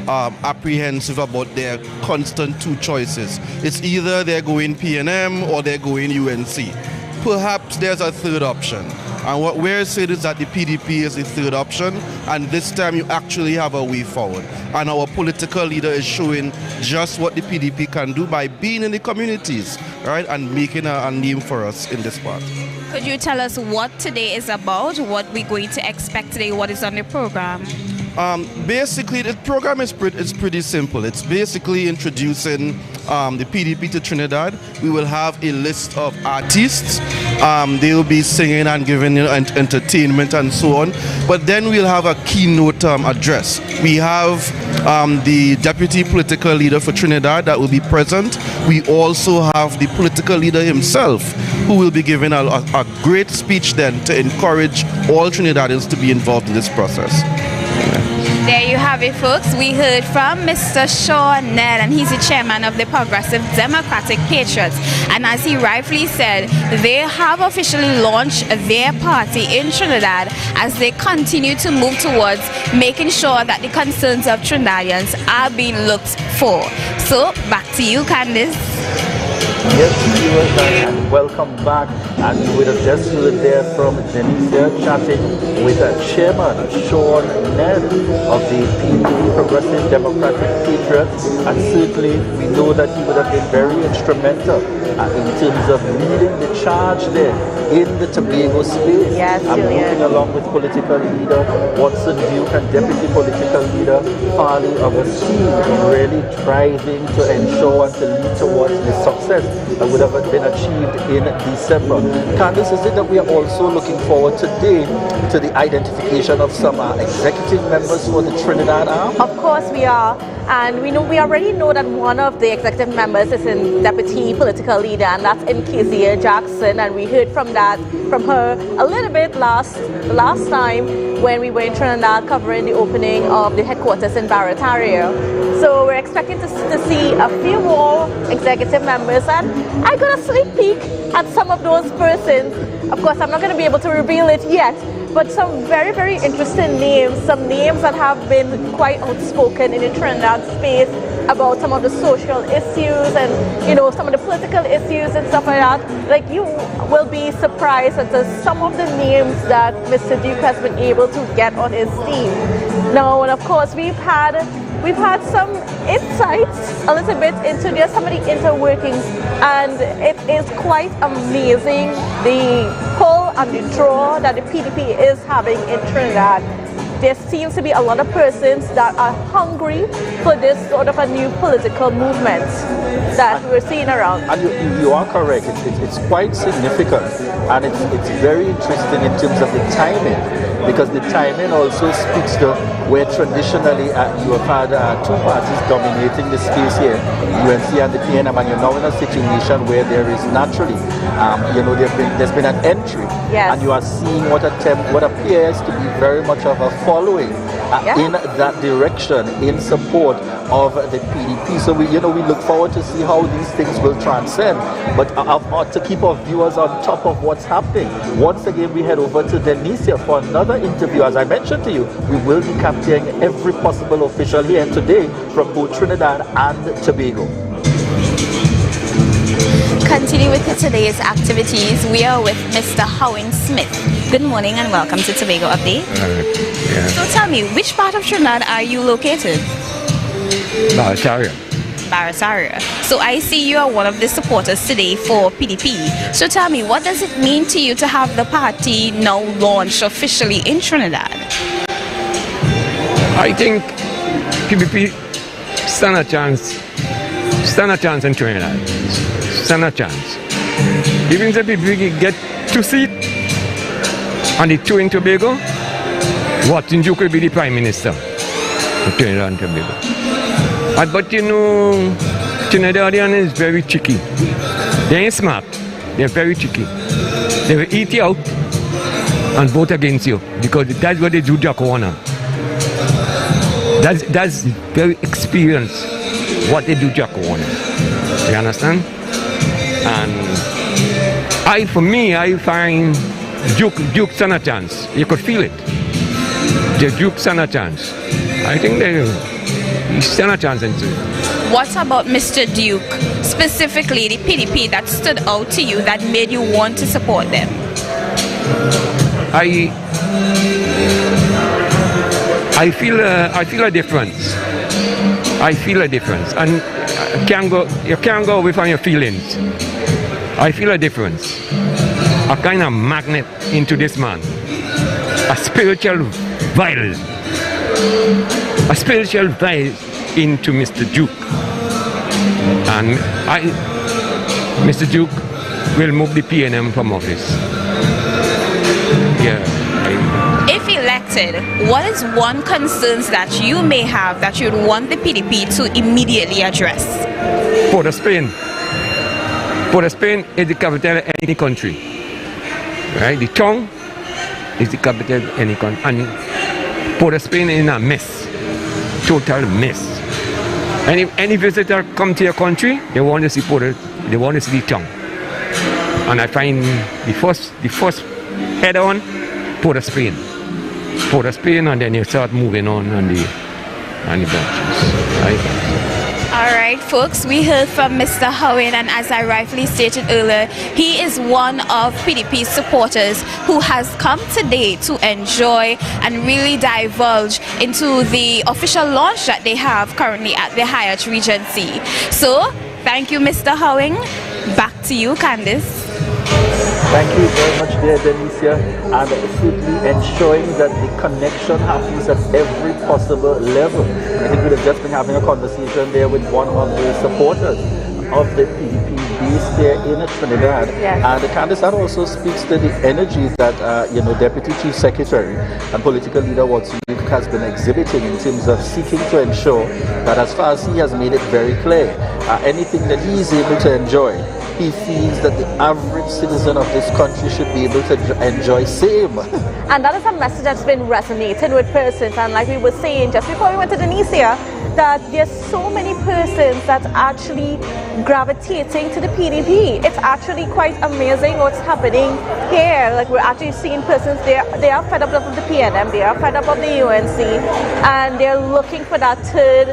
apprehensive about their constant two choices. It's either they're going PNM or they're going UNC. Perhaps there's a third option. And what we're saying is that the PDP is the third option, and this time you actually have a way forward. And our political leader is showing just what the PDP can do by being in the communities, right, and making a name for us in this part. Could you tell us what today is about, what we're going to expect today, what is on the program? Basically, the program is pretty simple. It's basically introducing the PDP to Trinidad. We will have a list of artists. They will be singing and giving entertainment and so on. But then we'll have a keynote address. We have the deputy political leader for Trinidad that will be present. We also have the political leader himself, who will be giving a great speech then to encourage all Trinidadians to be involved in this process. There you have it, folks. We heard from Mr. Sean Ned, and he's the chairman of the Progressive Democratic Patriots. And as he rightfully said, they have officially launched their party in Trinidad as they continue to move towards making sure that the concerns of Trinidadians are being looked for. So, back to you, Candice. Yes, viewers, and welcome back. And we would have just heard there from Denise chatting with Chairman Sean Ned of the PDP Progressive Democratic Patriots. And certainly we know that he would have been very instrumental in terms of leading the charge there in the Tobago space. Yes, and moving along with political leader Watson Duke and deputy political leader Farley Augustine, really driving to ensure and to lead towards the success that would have been achieved in December. Candice, is it that we are also looking forward today to the identification of some executive members for the Trinidad arm? Of course we are, and we already know that one of the executive members is in deputy political leader, and that's in Kezia Jackson, and we heard from her a little bit last time when we were in Trinidad covering the opening of the headquarters in Barataria. So we're expecting to see a few more executive members, and I got a sneak peek at some of those persons. Of course, I'm not going to be able to reveal it yet, but some very, very interesting names, some names that have been quite outspoken in the Trinidad space about some of the social issues and, you know, some of the political issues and stuff like that. Like, you will be surprised at some of the names that Mr. Duke has been able to get on his team. Now, and of course, we've had some insights a little bit into just some of the interworkings, and it is quite amazing the pull and the draw that the PDP is having in Trinidad. There seems to be a lot of persons that are hungry for this sort of a new political movement that we're seeing around. And you are correct. It's quite significant, and it's very interesting in terms of the timing, because the timing also speaks to where traditionally you have had two parties dominating the space here, UNC and the PNM, and you're now in a situation where there is naturally, there's been an entry, yes, and you are seeing what appears to be very much of a following in that direction in support of the PDP. So we look forward to see how these things will transcend. But to keep our viewers on top of what's happening, once again we head over to Denicia for another interview. As I mentioned to you, we will be capturing every possible official here today from both Trinidad and Tobago. Continue with today's activities. We are with Mr. Howing Smith. Good morning and welcome to Tobago Update. So tell me, which part of Trinidad are you located? Barataria. So I see you are one of the supporters today for PDP. So tell me, what does it mean to you to have the party now launched officially in Trinidad? I think PDP stand a chance in Trinidad. Stand a chance. Even if PDP get 2 seats and the 2 in Tobago, Watson Duke will be the Prime Minister of Trinidad and Tobago. But you know, Trinidadian is very tricky. They ain't smart. They're very tricky. They will eat you out and vote against you because that's what they do, Jack Warner. That's very experienced what they do, Jack Warner. You understand? And I find Duke stand a chance. You could feel it. The Duke stand a chance. I think he stand a chance in Trinidad. What about Mr. Duke, specifically the PDP, that stood out to you, that made you want to support them? I feel a difference. I feel a difference, and you can't go away from your feelings. I feel a difference, a kind of magnet into this man, a spiritual vibe into Mr. Duke, and Mr. Duke will move the PNM from office. Yeah. If elected, what is one concerns that you may have that you'd want the PDP to immediately address? Port of Spain. Port of Spain is the capital of any country. Right? The town is the capital of any country. And Port of Spain is in a mess. Total mess. Any visitor come to your country, they want to see they want to see the town. And I find the first head on Port of Spain. Port of Spain, and then you start moving on the branches. All right, folks, we heard from Mr. Howen, and as I rightfully stated earlier, he is one of PDP's supporters who has come today to enjoy and really divulge into the official launch that they have currently at the Hyatt Regency. So, thank you, Mr. Howen. Back to you, Candice. Thank you very much, dear Denicia, and simply ensuring that the connection happens at every possible level. I think we have just been having a conversation there with one of the supporters of the PDP based there in Trinidad. Yes. And Candice, that also speaks to the energy that Deputy Chief Secretary and political leader Watson Duke has been exhibiting in terms of seeking to ensure that, as far as he has made it very clear, anything that he is able to enjoy, he feels that the average citizen of this country should be able to enjoy same. And that is a message that's been resonating with persons. And like we were saying just before we went to Denicia, that there's so many persons that actually gravitating to the PDP. It's actually quite amazing what's happening here. Like, we're actually seeing persons, they are fed up of the PNM, they are fed up of the UNC, and they're looking for that third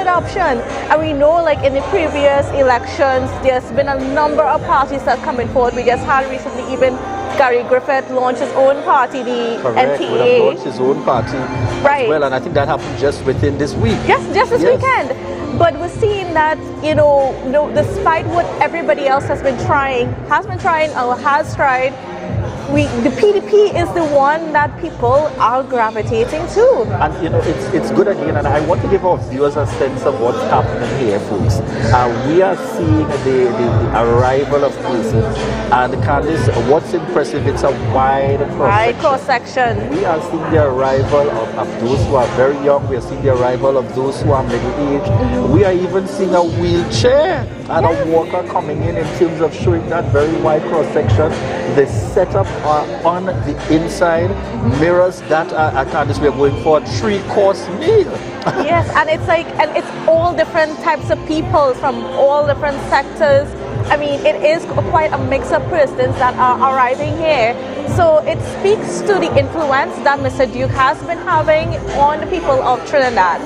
option. And we know, like, in the previous elections, there's been a number of parties that are coming forward. We just had recently even Gary Griffith launched his own party, the Correct. NTA. Would have launched his own party Right. as well, and I think that happened just within this week. Yes, just this weekend. But we're seeing that, despite what everybody else has tried, the PDP is the one that people are gravitating to. And it's good again, and I want to give our viewers a sense of what's happening here, folks. We are seeing the arrival of persons, and Candice, what's impressive, it's a wide cross-section. We are seeing the arrival of those who are very young, we are seeing the arrival of those who are middle-aged. We are even seeing a wheelchair and a walker coming in terms of showing that very wide cross-section. The setup on the inside mirrors that Candice, we are going for a 3-course meal. Yes, and it's all different types of people from all different sectors. I mean, it is quite a mix of persons that are arriving here. So it speaks to the influence that Mr. Duke has been having on the people of Trinidad.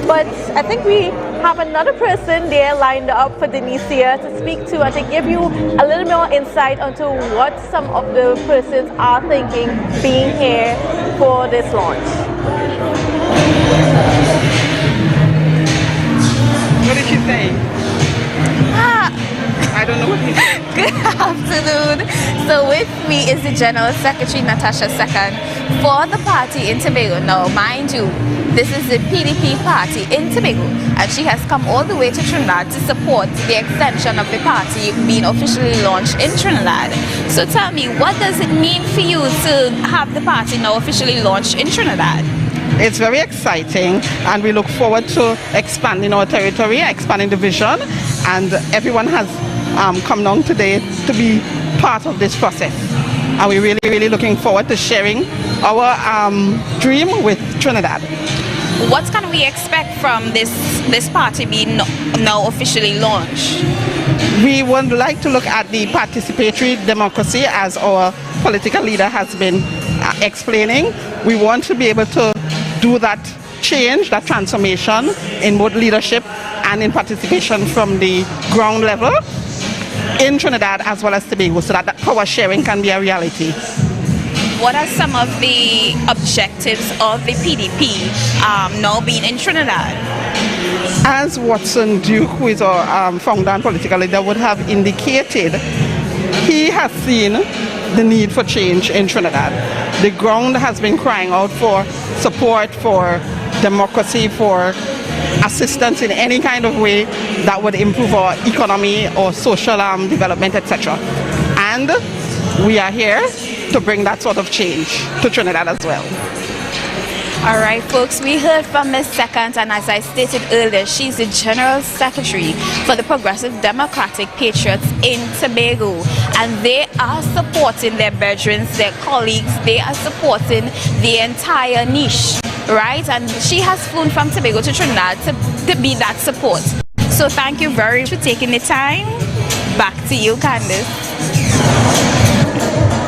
But I think we have another person there lined up for Denicia to speak to and to give you a little more insight onto what some of the persons are thinking being here for this launch. What did she say? I don't know what he said. Good afternoon. So with me is the General Secretary, Natasha Second, for the party in Tobago. Now, mind you, this is the PDP party in Tobago, and she has come all the way to Trinidad to support the extension of the party being officially launched in Trinidad. So tell me, what does it mean for you to have the party now officially launched in Trinidad? It's very exciting, and we look forward to expanding our territory, expanding the vision, and everyone has come down today to be part of this process. And we're really, really looking forward to sharing our dream with Trinidad. What can we expect from this party being now officially launched? We would like to look at the participatory democracy, as our political leader has been explaining. We want to be able to do that change, that transformation in both leadership and in participation from the ground level in Trinidad as well as Tobago, so that power sharing can be a reality. What are some of the objectives of the PDP now being in Trinidad? As Watson Duke, who is our founder and political leader, would have indicated, he has seen the need for change in Trinidad. The ground has been crying out for support, for democracy, for assistance in any kind of way that would improve our economy or social development, etc. And we are here to bring that sort of change to Trinidad as well. All right, folks, we heard from Ms. Second, and as I stated earlier, she's the General Secretary for the Progressive Democratic Patriots in Tobago, and they are supporting their brethren, their colleagues, they are supporting the entire niche, right? And she has flown from Tobago to Trinidad to be that support. So thank you very much for taking the time. Back to you, Candice.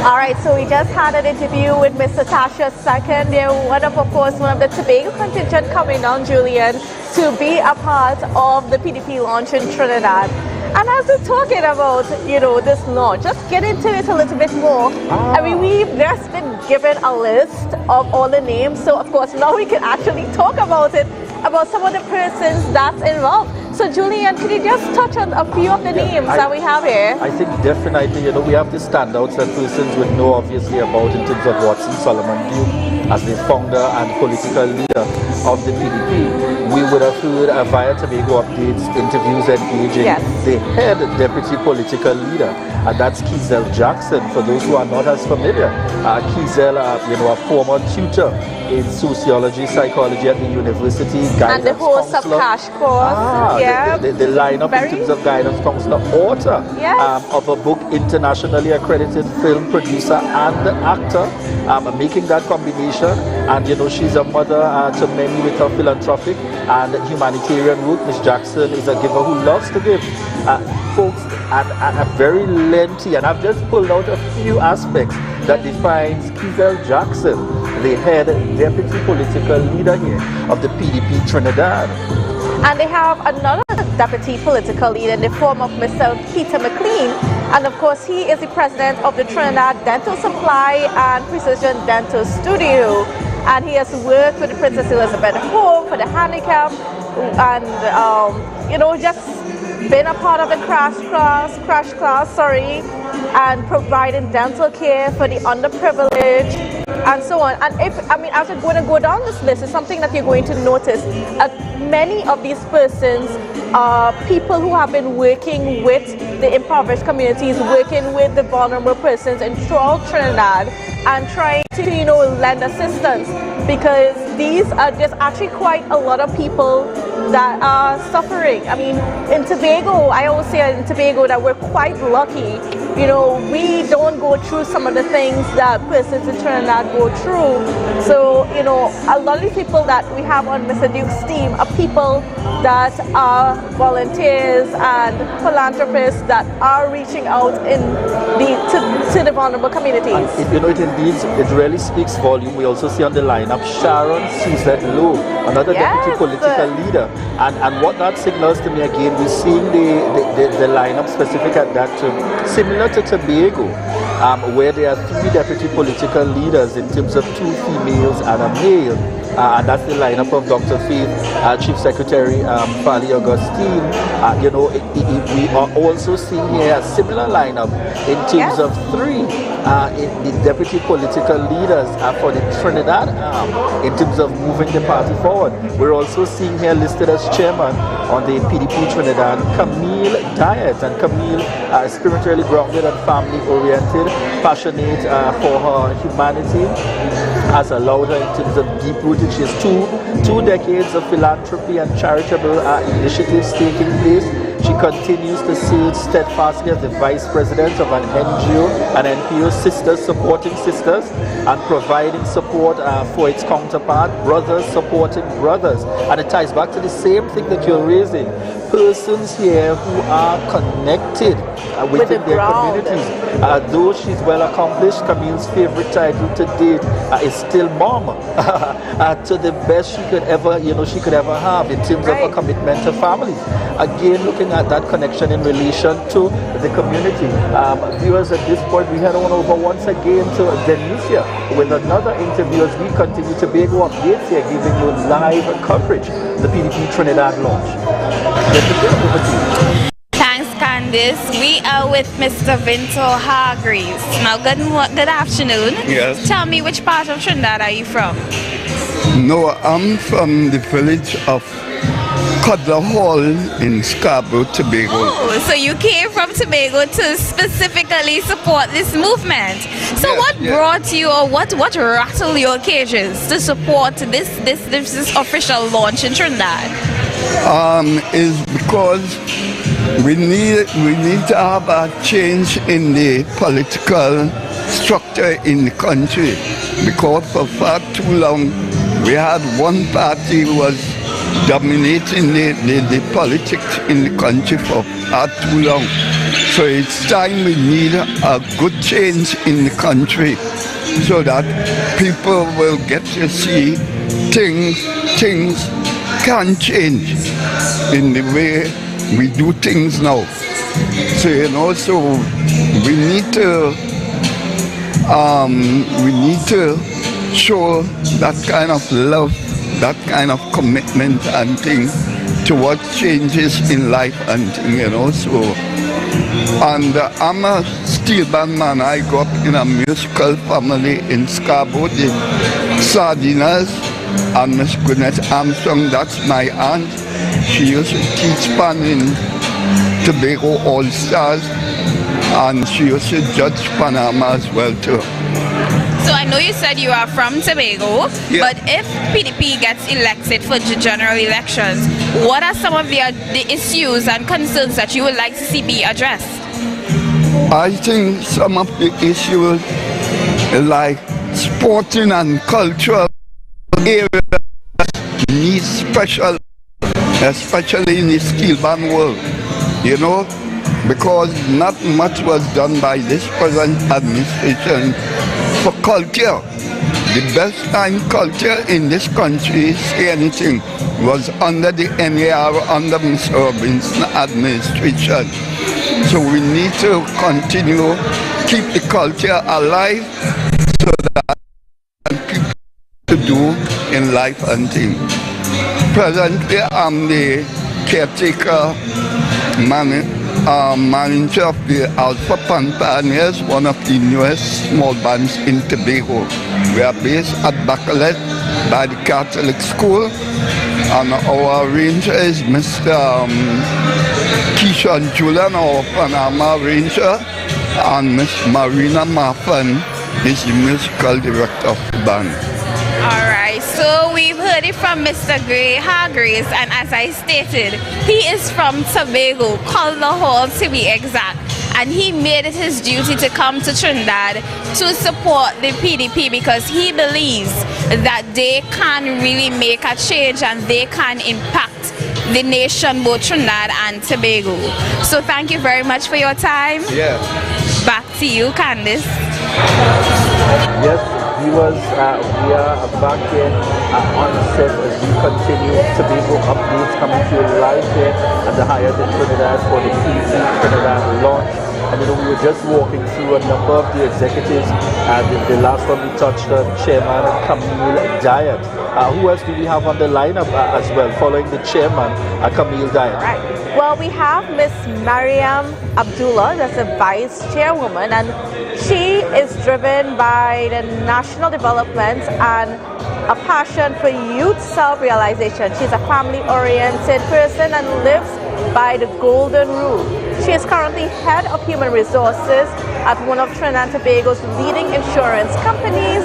All right, so we just had an interview with Mr. Tasha Second. They're one of the Tobago contingent coming down, Julian, to be a part of the PDP launch in Trinidad. And as we're talking about, this launch, just get into it a little bit more. I mean, we've just been given a list of all the names, so of course now we can actually talk about it, about some of the persons that's involved. So Julian, can you just touch on a few of the names that we have here? I think definitely, we have the standouts that persons would know obviously about in terms of Watson Solomon Duke as the founder and political leader of the PDP. We would have heard via Tobago Updates interviews engaging the head deputy political leader, and that's Keyzel Jackson. For those who are not as familiar, Keyzel, a former tutor in sociology, psychology at the university, and the host of Cash Course. The lineup in terms of guidance counselor, author of a book, internationally accredited film producer and actor, making that combination. And she's a mother to many with her philanthropic and humanitarian work. Miss Jackson is a giver who loves to give. Folks, and a very lengthy, and I've just pulled out a few aspects that defines Keyzel Jackson, the head deputy political leader here of the PDP Trinidad. And they have another deputy political leader in the form of Mr. Peter McLean. And of course, he is the president of the Trinidad Dental Supply and Precision Dental Studio. And he has worked with the Princess Elizabeth Home for the handicapped, and just been a part of the crash class, and providing dental care for the underprivileged and so on. And as we're going to go down this list, it's something that you're going to notice. Many of these persons are people who have been working with the impoverished communities, working with the vulnerable persons in throughout Trinidad, and trying to, lend assistance, because these are just actually quite a lot of people that are suffering. I mean, in Tobago, I always say in Tobago that we're quite lucky. We don't go through some of the things that persons in Trinidad go through. So, a lot of these people that we have on Mr. Duke's team are people that are volunteers and philanthropists that are reaching out to the vulnerable communities. And, it really speaks volume. We also see on the lineup Sharon Suzette Lowe, another deputy political leader. And what that signals to me again, we're seeing the lineup specific at that, similar to Tobago, where there are 3 deputy political leaders in terms of 2 females and a male. And that's the lineup of Dr. Faith, Chief Secretary Fali Augustine. We are also seeing here a similar lineup in terms of 3 the deputy political leaders for the Trinidad in terms of moving the party forward. We're also seeing here listed as chairman on the PDP Trinidad, Camille Diet. And Camille is spiritually grounded and family oriented, passionate for her humanity, has allowed her in terms of deep rooted. She has two decades of philanthropy and charitable initiatives taking place. She continues to serve steadfastly as the Vice President of an NGO, an NPO, Sisters Supporting Sisters, and providing support for its counterpart, brothers supporting brothers. And it ties back to the same thing that you're raising. Persons here who are connected within their communities. Though she's well accomplished, Camille's favorite title to date is still mom. To the best she could ever, she could ever have in terms of a commitment to families. Again, looking at that connection in relation to the community. Viewers, at this point, we head on over once again to Denicia with another interview as we continue Tobago updates here, giving you live coverage of the PDP Trinidad launch. Thanks, Candice. We are with Mr. Vinto Hargreaves. Now, good afternoon. Yes. Tell me, which part of Trinidad are you from? No, I'm from the village of Cutler Hall in Scarborough, Tobago. Oh, so you came from Tobago to specifically support this movement. So Yes, what brought you, or what rattled your cages to support this official launch in Trinidad? Is because we need to have a change in the political structure in the country, because for far too long we had one party who was dominating the politics in the country for far too long. So it's time we need a good change in the country so that people will get to see things can change in the way we do things now. So so we need to show that kind of love, that kind of commitment and thing towards changes in life and thing, So, and I'm a steel band man. I grew up in a musical family in Scarborough, the Sardinas, and Miss Gwyneth Armstrong, that's my aunt. She used to teach band in Tobago All Stars, and she used to judge Panama as well too. So I know you said you are from Tobago, but if PDP gets elected for general elections, what are some of the issues and concerns that you would like to see be addressed? I think some of the issues like sporting and cultural areas need special, especially in the steel band world, because not much was done by this present administration for culture. The best time culture in this country, say anything, was under the NAR, under Mr. Robinson administration. So we need to continue, keep the culture alive so that people to do in life and things. Presently, I'm the caretaker manager of the Alpha Pioneers, one of the newest small bands in Tobago. We are based at Bacalet by the Catholic School, and our arranger is Mr. Keishan Julian, our Panama arranger, and Miss Marina Maffan is the musical director of the band. All right, so we've heard it from Mr. Hargreaves, and as I stated, he is from Tobago, Cutler Hall to be exact, and he made it his duty to come to Trinidad to support the PDP because he believes that they can really make a change and they can impact the nation, both Trinidad and Tobago. So thank you very much for your time. Yeah. Back to you, Candice. Yes, viewers, we are back here on set as we continue Tobago updates coming to you live here at the Hyatt in Trinidad for the PDP Trinidad launch. And we were just walking through a number of the executives. The last one we touched on, Chairman Camille Diet. Who else do we have on the lineup as well, following the Chairman, Camille Diet? Right. Well, we have Miss Mariam Abdullah, that's a Vice Chairwoman, and she is driven by the national development and a passion for youth self-realization. She's a family-oriented person and lives by the golden rule. She is currently head of human resources at one of Trinidad and Tobago's leading insurance companies.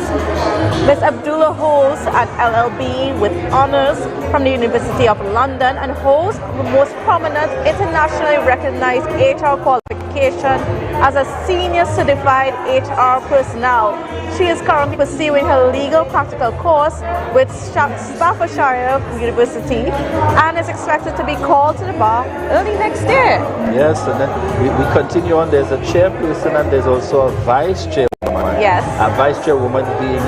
Ms. Abdullah holds an LLB with honors from the University of London and holds the most prominent internationally recognized HR qualification as a senior certified HR personnel. She is currently pursuing her legal practical course with Staffordshire University and is expected to be called to the bar early next year. Yes, and then we continue on. There's a chairperson and there's also a vice chairwoman. Yes. A vice chairwoman being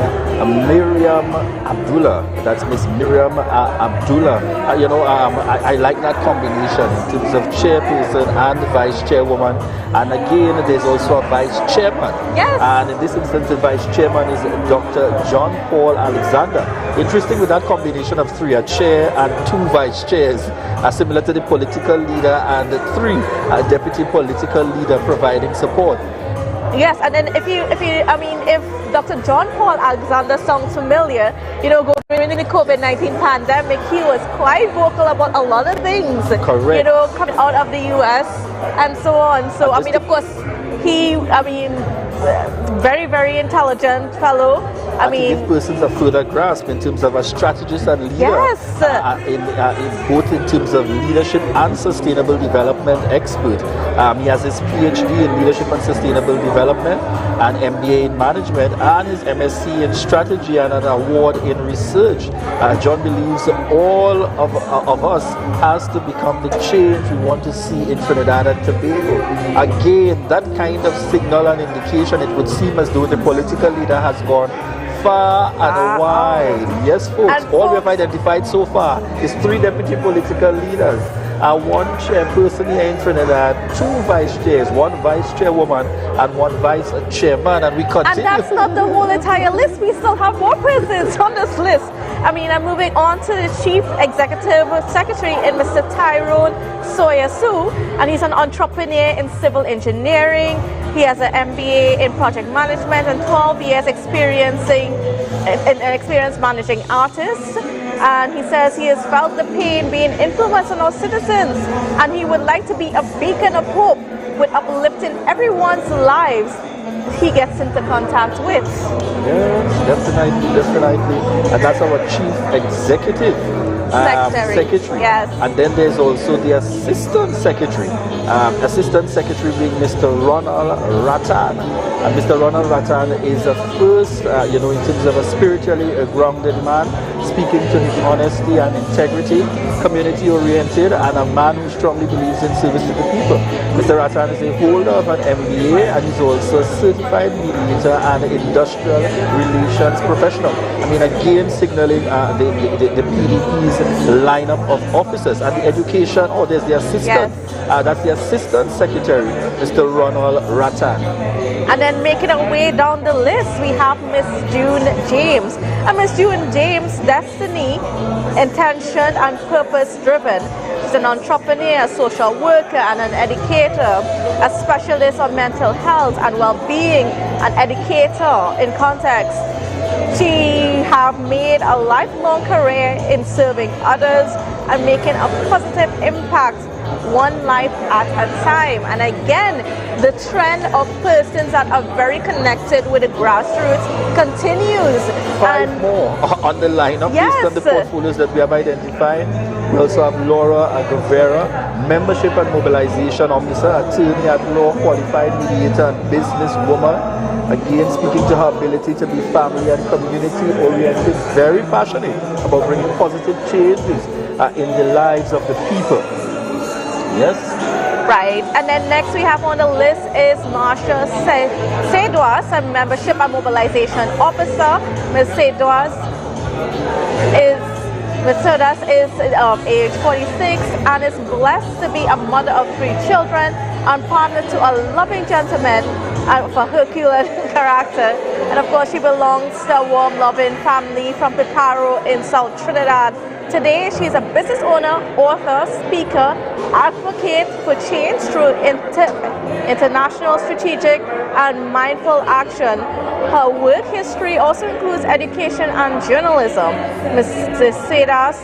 Miriam Abdullah. That's Miss Miriam Abdullah. I like that combination in terms of chairperson and vice chairwoman. And again, there's also a vice chairman. Yes. And in this instance, the vice chairman is Dr. John Paul Alexander. Interesting with that combination of three, a chair and two vice chairs, similar to the political leader and three, a deputy political leader providing support. Yes, and then if Dr. John Paul Alexander sounds familiar, during the COVID-19 pandemic, he was quite vocal about a lot of things. Correct. Coming out of the US and so on. So, of course, very, very intelligent fellow. To give persons a further grasp in terms of a strategist and leader. Yes. Both in terms of leadership and sustainable development expert. He has his PhD in leadership and sustainable development, an MBA in management, and his MSc in strategy and an award in research. John believes all of us has to become the change we want to see in Trinidad and Tobago. Again, that kind of signal and indication, it would seem as though the political leader has gone far and wide. Yes, folks, all we have identified so far is 3 deputy political leaders, 1 chairperson here in Trinidad, 2 vice chairs, 1 vice chairwoman and 1 vice chairman, and we continue. And that's not the whole entire list. We still have more persons on this list. I'm moving on to the Chief Executive Secretary in Mr. Tyrone Sawyer-Sue, and he's an entrepreneur in civil engineering. He has an MBA in project management and 12 years experience managing artists. And he says he has felt the pain being influenced on our citizens, and he would like to be a beacon of hope with uplifting everyone's lives he gets into contact with. Yes, definitely. And that's our Chief Executive Secretary. Yes. And then there's also the Assistant Secretary. Assistant Secretary being Mr. Ronald Rattan. And Mr. Ronald Rattan is a first, in terms of a spiritually grounded man, speaking to his honesty and integrity, community-oriented, and a man who strongly believes in service to the people. Mr. Rattan is a holder of an MBA, and he's also a certified mediator and industrial relations professional. Again, signaling the PDP's lineup of officers. And the education, there's the assistant. Yes. That's the Assistant Secretary, Mr. Ronald Rattan. And then making our way down the list, we have Miss June James. And Miss June James' destiny, intention, and purpose-driven. She's an entrepreneur, a social worker, and an educator, a specialist on mental health and well-being, an educator in context. She have made a lifelong career in serving others and making a positive impact, one life at a time. And again, the trend of persons that are very connected with the grassroots continues. 5 more on the lineup based on the portfolios that we have identified. We also have Laura Guevara, Membership and Mobilization Officer, Attorney at Law, Qualified Mediator and Businesswoman. Again, speaking to her ability to be family and community oriented, very passionate about bringing positive changes in the lives of the people. Yes? Right. And then next we have on the list is Marsha Sedwas, a Membership and Mobilization Officer. Ms. Sedwas is of age 46 and is blessed to be a mother of 3 children and partner to a loving gentleman for Herculean character. And of course, she belongs to a warm, loving family from Piparo in South Trinidad. Today, she's a business owner, author, speaker, advocate for change through international strategic and mindful action. Her work history also includes education and journalism. Ms. Sedas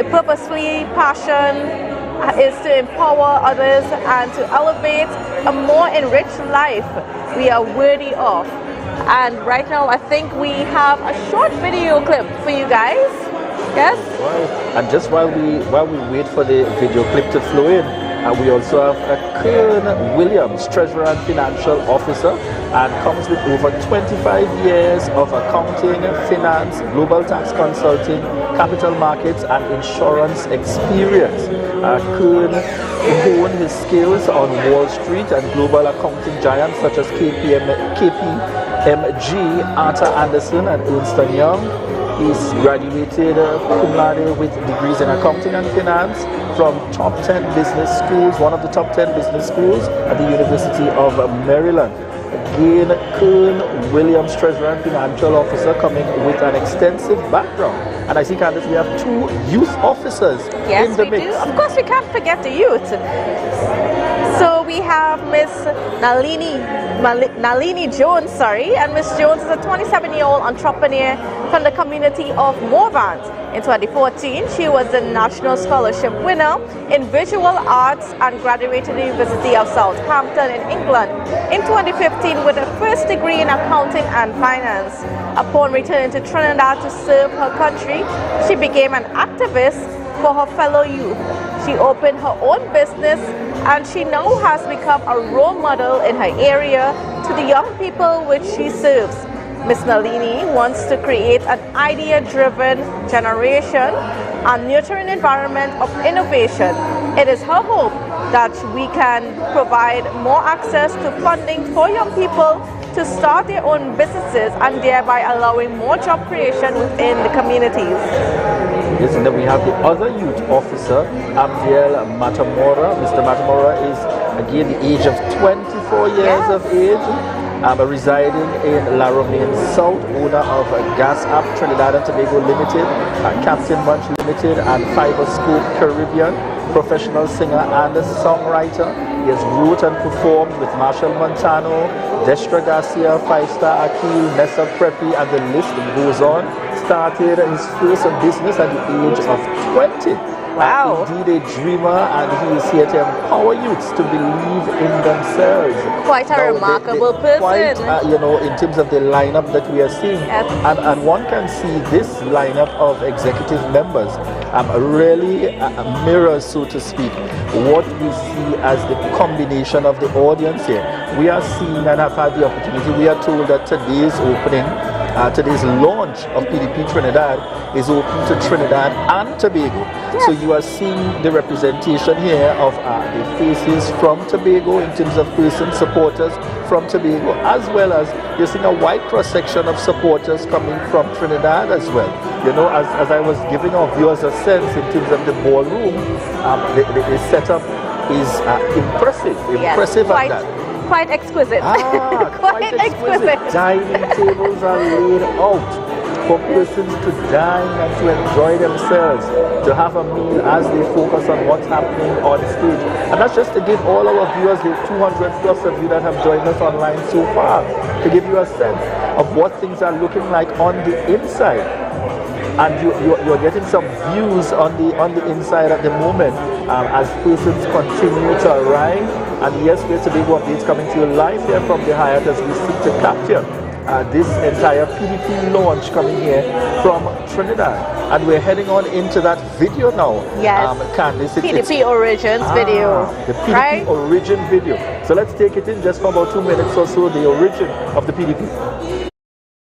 purposefully passion is to empower others and to elevate a more enriched life we are worthy of. And right now I think we have a short video clip for you guys. Yes? And just while we wait for the video clip to flow in, we also have Kern Williams, Treasurer and Financial Officer, and comes with over 25 years of accounting, finance, global tax consulting, capital markets and insurance experience. Kern honed his skills on Wall Street and global accounting giants such as KPMG, Arthur Andersen and Ernst & Young. He's graduated cum laude with degrees in accounting and finance from top 10 business schools, one of the top 10 business schools at the University of Maryland. Again, Kern Williams, Treasurer and Financial Officer, coming with an extensive background. And I see, Candace, we have 2 youth officers in the mix. Yes, we do. Of course, we can't forget the youth. So we have Miss Nalini Jones, and Miss Jones is a 27-year-old entrepreneur from the community of Morvant. In 2014, she was the National Scholarship winner in Visual Arts and graduated the University of Southampton in England in 2015 with a first degree in accounting and finance. Upon returning to Trinidad to serve her country, she became an activist for her fellow youth. She opened her own business and she now has become a role model in her area to the young people which she serves. Ms. Nalini wants to create an idea-driven generation and nurturing environment of innovation. It is her hope that we can provide more access to funding for young people to start their own businesses and thereby allowing more job creation within the communities. Yes, and then we have the other youth officer, Abdiel Matamora. Mr. Matamora is again the age of 24 years of age. Residing in La Romaine South, owner of Gas App Trinidad and Tobago Limited, Captain Munch Limited and Fiberscope Caribbean, professional singer and songwriter. He has wrote and performed with Marshall Montano, Destra Garcia, Five Star Akil, Nessa Preppy, and the list goes on. Started his first business at the age of 20. Wow. Indeed a dreamer, and he is here to empower youths to believe in themselves. Quite a remarkable person. Quite, in terms of the lineup that we are seeing. Yes. And one can see this lineup of executive members really mirrors, so to speak, what we see as the combination of the audience here. We are seeing and have had the opportunity. We are told that today's opening, today's launch of PDP Trinidad is open to Trinidad and Tobago. Yes. So you are seeing the representation here of the faces from Tobago in terms of person supporters from Tobago, as well as you're seeing a wide cross-section of supporters coming from Trinidad as well. As I was giving our viewers a sense in terms of the ballroom, the setup is impressive. Impressive at that. Quite exquisite. Quite exquisite. Dining tables are laid out for persons to dine and to enjoy themselves, to have a meal as they focus on what's happening on stage. And that's just to give all our viewers, the 200 plus of you that have joined us online so far, to give you a sense of what things are looking like on the inside. And you're getting some views on the inside at the moment as persons continue to arrive. And yes, we're Tobago updates coming to you live here from the Hyatt as we seek to capture this entire PDP launch coming here from Trinidad. And we're heading on into that video now. Yes. Candice, PDP Origins video. The PDP Origin video. So let's take it in just for about 2 minutes or so, the origin of the PDP.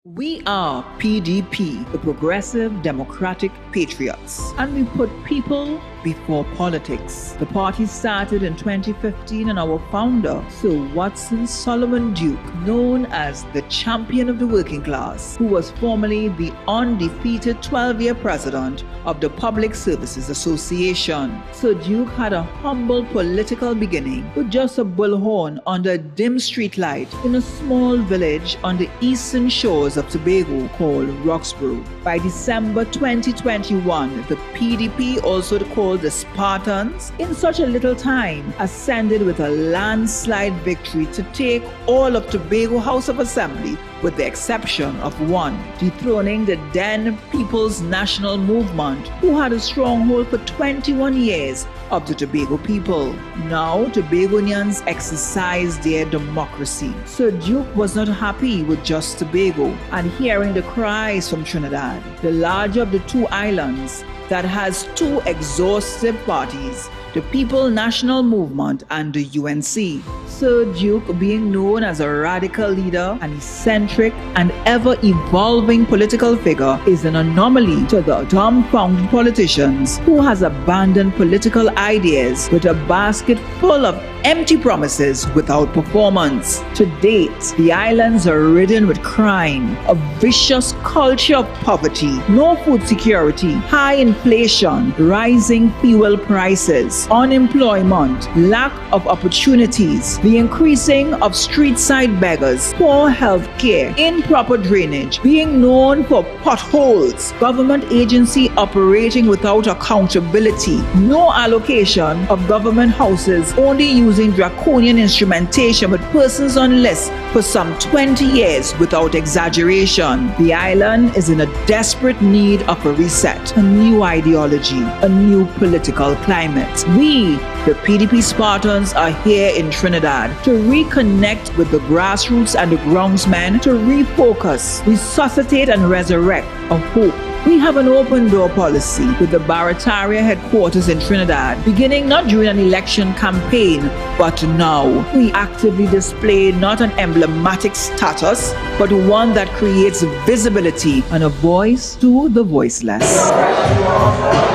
We are PDP, the Progressive Democratic Patriots, and we put people before politics. The party started in 2015 and our founder, Sir Watson Solomon Duke, known as the champion of the working class, who was formerly the undefeated 12-year president of the Public Services Association. Sir Duke had a humble political beginning with just a bullhorn under a dim streetlight in a small village on the eastern shores of Tobago called Roxborough. By December 2021, the PDP, also called the Spartans, in such a little time ascended with a landslide victory to take all of Tobago House of Assembly with the exception of one, dethroning the then People's National Movement, who had a stronghold for 21 years of the Tobago people. Now, Tobagonians exercise their democracy. Sir Duke was not happy with just Tobago and hearing the cries from Trinidad, the larger of the two islands that has two exhaustive parties, the People National Movement and the UNC. Sir Duke, being known as a radical leader, an eccentric and ever-evolving political figure, is an anomaly to the dumbfounded politicians who has abandoned political ideas with a basket full of empty promises without performance. To date, the islands are ridden with crime, a vicious culture of poverty, no food security, high inflation, rising fuel prices, unemployment, lack of opportunities, the increasing of street-side beggars, poor health care, improper drainage, being known for potholes, government agency operating without accountability, no allocation of government houses, only using draconian instrumentation with persons on list for some 20 years without exaggeration. The island is in a desperate need of a reset, a new ideology, a new political climate. We, the PDP Spartans, are here in Trinidad to reconnect with the grassroots and the groundsmen, to refocus, resuscitate and resurrect a hope. We have an open door policy with the Barataria headquarters in Trinidad, beginning not during an election campaign, but now. We actively display not an emblematic status, but one that creates visibility and a voice to the voiceless.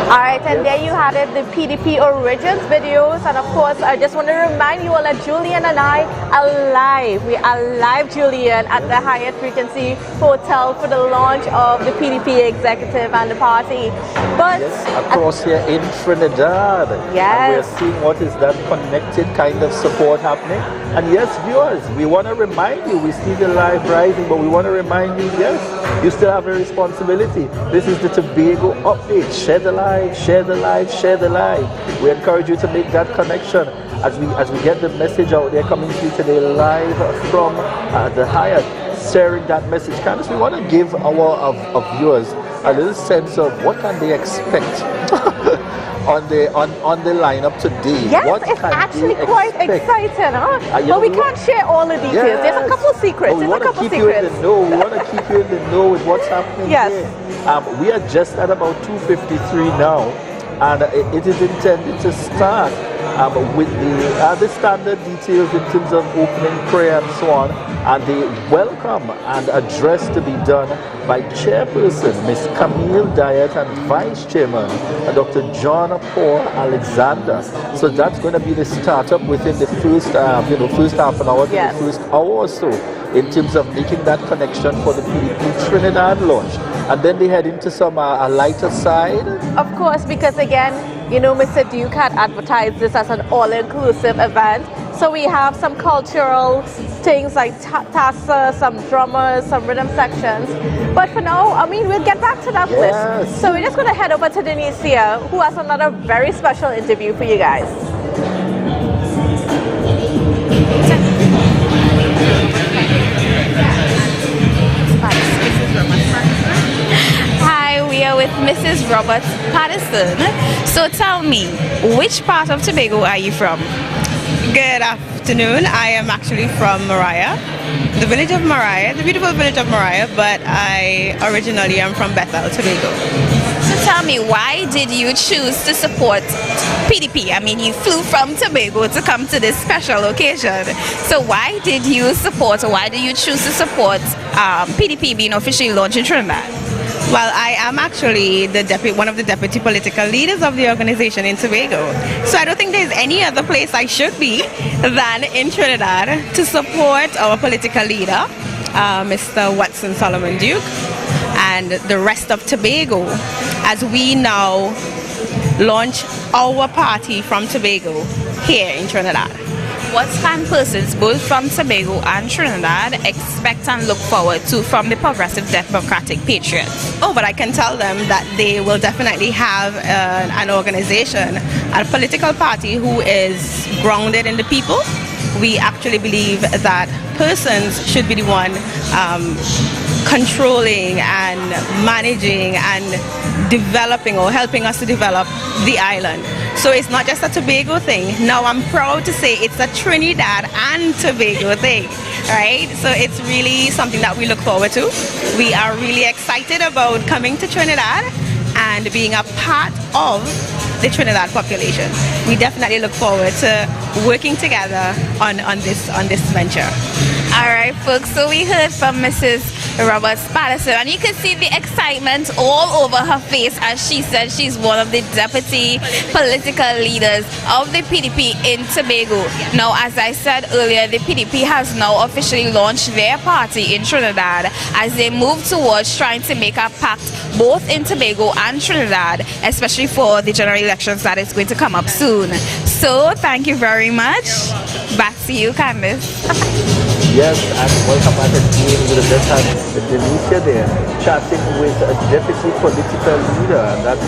Alright, and there you had it, the PDP Origins videos, and of course I just want to remind you all that Julian and I are live. We are live, Julian, at the Hyatt Regency Hotel for the launch of the PDP Executive and the party. But yes, across here in Trinidad. Yes. And we're seeing what is that connected kind of support happening. And yes, viewers, we want to remind you, we see the live rising, but we want to remind you, yes, you still have a responsibility. This is the Tobago update. Share the live, share the live, share the live. We encourage you to make that connection as we get the message out there coming to you today live from the Hyatt, sharing that message. Candice, we want to give our viewers a little sense of what can they expect on the lineup today. yes, what it's can actually they quite expect? exciting, huh? But we can't share all the details. Yes. There's a couple of secrets. But we There's a want to couple keep of you in secrets. the know. We want to keep you in the know with what's happening Yes. here. We are just at about 2:53 now, and it is intended to start with the standard details in terms of opening prayer and so on, and the welcome and address to be done by Chairperson Ms. Camille Diet and Vice Chairman Dr. John Paul Alexander. So that's going to be the startup within the first half an hour to Yes. the first hour or so, in terms of making that connection for the PDP Trinidad launch. And then they head into some a lighter side. Of course, because again, you know, Mr. Duke had advertised this as an all-inclusive event. So we have some cultural things like tassa, some drummers, some rhythm sections. But for now, I mean, we'll get back to that list. So we're just going to head over to Denise here, who has another very special interview for you guys. Hi, we are with Mrs. Roberts Patterson. So tell me, which part of Tobago are you from? Good afternoon. I am actually from Mariah, the village of Mariah, the beautiful village of Mariah, but I originally am from Bethel, Tobago. So tell me, why did you choose to support PDP? I mean, you flew from Tobago to come to this special occasion. So why did you support, or why did you choose to support PDP being officially launched in Trinidad? Well, I am actually one of the deputy political leaders of the organization in Tobago. So I don't think there's any other place I should be than in Trinidad to support our political leader, Mr. Watson Solomon Duke, and the rest of Tobago, as we now launch our party from Tobago here in Trinidad. What can persons both from Tobago and Trinidad expect and look forward to from the Progressive Democratic Patriots? Oh, but I can tell them that they will definitely have an organization, a political party who is grounded in the people. We actually believe that persons should be the one controlling and managing and developing or helping us to develop the island. So it's not just a Tobago thing. Now I'm proud to say it's a Trinidad and Tobago thing, right? So it's really something that we look forward to. We are really excited about coming to Trinidad and being a part of the Trinidad population. We definitely look forward to working together on this venture. All right, folks, so we heard from Mrs. Roberts-Patterson, and you can see the excitement all over her face as she said she's one of the deputy political leaders of the PDP in Tobago. Now, as I said earlier, the PDP has now officially launched their party in Trinidad as they move towards trying to make a pact both in Tobago and Trinidad, especially for the general elections that is going to come up soon. So, thank you very much. Back to you, Candice. Yes, and welcome back again. We just had Delicia there chatting with a deputy political leader, and that's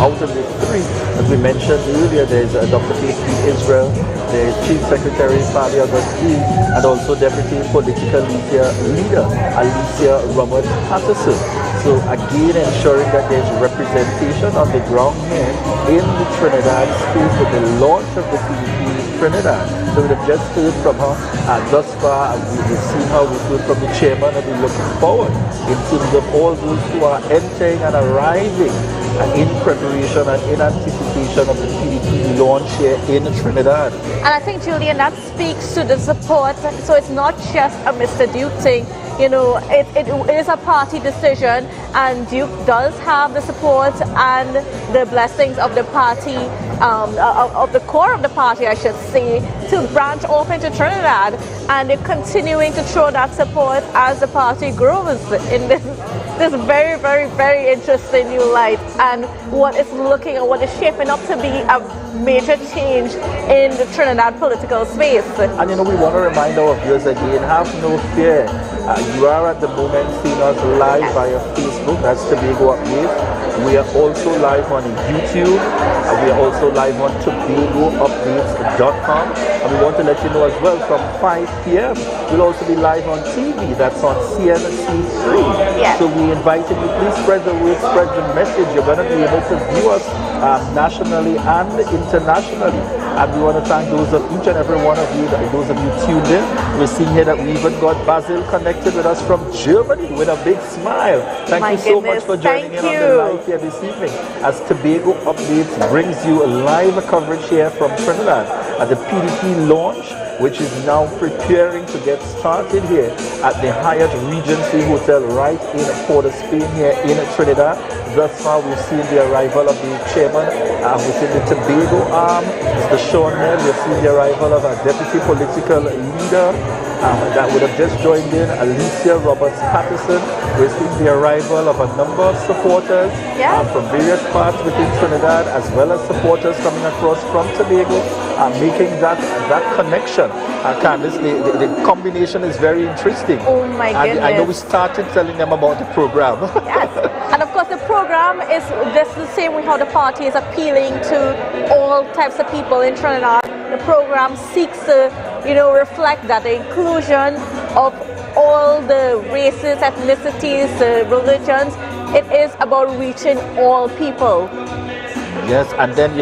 out of the three. As we mentioned earlier, there's Dr. P.D. Israel, there's Chief Secretary Advocacy, and also deputy political leader Alicia Roberts-Patterson. So again, ensuring that there's representation on the ground here in the Trinidad space with the launch of the PDP Trinidad. So we have just heard from her thus far, and we've seen how we heard from the chairman, and we're looking forward in terms of all those who are entering and arriving in preparation and in anticipation of the PDP launch here in Trinidad. And I think, Julian, that speaks to the support. So it's not just a Mr. Duke thing. You know, it is a party decision, and Duke does have the support and the blessings of the party, of the core of the party, I should say, to branch off into Trinidad, and they're continuing to show that support as the party grows in this very, very, very interesting new light, and what is shaping up to be a major change in the Trinidad political space. And you know, we want to remind our viewers again, have no fear. You are at the moment seeing us live via Facebook, that's Tobago Updates. We are also live on YouTube. We are also live on TobagoUpdates.com. And we want to let you know as well, from 5 p.m. we'll also be live on TV, that's on CNC3. Yes. So we invited you, please spread the word, spread the message. You're going to be able to view us nationally and internationally. And we want to thank those of each and every one of you, those of you tuned in. We're seeing here that we even got Basil connected with us from Germany with a big smile. Thank you so much for joining in on the live here this evening as Tobago Updates brings you a live coverage here from Trinidad at the PDP launch, which is now preparing to get started here at the Hyatt Regency Hotel right in Port of Spain here in Trinidad. Thus far, we've seen the arrival of the chairman within the Tobago arm, Mr. Sean Nell. We've seen the arrival of a deputy political leader that would have just joined in, Alicia Roberts-Patterson. We're seeing the arrival of a number of supporters from various parts within Trinidad, as well as supporters coming across from Tobago, making that connection. Candice, the combination is very interesting. Oh my goodness. And I know we started telling them about the program. Yes, and of course the program is just the same way how the party is appealing to all types of people in Trinidad. The program seeks to, reflect that the inclusion of all the races, ethnicities, religions. It is about reaching all people. Yes, and then,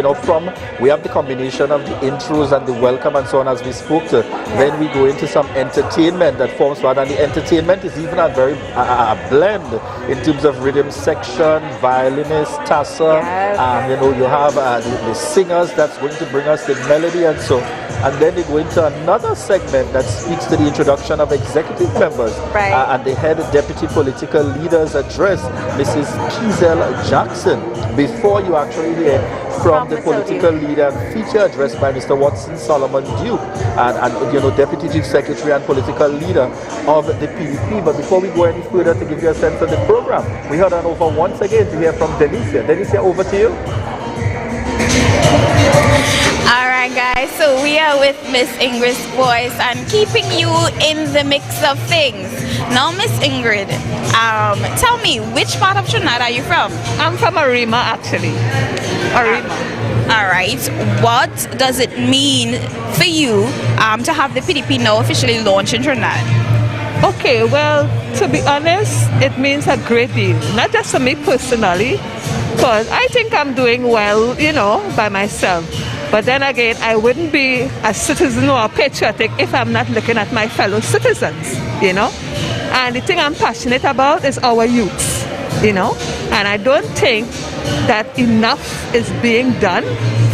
we have the combination of the intros and the welcome and so on as we spoke to. Then we go into some entertainment that forms part, and the entertainment is even a very blend in terms of rhythm section, violinist, tassa, you have the singers that's going to bring us the melody and so. And then they go into another segment that speaks to the introduction of executive members and the head deputy political leader's address, Mrs. Kizel Jackson, before you actually hear from the political leader and feature address by Mr. Watson Solomon Duke and Deputy Chief Secretary and political leader of the PDP. But before we go any further, to give you a sense of the program, we head on over once again to hear from Delicia. Delicia, over to you. Alright guys, so we are with Miss Ingrid Boyce and keeping you in the mix of things. Now Miss Ingrid, tell me, which part of Trinidad are you from? I'm from Arima, actually. Arima. Alright, what does it mean for you to have the PDP now officially launch in Trinidad? Okay, well, to be honest, it means a great deal. Not just for me personally, because I think I'm doing well, by myself. But then again, I wouldn't be a citizen or a patriotic if I'm not looking at my fellow citizens, And the thing I'm passionate about is our youths, And I don't think that enough is being done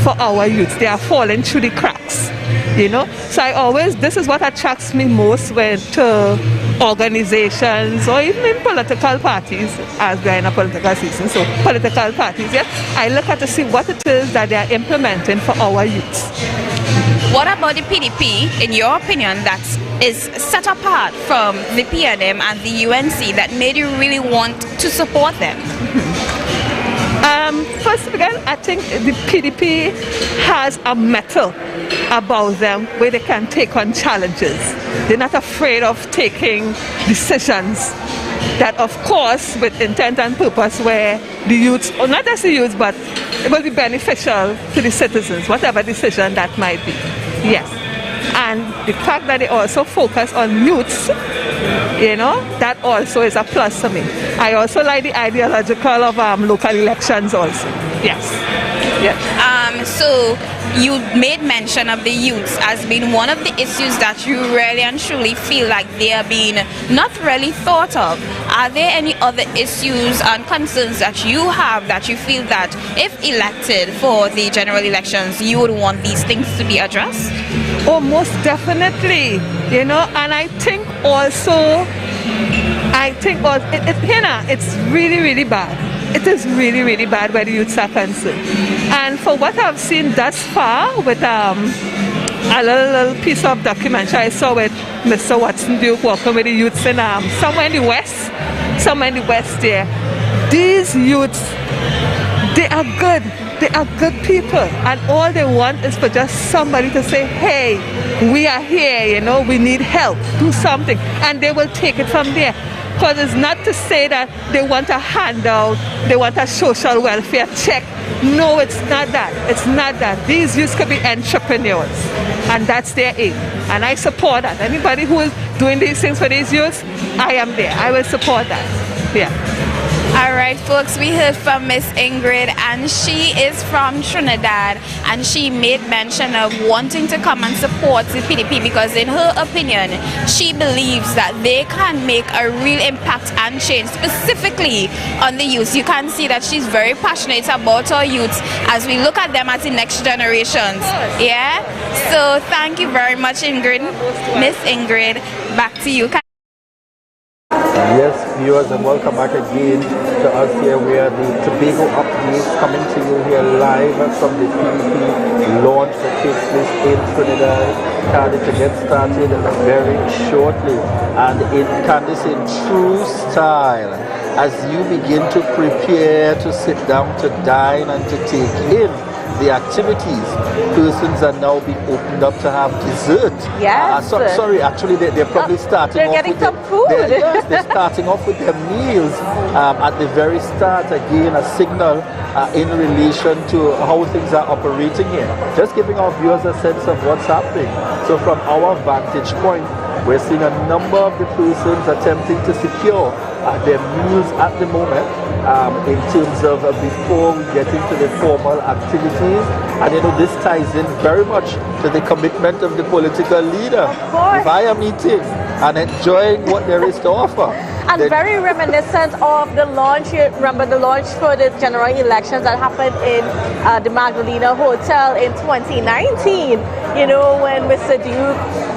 for our youths. They are falling through the cracks, So this is what attracts me most when to organizations or even in political parties, as we are in a political season, so political parties, I look at to see what it is that they are implementing for our youths. What about the PDP, in your opinion, that is set apart from the PNM and the UNC that made you really want to support them? First of all, I think the PDP has a mettle about them where they can take on challenges. They're not afraid of taking decisions that, of course, with intent and purpose, where the youths, or not just the youths, but it will be beneficial to the citizens, whatever decision that might be. Yes. And the fact that they also focus on youths, that also is a plus to me. I also like the ideological of local elections also. Yes. Yes. So you made mention of the youths as being one of the issues that you really and truly feel like they are being not really thought of. Are there any other issues and concerns that you have that you feel that if elected for the general elections, you would want these things to be addressed? Oh, most definitely, and I think also, it's really, really bad. It is really, really bad where the youths are concerned. And for what I've seen thus far with a little piece of documentary I saw with Mr. Watson Duke walking with the youths in somewhere in the west there. These youths, they are good. They are good people, and all they want is for just somebody to say, hey, we are here, we need help, do something, and they will take it from there. Because it's not to say that they want a handout, they want a social welfare check. No, it's not that. It's not that. These youths could be entrepreneurs, and that's their aim. And I support that. Anybody who is doing these things for these youths, I am there. I will support that. Yeah. All right, folks, we heard from Miss Ingrid, and she is from Trinidad, and she made mention of wanting to come and support the PDP because in her opinion, she believes that they can make a real impact and change specifically on the youth. You can see that she's very passionate about our youths as we look at them as the next generations. Yeah? So thank you very much, Ingrid. Miss Ingrid, back to you. Yes, viewers, and welcome back again to us here where the Tobago updates coming to you here live from the PDP launch that takes place in Trinidad. Candice to get started very shortly. And Candice, in true style, as you begin to prepare to sit down to dine and to take in the activities, persons are now being opened up to have dessert. Yes. Sorry, actually they're probably starting they're off getting with some food. They're starting off with their meals at the very start. Again, a signal in relation to how things are operating here. Just giving our viewers a sense of what's happening. So from our vantage point, we're seeing a number of the persons attempting to secure their meals at the moment in terms of before we get into the formal activities. And this ties in very much to the commitment of the political leader. If I am eating and enjoying what there is to offer. And very reminiscent of the launch, you remember the launch for the general elections that happened in the Magdalena Hotel in 2019, when Mr. Duke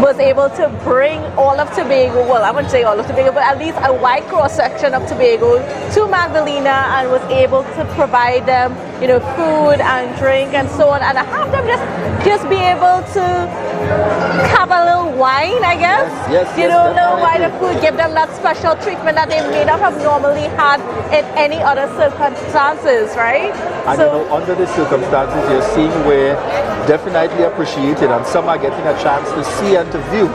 was able to bring all of Tobago, well, I wouldn't say all of Tobago, but at least a wide cross-section of Tobago to Magdalena and was able to provide them, food and drink and so on, and have them just be able to have a little wine, I guess. Yes, little wine and food, give them that special treatment that they may not have normally had in any other circumstances, right? And under the circumstances, you're seeing where definitely appreciated, and some are getting a chance to see and to view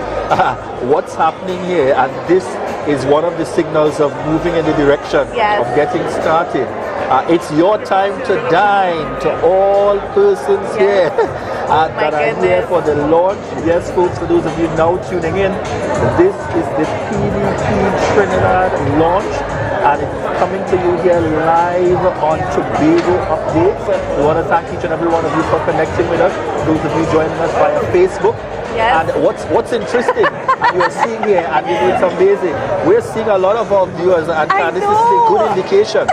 what's happening here, and this is one of the signals of moving in the direction of getting started. It's your time to dine, to all persons here. that are here for the launch. Yes, folks, for those of you now tuning in, this is the PDP Trinidad launch, and it's coming to you here live on Tobago Updates. We want to thank each and every one of you for connecting with us, those of you joining us via Facebook. Yes. And what's interesting, and you're seeing here, and it's amazing, we're seeing a lot of our viewers, and this is a good indication.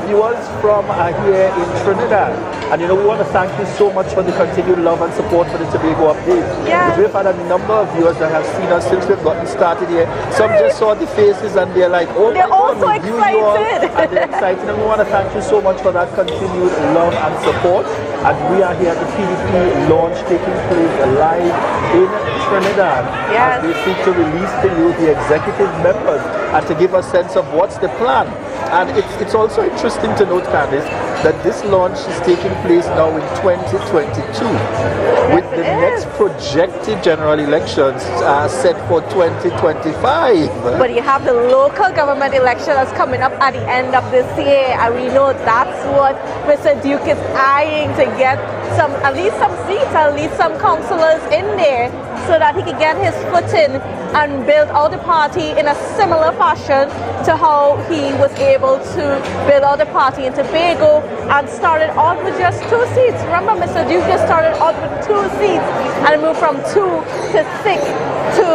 Viewers from here in Trinidad. And we want to thank you so much for the continued love and support for the Tobago Update. Yes. We've had a number of viewers that have seen us since we've gotten started here. Some just saw the faces and they're like, oh they're my God, all so we view you all. excited. And they're excited. And we want to thank you so much for that continued love and support. And we are here at the PDP launch taking place live in Trinidad. Yes. As we seek to release to you the executive members and to give a sense of what's the plan. And it's also interesting to note, Candice, that this launch is taking place now in 2022, with the next projected general elections set for 2025. But you have the local government election that's coming up at the end of this year, and we know that's what Mr. Duke is eyeing, to get at least some seats, at least some councillors in there, so that he can get his foot in and build out the party in a similar fashion to how he was able to build out the party in Tobago and started out with just 2 seats. Remember, Mr. Duke just started out with 2 seats and moved from 2 to 6 to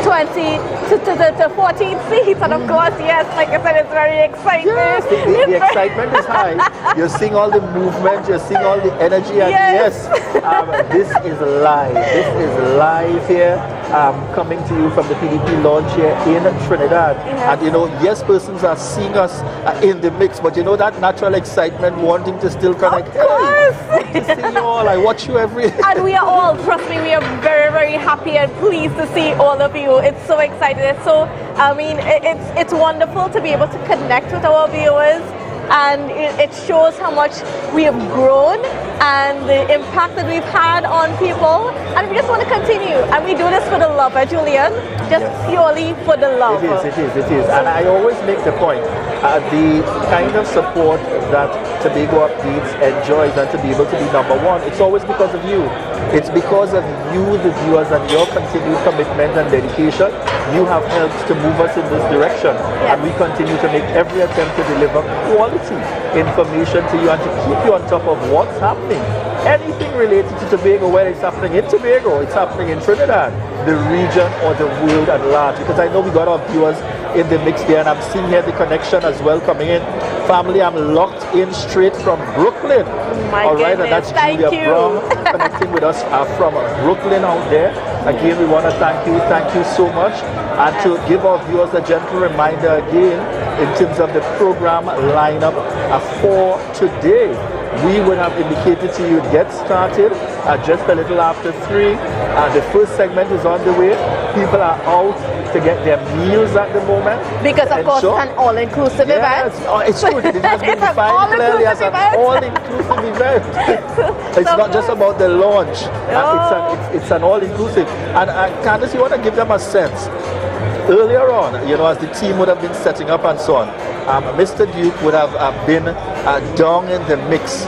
20 to 14 seats. And of course, yes, like I said, it's very exciting. Yes, the excitement is high. You're seeing all the movement, you're seeing all the energy, and yes, this is live. This is live here, coming to you from the PDP launch here in Trinidad. Yes. And yes, persons are seeing us in the mix, but that natural excitement, wanting to still connect. Of course. Hey, to see you all. I watch you every. And we are all, trust me, we are very, very happy and pleased to see all of you. It's so exciting. It's so, it's wonderful to be able to connect with our viewers. And it shows how much we have grown and the impact that we've had on people. And we just want to continue. And we do this for the love, Julian? Just purely for the love. It is. And I always make the point, the kind of support that Tobago Updates enjoys, and to be able to be number one, it's always because of you. It's because of you, the viewers, and your continued commitment and dedication. You have helped to move us in this direction. Yes. And we continue to make every attempt to deliver quality information to you and to keep you on top of what's happening. Anything related to Tobago, whether it's happening in Tobago, it's happening in Trinidad, the region, or the world at large. Because I know we got our viewers in the mix there, and I'm seeing here the connection as well coming in. Family, I'm locked in straight from Brooklyn. My right, goodness, and that's Julia thank you. Brown connecting with us from Brooklyn out there. Again, we want to thank you so much. And to give our viewers a gentle reminder again, in terms of the program lineup for today, we would have indicated to you to get started just a little after 3. The first segment is on the way. People are out to get their meals at the moment. Because of course it's an all-inclusive event. It's true. It has been defined clearly as an all-inclusive event. It's not just about the launch. It's an all-inclusive. And Candice, you want to give them a sense. Earlier on, as the team would have been setting up and so on, Mr. Duke would have been down in the mix,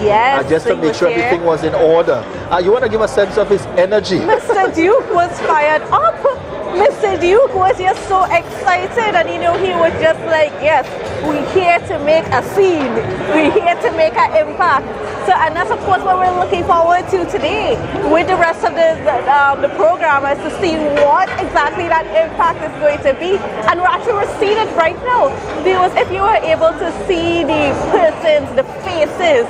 just to make sure everything was in order. You want to give a sense of his energy? Mr. Duke was fired up. Mr. Duke was just so excited, and he was just like, yes, we're here to make a scene. We're here to make an impact. So, and that's of course what we're looking forward to today with the rest of the programmers, to see what exactly that impact is going to be. And we're actually seeing it right now. Viewers, if you were able to see the persons, the faces,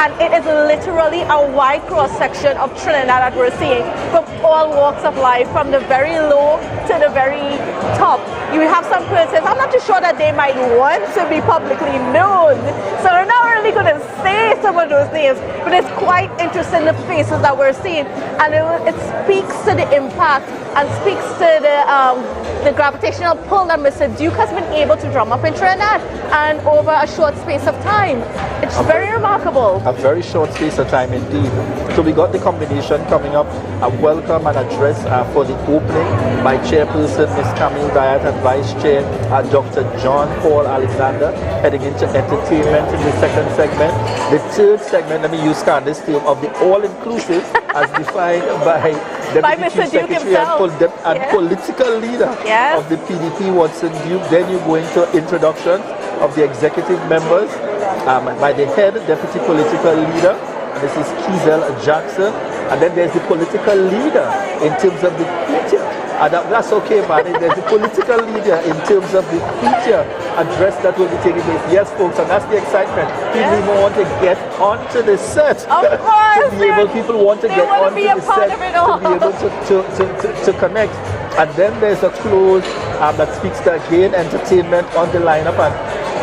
and it is literally a wide cross-section of Trinidad that we're seeing from all walks of life, from the very low to the very top. You have some persons, I'm not too sure that they might want to be publicly known, so we're not really going to say some of those names, but it's quite interesting, the faces that we're seeing, and it speaks to the impact and speaks to the gravitational pull that Mr. Duke has been able to drum up in Trinidad, and over a short space of time. It's very remarkable. A very short space of time indeed. So we got the combination coming up, a welcome and address for the opening by my chairperson, Ms. Camille Diat, and Vice Chair, Dr. John Paul Alexander, heading into entertainment in the second segment. The third segment, let me use Candice's term, of the all-inclusive as defined by Deputy Chief Secretary and political leader of the PDP, Watson Duke. Then you go into introduction of the executive members by the head Deputy Political Leader. This is Kizel Jackson. And then there's the political leader in terms of the feature. That's okay, man. There's the political leader in terms of the feature address that will be taking place. Yes, folks, and that's the excitement. People even want to get onto the set. Of course. People want to get onto the set to be able to connect. And then there's a close that speaks to, again, entertainment on the lineup. And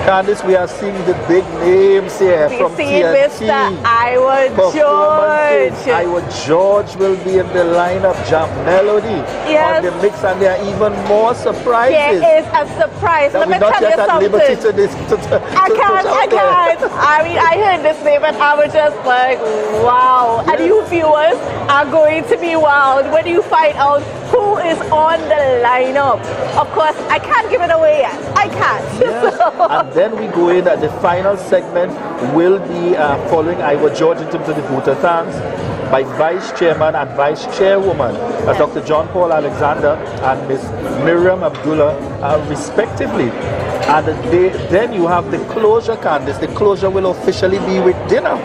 Candice, we are seeing the big names here from TNT. Mr. Iowa George. Iowa George will be in the lineup. Jam Melody on the mix, and there are even more surprises. There is a surprise. Let me tell you something. I can't. I mean, I heard this name and I was just like, wow. Yes. And you viewers are going to be wowed when you find out who is on the lineup. Of course, I can't give it away yet. I can't. Yes. And then we go in at the final segment will be following Iowa George in terms of the voter thanks by Vice Chairman and Vice Chairwoman, Dr. John Paul Alexander and Ms. Miriam Abdullah, respectively. And then you have the closure, Candice. The closure will officially be with dinner,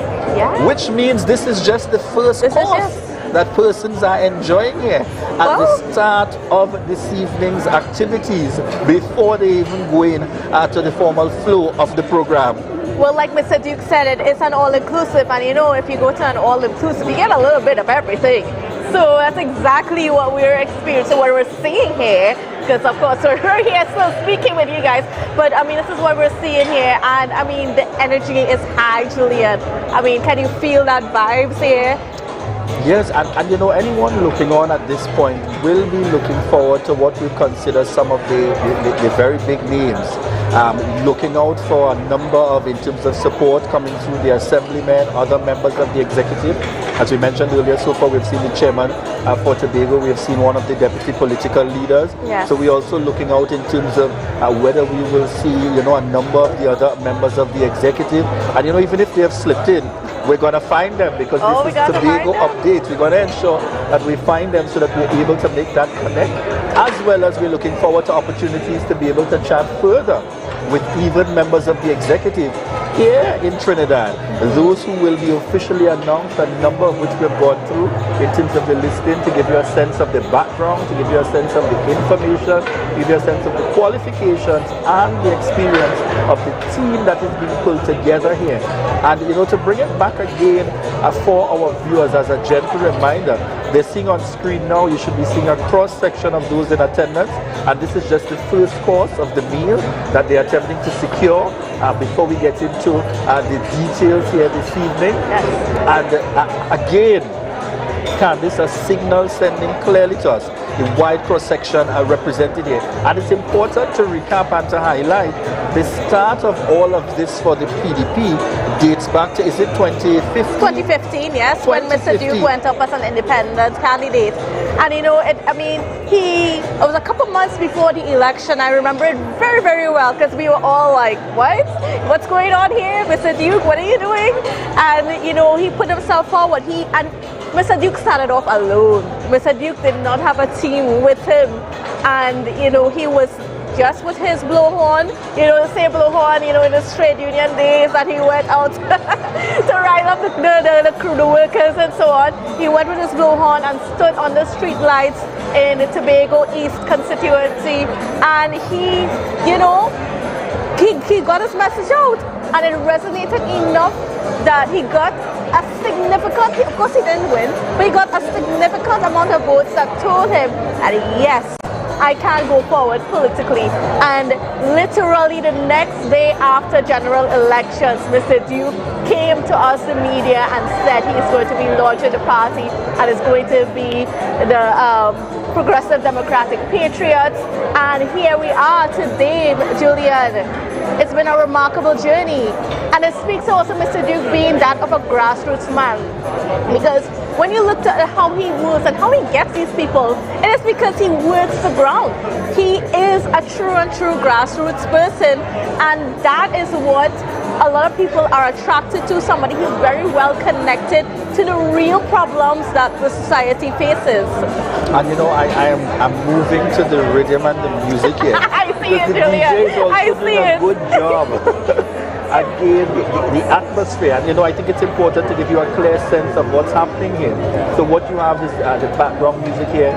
which means this is just the first course that persons are enjoying here at the start of this evening's activities before they even go in to the formal flow of the program. Well, like Mr. Duke said, it's an all-inclusive, and you know, if you go to an all-inclusive, you get a little bit of everything. So that's exactly what we're experiencing, what we're seeing here, because of course we're here still speaking with you guys, but I mean, this is what we're seeing here, and I mean, the energy is high, Julian. I mean, can you feel that vibes here? Yes, and you know, anyone looking on at this point will be looking forward to what we consider some of the very big names. Looking out for a number of, in terms of support coming through the assemblymen, other members of the executive. As we mentioned earlier, so far we've seen the chairman for Tobago, we've seen one of the deputy political leaders. Yes. So we're also looking out in terms of whether we will see, you know, a number of the other members of the executive. And you know, even if they have slipped in, we're going to find them, because this is Tobago Update. We're going to ensure that we find them so that we're able to make that connect, as well as we're looking forward to opportunities to be able to chat further with even members of the executive here in Trinidad. Those who will be officially announced, a number of which we have gone through in terms of the listing, to give you a sense of the background, to give you a sense of the information, to give you a sense of the qualifications and the experience of the team that is being pulled together here. And you know, to bring it back again for our viewers as a gentle reminder, they're seeing on screen now, you should be seeing a cross-section of those in attendance, and this is just the first course of the meal that they're attempting to secure before we get into the details here this evening. And again, Candice, a signal sending clearly to us the wide cross-section represented here. And it's important to recap and to highlight the start of all of this for the PDP dates back to, is it 2015? 2015, yes, 2015. When Mr. Duke went up as an independent candidate. And you know, it was a couple months before the election. I remember it very, very well, because we were all like, what? What's going on here? Mr. Duke, what are you doing? And you know, he put himself forward. And Mr. Duke started off alone. Mr. Duke did not have a team with him. And you know, he was just with his blowhorn, you know, the same blowhorn, you know, in his trade union days that he went out to rile up the workers and so on. He went with his blowhorn and stood on the street lights in the Tobago East constituency, and he, you know, he got his message out, and it resonated enough that he got a significant, of course he didn't win, but he got a significant amount of votes that told him that yes, I can go forward politically. And literally the next day after general elections, Mr. Duke came to us, the media, and said he is going to be launching the party and is going to be the Progressive Democratic Patriots. And here we are today, Julian. It's been a remarkable journey. And it speaks also, Mr. Duke, being that of a grassroots man. Because when you look at how he works and how he gets these people, it is because he works the ground. He is a true and true grassroots person, and that is what a lot of people are attracted to, somebody who's very well connected to the real problems that the society faces. And you know, I'm moving to the rhythm and the music here. I see it, Julia. DJ is also I doing see a it. good job. Again, the atmosphere, and you know, I think it's important to give you a clear sense of what's happening here. So what you have is the background music here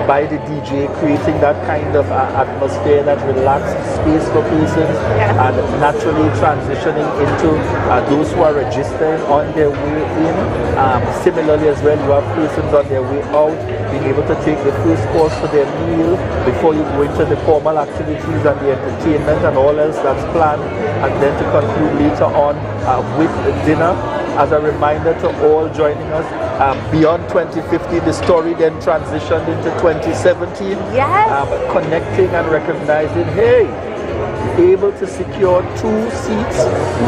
by the DJ, creating that kind of atmosphere, that relaxed space for persons, and naturally transitioning into those who are registering on their way in. Similarly as well, you have persons on their way out, being able to take the first course for their meal before you go into the formal activities and the entertainment and all else that's planned, and then to conclude later on with dinner. As a reminder to all joining us, beyond 2050, the story then transitioned into 2017. Yes. Connecting and recognizing, hey, able to secure 2 seats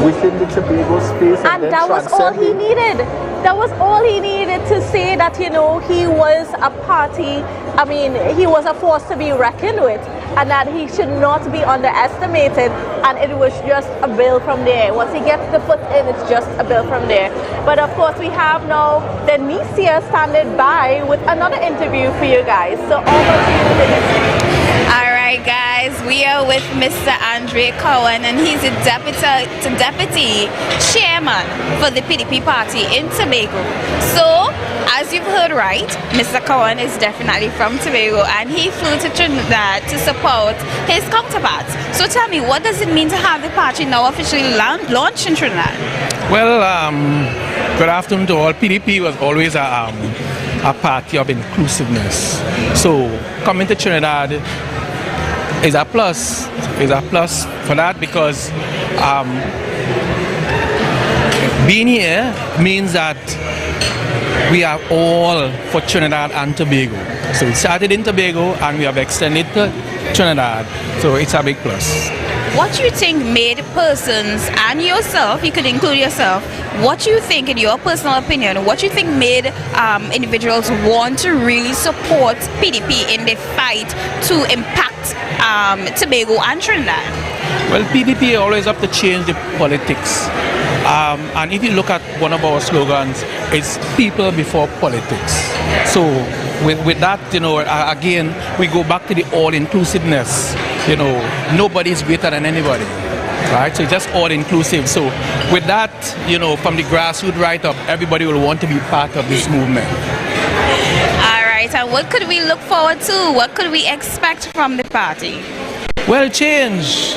within the Tobago space, and then that was all he needed. That was all he needed to say that, you know, he was a party, I mean, he was a force to be reckoned with, and that he should not be underestimated, and it was just a bill from there. Once he gets the foot in, it's just a bill from there. But of course, we have now Denicia standing by with another interview for you guys. So over to you, Denicia. All right, guys, we are with Mr. Andre Cohen, and he's the deputy chairman for the PDP party in Tobago. So, as you've heard right, Mr. Cohen is definitely from Tobago, and he flew to Trinidad to support his counterparts. So tell me, what does it mean to have the party now officially launched in Trinidad? Well, good afternoon to all. PDP was always a party of inclusiveness. So coming to Trinidad is a plus. For that, because being here means that we are all for Trinidad and Tobago. So we started in Tobago and we have extended to Trinidad. So it's a big plus. What do you think made persons, and yourself, you could include yourself, what do you think, in your personal opinion, what do you think made individuals want to really support PDP in the fight to impact Tobago and Trinidad? Well, PDP always have to change the politics. And if you look at one of our slogans, it's people before politics. So with that, you know, again, we go back to the all-inclusiveness. You know, nobody is greater than anybody, right? So it's just all-inclusive. So with that, you know, from the grassroots right up, everybody will want to be part of this movement. All right, and what could we look forward to? What could we expect from the party? Well, change,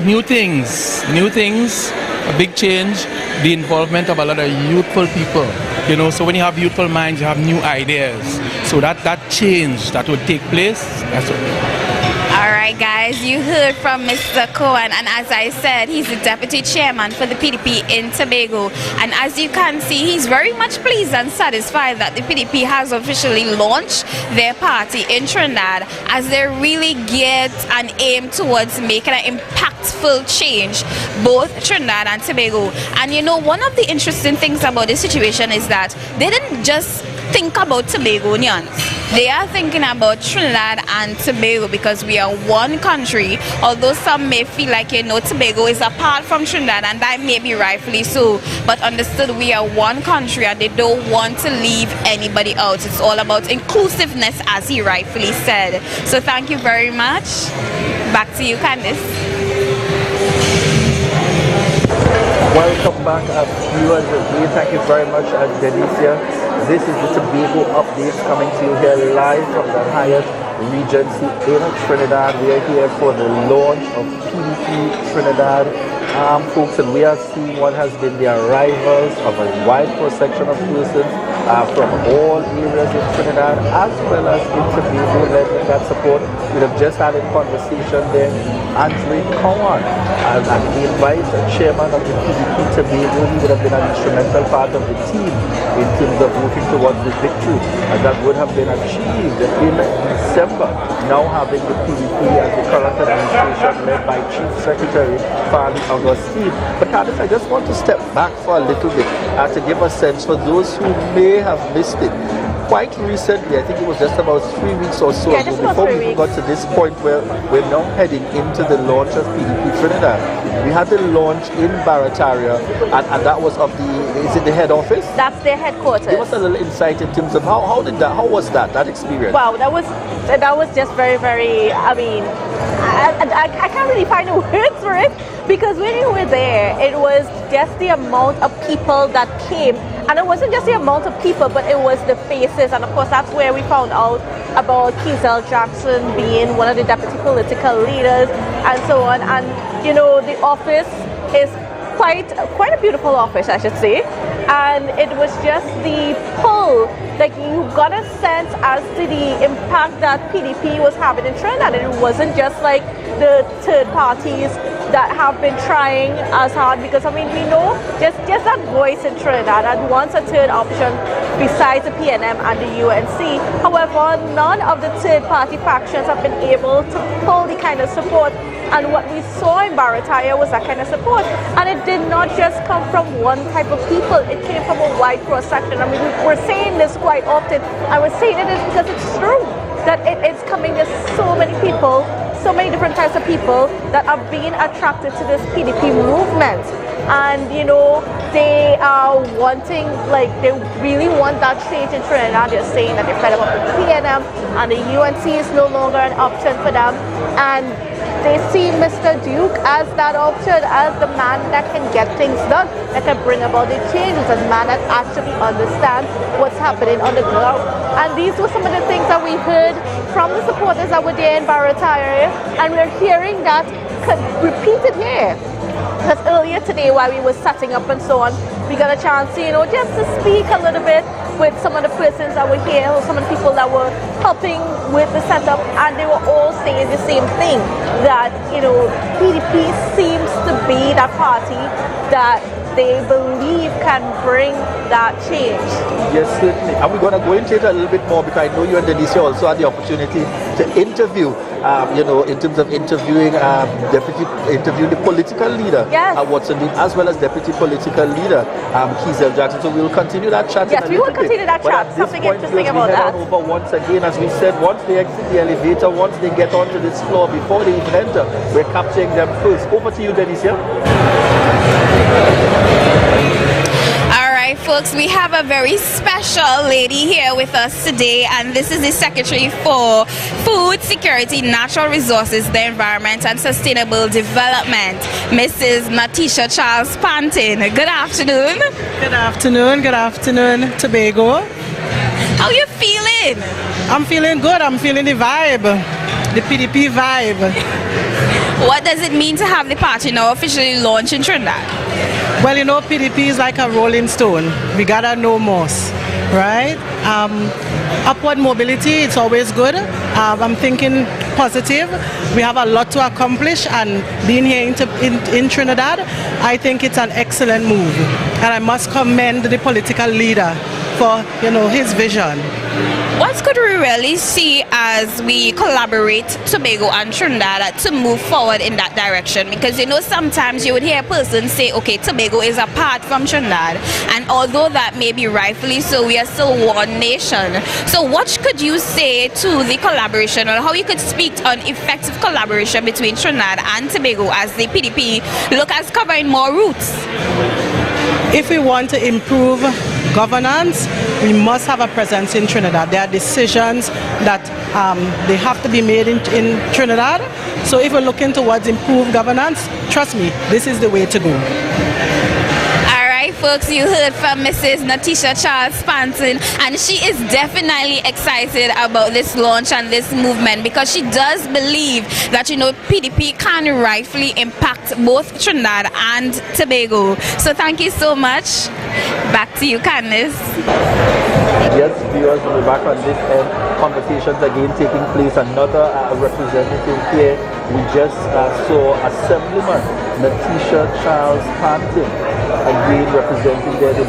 new things, a big change, the involvement of a lot of youthful people. You know, so when you have youthful minds, you have new ideas. So that change that would take place, that's what. All right, guys, you heard from Mr. Cohen, and as I said, he's the deputy chairman for the PDP in Tobago. And as you can see, he's very much pleased and satisfied that the PDP has officially launched their party in Trinidad, as they really get an aim towards making an impactful change, both Trinidad and Tobago. And you know, one of the interesting things about this situation is that they didn't just think about Tobagonians. They are thinking about Trinidad and Tobago, because we are one country, although some may feel like, you know, Tobago is apart from Trinidad, and that may be rightfully so, but understood we are one country and they don't want to leave anybody out. It's all about inclusiveness, as he rightfully said. So thank you very much. Back to you, Candice. Welcome back, viewers. Thank you very much, Denicia. This is the Tobago Updates coming to you here live from the Hyatt Regency in Trinidad. We are here for the launch of PDP Trinidad. Folks, and we are seeing what has been the arrivals of a wide cross-section of persons from all areas in Trinidad, as well as in Tobago, lending that support. We have just had a conversation there. Andre Cohen, and the vice chairman of the PDP Tobago, he would have been an instrumental part of the team in terms of working towards the victory that would have been achieved in December, now having the PDP as the current administration led by Chief Secretary Farley Augustine. But Candice, I just want to step back for a little bit to give a sense for those who may have missed it. Quite recently, I think it was just about 3 weeks or so ago, before we even got to this point where we're now heading into the launch of PDP Trinidad. We had the launch in Barataria, and that was of is it the head office? That's their headquarters. Give us a little insight in terms of how was that experience? Wow, that was just very, very, I mean, I can't really find the words for it, because when you were there, it was just the amount of people that came. And it wasn't just the amount of people, but it was the faces. And of course, that's where we found out about Keyzel Jackson being one of the deputy political leaders and so on. And, you know, the office is quite a beautiful office, I should say. And it was just the pull, like you got a sense as to the impact that PDP was having in Trinidad. And it wasn't just like the third parties that have been trying as hard, because I mean we know just that voice in Trinidad and wants a third option besides the PNM and the UNC. However, none of the third party factions have been able to pull the kind of support, and what we saw in Barataria was that kind of support, and it did not just come from one type of people, it came from a wide cross section. I mean, we're saying this quite often, and we're saying it is because it's true that it's coming to so many people, so many different types of people that are being attracted to this PDP movement. And you know, they are wanting, like they really want that change in Trinidad. They're saying that they're fed up with the PNM and the UNC is no longer an option for them. And they see Mr. Duke as that option, as the man that can get things done, that can bring about the changes, a man that actually understands what's happening on the ground. And these were some of the things that we heard from the supporters that were there in Barataria, and we're hearing that repeated here. Because earlier today, while we were setting up and so on, we got a chance to, you know, just to speak a little bit with some of the persons that were here, or some of the people that were helping with the setup, and they were all saying the same thing, that, you know, PDP seems to be that party that they believe can bring that change. Yes, certainly. And we're going to go into it a little bit more, because I know you and Denise also had the opportunity to interview, you know, in terms of interviewing the political leader, yes, Watson Dean, as well as deputy political leader, Keyzel Jackson. So we'll continue that chat. Yes, we will continue that chat. Something interesting about that. Over once again, as we said, once they exit the elevator, once they get onto this floor, before they even enter, we're capturing them first. Over to you, Denise. Alright folks, we have a very special lady here with us today, and this is the Secretary for Food Security, Natural Resources, the Environment and Sustainable Development, Mrs. Natisha Charles Pantin. Good afternoon. Good afternoon, Tobago. How are you feeling? I'm feeling good. I'm feeling the vibe, the PDP vibe. What does it mean to have the party now officially launched in Trinidad? Well, you know, PDP is like a rolling stone. We gotta know more, right? Upward mobility, it's always good. I'm thinking positive. We have a lot to accomplish, and being here in Trinidad, I think it's an excellent move. And I must commend the political leader for, you know, his vision. What could we really see as we collaborate Tobago and Trinidad to move forward in that direction? Because you know, sometimes you would hear a person say, okay, Tobago is apart from Trinidad, and although that may be rightfully so, we are still one nation. So what could you say to the collaboration, or how you could speak on effective collaboration between Trinidad and Tobago as the PDP look as covering more routes? If we want to improve governance, we must have a presence in Trinidad. There are decisions that they have to be made in Trinidad. So if we're looking towards improved governance, trust me, this is the way to go. Alright folks, you heard from Mrs. Natisha Charles Pantin, and she is definitely excited about this launch and this movement, because she does believe that, you know, PDP can rightfully impact both Trinidad and Tobago. So thank you so much. Back to you, Candice. Yes, viewers, we're back on this end. Conversations again taking place. Another representative here. We just saw Assemblyman Natisha Charles Pantin again representing there the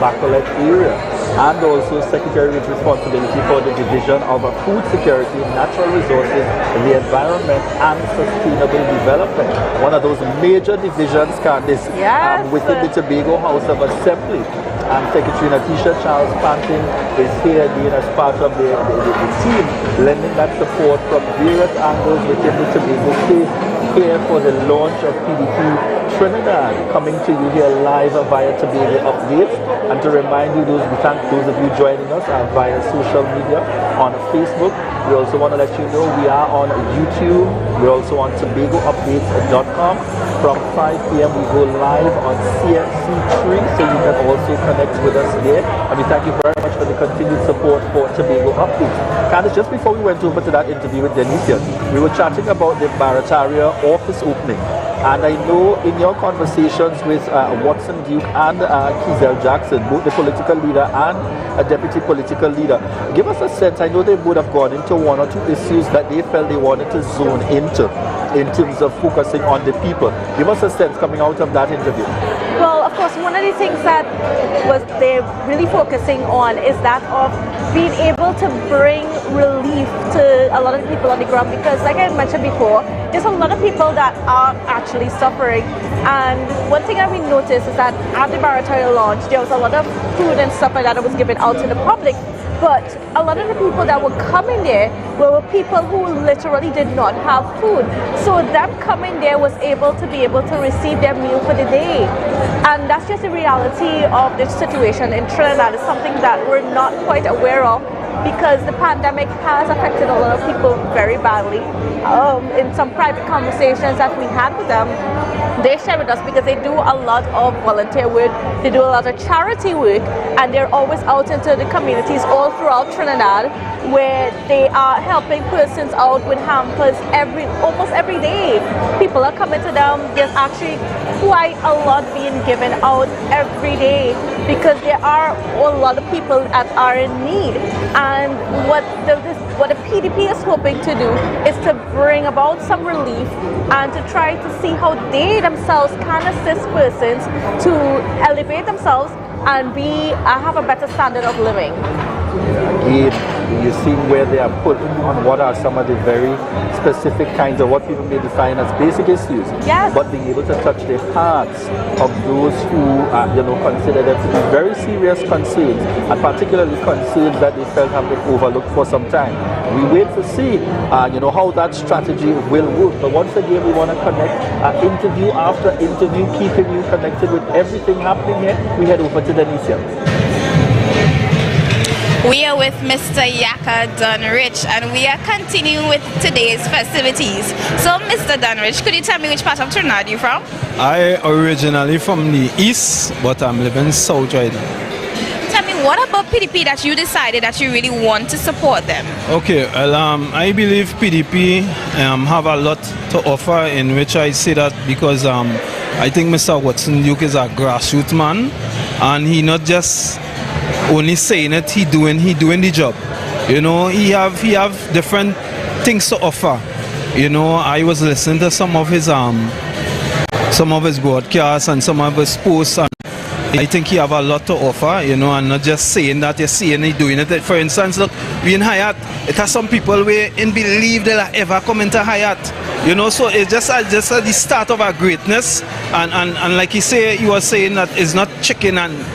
Bacolet area, and also Secretary with responsibility for the division of food security, natural resources, the environment, and sustainable development. One of those major divisions, Candice, within the Tobago House of Assembly. And Secretary Natisha Charles Panting is here again as part of the team, lending that support from various angles within the Tobago state, here for the launch of PDP Trinidad, coming to you here live via Tobago Updates. And to remind you, we thank those of you joining us via social media on Facebook. We also want to let you know we are on YouTube. We're also on TobagoUpdates.com. From 5 p.m. we go live on CFC3, so you can also connect with us there. And we thank you very much for the continued support for Tobago Updates. Candice, just before we went over to that interview with Denise, we were chatting about the Barataria office opening. And I know in your conversations with Watson Duke and Kizel Jackson, both the political leader and a deputy political leader, give us a sense. I know they would have gone into one or two issues that they felt they wanted to zone into in terms of focusing on the people. Give us a sense coming out of that interview. Well, of course, one of the things that they're really focusing on is that of being able to bring relief to a lot of people on the ground, because like I mentioned before, there's a lot of people that are actually suffering. And one thing that we noticed is that at the Barataria launch, there was a lot of food and stuff like that was given out to the public. But a lot of the people that were coming there were people who literally did not have food. So them coming there was able to receive their meal for the day. And that's just the reality of the situation in Trinidad. It's something that we're not quite aware of, because the pandemic has affected a lot of people very badly. In some private conversations that we had with them, they share with us, because they do a lot of volunteer work, they do a lot of charity work, and they're always out into the communities all throughout Trinidad, where they are helping persons out with hampers almost every day. People are coming to them. There's actually quite a lot being given out every day, because there are a lot of people that are in need. And what the PDP is hoping to do is to bring about some relief and to try to see how they themselves can assist persons to elevate themselves and have a better standard of living. Again, you're seeing where they are put on what are some of the very specific kinds of what people may define as basic issues, but being able to touch the hearts of those who consider them to be very serious concerns, and particularly concerns that they felt have been overlooked for some time. We wait to see how that strategy will work. But once again, we want to connect interview after interview, keeping you connected with everything happening here. We head over to Denise. We are with Mr. Yaka Dunrich, and we are continuing with today's festivities. So, Mr. Dunrich, could you tell me which part of Trinidad you're from? I originally from the east, but I'm living south right now. Tell me, what about PDP that you decided that you really want to support them? Okay, well, I believe PDP have a lot to offer, in which I say that because I think Mr. Watson Duke is a grassroots man, and he not just only saying it, he doing the job. He have different things to offer. I was listening to some of his broadcasts and some of his posts, and I think he have a lot to offer, and not just saying that you're saying he's doing it. For instance, look, we in Hayat, it has some people where in believe they'll ever come into Hayat. So it's just the start of our greatness, and like he was saying that it's not chicken and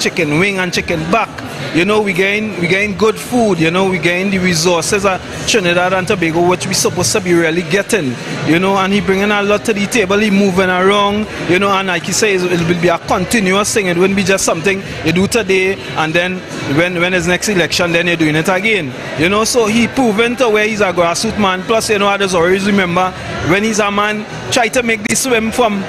chicken wing and chicken back. We gain good food. We gain the resources of Trinidad and Tobago, which we supposed to be really getting. And he bringing a lot to the table. He moving around. And like he says, it will be a continuous thing. It wouldn't be just something you do today and then when it's next election, then you're doing it again. So he proven to where he's a grassroots man. Plus, I just always remember when he's a man try to make this swim from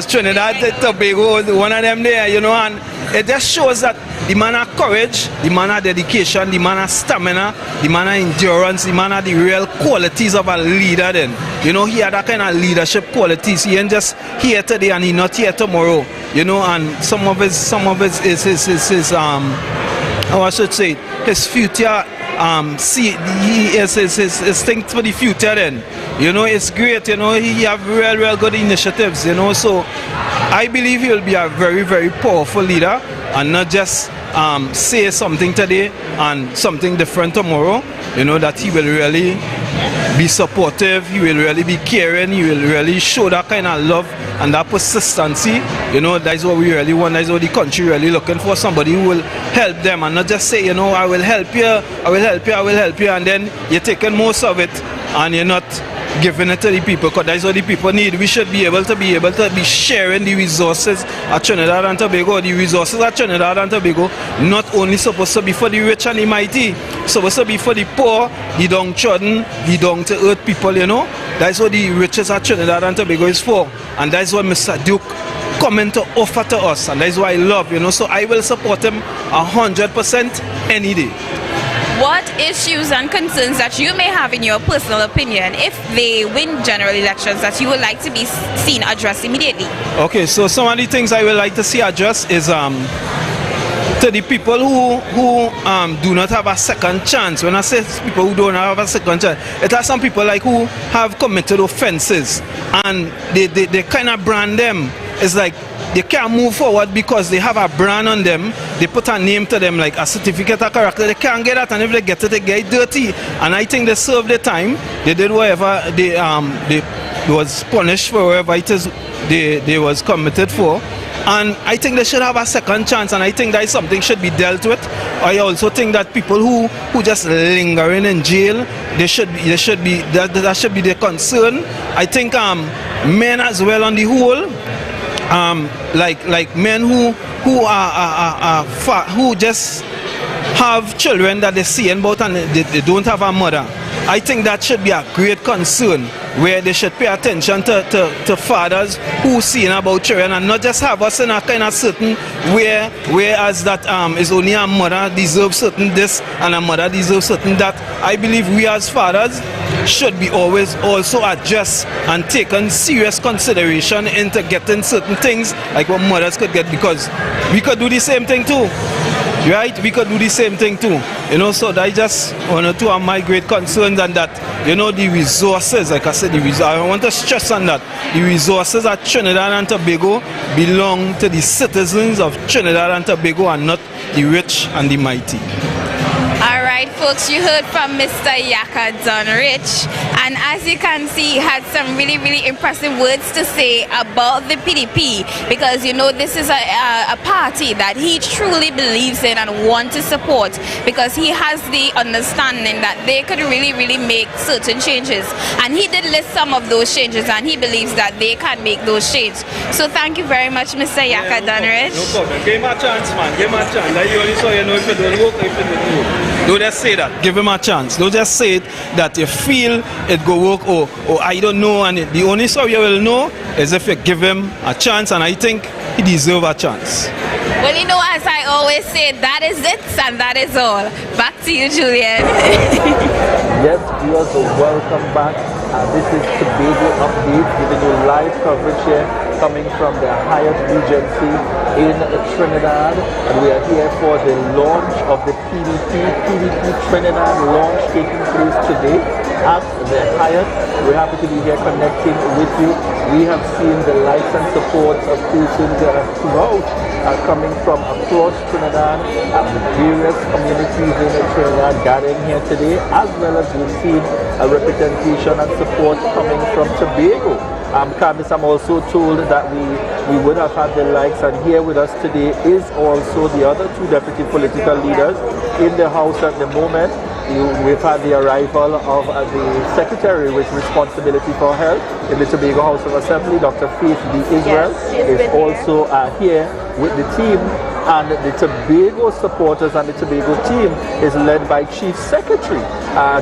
Trinidad to Tobago, one of them there, and it just shows that the man has courage, the man has dedication, the man has stamina, the man has endurance, the man has the real qualities of a leader then. He had that kind of leadership qualities. He ain't just here today and he not here tomorrow. And some of his how I should say, his future he is his thing for the future then. It's great, he have real good initiatives, so I believe he will be a very, very powerful leader, and not just say something today and something different tomorrow. You know, that he will really be supportive, he will really be caring, he will really show that kind of love and that persistency. You know, that's what we really want, that's what the country really looking for, somebody who will help them and not just say, you know, I will help you, I will help you, I will help you, and then you're taking most of it and you're not giving it to the people, because that's what the people need. We should be able to be sharing the resources at Trinidad and Tobago. The resources at Trinidad and Tobago not only supposed to be for the rich and the mighty, supposed to be for the poor, the downtrodden, the down to earth people, you know. That's what the riches at Trinidad and Tobago is for, and that's what Mr. Duke coming to offer to us, and that's why I love, you know. So I will support him 100% any day. What issues and concerns that you may have, in your personal opinion, if they win general elections, that you would like to be seen addressed immediately? Okay, so some of the things I would like to see addressed is to the people who do not have a second chance. When I say people who don't have a second chance, it are some people like who have committed offenses and they kind of brand them. It's like they can't move forward because they have a brand on them. They put a name to them, like a certificate of character. They can't get that, and if they get it, they get dirty. And I think they served their time. They did whatever they was punished for, whatever it is they was committed for. And I think they should have a second chance, and I think that is something should be dealt with. I also think that people who just lingering in jail, that should be their concern. I think men as well on the whole, like men who just have children that they see about and they don't have a mother. I think that should be a great concern, where they should pay attention to fathers who see about children, and not just have us in a kind of certain whereas that is only a mother deserves certain this and a mother deserves certain that. I believe we as fathers should be always also adjust and take in serious consideration into getting certain things like what mothers could get, because we could do the same thing too. Right? We could do the same thing too. You know, so that just one or two of my great concerns, and that, you know, the resources, like I said, I want to stress on that. The resources at Trinidad and Tobago belong to the citizens of Trinidad and Tobago and not the rich and the mighty. Alright folks, you heard from Mr. Yaka Dunrich, and as you can see, he had some really, really impressive words to say about the PDP, because you know this is a party that he truly believes in and wants to support, because he has the understanding that they could really, really make certain changes, and he did list some of those changes, and he believes that they can make those changes. So thank you very much, Mr. Yaka Dunrich. No problem. Give him a chance, man. Give him a chance. Like you only saw, you know, if it don't work, if it don't work. Don't just say that. Give him a chance. Don't just say it that you feel it go work or I don't know. And the only way you will know is if you give him a chance, and I think he deserves a chance. Well, you know, as I always say, that is it and that is all. Back to you, Julian. Yes, viewers, welcome back. This is Tobago Update, giving you live coverage here, coming from the Hyatt Regency in Trinidad, and we are here for the launch of the PDP Trinidad launch taking place today at the Hyatt. We're happy to be here connecting with you. We have seen the likes and support of persons throughout, coming from across Trinidad, the various communities in Trinidad gathering here today, as well as we've seen a representation and support coming from Tobago. Candice, I'm also told that we would have had the likes, and here with us today is also the other two deputy political leaders in the House at the moment. We've had the arrival of the Secretary with responsibility for health in the Tobago House of Assembly, Dr. Faith B. Israel, is also here with the team. And the Tobago supporters and the Tobago team is led by Chief Secretary,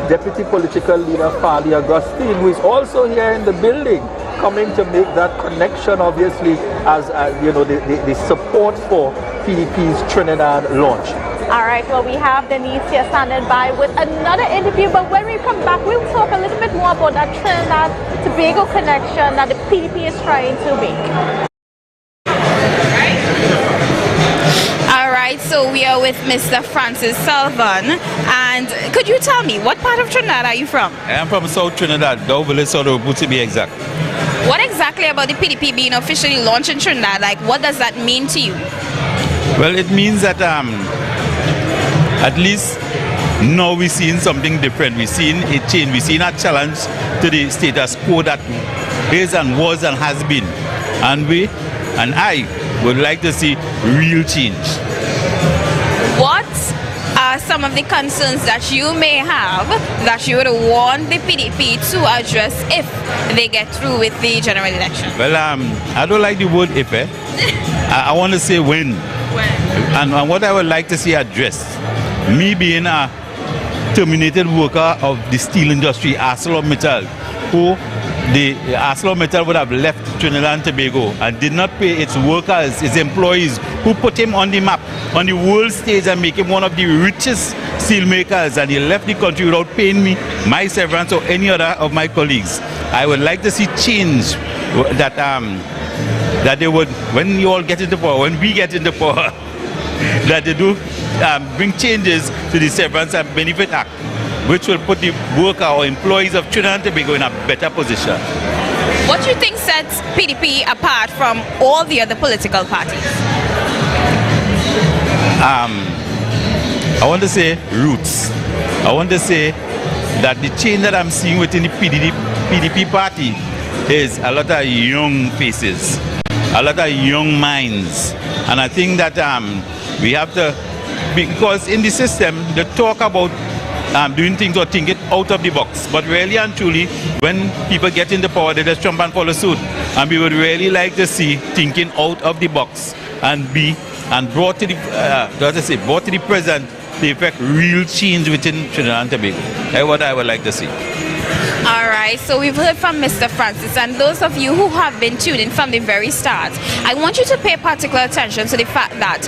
Deputy Political Leader Fali Agustin, who is also here in the building, coming to make that connection, obviously, as you know, the support for PDP's Trinidad launch. All right, well, we have Denise here standing by with another interview, but when we come back, we'll talk a little bit more about that Trinidad-Tobago connection that the PDP is trying to make. So we are with Mr. Francis Salvan. And could you tell me, what part of Trinidad are you from? I am from South Trinidad, Dow Village, South to be exact. What exactly about the PDP being officially launched in Trinidad? Like, what does that mean to you? Well, it means that at least now we're seeing something different. We're seeing a change. We're seeing a challenge to the status quo that is and was and has been. And I would like to see real change. What are some of the concerns that you may have that you would want the PDP to address if they get through with the general election? Well, I don't like the word if. I want to say when. And what I would like to see addressed, me being a terminated worker of the steel industry, ArcelorMittal, who the ArcelorMittal would have left Trinidad and Tobago and did not pay its workers, its employees, who put him on the map, on the world stage and make him one of the richest steelmakers, and he left the country without paying me my severance or any other of my colleagues. I would like to see change that they would, when you all get into power, when we get into power, that they do bring changes to the Severance and Benefit Act, which will put the worker or employees of Trinidad and Tobago in a better position. What do you think sets PDP apart from all the other political parties? I want to say roots. I want to say that the change that I'm seeing within the PDP party is a lot of young faces, a lot of young minds. And I think that we have to, because in the system, they talk about doing things or thinking out of the box. But really and truly, when people get into power, they just jump and follow suit. And we would really like to see thinking out of the box and brought to the brought to the present to effect real change within Trinidad and Tobago. That's what I would like to see. All right, so we've heard from Mr. Francis, and those of you who have been tuned in from the very start, I want you to pay particular attention to the fact that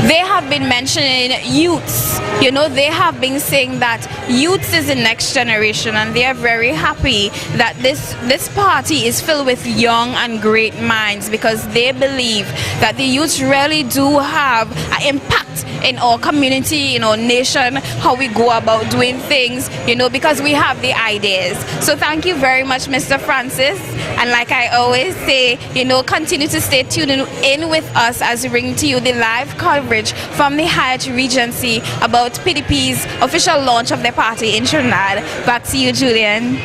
they have been mentioning youths. You know, they have been saying that youths is the next generation, and they are very happy that this party is filled with young and great minds, because they believe that the youths really do have an impact in our community, in our nation, how we go about doing things, you know, because we have the ideas. So thank you very much, Mr. Francis. And like I always say, you know, continue to stay tuned in with us as we bring to you the live coverage from the Hyatt Regency about PDP's official launch of their party in Trinidad. Back to you, Julian.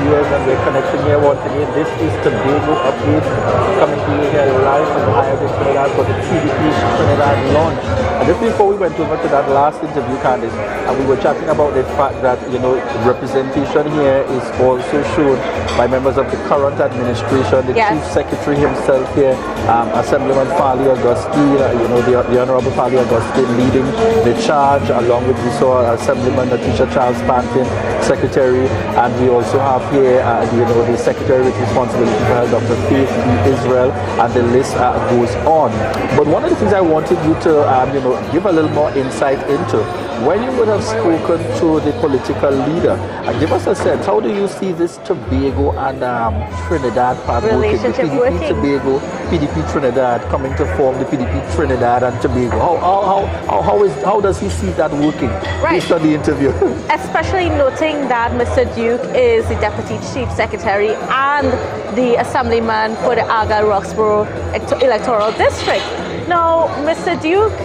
Yes, and we're connecting here once again. This is Tobago Update, coming to you here live from Hyatt in Trinidad for the PDP Trinidad launch. And just before we went over to that last interview, Candice, and we were chatting about the fact that, you know, representation here is also shown by members of the current administration, the Chief Secretary himself here, Assemblyman Farley Augustine, you know, the Honorable Farley Augustine leading the charge, along with, we saw Assemblyman Natisha Charles Pantin, Secretary, and we also have here, you know, the Secretary with responsibility for health, Dr. Faith B. Israel, and the list goes on. But one of the things I wanted you to, you know, give a little more insight into, when you would have spoken to the political leader, give us a sense, how do you see this Tobago and Trinidad part relationship working? The PDP Tobago, PDP Trinidad coming to form the PDP Trinidad and Tobago. How does he see that working based on the interview? Especially noting that Mr. Duke is the Deputy Chief Secretary and the Assemblyman for the Aga-Roxborough Electoral District. Now, Mr. Duke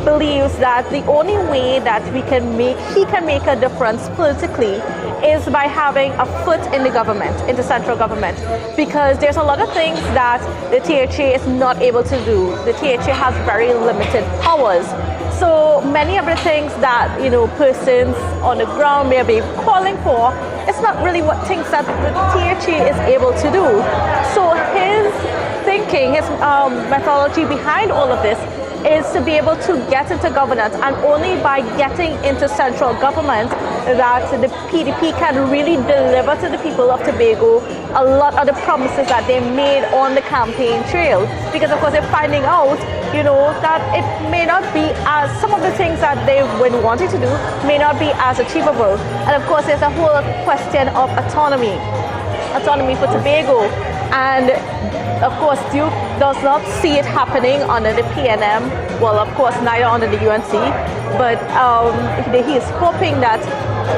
believes that the only way that he can make a difference politically is by having a foot in the government, in the central government, because there's a lot of things that the THA is not able to do. The THA has very limited powers. So many of the things that, you know, persons on the ground may be calling for, it's not really what things that the THA is able to do. So his thinking, his methodology behind all of this is to be able to get into governance, and only by getting into central government that the PDP can really deliver to the people of Tobago a lot of the promises that they made on the campaign trail. Because of course they're finding out, you know, that it may not be as, some of the things that they would wanted to do may not be as achievable. And of course there's a whole question of autonomy for Tobago. And of course, Duke does not see it happening under the PNM well, of course, neither under the UNC, but he is hoping that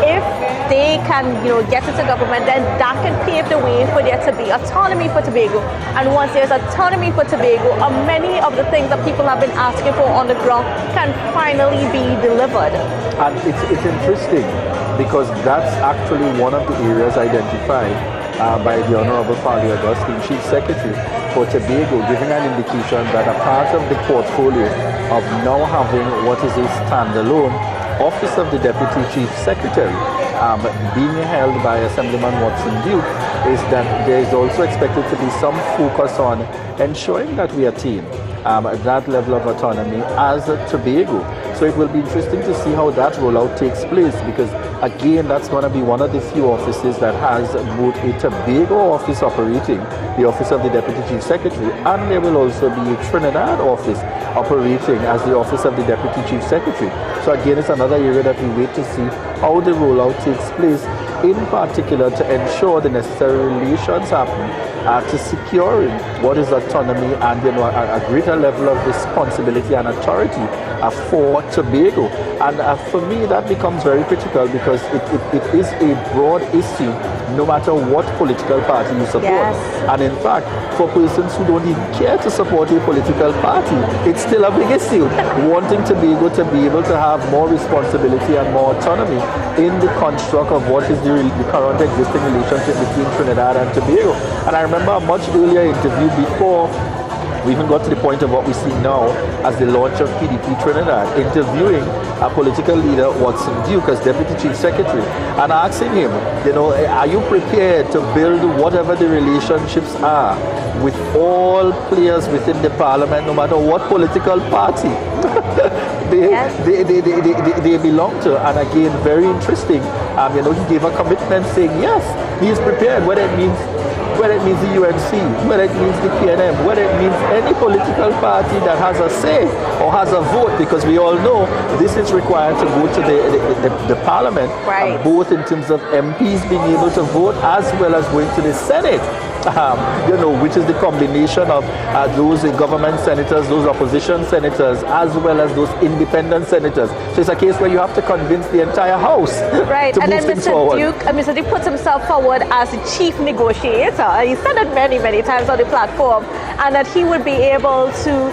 if they can, get into government, then that can pave the way for there to be autonomy for Tobago. And once there's autonomy for Tobago, many of the things that people have been asking for on the ground can finally be delivered. And it's interesting because that's actually one of the areas identified by the Honorable Fali Augustine, Chief Secretary for Tobago, giving an indication that a part of the portfolio of now having what is a standalone Office of the Deputy Chief Secretary being held by Assemblyman Watson Duke is that there is also expected to be some focus on ensuring that we attain that level of autonomy as a Tobago. So it will be interesting to see how that rollout takes place, because again, that's going to be one of the few offices that has both a Tobago office operating, the Office of the Deputy Chief Secretary, and there will also be a Trinidad office operating as the Office of the Deputy Chief Secretary. So again, it's another area that we wait to see how the rollout takes place, in particular to ensure the necessary relations happen to securing what is autonomy and a greater level of responsibility and authority for Tobago. And for me, that becomes very critical because it is a broad issue no matter what political party you support. Yes. And in fact, for persons who don't even care to support a political party, it's still a big issue. Wanting Tobago to be able to have more responsibility and more autonomy in the construct of what is the current existing relationship between Trinidad and Tobago. And I remember a much earlier interview before we even got to the point of what we see now as the launch of PDP Trinidad, interviewing a political leader, Watson Duke, as Deputy Chief Secretary, and asking him, are you prepared to build whatever the relationships are with all players within the parliament, no matter what political party they belong to? And again, very interesting, he gave a commitment saying, yes, he is prepared, whether it means the UNC, whether it means the PNM, whether it means any political party that has a say or has a vote, because we all know this is required to go to the parliament, right, both in terms of MPs being able to vote as well as going to the Senate. Which is the combination of those government senators, those opposition senators, as well as those independent senators. So it's a case where you have to convince the entire House right. to and move then things forward. Mr. Duke puts himself forward as the chief negotiator. He said it many, many times on the platform, and that he would be able to,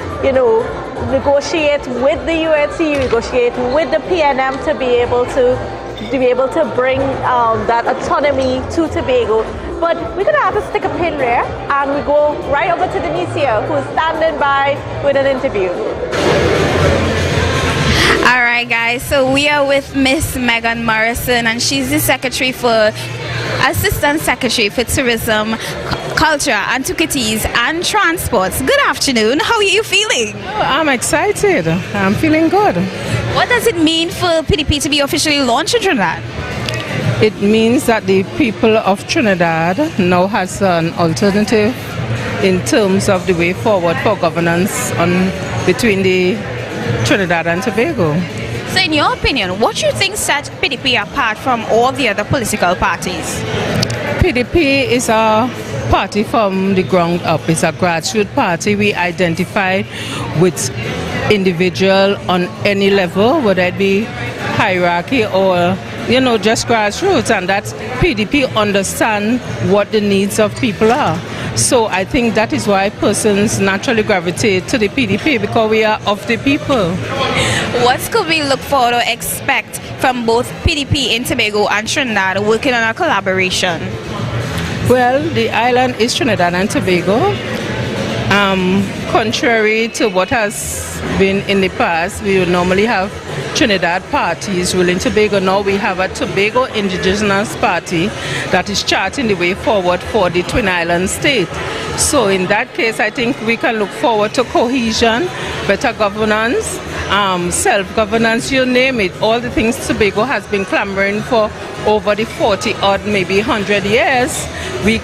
negotiate with the UNC, negotiate with the PNM to be able to bring that autonomy to Tobago. But we're going to have to stick a pin there, and we go right over to Denicia, who's standing by with an interview. All right, guys, so we are with Miss Megan Morrison, and she's the Assistant Secretary for Tourism, Culture, Antiquities and Transports. Good afternoon. How are you feeling? I'm excited. I'm feeling good. What does it mean for PDP to be officially launched in Trinidad? It means that the people of Trinidad now has an alternative in terms of the way forward for governance between the Trinidad and Tobago. So in your opinion, what do you think sets PDP apart from all the other political parties? PDP is a party from the ground up. It's a grassroots party. We identify with individual on any level, whether it be hierarchy or just grassroots, and that's PDP understand what the needs of people are. So I think that is why persons naturally gravitate to the PDP, because we are of the people. What could we look for or expect from both PDP in Tobago and Trinidad working on a collaboration? Well, the island is Trinidad and Tobago. Contrary to what has been in the past, we would normally have Trinidad parties ruling Tobago. Now we have a Tobago Indigenous Party that is charting the way forward for the Twin Islands state. So in that case, I think we can look forward to cohesion, better governance, self-governance, you name it. All the things Tobago has been clamoring for over the 40 odd, maybe 100 years.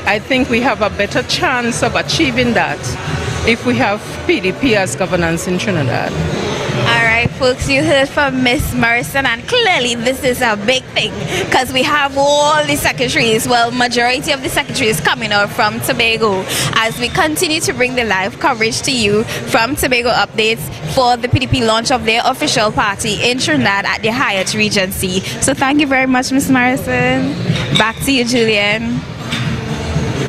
I think we have a better chance of achieving that if we have PDP as governance in Trinidad. All right, folks, you heard from Miss Morrison, and clearly this is a big thing because we have all the secretaries, well, majority of the secretaries coming out from Tobago as we continue to bring the live coverage to you from Tobago Updates for the PDP launch of their official party in Trinidad at the Hyatt Regency. So thank you very much, Miss Morrison. Back to you, Julian.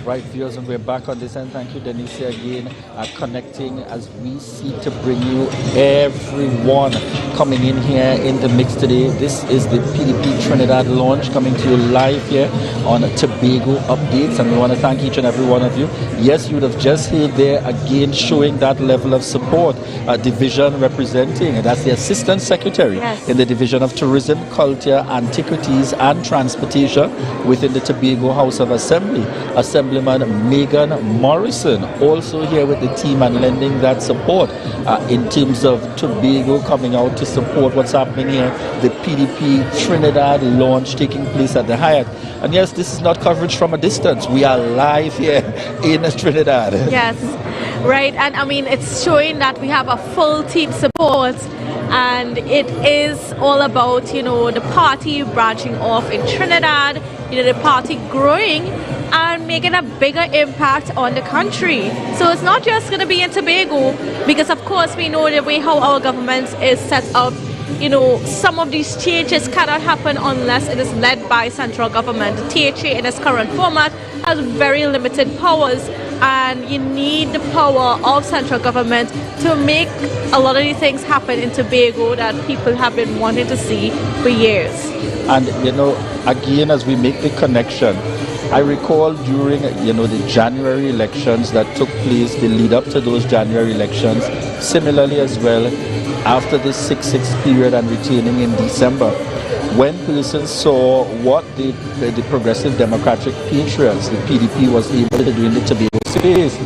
Right, viewers, and we're back on this end. Thank you, Denise, again, connecting as we seek to bring you everyone coming in here in the mix today. This is the PDP Trinidad launch coming to you live here on Tobago Updates, and we want to thank each and every one of you. Yes, you would have just heard there again showing that level of support. Division representing, and that's the Assistant Secretary in the Division of Tourism, Culture, Antiquities and Transportation within the Tobago House of Assembly. Assemblyman Megan Morrison also here with the team and lending that support in terms of Tobago coming out to support what's happening here. The PDP Trinidad launch taking place at the Hyatt. And yes, this is not coverage from a distance. We are live here in Trinidad. Yes, right. And I mean, it's showing that we have a full team support. And it is all about, you know, the party branching off in Trinidad, you know, the party growing and making a bigger impact on the country. So it's not just going to be in Tobago, because of course we know the way how our government is set up. You know, some of these changes cannot happen unless it is led by central government. The THA in its current format has very limited powers, and you need the power of central government to make a lot of these things happen in Tobago that people have been wanting to see for years. And you know, again, as we make the connection, I recall during, you know, the January elections that took place, the lead up to those January elections, similarly as well, after this 6-6 period and retaining in December, when persons saw what the Progressive Democratic Patriots, the PDP, was able to do in the Tobago space,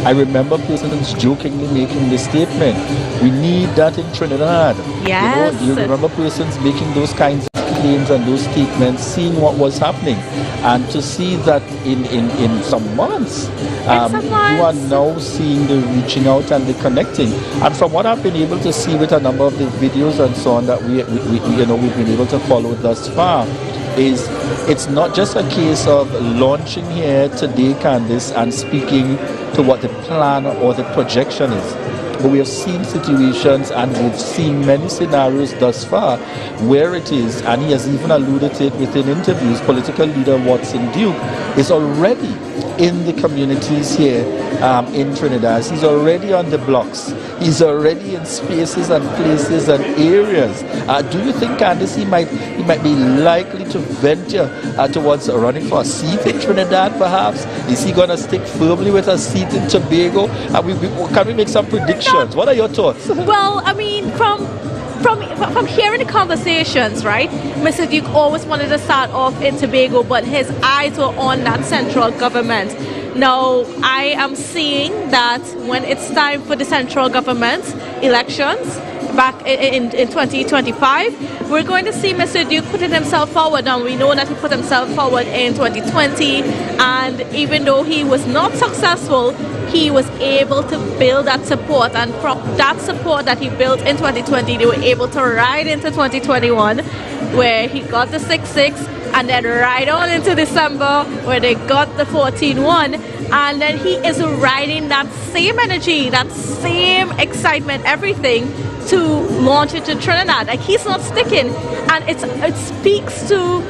I remember persons jokingly making the statement, we need that in Trinidad. Yes. You know, you remember persons making those kinds of claims and those statements, seeing what was happening, and to see that in some months, you are now seeing the reaching out and the connecting. And from what I've been able to see with a number of the videos and so on that we've been able to follow thus far, is it's not just a case of launching here today, Candice, and speaking to what the plan or the projection is. But we have seen situations and we've seen many scenarios thus far where it is, and he has even alluded to it within interviews, political leader Watson Duke is already in the communities here in Trinidad. He's already on the blocks. He's already in spaces and places and areas. Do you think, Candice, he might be likely to venture towards running for a seat in Trinidad, perhaps? Is he going to stick firmly with a seat in Tobago? Can we make some predictions? What are your thoughts? Well, I mean, from hearing the conversations, right, Mr. Duke always wanted to start off in Tobago, but his eyes were on that central government. Now, I am seeing that when it's time for the central government elections back in 2025, we're going to see Mr. Duke putting himself forward. Now, we know that he put himself forward in 2020, and even though he was not successful, he was able to build that support, and from that support that he built in 2020, they were able to ride into 2021, where he got the 6-6, and then right on into December, where they got the 14-1, and then he is riding that same energy, that same excitement, everything, to launch it to Trinidad. Like, he's not sticking, and it speaks to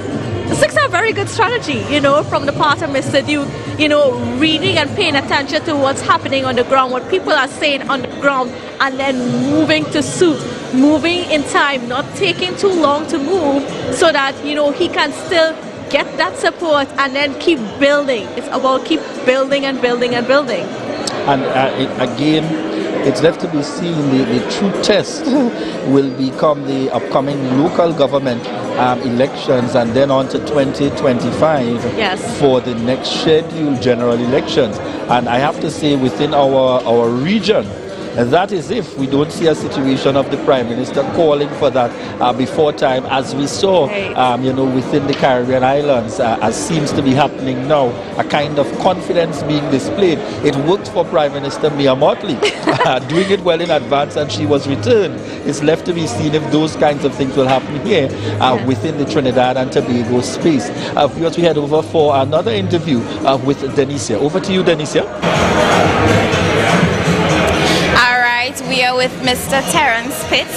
6 are a very good strategy, you know, from the part of Mr. Duke, you know, reading and paying attention to what's happening on the ground, what people are saying on the ground, and then moving to suit, moving in time, not taking too long to move, so that, you know, he can still get that support and then keep building. It's about keep building and building and building. And again, it's left to be seen. The true test will become the upcoming local government elections, and then on to 2025 for the next scheduled general elections. And I have to say, within our region, And that is if we don't see a situation of the Prime Minister calling for that before time, as we saw, within the Caribbean islands, as seems to be happening now, a kind of confidence being displayed. It worked for Prime Minister Mia Mottley, doing it well in advance, and she was returned. It's left to be seen if those kinds of things will happen here within the Trinidad and Tobago space. Viewers, we head over for another interview with Denicia. Over to you, Denicia. All right, we are with Mr. Terence Pitt.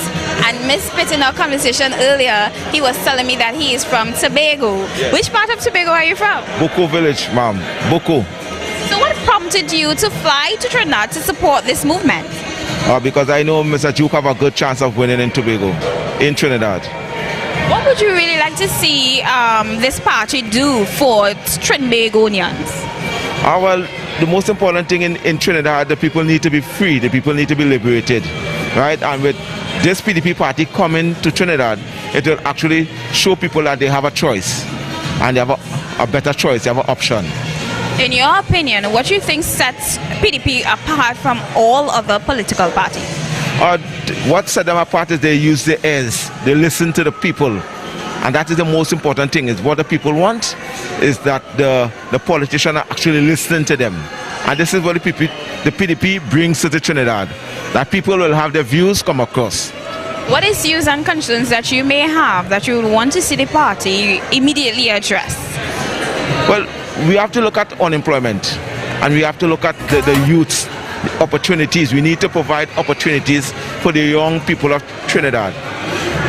And Miss Pitt, in our conversation earlier, he was telling me that he is from Tobago. Yes. Which part of Tobago are you from? Boko village, ma'am. Boko. So what prompted you to fly to Trinidad to support this movement? Because I know Mr. Duke have a good chance of winning in Tobago, in Trinidad. What would you really like to see this party do for Trinbagonians? Well, the most important thing in Trinidad, the people need to be free, the people need to be liberated, right? And with this PDP party coming to Trinidad, it will actually show people that they have a choice, and they have a better choice, they have an option. In your opinion, what do you think sets PDP apart from all other political parties? What set them apart is they use the ears, they listen to the people. And that is the most important thing, is what the people want, is that the politicians are actually listening to them. And this is what the PDP brings to the Trinidad, that people will have their views come across. What issues and concerns that you may have that you would want to see the party immediately address? Well, we have to look at unemployment, and we have to look at the youth, the opportunities. We need to provide opportunities for the young people of Trinidad.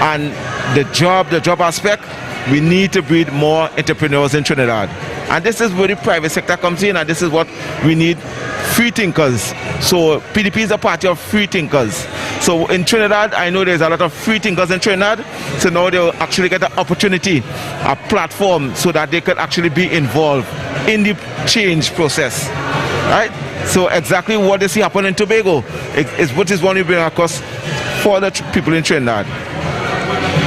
And the job aspect, we need to breed more entrepreneurs in Trinidad. And this is where the private sector comes in, and this is what we need, free thinkers. So PDP is a party of free thinkers. So in Trinidad, I know there's a lot of free thinkers in Trinidad, so now they'll actually get an opportunity, a platform, so that they could actually be involved in the change process, right? So exactly what they see happen in Tobago is what is one we bring across for the people in Trinidad.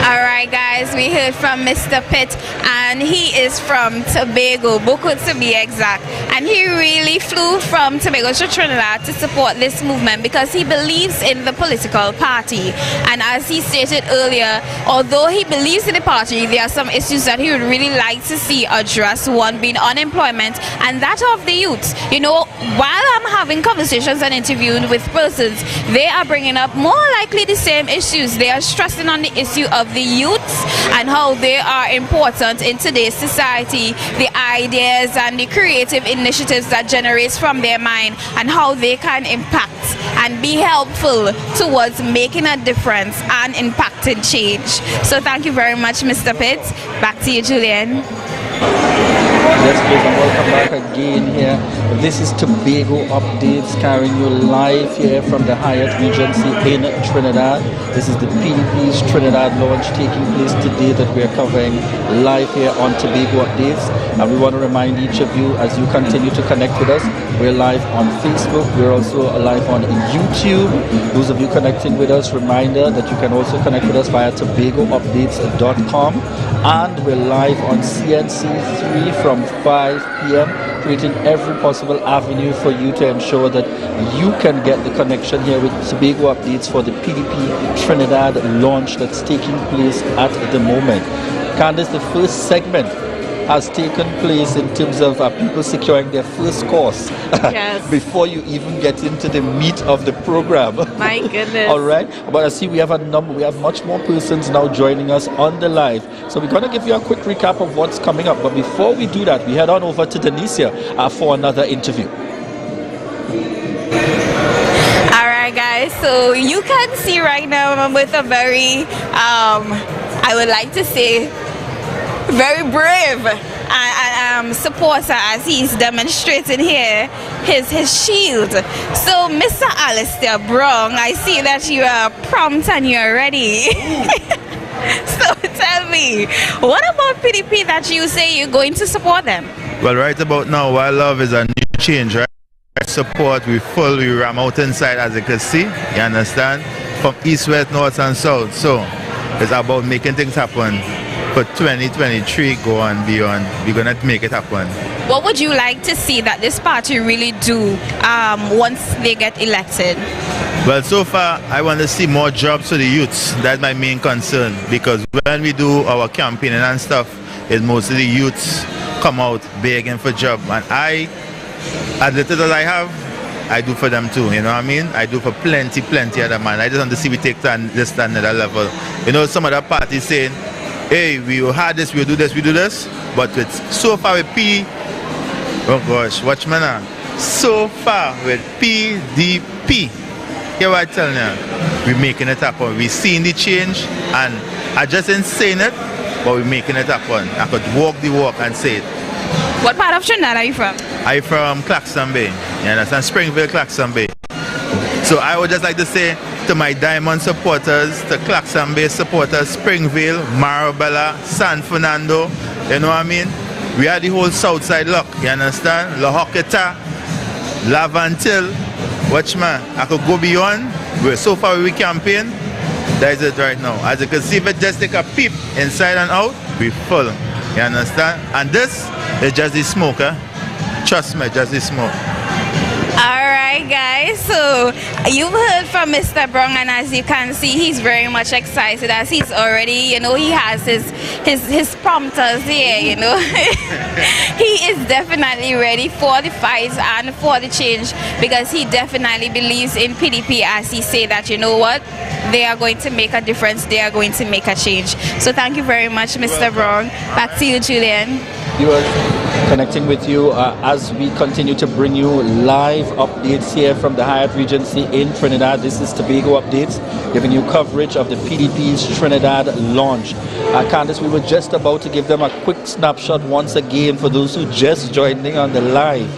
All right, guys, we heard from Mr. Pitt, and he is from Tobago, Boko to be exact. And he really flew from Tobago to Trinidad to support this movement because he believes in the political party. And as he stated earlier, although he believes in the party, there are some issues that he would really like to see addressed, one being unemployment and that of the youth. You know, while I'm having conversations and interviewing with persons, they are bringing up more likely the same issues. They are stressing on the issue of the youths and how they are important in today's society, the ideas and the creative initiatives that generates from their mind, and how they can impact and be helpful towards making a difference and impacting change. So thank you very much, Mr. Pitt. Back to you, Julian. Yes, please, and welcome back again here. This is Tobago Updates, carrying you live here from the Hyatt Regency in Trinidad. This is the PDP's Trinidad launch taking place today that we are covering live here on Tobago Updates. And we want to remind each of you, as you continue to connect with us, we're live on Facebook. We're also live on YouTube. Those of you connecting with us, reminder that you can also connect with us via tobagoupdates.com. And we're live on CNC3 from 5 p.m., creating every possible avenue for you to ensure that you can get the connection here with Tobago Updates for the PDP Trinidad launch that's taking place at the moment. Candice, the first segment has taken place in terms of people securing their first course. Yes. Before you even get into the meat of the program. My goodness. All right. But I see we have much more persons now joining us on the live. So we're going to give you a quick recap of what's coming up. But before we do that, we head on over to Denicia for another interview. All right, guys. So you can see right now I'm with a very, I would like to say, very brave supporter, as he's demonstrating here his shield. So Mr. Alistair Brown, I see that you are prompt and you are ready. So tell me, what about PDP that you say you're going to support them? Well, right about now, what I love is a new change, right? Support, we ram out inside, as you can see, you understand? From east, west, north and south. So it's about making things happen for 2023 go on beyond. We're going to make it happen. What would you like to see that this party really do once they get elected? Well, so far, I want to see more jobs for the youths. That's my main concern, because when we do our campaigning and stuff, it's mostly the youths come out begging for job. And I, as little as I have, I do for them too, you know what I mean? I do for plenty other man. I just want to see we take this to another level. You know, some other parties saying, hey, we will have this, we'll do this, we do this. But it's so far with oh gosh, watch me now. So far with PDP. Hear what I'm telling you? We're making it happen. We're seeing the change, and I just ain't saying it, but we're making it happen. I could walk the walk and say it. What part of Trinidad are you from? I'm from Claxton Bay. You understand? Springville, Claxton Bay. So I would just like to say to my Diamond supporters, to Claxton Bay supporters, Springville, Marabella, San Fernando, you know what I mean? We are the whole south side look, you understand? La Hoqueta, Lavantil. Watch man, I could go beyond. We're so far we campaign. That is it right now. As you can see, if it just take a peep inside and out, we full. You understand? And this is just the smoke, eh? Trust me, just the smoke. Alright guys, so you've heard from Mr. Brown, and as you can see, he's very much excited as he's already, you know, he has his prompters here, you know. He is definitely ready for the fight and for the change, because he definitely believes in PDP, as he say that, you know what, they are going to make a difference, they are going to make a change. So thank you very much, Mr. Brown. Back to you, Julian. Connecting with you as we continue to bring you live updates here from the Hyatt Regency in Trinidad. This is Tobago Updates, giving you coverage of the PDP's Trinidad launch. Candice, we were just about to give them a quick snapshot once again for those who just joined in on the live.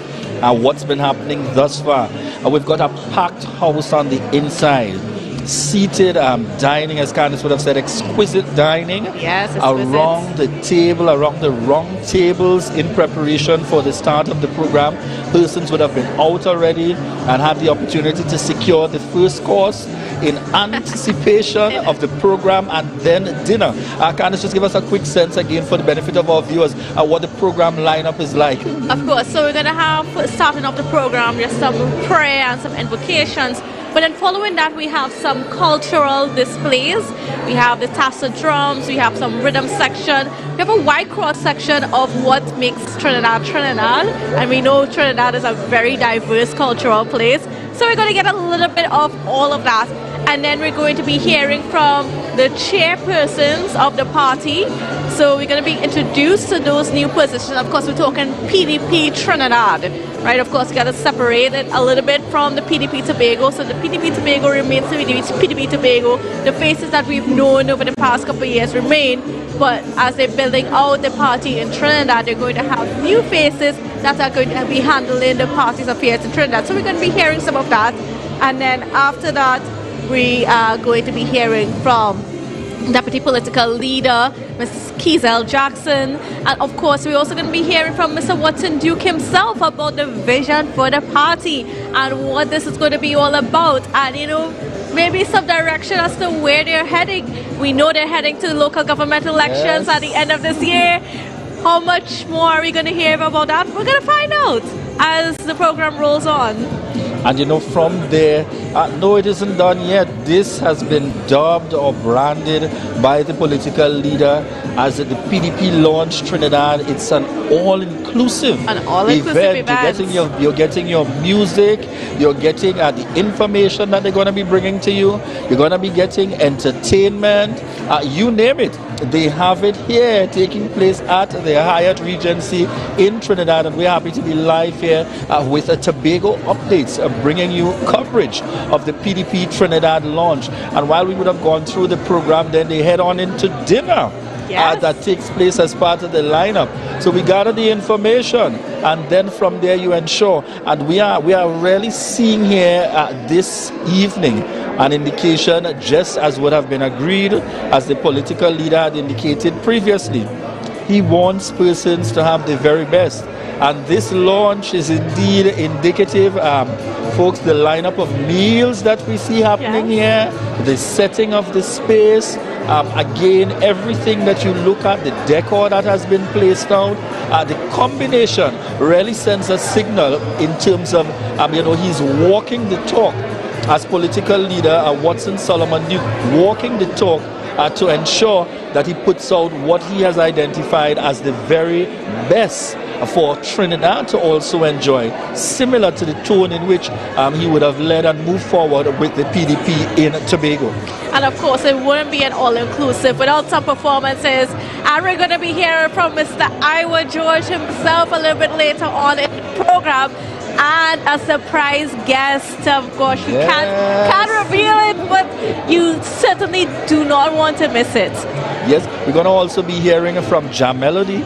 What's been happening thus far. We've got a packed house on the inside. Seated dining, as Candice would have said, exquisite dining. Yes, around the table, around the round tables in preparation for the start of the program. Persons would have been out already and had the opportunity to secure the first course in anticipation of the program, and then dinner. Candice, just give us a quick sense again for the benefit of our viewers what the program lineup is like. Of course, so we're going to have, starting off the program, just some prayer and some invocations. But then following that, we have some cultural displays. We have the tassel drums, we have some rhythm section. We have a white cross section of what makes Trinidad Trinidad. And we know Trinidad is a very diverse cultural place. So we're going to get a little bit of all of that. And then we're going to be hearing from the chairpersons of the party. So we're going to be introduced to those new positions. Of course, we're talking PDP Trinidad, right? Of course, we got to separate it a little bit from the PDP Tobago. So the PDP Tobago remains to be PDP Tobago. The faces that we've known over the past couple of years remain. But as they're building out the party in Trinidad, they're going to have new faces that are going to be handling the party's affairs in Trinidad. So we're going to be hearing some of that. And then after that, we are going to be hearing from Deputy Political Leader, Mrs. Kiesel Jackson. And of course, we're also going to be hearing from Mr. Watson Duke himself about the vision for the party and what this is going to be all about. And, you know, maybe some direction as to where they're heading. We know they're heading to local government elections at the end of this year. How much more are we going to hear about that? We're going to find out as the program rolls on. And you know, from there, no, it isn't done yet. This has been dubbed or branded by the political leader as the PDP Launch Trinidad. It's an all-inclusive event. You're getting your music, you're getting the information that they're going to be bringing to you. You're going to be getting entertainment, you name it. They have it here, taking place at the Hyatt Regency in Trinidad, and we're happy to be live here with a Tobago Updates, bringing you coverage of the PDP Trinidad launch. And while we would have gone through the program, then they head on into dinner. Yes. That takes place as part of the lineup. So we gather the information, and then from there you ensure. And we are really seeing here this evening an indication, just as would have been agreed, as the political leader had indicated previously. He wants persons to have the very best. And this launch is indeed indicative. Folks, the lineup of meals that we see happening here, the setting of the space, Again, everything that you look at, the decor that has been placed out, the combination really sends a signal in terms of, he's walking the talk as political leader, Watson Solomon Duke, walking the talk to ensure that he puts out what he has identified as the very best for Trinidad to also enjoy, similar to the tone in which he would have led and moved forward with the PDP in Tobago. And of course, it wouldn't be an all-inclusive without some performances. And we're going to be hearing from Mr. Iowa George himself a little bit later on in the program. And a surprise guest, of course. You can't reveal it, but you certainly do not want to miss it. Yes, we're going to also be hearing from Jam Melody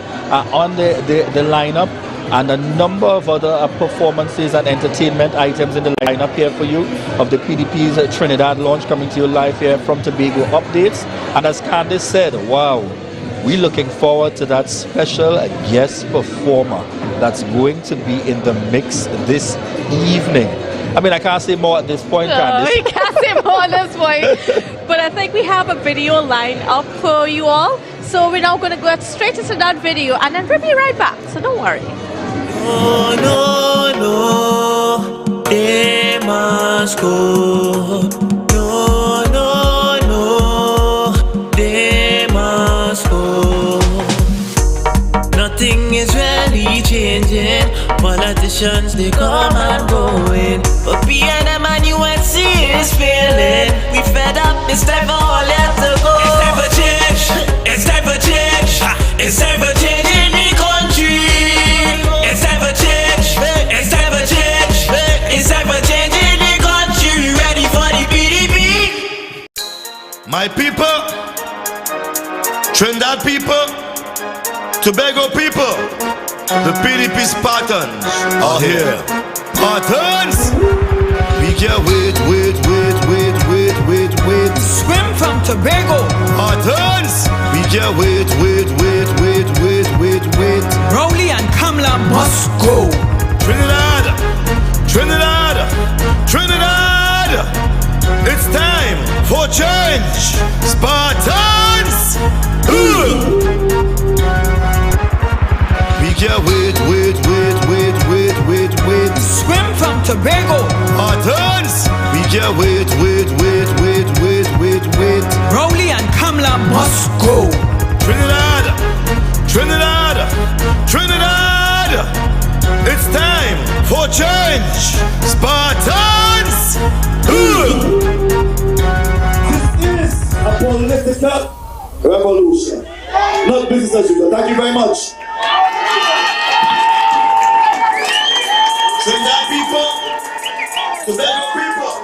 on the lineup, and a number of other performances and entertainment items in the lineup here for you of the PDP's Trinidad launch, coming to you live here from Tobago Updates. And as Candice said, wow, we're looking forward to that special guest performer that's going to be in the mix this evening. I mean, I can't say more at this point, Candice. We can't say more at this point. But I think we have a video lined up for you all. So we're now going to go straight into that video and then we'll be right back. So don't worry. Oh, no, no, they must go. No, no, no, they must go. Nothing is really changing. Politicians, they come and going, but PNM and UNC is failing. We fed up, it's time for all that to go. It's time for change, it's time for change, it's time for change in the country. It's time for change, it's time for change, it's time for change in the country. Ready for the PDP? My people, Trinidad people, Tobago people, the PDP Spartans are here. Spartans! We can't wait. Swim from Tobago. Spartans! We can't wait. Rowley and Kamla must go. Trinidad! It's time for change. Spartans! We can't wait. Swim from Tobago. Spartans! We can't wait. Rowley and Kamla must go. Trinidad! It's time for change. Spartans! This is a political revolution, not business as usual. Thank you very much. Trinidad people, Tobago people.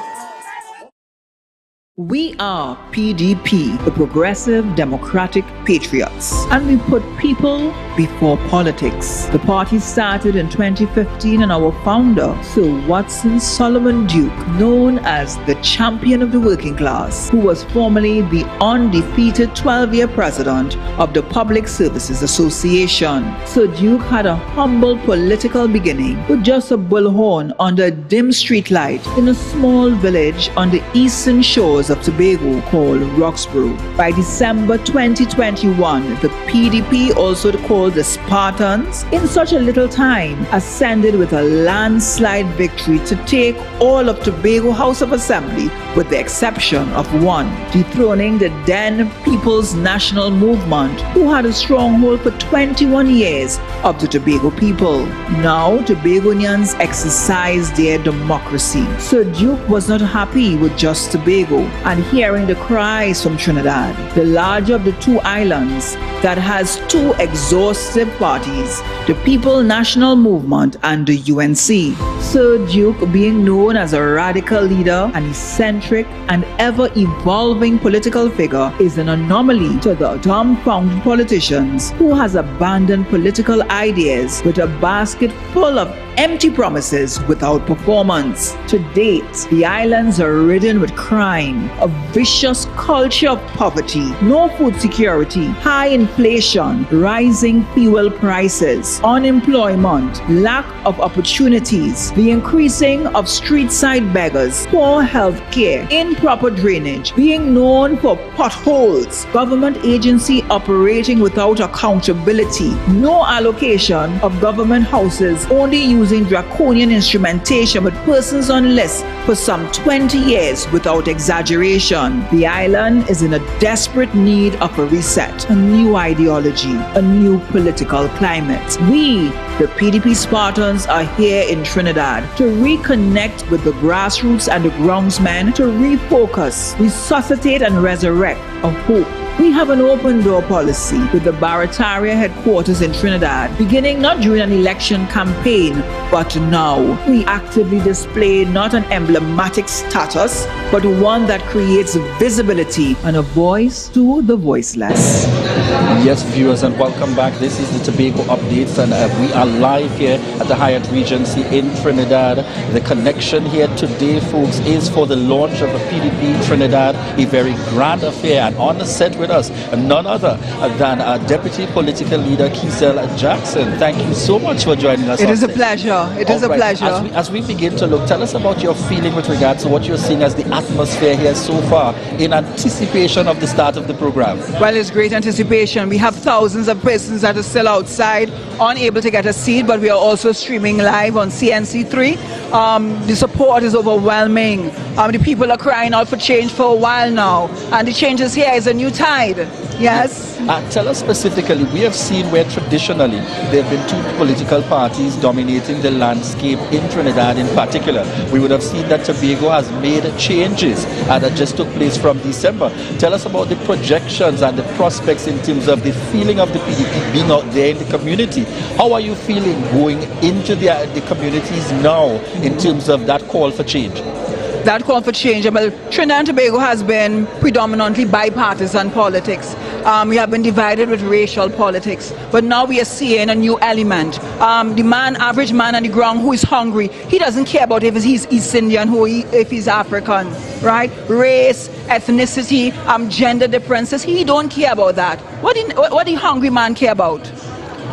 We are PDP, the Progressive Democratic Patriots, and we put people before politics. The party started in 2015 and our founder, Sir Watson Solomon Duke, known as the champion of the working class, who was formerly the undefeated 12-year president of the Public Services Association. Sir Duke had a humble political beginning with just a bullhorn under a dim streetlight in a small village on the eastern shores of Tobago called Roxborough. By December 2021, the PDP, also called the Spartans, in such a little time ascended with a landslide victory to take all of Tobago House of Assembly with the exception of one, dethroning the then People's National Movement, who had a stronghold for 21 years of the Tobago people. Now Tobagonians exercise their democracy. Sir Duke was not happy with just Tobago and hearing the cries from Trinidad, the larger of the two islands that has two exhaustive parties, the People National Movement and the UNC. Sir Duke, being known as a radical leader, an eccentric and ever-evolving political figure, is an anomaly to the dumbfounded politicians who has abandoned political ideas with a basket full of empty promises without performance. To date, the islands are ridden with crime, a vicious culture of poverty, no food security, high inflation, rising fuel prices, unemployment, lack of opportunities, the increasing of street-side beggars, poor health care, improper drainage, being known for potholes, government agency operating without accountability, no allocation of government houses, only using draconian instrumentation with persons on lists for some 20 years without exaggeration. The island is in a desperate need of a reset, a new ideology, a new political climate. We, the PDP Spartans, are here in Trinidad to reconnect with the grassroots and the groundsmen, to refocus, resuscitate and resurrect a hope. We have an open door policy with the Barataria headquarters in Trinidad, beginning not during an election campaign, but now. We actively display not an emblematic status, but one that creates visibility and a voice to the voiceless. Yes, viewers, and welcome back. This is the Tobago Updates, and we are live here at the Hyatt Regency in Trinidad. The connection here today, folks, is for the launch of a PDP Trinidad, a very grand affair, and on the set with us, none other than our Deputy Political Leader, Keynote Jackson. Thank you so much for joining us. It is a pleasure. It is a pleasure. As we begin to look, tell us about your feeling with regards to what you're seeing as the atmosphere here so far in anticipation of the start of the program. Well, it's great anticipation. We have thousands of persons that are still outside, unable to get a seat, but we are also streaming live on CNC3. The support is overwhelming. The people are crying out for change for a while now, and the change is here. Is a new tide. Yes. Tell us specifically, we have seen where traditionally there have been two political parties dominating the landscape in Trinidad in particular. We would have seen that Tobago has made changes that just took place from December. Tell us about the projections and the prospects in terms of the feeling of the PDP being out there in the community. How are you feeling going into the communities now in terms of that call for change? That call for change. Well, Trinidad and Tobago has been predominantly bipartisan politics. We have been divided with racial politics, but now we are seeing a new element. The average man on the ground who is hungry, he doesn't care about if he's East Indian, if he's African, right? Race, ethnicity, gender differences, he don't care about that. What the hungry man care about?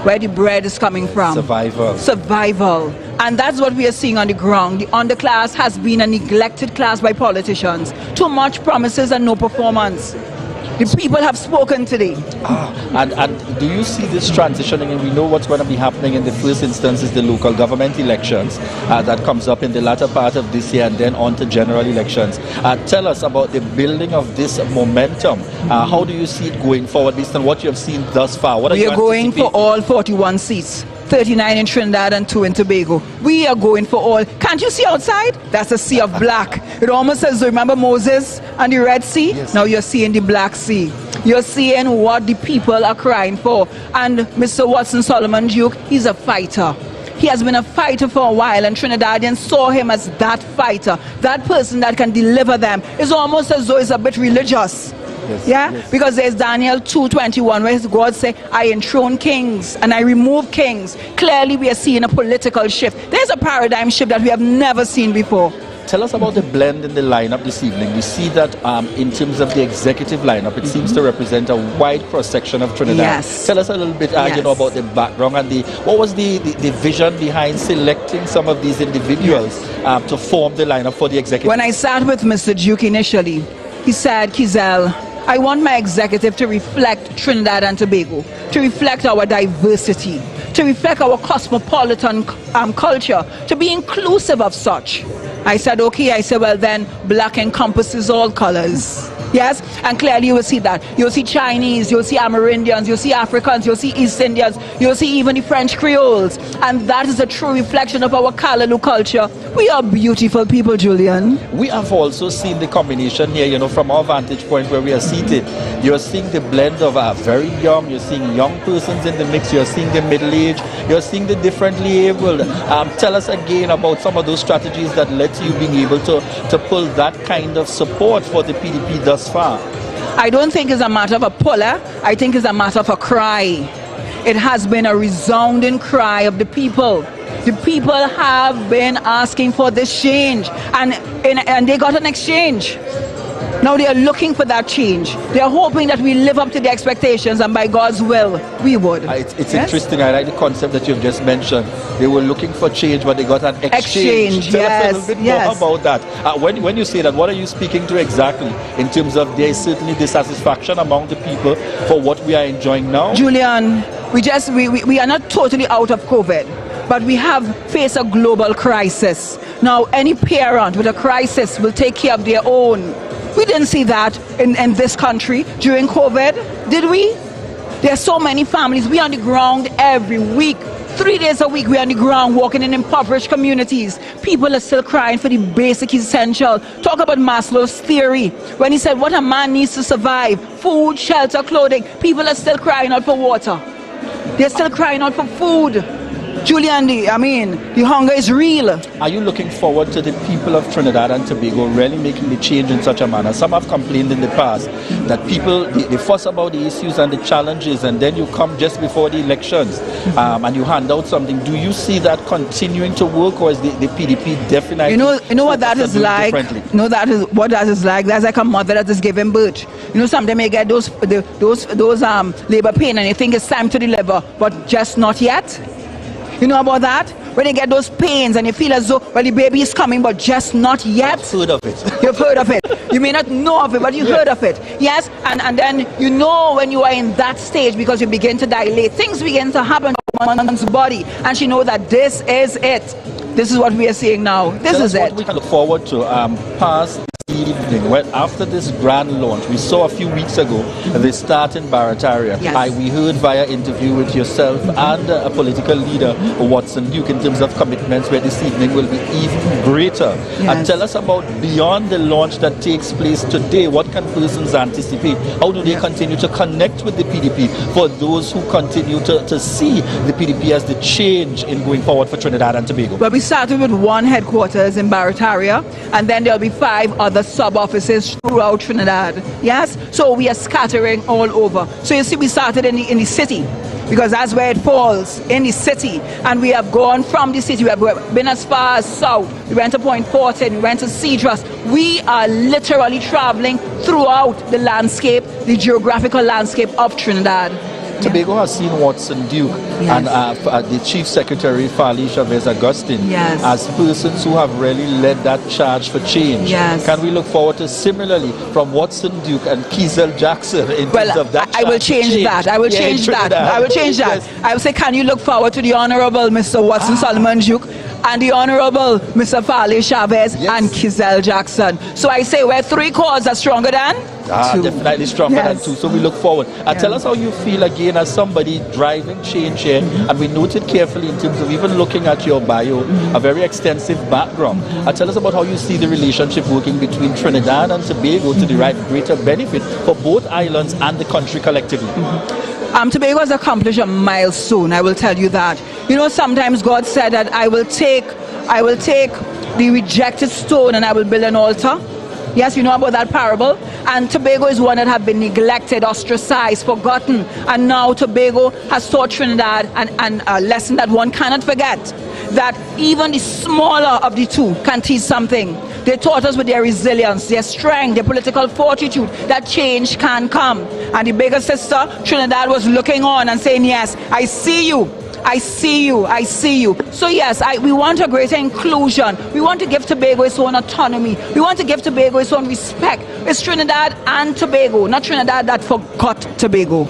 Where the bread is coming from. Survival. And that's what we are seeing on the ground. The underclass has been a neglected class by politicians. Too much promises and no performance. The people have spoken today. And do you see this transitioning? And we know what's going to be happening in the first instance is the local government elections that comes up in the latter part of this year and then on to general elections. Tell us about the building of this momentum. How do you see it going forward based on what you have seen thus far? We are going for all 41 seats. 39 in Trinidad and 2 in Tobago. We are going for all. Can't you see outside? That's a sea of black. It almost says, remember Moses and the Red Sea? Yes. Now you're seeing the Black Sea. You're seeing what the people are crying for. And Mr. Watson Solomon Duke, he's a fighter. He has been a fighter for a while, and Trinidadians saw him as that fighter, that person that can deliver them. It's almost as though it's a bit religious. Yes. Because there's Daniel 2:21 where God says, I enthrone kings and I remove kings. Clearly we are seeing a political shift. There's a paradigm shift that we have never seen before. Tell us about the blend in the lineup this evening. We see that in terms of the executive lineup, it seems to represent a wide cross-section of Trinidad. Yes. Tell us a little bit about the background and what was the vision behind selecting some of these individuals to form the lineup for the executive. When I sat with Mr. Duke initially, he said, Kizel, I want my executive to reflect Trinidad and Tobago, to reflect our diversity, to reflect our cosmopolitan culture, to be inclusive of such. I said, okay. I said, well then, black encompasses all colors. Yes, and clearly you will see that. You'll see Chinese, you'll see Amerindians, you'll see Africans, you'll see East Indians, you'll see even the French Creoles. And that is a true reflection of our Callaloo culture. We are beautiful people, Julian. We have also seen the combination here, from our vantage point where we are seated. You're seeing the blend of very young, you're seeing young persons in the mix, you're seeing the middle-aged, you're seeing the differently abled. Tell us again about some of those strategies that led to you being able to pull that kind of support for the PDP thus far. I don't think it's a matter of a puller. I think it's a matter of a cry. It has been a resounding cry of the people. The people have been asking for this change, and they got an exchange. Now they are looking for that change. They are hoping that we live up to the expectations, and by God's will, we would. It's interesting. I like the concept that you've just mentioned. They were looking for change, but they got an exchange. Tell us a little bit more about that. When you say that, what are you speaking to exactly in terms of there is certainly dissatisfaction among the people for what we are enjoying now? Julian, we are not totally out of COVID, but we have faced a global crisis. Now, any parent with a crisis will take care of their own. We didn't see that in this country during COVID, did we? There are so many families. We are on the ground every week. 3 days a week, we are on the ground walking in impoverished communities. People are still crying for the basic essential. Talk about Maslow's theory. When he said what a man needs to survive, food, shelter, clothing, people are still crying out for water. They're still crying out for food. Julian, the hunger is real. Are you looking forward to the people of Trinidad and Tobago really making the change in such a manner? Some have complained in the past that people, they fuss about the issues and the challenges, and then you come just before the elections and you hand out something. Do you see that continuing to work, or is the PDP definitely... You know what that is like? You know what that is like? That's like a mother that is giving birth. You know, sometimes they get those labor pain and you think it's time to deliver, but just not yet. You know about that? When you get those pains and you feel as though, well, the baby is coming, but just not yet. I've heard of it. You've heard of it. You may not know of it, but you've heard of it. Yes, and then you know when you are in that stage because you begin to dilate. Things begin to happen to one's body, and she knows that this is it. This is what we are seeing now. This is it. What we can look forward to past evening, well, after this grand launch, we saw a few weeks ago the start in Barataria. Yes. We heard via interview with yourself and a political leader, Watson Duke, in terms of commitments where this evening will be even greater. Yes. And tell us about beyond the launch that takes place today. What can persons anticipate? How do they continue to connect with the PDP for those who continue to see the PDP as the change in going forward for Trinidad and Tobago? Well, we started with one headquarters in Barataria, and then there'll be 5 other sub-offices throughout Trinidad. Yes? So we are scattering all over. So you see, we started in the city, because that's where it falls, in the city. And we have gone from the city. We have been as far as south. We went to Point Fortin, we went to Cedros. We are literally traveling throughout the landscape, the geographical landscape of Trinidad. Tobago has seen Watson Duke and the Chief Secretary, Fali Chavez Agustin, as persons who have really led that charge for change. Yes. Can we look forward to similarly from Watson Duke and Kizel Jackson in terms of that? I will change that. I will change that. I will change that. I will say, can you look forward to the Honorable Mr. Watson Solomon Duke and the Honorable Mr. Fali Chavez and Kizel Jackson? So I say, where 3 cores are stronger than 2. Definitely stronger than 2. So we look forward. Tell us how you feel again as somebody driving change here. And we noted carefully in terms of even looking at your bio, a very extensive background. Tell us about how you see the relationship working between Trinidad and Tobago to derive greater benefit for both islands and the country collectively. Tobago has accomplished a milestone, I will tell you that. You know, sometimes God said that I will take the rejected stone and I will build an altar. Yes, you know about that parable. And Tobago is one that have been neglected, ostracized, forgotten. And now Tobago has taught Trinidad a lesson that one cannot forget. That even the smaller of the 2 can teach something. They taught us with their resilience, their strength, their political fortitude, that change can come. And the bigger sister, Trinidad, was looking on and saying, yes, I see you. I see you, I see you. So yes, we want a greater inclusion. We want to give Tobago its own autonomy. We want to give Tobago its own respect. It's Trinidad and Tobago, not Trinidad that forgot Tobago.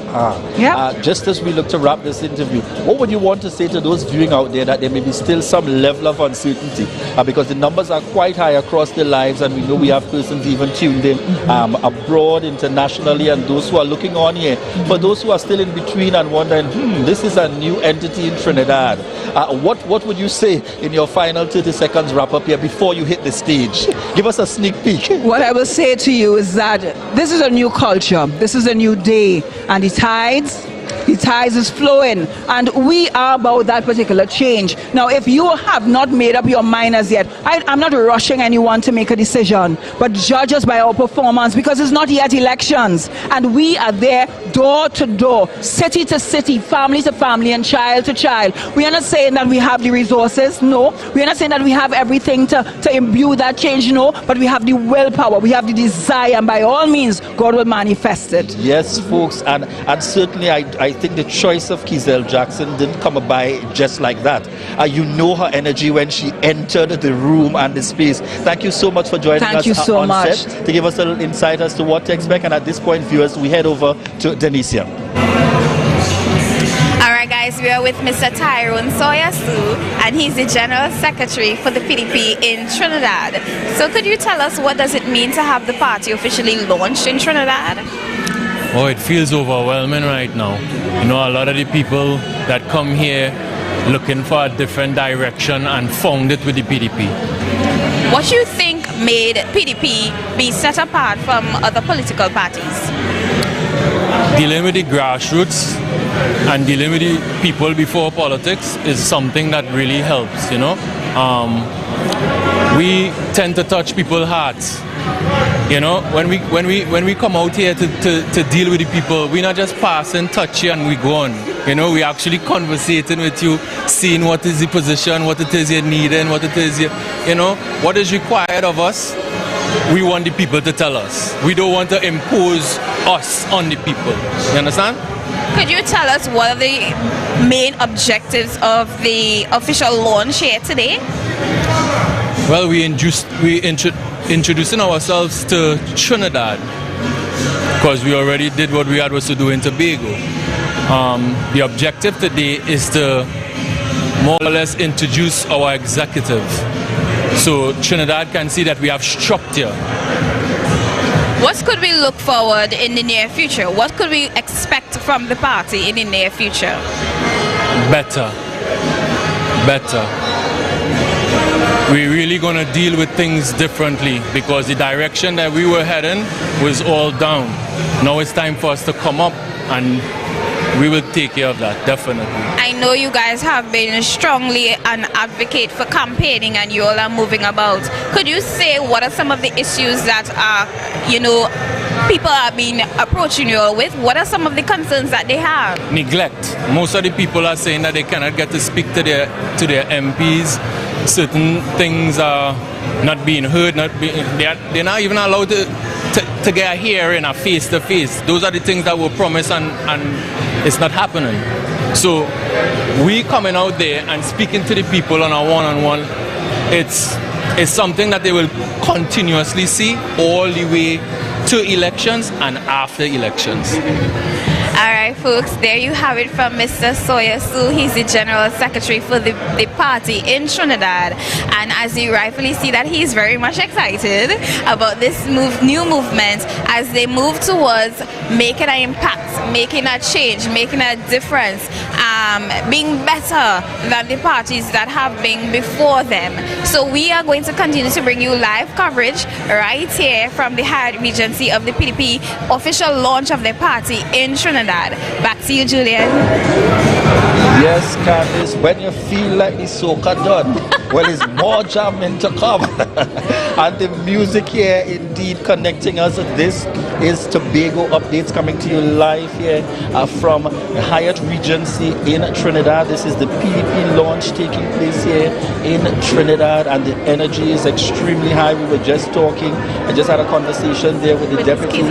Just as we look to wrap this interview, what would you want to say to those viewing out there that there may be still some level of uncertainty? Because the numbers are quite high across the lives, and we know we have persons even tuned in abroad, internationally, and those who are looking on here. For those who are still in between and wondering, this is a new entity in Trinidad. What would you say in your final 30 seconds wrap up here before you hit the stage? Give us a sneak peek. What I will say to you is that this is a new culture. This is a new day. And the tides The ties is flowing, and we are about that particular change. Now, if you have not made up your mind as yet, I'm not rushing anyone to make a decision, but judge us by our performance, because it's not yet elections, and we are there door to door, city to city, family to family, and child to child. We are not saying that we have the resources, no. We are not saying that we have everything to imbue that change, no, but we have the willpower, we have the desire, and by all means, God will manifest it. Yes, folks, and certainly I think the choice of Keyzelle Jackson didn't come by just like that. You know her energy when she entered the room and the space. Thank you so much for joining us on set to give us a little insight as to what to expect. And at this point, viewers, we head over to Denicia. Alright guys, we are with Mr. Tyrone Sawyer-Sue, and he's the General Secretary for the PDP in Trinidad. So could you tell us what does it mean to have the party officially launched in Trinidad? Oh, it feels overwhelming right now. You know, a lot of the people that come here looking for a different direction and found it with the PDP. What do you think made PDP be set apart from other political parties? Dealing with the grassroots and dealing with the people before politics is something that really helps, you know. We tend to touch people's hearts. You know, when we come out here to deal with the people, we're not just passing, touch you and we go on. You know, we actually conversating with you, seeing what is the position, what it is you're needing, what it is you know, what is required of us. We want the people to tell us. We don't want to impose us on the people. You understand? Could you tell us what are the main objectives of the official launch here today? Well, we introducing ourselves to Trinidad, because we already did what we had was to do in Tobago. The objective today is to more or less introduce our executive, so Trinidad can see that we have structure. What could we look forward in the near future? What could we expect from the party in the near future? Better. We're really going to deal with things differently, because the direction that we were heading was all down. Now it's time for us to come up, and we will take care of that, definitely. I know you guys have been strongly an advocate for campaigning, and you all are moving about. Could you say what are some of the issues that you know, people have been approaching you all with? What are some of the concerns that they have? Neglect. Most of the people are saying that they cannot get to speak to their MPs. Certain things are not being heard. They're not even allowed to get a hearing, a face-to-face. Those are the things that were promised, and it's not happening. So we coming out there and speaking to the people on a one-on-one, it's something that they will continuously see all the way to elections and after elections. Alright folks, there you have it from Mr. Sawyer-Sue. He's the General Secretary for the party in Trinidad, and as you rightfully see that he's very much excited about this new movement as they move towards making an impact, making a change, making a difference, being better than the parties that have been before them. So we are going to continue to bring you live coverage right here from the Hyatt Regency of the PDP official launch of the party in Trinidad. Back to you, Julian. Yes, Candice, when you feel like the soca done, well, it's more jamming to come. And the music here indeed connecting us. This is Tobago Updates coming to you live here from the Hyatt Regency in Trinidad. This is the PDP launch taking place here in Trinidad, and the energy is extremely high. We were just talking, I just had a conversation there with the deputy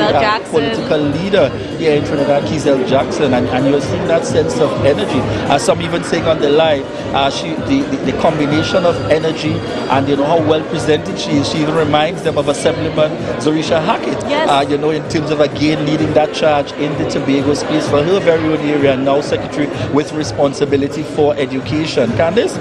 political leader here in Trinidad, Keyzelle Jackson, and you're seeing that sense of energy. Some even saying on the live, the combination of energy and you know how well presented she is. She even reminds them of Assemblyman Zorisha Hackett. Yes. You know, in terms of again leading that charge in the Tobago space for her very own area, and now Secretary with responsibility for education. Candice,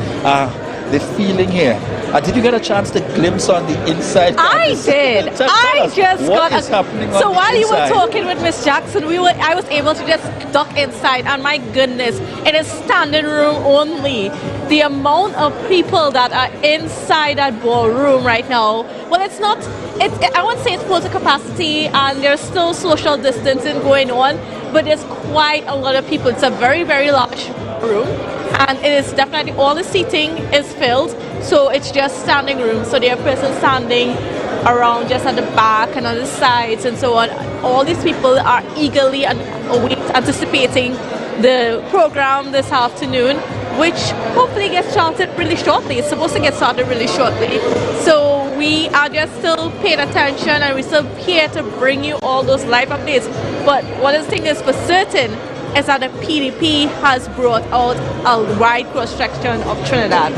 the feeling here. Did you get a chance to glimpse on the inside? I did. I just got what is happening on So the while you were inside? talking with Miss Jackson, I was able to just duck inside, and my goodness, it is standing room only. The amount of people that are inside that ballroom right now, well, it's not, I won't say it's full to capacity, and there's still social distancing going on, but there's quite a lot of people. It's a very, very large room, and it is definitely, all the seating is filled, so it's just standing room. So there are persons standing around just at the back and on the sides and so on. All these people are eagerly anticipating the program this afternoon, which hopefully gets started really shortly. It's supposed to get started really shortly. So we are just still paying attention, and we're still here to bring you all those live updates. But one of the things is for certain is that the PDP has brought out a wide cross-section of Trinidad.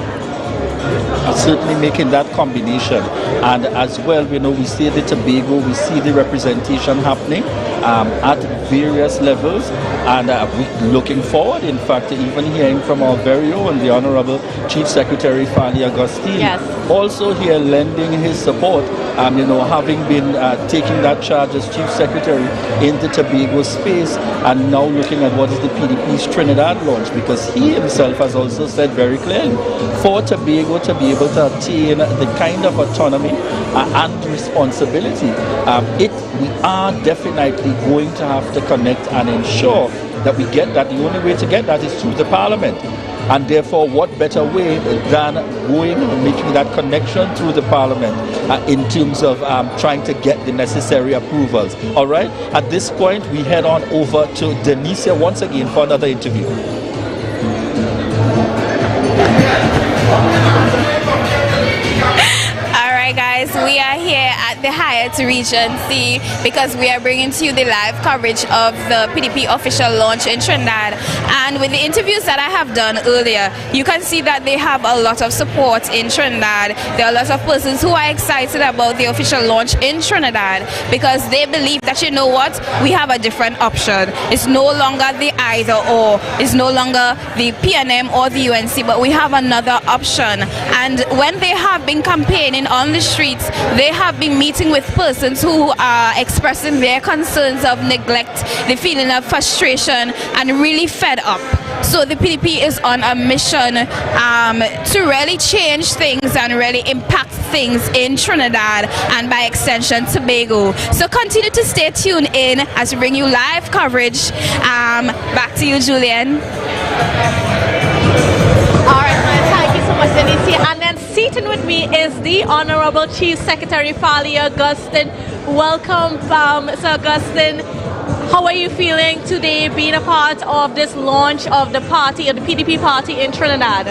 Certainly making that combination, and as well, we see the Tobago, we see the representation happening at various levels, and we're looking forward, in fact, to even hearing from our very own, the Honorable Chief Secretary Fali Agustin, also here lending his support, having been taking that charge as Chief Secretary in the Tobago space, and now looking at what is the PDP's Trinidad launch, because he himself has also said very clearly, for Tobago to be able to attain the kind of autonomy and responsibility, we are definitely going to have to connect and ensure that we get that. The only way to get that is through the Parliament. And therefore, what better way than going and making that connection through the Parliament in terms of trying to get the necessary approvals. All right, at this point, we head on over to Denicia once again for another interview. Guys, we are here at the Hyatt Regency because we are bringing to you the live coverage of the PDP official launch in Trinidad. And with the interviews that I have done earlier, you can see that they have a lot of support in Trinidad. There are a lot of persons who are excited about the official launch in Trinidad because they believe that, you know what, we have a different option. It's no longer the either or. It's no longer the PNM or the UNC, but we have another option. And when they have been campaigning on the streets, they have been meeting with persons who are expressing their concerns of neglect, the feeling of frustration, and really fed up. So the PDP is on a mission to really change things and really impact things in Trinidad and by extension Tobago. So continue to stay tuned in as we bring you live coverage. Back to you, Julian. Thank you so much, Denise. And then seated with me is the Honorable Chief Secretary Fali Agustin. Welcome, Sir Agustin. How are you feeling today being a part of this launch of the party, of the PDP party in Trinidad?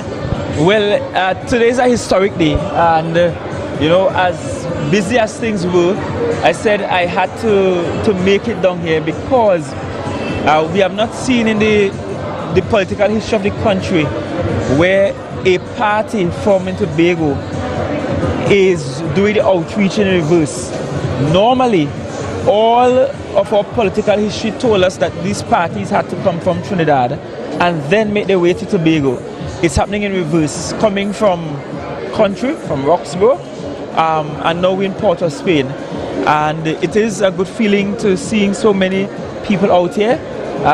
Well, today is a historic day, and as busy as things were, I said I had to make it down here because we have not seen in the political history of the country where a party from Tobago is doing the outreach in reverse. Normally, all of our political history told us that these parties had to come from Trinidad and then make their way to Tobago. It's happening in reverse, coming from country, from Roxborough, and now we're in Port of Spain. And it is a good feeling to seeing so many people out here.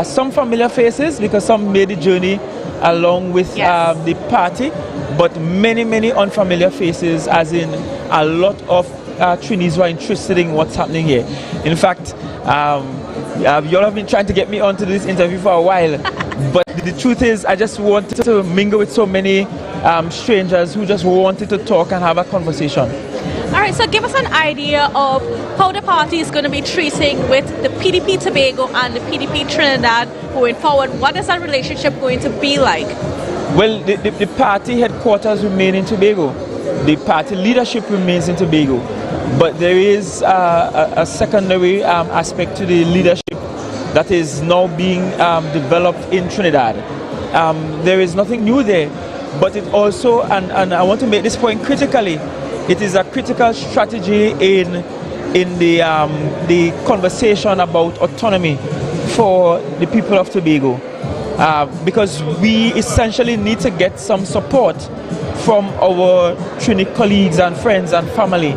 Some familiar faces because some made the journey along with the party, but many unfamiliar faces, as in a lot of Trinis who are interested in what's happening here. In fact, you all have been trying to get me onto this interview for a while, but the truth is I just wanted to mingle with so many strangers who just wanted to talk and have a conversation. All right, so give us an idea of how the party is going to be treating with the PDP Tobago and the PDP Trinidad going forward. What is that relationship going to be like? Well, the party headquarters remain in Tobago. The party leadership remains in Tobago. But there is a secondary aspect to the leadership that is now being developed in Trinidad. There is nothing new there, but it also, and I want to make this point critically, it is a critical strategy in the conversation about autonomy for the people of Tobago, because we essentially need to get some support from our Trini colleagues and friends and family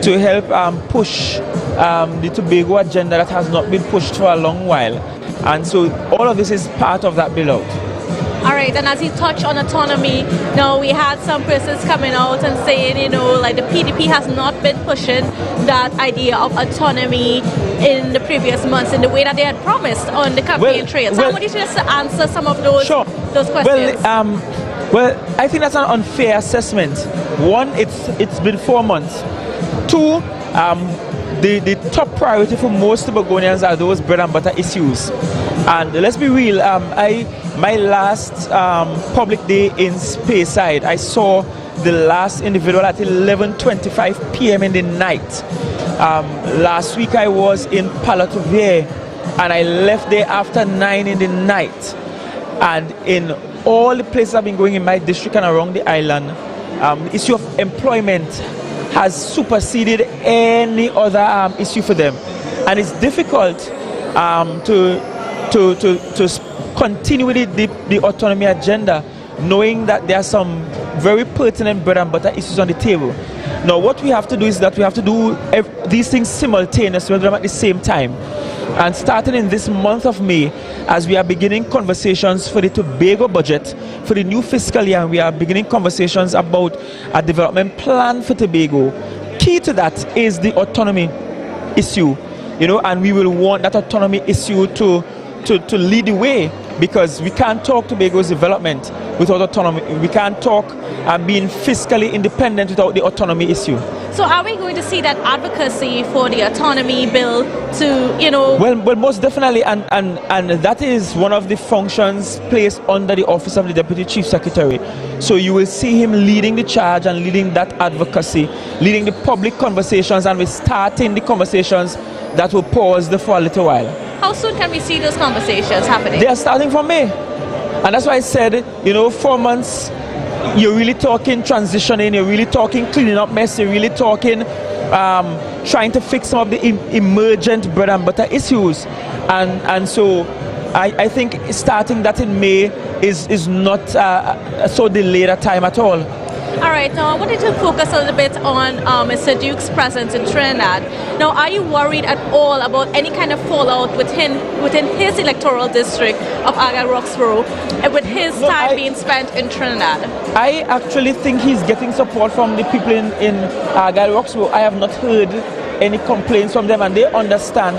to help push the Tobago agenda that has not been pushed for a long while. And so all of this is part of that build-out. All right, and as you touch on autonomy, now we had some persons coming out and saying, like the PDP has not been pushing that idea of autonomy in the previous months in the way that they had promised on the campaign trail. So I want you to just answer some of those questions. Well, I think that's an unfair assessment. One, it's been 4 months. Two, the top priority for most Tobagonians are those bread and butter issues. And let's be real, my last public day in Speyside, I saw the last individual at 11:25 p.m. in the night. Last week I was in Palatuvere and I left there after 9 in the night. And in all the places I've been going in my district and around the island, the issue of employment has superseded any other issue for them. And it's difficult to continue with the autonomy agenda, knowing that there are some very pertinent bread and butter issues on the table. Now, what we have to do is that we have to do these things simultaneously, at the same time. And starting in this month of May, as we are beginning conversations for the Tobago budget for the new fiscal year, and we are beginning conversations about a development plan for Tobago, key to that is the autonomy issue, and we will want that autonomy issue to lead the way, because we can't talk Tobago's development without autonomy. We can't talk being fiscally independent without the autonomy issue. So are we going to see that advocacy for the autonomy bill to, Well, most definitely, and that is one of the functions placed under the office of the Deputy Chief Secretary. So you will see him leading the charge and leading that advocacy, leading the public conversations, and we're starting the conversations that will pause for a little while. How soon can we see those conversations happening? They are starting from May. And that's why I said, 4 months, you're really talking transitioning, you're really talking cleaning up mess, you're really talking trying to fix some of the emergent bread and butter issues. And so I think starting that in May is not so delayed a time at all. All right, now I wanted to focus a little bit on Mr. Duke's presence in Trinidad. Now, are you worried at all about any kind of fallout within his electoral district of Aga Roxborough, with his time being spent in Trinidad? I actually think he's getting support from the people in Aga Roxborough. I have not heard any complaints from them, and they understand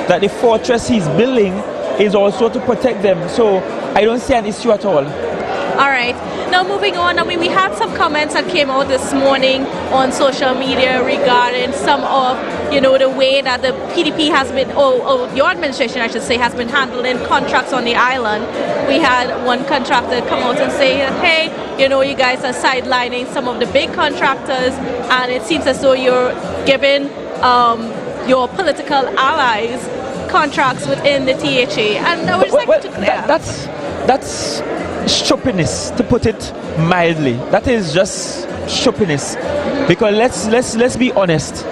that the fortress he's building is also to protect them. So I don't see an issue at all. All right. Now moving on, we had some comments that came out this morning on social media regarding some of, the way that the PDP has been, or your administration, I should say, has been handling contracts on the island. We had one contractor come out and say, hey, you guys are sidelining some of the big contractors, and it seems as though you're giving your political allies contracts within the THA. And I would just like to clear. That's stupidness, to put it mildly. That is just stupidness, because let's be honest.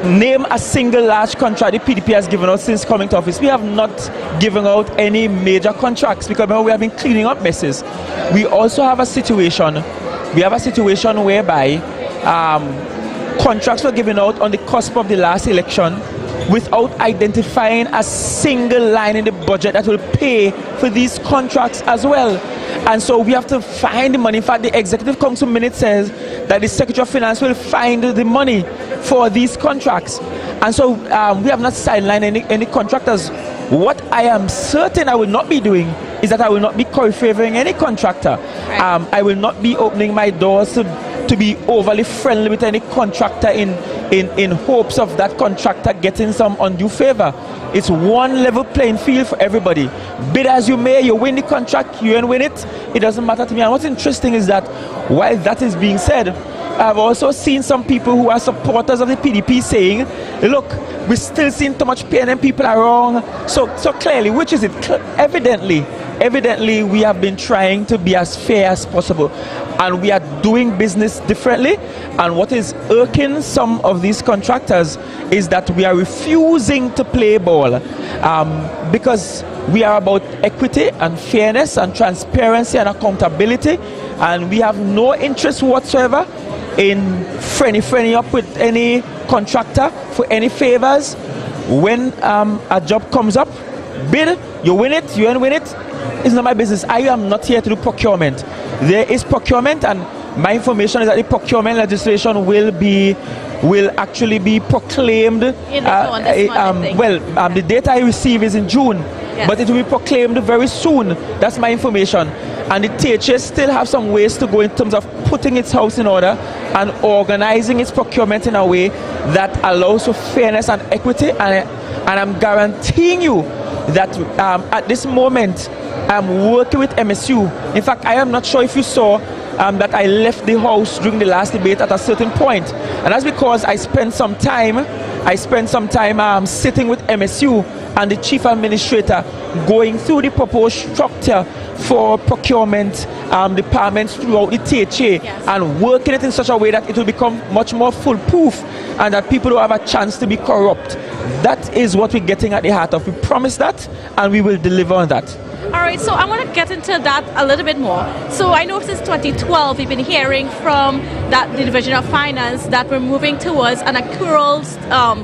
Name a single large contract the PDP has given out since coming to office. We have not given out any major contracts, because remember, we have been cleaning up messes. We also have a situation. Whereby contracts were given out on the cusp of the last election, without identifying a single line in the budget that will pay for these contracts as well. And so we have to find the money. In fact, the Executive Council minute says that the Secretary of Finance will find the money for these contracts. And so we have not sidelined any contractors. What I am certain I will not be doing is that I will not be favoring any contractor. I will not be opening my doors to be overly friendly with any contractor in hopes of that contractor getting some undue favor. It's one level playing field for everybody. Bid as you may, you win the contract, you ain't win it, it doesn't matter to me. And what's interesting is that while that is being said, I've also seen some people who are supporters of the PDP saying, look, we're still seeing too much pain and people are wrong. So clearly, which is it? Evidently, we have been trying to be as fair as possible, and we are doing business differently. And what is irking some of these contractors is that we are refusing to play ball, because we are about equity and fairness and transparency and accountability, and we have no interest whatsoever in friendly up with any contractor for any favors. When a job comes up, bid, you win it, you ain't win it, it's not my business. I am not here to do procurement. There is procurement, and my information is that the procurement legislation will actually be proclaimed. The data I receive is in June, but it will be proclaimed very soon. That's my information. And the THA still have some ways to go in terms of putting its house in order and organizing its procurement in a way that allows for fairness and equity. And I'm guaranteeing you that at this moment, I'm working with MSU. In fact, I am not sure if you saw that I left the house during the last debate at a certain point. And that's because I spent some time sitting with MSU and the chief administrator going through the proposed structure for procurement departments throughout the THA and working it in such a way that it will become much more foolproof and that people don't have a chance to be corrupt. That is what we're getting at the heart of. We promise that and we will deliver on that. All right, so I want to get into that a little bit more. So I know since 2012 we've been hearing from the Division of Finance that we're moving towards an accrual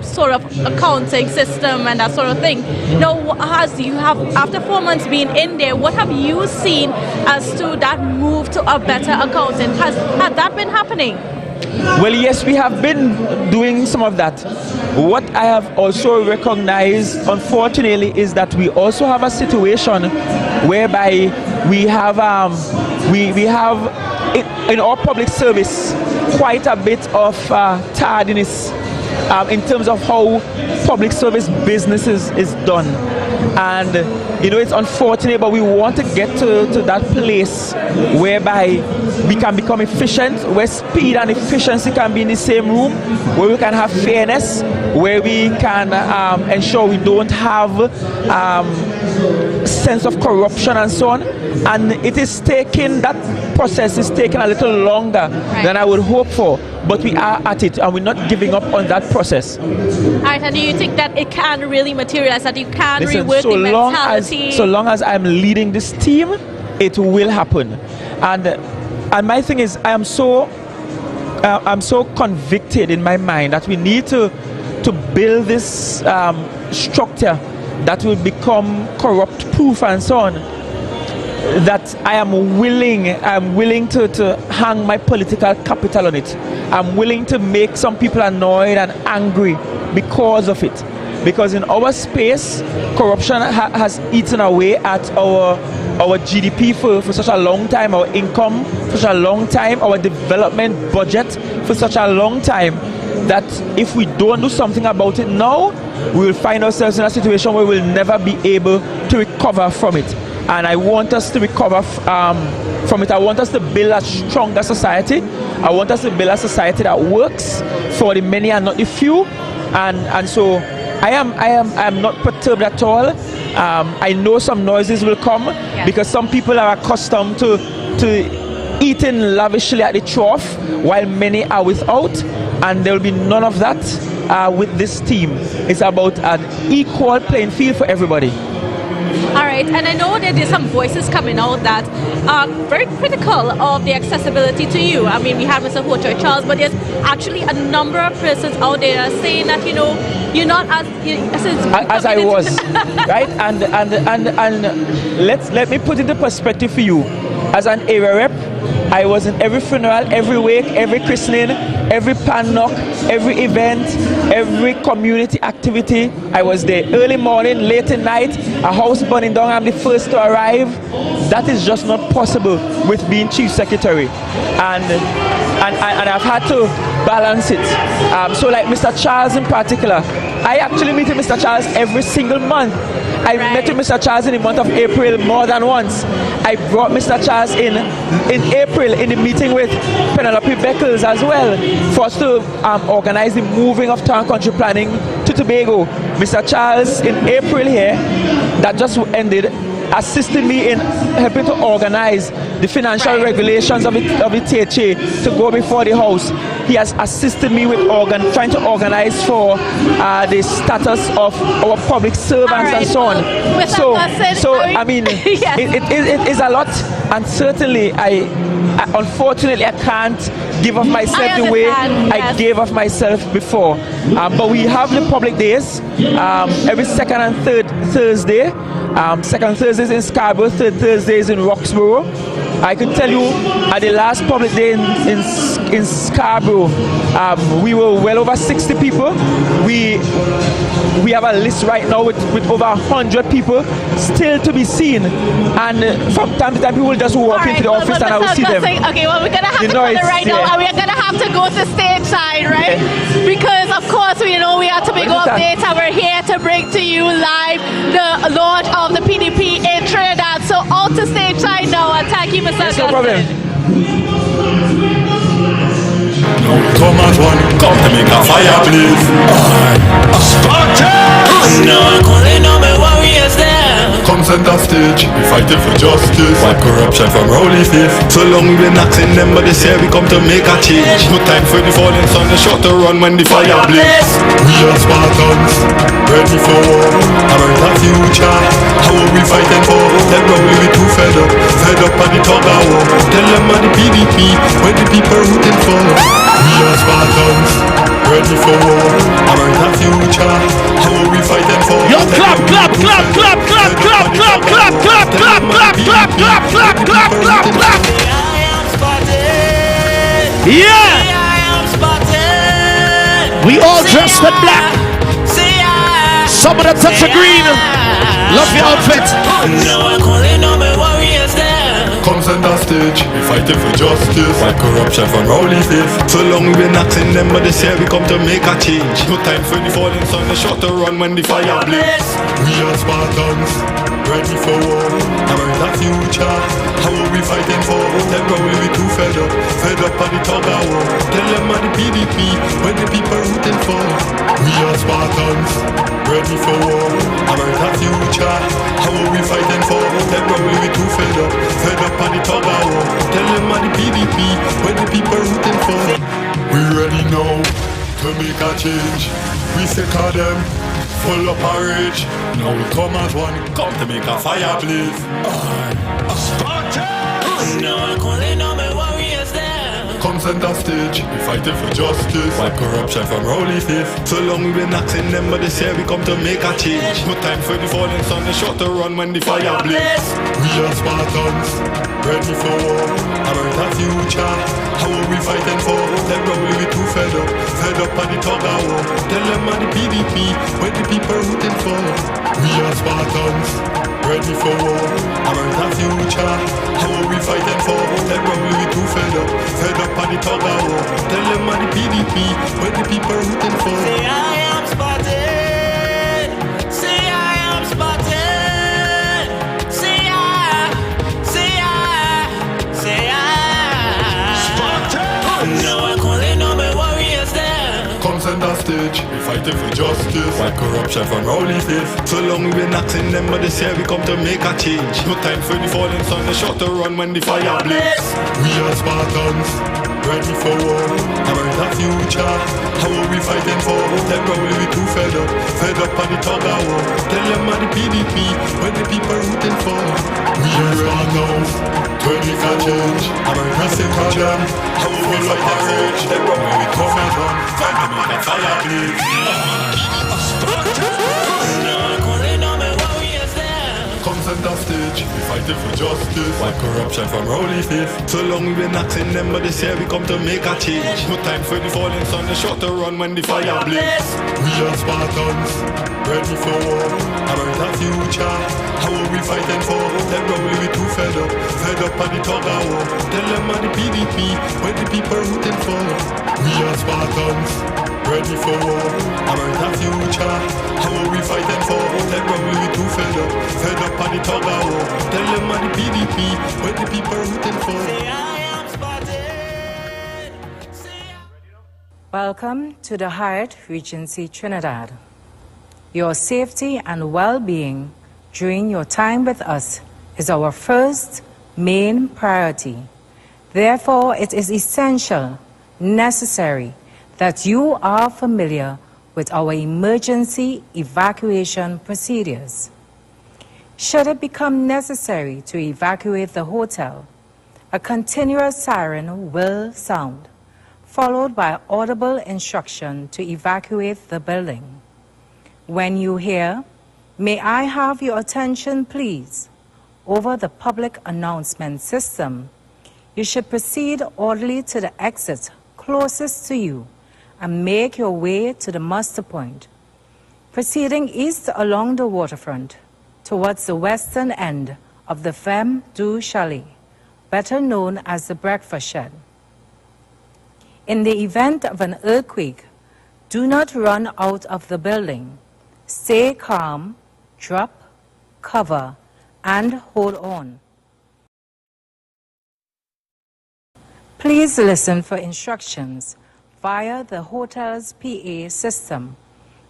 sort of accounting system and that sort of thing. Now, after 4 months being in there, what have you seen as to that move to a better accounting? Has that been happening? Well, yes, we have been doing some of that. What I have also recognized, unfortunately, is that we also have a situation whereby we have in our public service quite a bit of tardiness in terms of how public service businesses is done. And it's unfortunate, but we want to get to that place whereby we can become efficient, where speed and efficiency can be in the same room, where we can have fairness, where we can ensure we don't have sense of corruption and so on. And that process is taking a little longer than I would hope for, but we are at it and we're not giving up on that process. All right, and do you think that it can really materialize, that you can rework the mentality? So long as I'm leading this team, it will happen. And my thing is, I'm so convicted in my mind that we need to build this structure that will become corrupt proof and so on, that I'm willing to hang my political capital on it. I'm willing to make some people annoyed and angry because of it. Because in our space, corruption has eaten away at our GDP for such a long time, our income for such a long time, our development budget for such a long time, that if we don't do something about it now, we will find ourselves in a situation where we'll never be able to recover from it. And I want us to recover from it. I want us to build a stronger society. I want us to build a society that works for the many and not the few. And so I am not perturbed at all. I know some noises will come because some people are accustomed to eating lavishly at the trough while many are without, and there will be none of that with this team. It's about an equal playing field for everybody. All right, and I know that there's some voices coming out that are very critical of the accessibility to you. I mean, we have Mr. Hocho Charles, but there's actually a number of persons out there saying that, you're not as I was, right? And let me put into perspective for you. As an area rep, I was in every funeral, every wake, every christening, every pan knock, every event, every community activity. I was there early morning, late at night, a house burning down, I'm the first to arrive. That is just not possible with being chief secretary. And I've had to balance it. So like Mr. Charles in particular, I actually meet with Mr. Charles every single month. I met with Mr. Charles in the month of April more than once. I brought Mr. Charles in April in the meeting with Penelope Beckles as well for us to organize the moving of town country planning to Tobago. Mr. Charles in April here, that just ended, assisted me in helping to organize the financial regulations of the THA to go before the House. He has assisted me with trying to organize for the status of our public servants and so on. I mean, it is a lot, and certainly unfortunately I can't give of myself the way I gave of myself before. But we have the public days every second and third Thursday. Second Thursdays in Scarborough, third Thursdays in Roxborough. I can tell you at the last public day in Scarborough, we were well over 60 people. We have a list right now with over 100 people still to be seen. And from time to time, people just walk into the office and I will see them. Okay, well, we're going to have to call it right now, and we're going to have to go to stage side, right? Because, of course, we are Tobago Updates, and we're here to bring to you live the launch of the PDP in Trinidad. So out to stage side now, and thank you, Mr. No problem. Come as one, come to make a fire, please. Spartans! Now I'm calling on my warriors there. Come center stage, we fighting for justice. Wipe corruption from Rowley Fifth. So long we've been asking them, but they say we come to make a change. No time for the falling sun, the shot to run when the fire blaze. We are Spartans, ready for war. America future, how are we fighting for? Them Rowley we too fed up on the Tobago. Tell them on the PDP, when the people rooting for. We are Spartans, ready for war. America future, how are we fighting for? Yo, clap, clap, clap, clap, clap, clap, clap, clap, clap, clap, clap, clap, clap, clap, clap, clap, clap. Yeah. We all dressed in black. Some of them touch of green. Love your outfit. Now I'm calling on my warriors there. Come center stage, we fighting for justice. Wipe corruption from Rowley Fifth. So long we've been asking them, but they say we come to make a change. No time for the falling sun, the shot to run when the fire blaze. We are Spartans, ready for war. America future, how are we fighting for? Them Rowley we too fed up on the Tobago. Tell them on the PDP, when the people rooting for. We are Spartans, ready for war. America future, how are we fighting for? Them Rowley we too fed up on the Tobago. Tell them on the PDP, when the people rooting for. We ready now to make a change. We sick of them, full of rage. Now we come as one, come to make a fire blaze. Now I'm calling on my warriors there. Come center stage, we fighting for justice. Wipe corruption from Rowley Fifth. So long we've been asking them, but they say we come to make a change. No time for the falling sun, the shot to run when the fire blaze. We are Spartans, ready for war. America future, how are we fighting for? Them Rowley we too fed up on the Tobago. Tell them on the PDP, when the people rooting for. We are Spartans, ready for war. America future, how are we fighting for? Them Rowley we too fed up on the Tobago. Tell them on the PDP, when the people rooting for. Say I am Spartan. Say I am Spartan. Say I. Spartan. Now I'm calling on my warriors there. Come center stage, we fighting for justice. Wipe corruption from Rowley Fifth. So long we've been asking them, but they say we come to make a change. No time for the falling sun, the shot to run when the fire blaze. We are Spartans, ready for war. America future, how are we fighting for? Them Rowley we too fed up on the Tobago. Tell them on the PDP, when the people rooting for. We are Spartans, to make a change. America sick of them, how are we fighting for? Them Rowley we come as one, time to make a fire blaze. Now I'm calling on my warriors there. Come center stage, we fighting for justice. Wipe corruption from Rowley Fifth. So long we've been asking them, but they say we come to make a change. No time for the falling sun, the shot to run when the fire blaze. We are Spartans, ready for war. America future, how are we fighting for? Them Rowley we too fed up on the Tobago. Tell them on the PDP, when the people rooting for. We are Spartans, ready for war. America future, how are we fighting for? Them Rowley we too fed up on the Tobago. Tell them on the PDP, when the people rooting for. Welcome to the Hyatt Regency Trinidad. Your safety and well-being during your time with us is our first main priority. Therefore, it is essential, necessary, that you are familiar with our emergency evacuation procedures. Should it become necessary to evacuate the hotel, a continuous siren will sound, followed by audible instruction to evacuate the building. When you hear, "May I have your attention, please?" over the public announcement system, you should proceed orderly to the exit closest to you and make your way to the muster point. Proceeding east along the waterfront towards the western end of the Femme du Chalet, better known as the breakfast shed. In the event of an earthquake, do not run out of the building. Stay calm, drop, cover, and hold on. Please listen for instructions via the hotel's PA system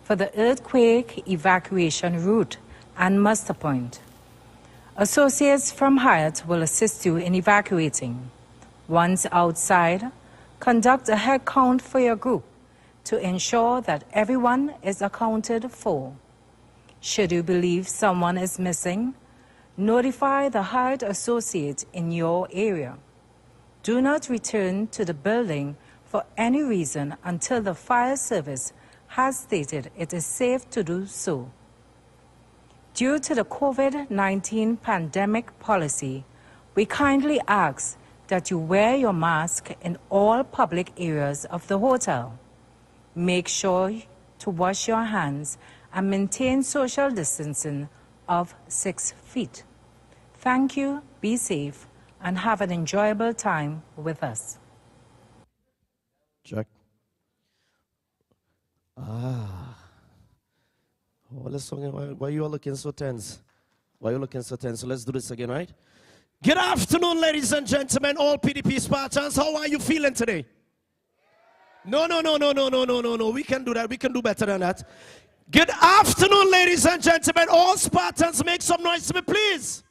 for the earthquake evacuation route and muster point. Associates from Hyatt will assist you in evacuating. Once outside, conduct a head count for your group to ensure that everyone is accounted for. Should you believe someone is missing, notify the Hyatt associate in your area. Do not return to the building for any reason until the fire service has stated it is safe to do so. Due to the COVID-19 pandemic policy, we kindly ask that you wear your mask in all public areas of the hotel. Make sure to wash your hands and maintain social distancing of 6 feet. Thank you, be safe, and have an enjoyable time with us. Check. Oh, let's talk. Why you all looking so tense? Why you looking so tense? So let's do this again, right? Good afternoon, ladies and gentlemen, all PDP Spartans. How are you feeling today? No. We can do that. We can do better than that. Good afternoon, ladies and gentlemen, all Spartans. Make some noise to me, please.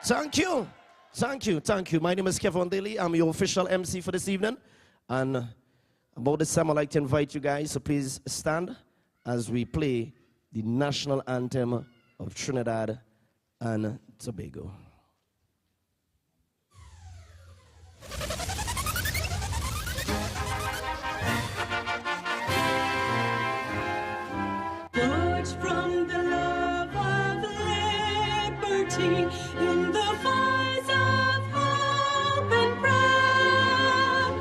Thank you. My name is Kevin Daly. I'm your official MC for this evening. And about this time, I'd like to invite you guys to please stand as we play the national anthem of Trinidad and Tobago. Forged from the love of liberty in the voice of hope and pride,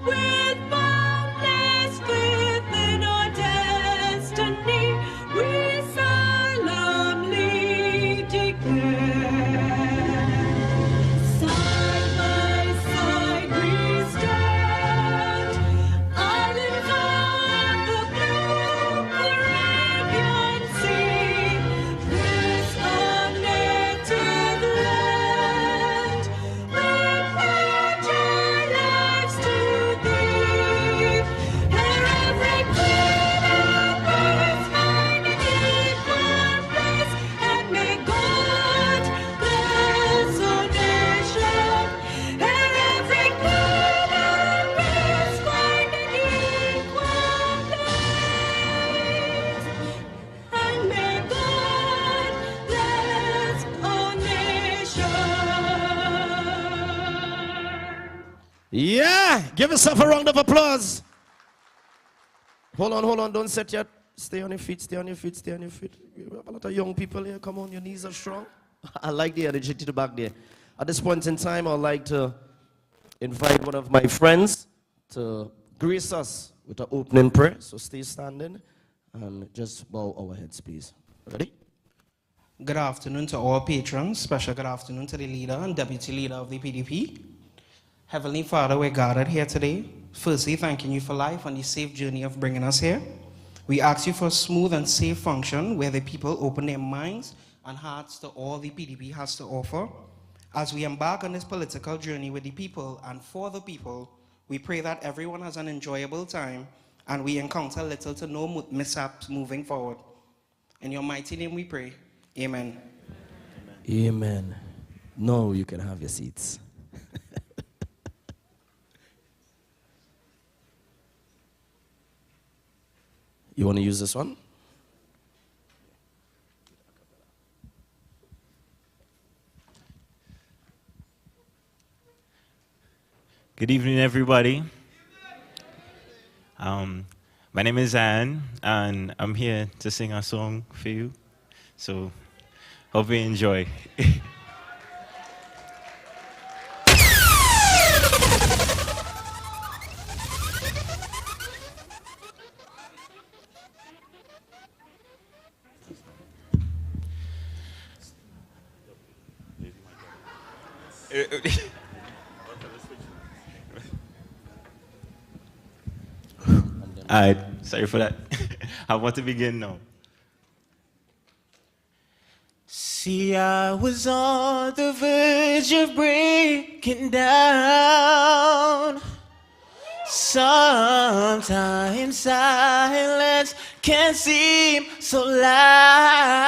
with boundless faith in our destiny, we solemnly declare. Side by side we stand, islands on the blue Caribbean Sea, this unnative land. We pledge our lives to thee, ere every queen on earth find an equal place, and may God bless our nation. Ere every queen on earth find an equal place, and may God bless our nation. Yeah, give yourself a round of applause. Hold on, don't set yet. Stay on your feet. We have a lot of young people here. Come on, your knees are strong. I like the energy to the back there. At this point in time, I'd like to invite one of my friends to grace us with an opening prayer. So stay standing and just bow our heads, please. Ready? Good afternoon to all patrons. Special good afternoon to the leader and deputy leader of the PDP. Heavenly Father, we're gathered here today. Firstly, thanking you for life and the safe journey of bringing us here. We ask you for a smooth and safe function where the people open their minds and hearts to all the PDP has to offer. As we embark on this political journey with the people and for the people, we pray that everyone has an enjoyable time and we encounter little to no mishaps moving forward. In your mighty name we pray. Amen. Amen. Now you can have your seats. You want to use this one? Good evening, everybody. My name is Anne, and I'm here to sing a song for you. So Hope you enjoy. Alright, sorry for that. I want to begin now. See, I was on the verge of breaking down. Sometimes silence can seem so loud,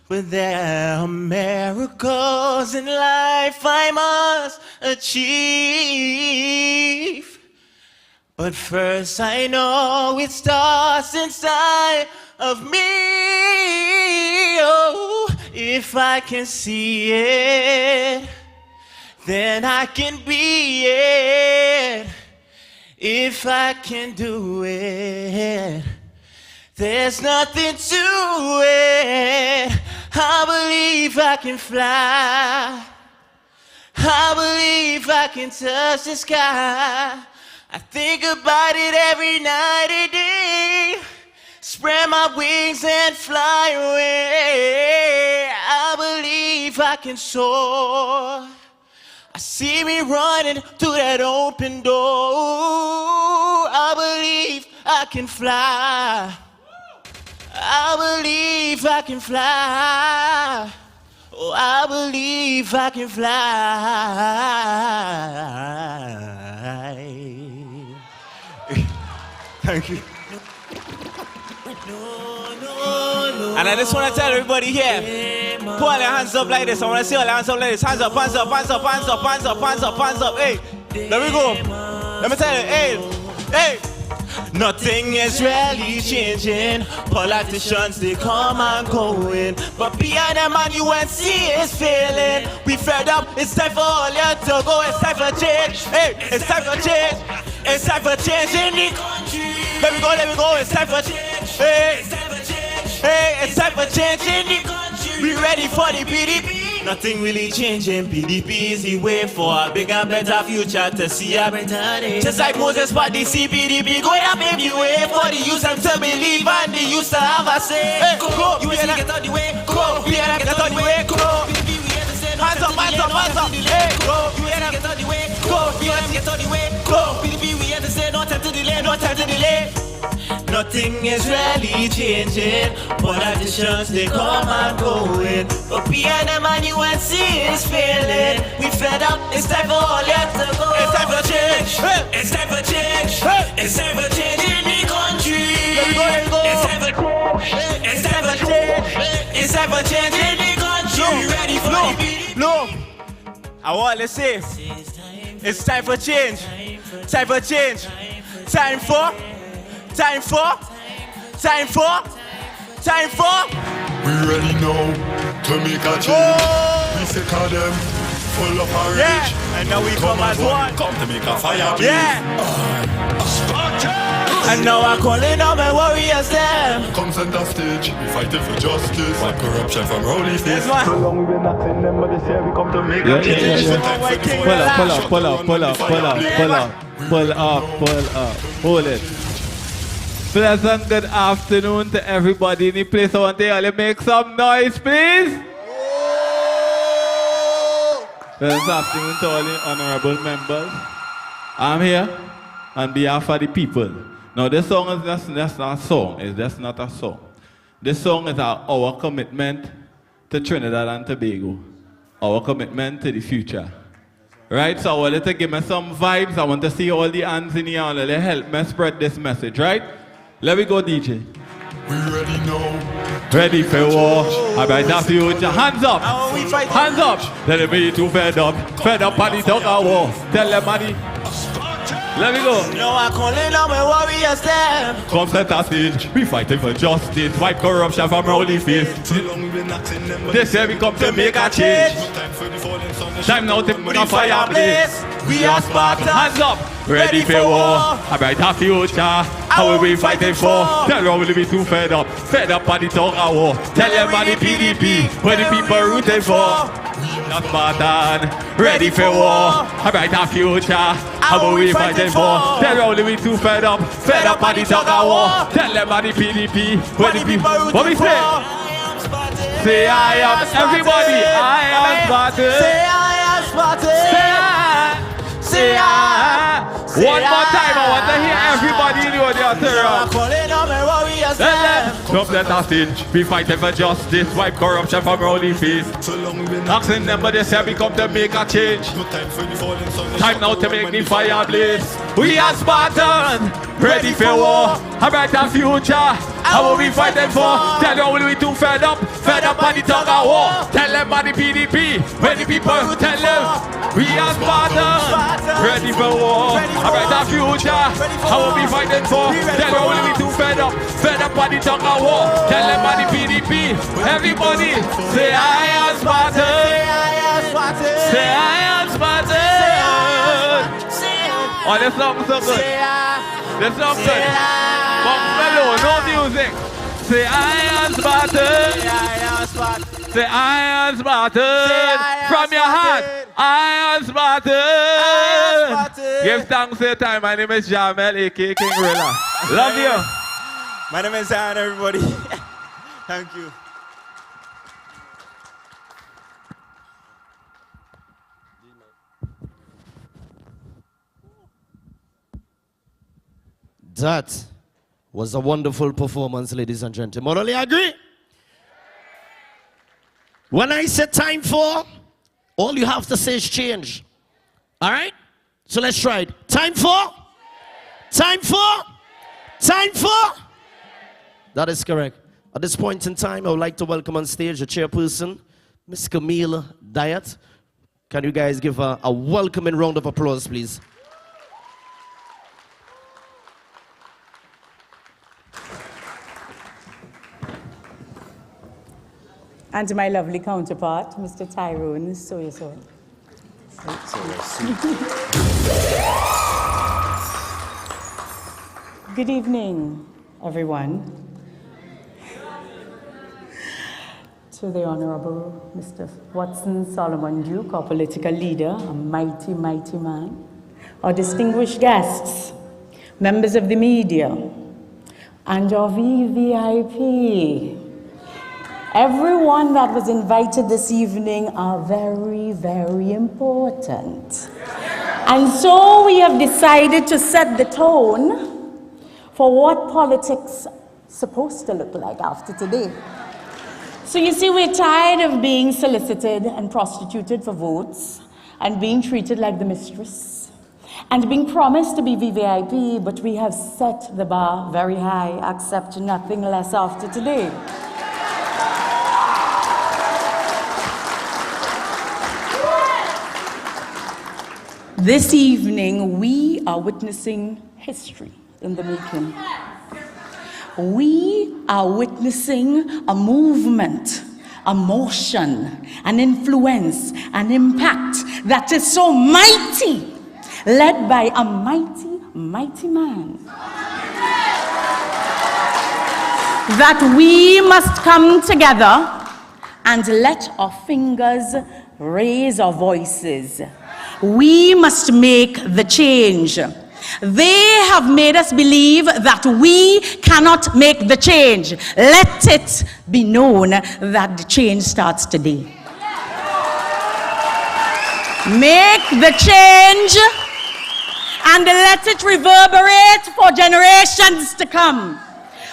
but there are miracles in life I must achieve. But first I know it starts inside of me. Oh, if I can see it, then I can be it. If I can do it, there's nothing to it. I believe I can fly. I believe I can touch the sky. I think about it every night and day. Spread my wings and fly away. I believe I can soar. I see me running through that open door. I believe I can fly. I believe I can fly. Oh, I believe I can fly. Thank you. And I just want to tell everybody here, put all your hands up like this. I want to see all your hands up like this. Hands up, hands up, hands up, hands up, hands up, hands up, hands up. Hey, there we go. Let me tell you, hey, hey. Nothing is really changing. Politicians, they come and going, but PNM and UNC is failing. We fed up, it's time for all you to go. It's time for change, hey, it's time for change. It's time for change in the country. Let me go, it's time for change. Hey, hey, it's time for change in the country. We ready for the PDP. Nothing really changing. PDP is the way for a bigger, better future, to see a better day. Just like Moses but the PDP going to pave the way for the youth and to believe and the youth to have a say. Hey, go, you get out the way, go, we get out the way, go. Hands up, hands up, hands up, hey, go, you get out the way, go, we get out the way, go. PDP, we have to say no time to delay, no time to delay. Nothing is really changing. Politicians, they come and going, but PNM and UNC is failing. We fed up, it's time for all you to go. It's time for change, it's time for change, it's time for change in the country. It's time for change, it's time for change, it's time for change in the country. We ready for the beat? No, I want to say, it's time for change, time for change, time for. Time for. We ready now to make a change. We sick of them, full of our rage. And now we come as one. Come to make a fire blaze. And now I'm calling on my warriors them. Come center stage, we fighting for justice. Fight corruption from rowdy face. So long we been knocking them, but this year we come to make a change. Pull it. Pleasant good afternoon to everybody in the place. I want to hear you make some noise, please. Pleasant afternoon to all the honorable members. I'm here on behalf of the people. Now this song is just not a song. It's just not a song. This song is our commitment to Trinidad and Tobago. Our commitment to the future. Right, so I wanted to give me some vibes. I want to see all the hands in here and let help me spread this message, right? Let me go, DJ. We ready now. Ready for war. I bet the future. Hands up. Hands up. Tell me too fed up. Fed up on the dog of war. Tell them money. Let me go. No, I'm calling on my warriors them. Come center stage. We fighting for justice. Fight corruption from rowdy face. This year we come to make a change. Time now to put a fire blaze. We are Spartans. Hands up. Ready for war. A brighter future. How will we fighting for? Tell them we'll be too fed up. Fed up on the tongue of war. Tell them about the PDP. What the people rooting for. We are Spartan. Ready for war. A brighter future. How will we fighting for? Tell them we'll be too fed up. Fed up on the tongue of war. Tell them about the PDP. What the people rooting for. What we say? Say I am. Everybody. I am Spartan. Say I am Spartan. Say I. One more time, I want to hear everybody in the audience turn around. Jump that hostage, be fighting for justice, wipe corruption from rowdy face. Asking them, but they say we come to make a change. Time now to make the fire blaze. We are Spartans, ready for war, a brighter future. How will we fighting for? Tell them will we too fed up on the tongue of war. Tell them about the PDP, when the people tell them we are Spartans, ready for war, a brighter future. How will we fighting for? Tell them will we too fed up on the tongue of war. Tell them about the PDP. Everybody say I am Spartan. Say I am Spartan. Oh, this song is so good. This song is good. Mellow, no music. Say I am Spartan. Say I am Spartan. From your heart. I am Spartan. Give thanks for your time. My name is Jamel, aka King Rilla. Love you. My name is Zion, everybody. Thank you. That was a wonderful performance, ladies and gentlemen. Morally agree? When I say time for, all you have to say is change. All right? So let's try it. Time for? Time for? Time for? That is correct. At this point in time, I would like to welcome on stage the chairperson, Ms. Camille Diet. Can you guys give a welcoming round of applause, please? And to my lovely counterpart, Mr. Tyrone Soyason. Good evening, everyone. To the Honorable Mr. Watson Solomon Duke, our political leader, a mighty, mighty man. Our distinguished guests, members of the media, and our VVIP. Everyone that was invited this evening are very, very important. And so we have decided to set the tone for what politics is supposed to look like after today. So you see, we're tired of being solicited and prostituted for votes and being treated like the mistress and being promised to be VVIP, but we have set the bar very high, accept nothing less after today. This evening, we are witnessing history in the making. We are witnessing a movement, a motion, an influence, an impact that is so mighty, led by a mighty, mighty man. That we must come together and let our fingers raise our voices. We must make the change. They have made us believe that we cannot make the change. Let it be known that the change starts today. Make the change and let it reverberate for generations to come.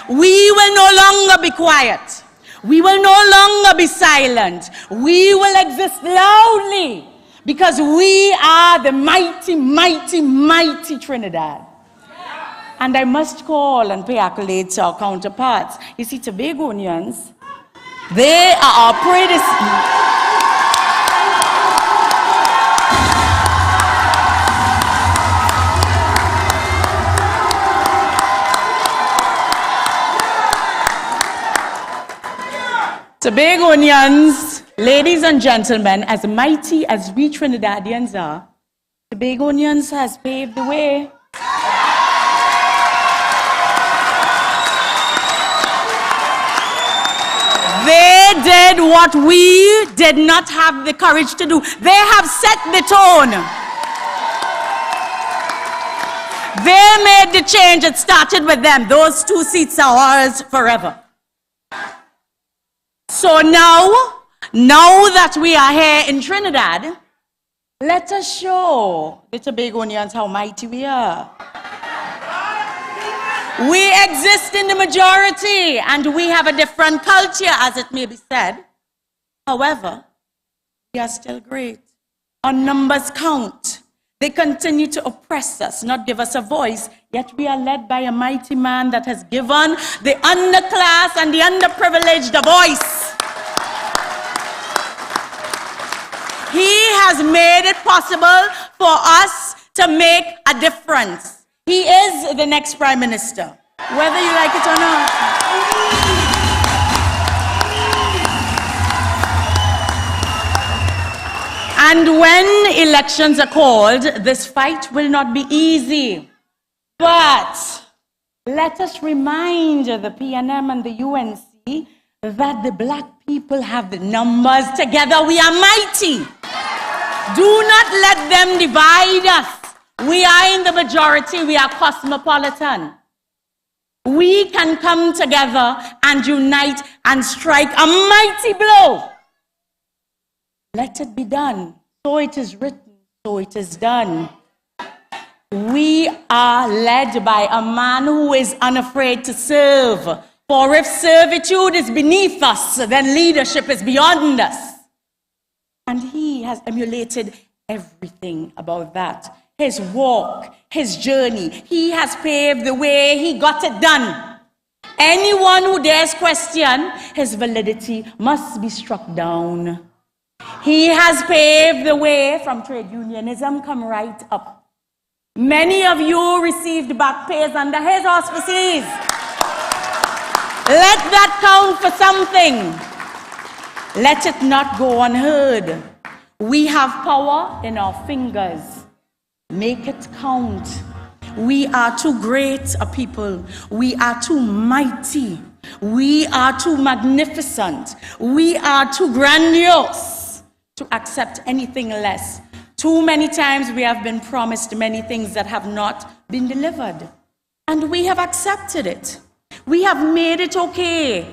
We will no longer be quiet. We will no longer be silent. We will exist loudly. Because we are the mighty, mighty, mighty Trinidad. And I must call and pay accolades to our counterparts. You see, Tobagonians, they are our predecessors. Tobagonians, ladies and gentlemen, as mighty as we Trinidadians are, Tobagonians has paved the way. They did what we did not have the courage to do. They have set the tone. They made the change. It started with them. Those 2 seats are ours forever. So now that we are here in Trinidad, let us show the Tobagonians how mighty we are. We exist in the majority and we have a different culture, as it may be said. However, we are still great. Our numbers count. They continue to oppress us, not give us a voice, yet we are led by a mighty man that has given the underclass and the underprivileged a voice. He has made it possible for us to make a difference. He is the next Prime Minister, whether you like it or not. And when elections are called, this fight will not be easy. But let us remind the PNM and the UNC that the black people have the numbers. Together we are mighty. Do not let them divide us. We are in the majority. We are cosmopolitan. We can come together and unite and strike a mighty blow. Let it be done. So it is written, so it is done. We are led by a man who is unafraid to serve. For if servitude is beneath us, then leadership is beyond us. And he has emulated everything about that. His walk, his journey. He has paved the way. He got it done. Anyone who dares question his validity must be struck down. He has paved the way from trade unionism, come right up. Many of you received back pays under his auspices. Let that count for something. Let it not go unheard. We have power in our fingers. Make it count. We are too great a people. We are too mighty. We are too magnificent. We are too grandiose to accept anything less. Too many times we have been promised many things that have not been delivered. And we have accepted it. We have made it okay.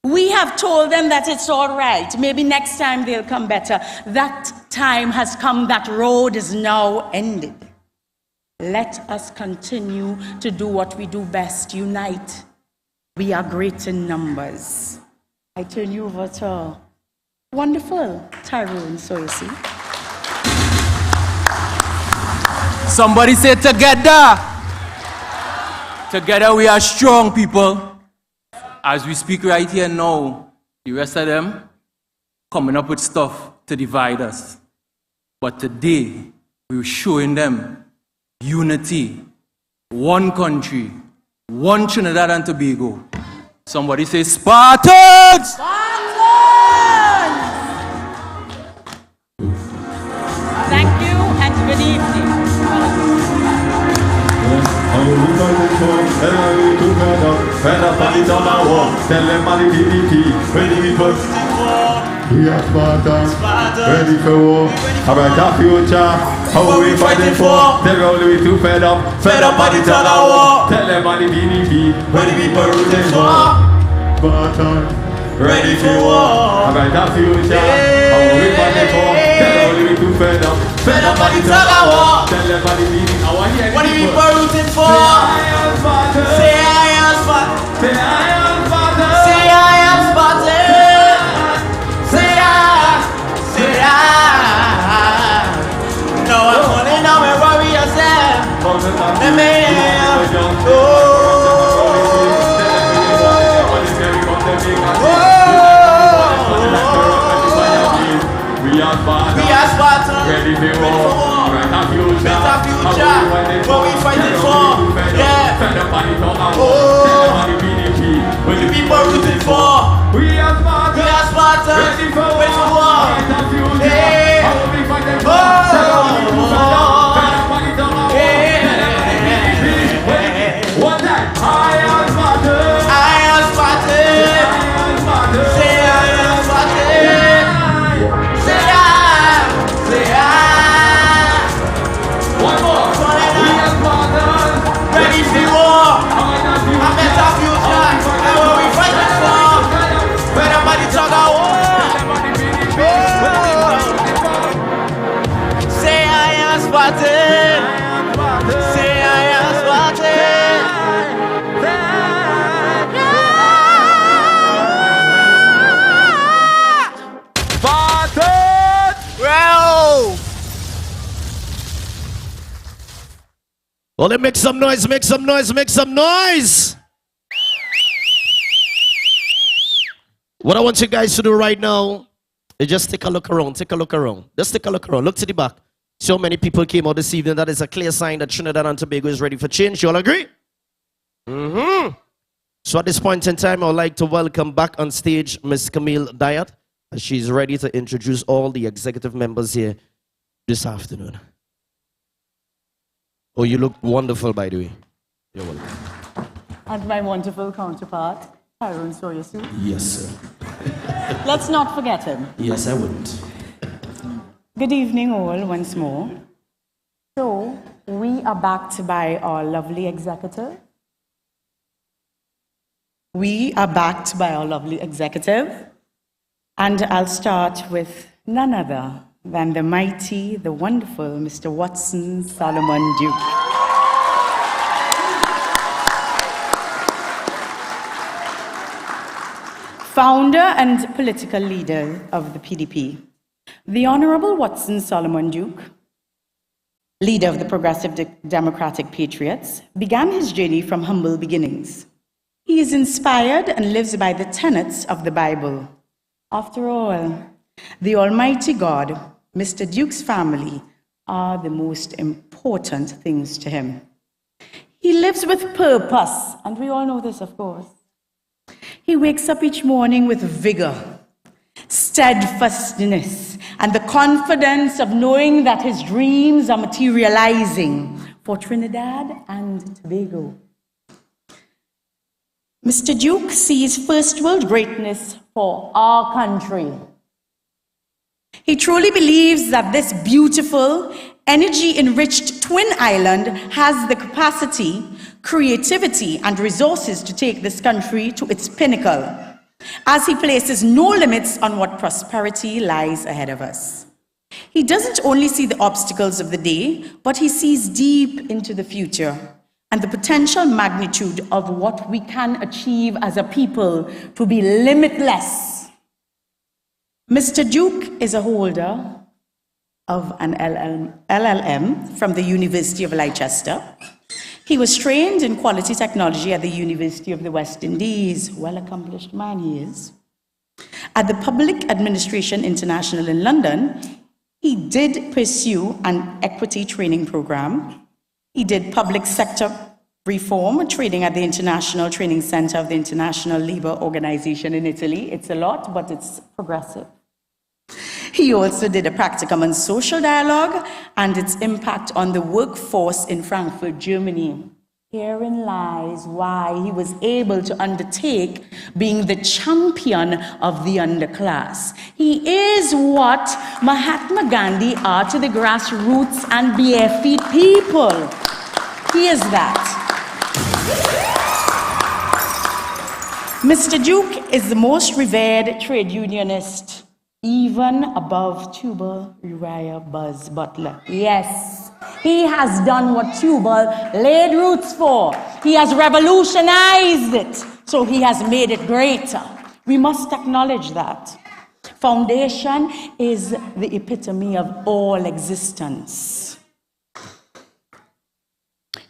We have told them that it's all right. Maybe next time they'll come better. That time has come. That road is now ended. Let us continue to do what we do best, unite. We are great in numbers. I turn you over to wonderful Tyrone Soyesi. Somebody say together. Together we are strong, people. As we speak right here now, the rest of them coming up with stuff to divide us. But today, we're showing them unity, one country, one Trinidad and Tobago. Somebody say Spartans! Spartans! Thank you and good evening. We are Spartans, ready for war. A brighter future, how are we fighting for? Tell all we too fed up by the tug of war. Tell them about the PDP, where the people rooting for. Spartans, ready for war. A brighter future, how are we fighting for? Tell all we too fed up by the tug of war. Tell them about the PDP, what the people rooting for. Say I am Spartans. Say I am Spartans. Say I am Spartans. No, I'm running now and warriors there. The man. We are Spartans. Ready for war. Better future. What we fighting for? Yeah. What the people rooting for? We are Spartans. Ready for war. Better future. Hey. Well, then make some noise, make some noise, make some noise. What I want you guys to do right now is just take a look around, take a look around. Just take a look around, look to the back. So many people came out this evening. That is a clear sign that Trinidad and Tobago is ready for change. You all agree? So at this point in time, I would like to welcome back on stage Ms. Camille Diat. She's ready to introduce all the executive members here this afternoon. Oh, you look wonderful, by the way. You're welcome. And my wonderful counterpart, Tyrone Sawyer-Sue. Yes, sir. Let's not forget him. Yes, I wouldn't. Good evening, all, once more. So, we are backed by our lovely executive. We are backed by our lovely executive. And I'll start with none other than the mighty, the wonderful Mr. Watson Solomon Duke. Founder and political leader of the PDP. The Honorable Watson Solomon Duke, leader of the Progressive Democratic Patriots, began his journey from humble beginnings. He is inspired and lives by the tenets of the Bible. After all, the Almighty God, Mr. Duke's family, are the most important things to him. He lives with purpose, and we all know this, of course. He wakes up each morning with vigor, steadfastness, and the confidence of knowing that his dreams are materializing for Trinidad and Tobago. Mr. Duke sees first world greatness for our country. He truly believes that this beautiful, energy-enriched twin island has the capacity, creativity, and resources to take this country to its pinnacle, as he places no limits on what prosperity lies ahead of us. He doesn't only see the obstacles of the day, but he sees deep into the future and the potential magnitude of what we can achieve as a people to be limitless. Mr. Duke is a holder of an LLM from the University of Leicester. He was trained in quality technology at the University of the West Indies. Well-accomplished man he is. At the Public Administration International in London, he did pursue an equity training program. He did public sector reform training at the International Training Center of the International Labour Organization in Italy. It's a lot, but it's progressive. He also did a practicum on social dialogue and its impact on the workforce in Frankfurt, Germany. Herein lies why he was able to undertake being the champion of the underclass. He is what Mahatma Gandhi are to the grassroots and bare feet people. He is that. Mr. Duke is the most revered trade unionist, even above Tubal Uriah Buzz Butler. Yes, he has done what Tubal laid roots for. He has revolutionized it, so he has made it greater. We must acknowledge that. Foundation is the epitome of all existence.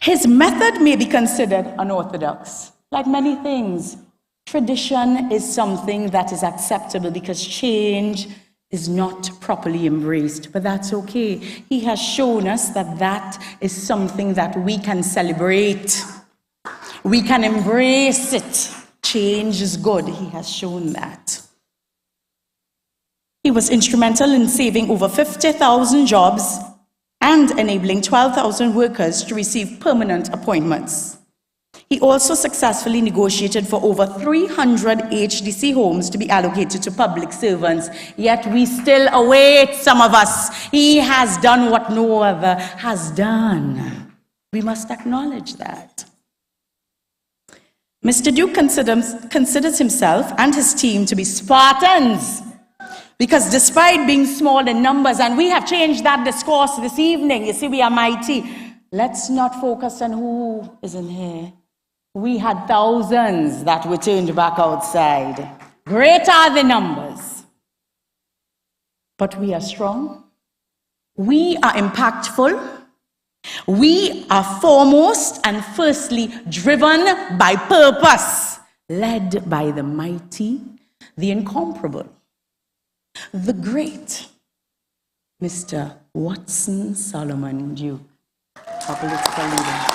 His method may be considered unorthodox. Like many things, tradition is something that is acceptable because change is not properly embraced, but that's okay. He has shown us that that is something that we can celebrate. We can embrace it. Change is good. He has shown that. He was instrumental in saving over 50,000 jobs and enabling 12,000 workers to receive permanent appointments. He also successfully negotiated for over 300 HDC homes to be allocated to public servants, yet we still await some of us. He has done what no other has done. We must acknowledge that. Mr. Duke considers himself and his team to be Spartans, because despite being small in numbers, and we have changed that discourse this evening, you see, we are mighty. Let's not focus on who is in here. We had thousands that were turned back outside. Great are the numbers. But we are strong. We are impactful. We are foremost and firstly driven by purpose, led by the mighty, the incomparable, the great Mr. Watson Solomon Duke, our political leader.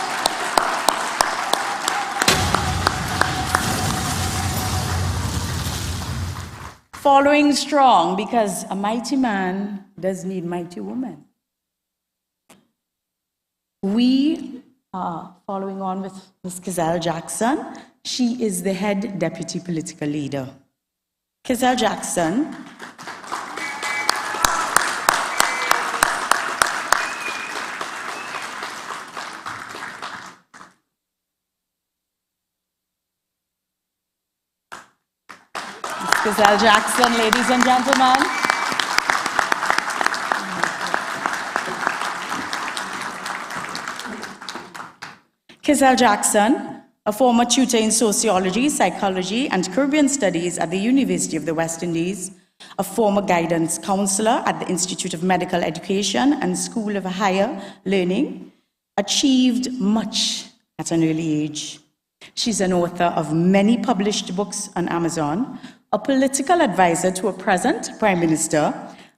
Following strong, because a mighty man does need mighty women. We are following on with Ms. Kizelle Jackson. She is the head deputy political leader. Kizelle Jackson Kizelle Jackson, ladies and gentlemen. Kizelle Jackson, a former tutor in sociology, psychology, and Caribbean studies at the University of the West Indies, a former guidance counselor at the Institute of Medical Education and School of Higher Learning, achieved much at an early age. She's an author of many published books on Amazon, a political advisor to a present Prime Minister,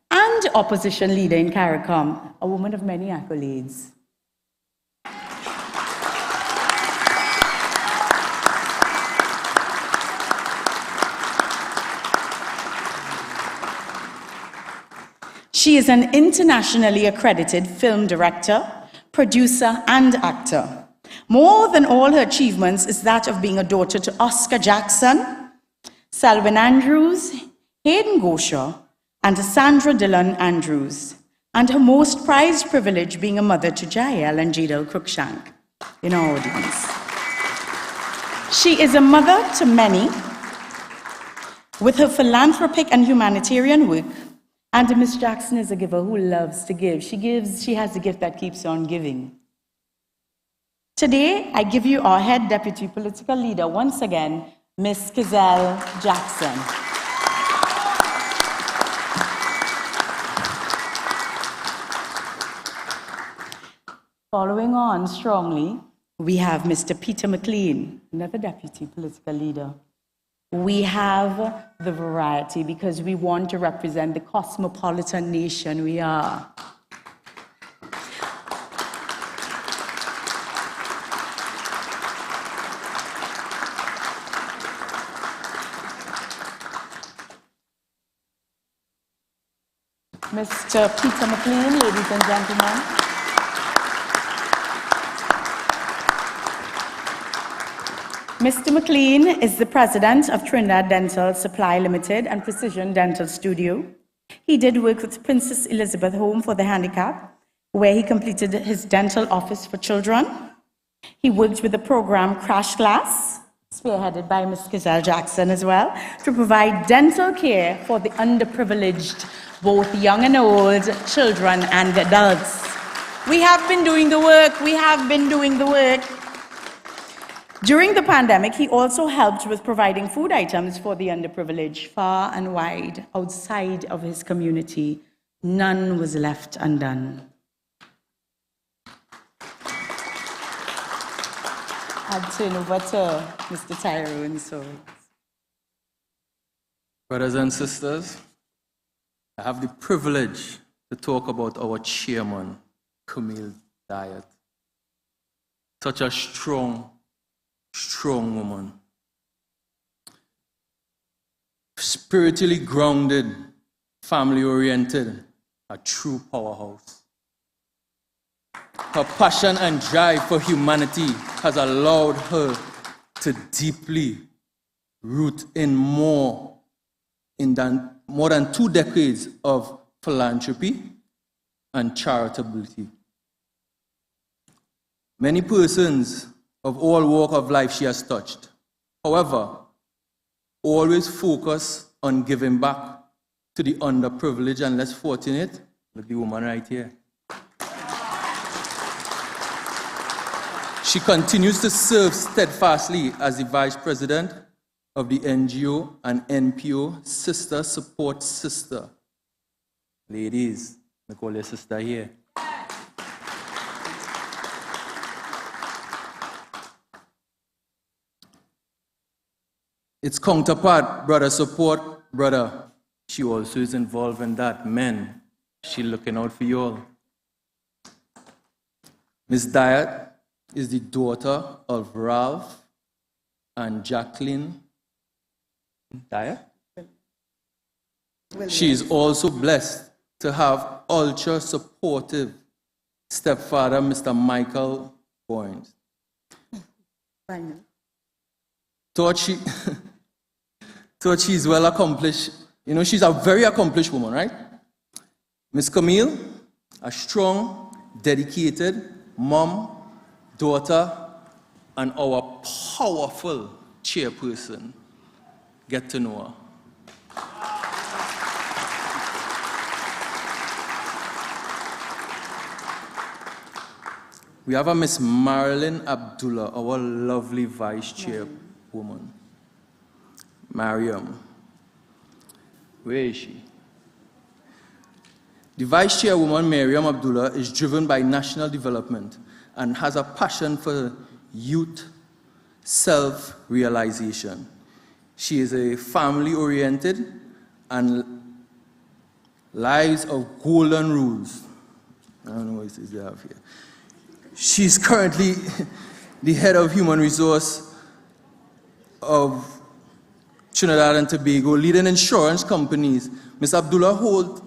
and opposition leader in CARICOM, a woman of many accolades. She is an internationally accredited film director, producer, and actor. More than all her achievements is that of being a daughter to Oscar Jackson, Selwyn Andrews, Hayden Gosher, and Sandra Dillon Andrews, and her most prized privilege being a mother to Jael and Jadel Cruikshank in our audience. She is a mother to many with her philanthropic and humanitarian work, and Miss Jackson is a giver who loves to give. She has a gift that keeps on giving. Today, I give you our head deputy political leader once again, Miss Kizelle Jackson. Following on strongly, we have Mr. Peter McLean, another deputy political leader. We have the variety because we want to represent the cosmopolitan nation we are. Mr. Peter McLean, ladies and gentlemen. Mr. McLean is the president of Trinidad Dental Supply Limited and Precision Dental Studio. He did work with Princess Elizabeth Home for the Handicapped, where he completed his dental office for children. He worked with the program Crash Class, spearheaded by Ms. Kizelle Jackson as well, to provide dental care for the underprivileged, both young and old, children and adults. We have been doing the work. During the pandemic, he also helped with providing food items for the underprivileged far and wide outside of his community. None was left undone. I'll turn over to Mr. Tyrone. Brothers and sisters, I have the privilege to talk about our chairman, Camille Diet. Such a strong woman. Spiritually grounded, family-oriented, a true powerhouse. Her passion and drive for humanity has allowed her to deeply root in more than 2 decades of philanthropy and charitability. Many persons of all walks of life she has touched. However, always focus on giving back to the underprivileged and less fortunate, like the woman right here. She continues to serve steadfastly as the vice president of the NGO and NPO Sister Support Sister. Ladies, I call your sister here. its counterpart, Brother Support, brother, she also is involved in that. Men, she looking out for you all. Miss Diet is the daughter of Ralph and Jacqueline Diet. She is also blessed to have ultra-supportive stepfather, Mr. Michael Boynes. Thought she's well accomplished. You know, she's a very accomplished woman, right? Miss Camille, a strong, dedicated mom, daughter, and our powerful chairperson. Get to know her. We have a Miss Marilyn Abdullah, our lovely vice chairwoman. Mariam. Where is she? The vice chairwoman, Mariam Abdullah, is driven by national development and has a passion for youth self-realization. She is a family-oriented and lives of golden rules. I don't know what it is they have here. She's currently the head of human resource of Trinidad and Tobago, leading insurance companies. Miss Abdullah holds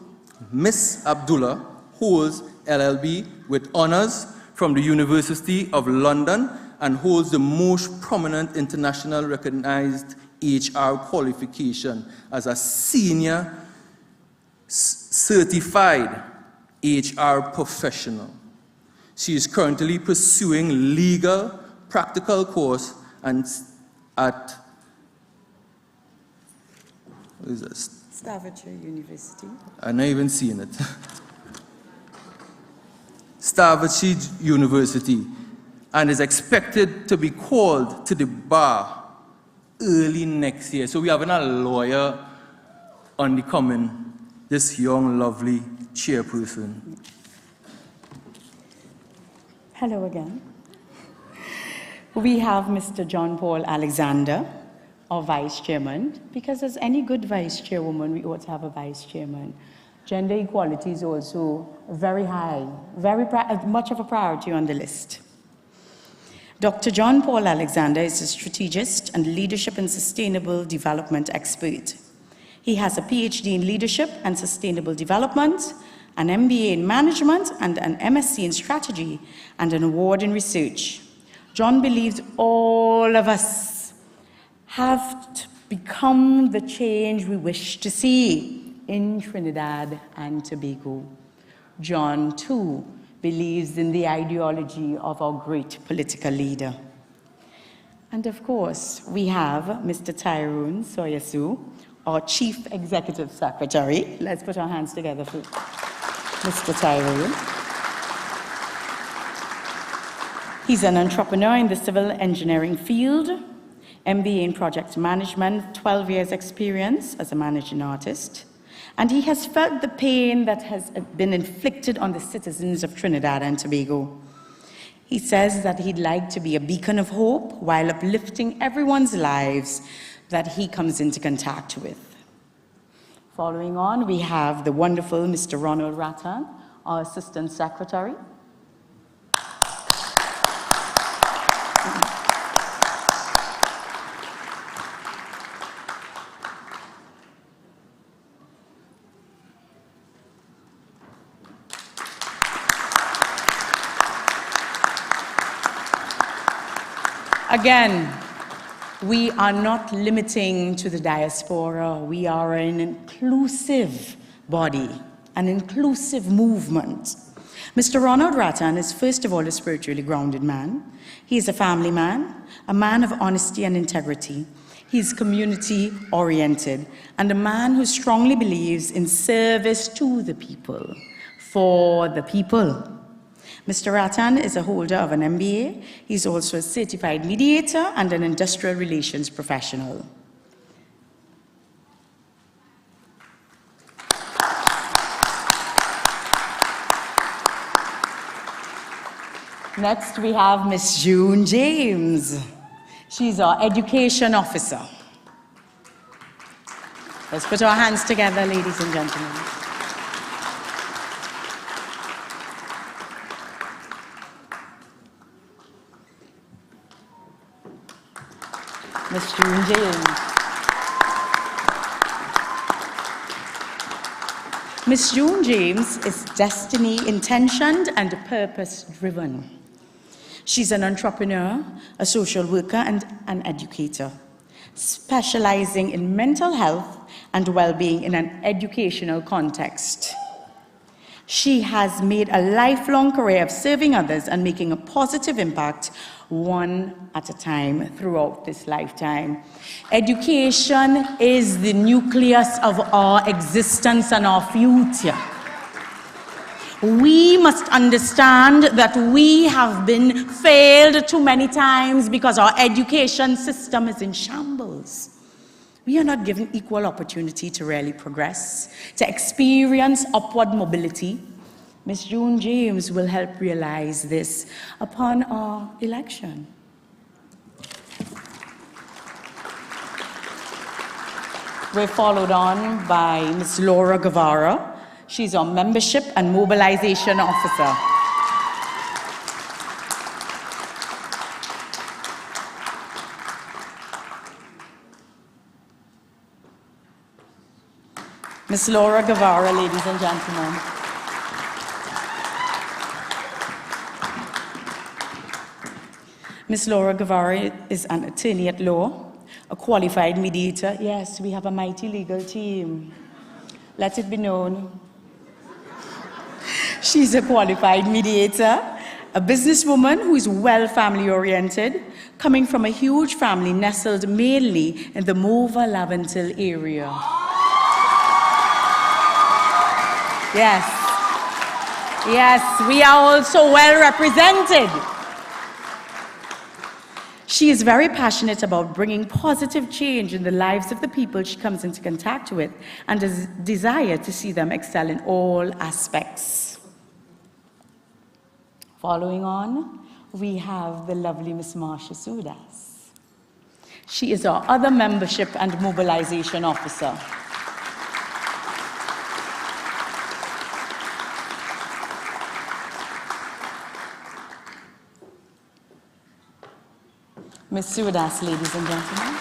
LLB with honors from the University of London and holds the most prominent international recognized HR qualification as a senior certified HR professional. She is currently pursuing legal practical course and at what is this? Staffordshire University. I'm not even seeing it. Staffordshire University, and is expected to be called to the bar early next year. So we have a lawyer on the coming, this young, lovely chairperson. Hello again. We have Mr. John Paul Alexander, our vice chairman, because as any good vice chairwoman, we ought to have a vice chairman. Gender equality is also very high, much of a priority on the list. Dr. John Paul Alexander is a strategist and leadership and sustainable development expert. He has a PhD in leadership and sustainable development, an MBA in management, and an MSc in strategy, and an award in research. John believes all of us have to become the change we wish to see in Trinidad and Tobago. John, too, believes in the ideology of our great political leader. And of course, we have Mr. Tyrone Soyasu, our Chief Executive Secretary. Let's put our hands together for Mr. Tyrone. He's an entrepreneur in the civil engineering field, MBA in project management, 12 years experience as a managing artist, and he has felt the pain that has been inflicted on the citizens of Trinidad and Tobago. He says that he'd like to be a beacon of hope while uplifting everyone's lives that he comes into contact with. Following on, we have the wonderful Mr. Ronald Rattan, our Assistant Secretary. Again, we are not limiting to the diaspora. We are an inclusive body, an inclusive movement. Mr. Ronald Rattan is first of all a spiritually grounded man. He is a family man, a man of honesty and integrity. He's community-oriented, and a man who strongly believes in service to the people, for the people. Mr. Rattan is a holder of an MBA. He's also a certified mediator and an industrial relations professional. Next, we have Miss June James. She's our education officer. Let's put our hands together, ladies and gentlemen. Miss June James. Miss June James is destiny-intentioned and purpose-driven. She's an entrepreneur, a social worker, and an educator, specializing in mental health and well-being in an educational context. She has made a lifelong career of serving others and making a positive impact one at a time throughout this lifetime. Education is the nucleus of our existence and our future. We must understand that we have been failed too many times because our education system is in shambles. We are not given equal opportunity to really progress, to experience upward mobility. Miss June James will help realize this upon our election. We're followed on by Ms. Laura Guevara. She's our Membership and Mobilization Officer. Ms. Laura Guevara, ladies and gentlemen. Ms. Laura Guevara is an attorney at law, a qualified mediator. Yes, we have a mighty legal team. Let it be known. She's a qualified mediator, a businesswoman who is well family-oriented, coming from a huge family nestled mainly in the Mova-Laventil area. Yes. Yes, we are also well represented. She is very passionate about bringing positive change in the lives of the people she comes into contact with and a desire to see them excel in all aspects. Following on, we have the lovely Miss Marcia Sudas. She is our other Membership and Mobilization Officer. Ms. Sudas, ladies and gentlemen.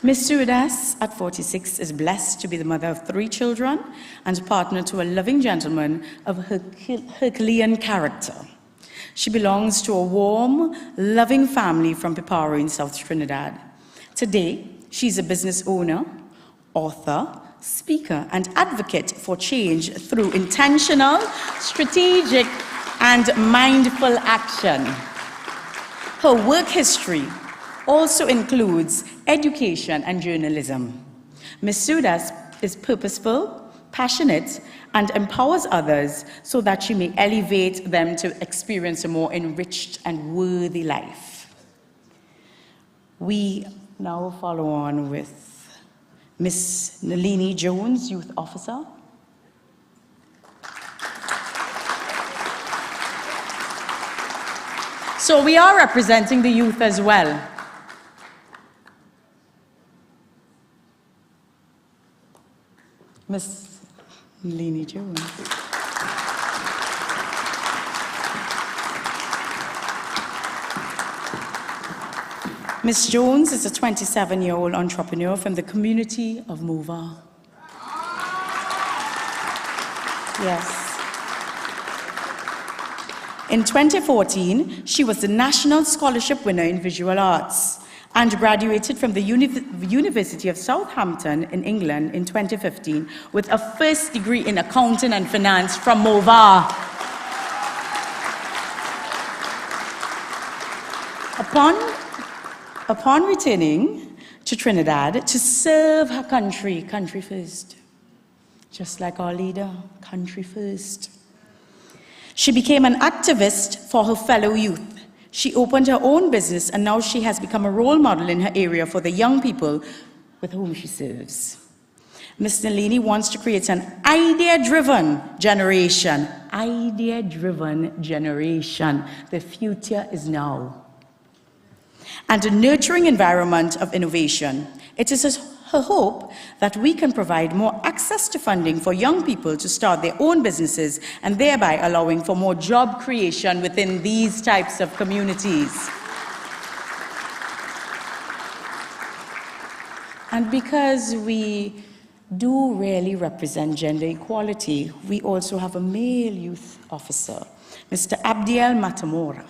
Ms. Sudas, at 46, is blessed to be the mother of 3 children and partner to a loving gentleman of Herculean character. She belongs to a warm, loving family from Piparo in South Trinidad. Today, she's a business owner, author, speaker, and advocate for change through intentional, strategic, and mindful action. Her work history also includes education and journalism. Ms. Sudas is purposeful, passionate, and empowers others so that she may elevate them to experience a more enriched and worthy life. We now follow on with Ms. Nalini Jones, Youth Officer. So we are representing the youth as well. Ms. Nalini Jones. Ms. Jones is a 27-year-old entrepreneur from the community of Mova. Yes. In 2014, she was the National Scholarship winner in Visual Arts and graduated from the University of Southampton in England in 2015 with a first degree in accounting and finance from Mova. Upon returning to Trinidad to serve her country first, just like our leader, country first. She became an activist for her fellow youth. She opened her own business and now she has become a role model in her area for the young people with whom she serves. Ms. Nalini wants to create an idea-driven generation. Idea-driven generation. The future is now. And a nurturing environment of innovation. It is her hope that we can provide more access to funding for young people to start their own businesses and thereby allowing for more job creation within these types of communities. And because we do really represent gender equality, we also have a male youth officer, Mr. Abdiel Matamora.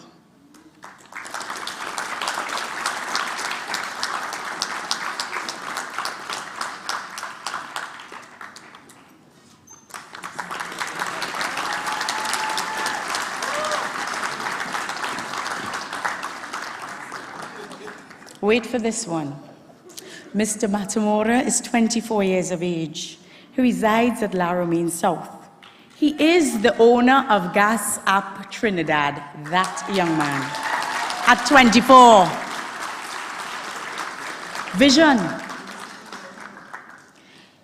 Wait for this one. Mr. Matamora is 24 years of age. He resides at Laramine South. He is the owner of Gas App Trinidad, that young man, at 24. Vision.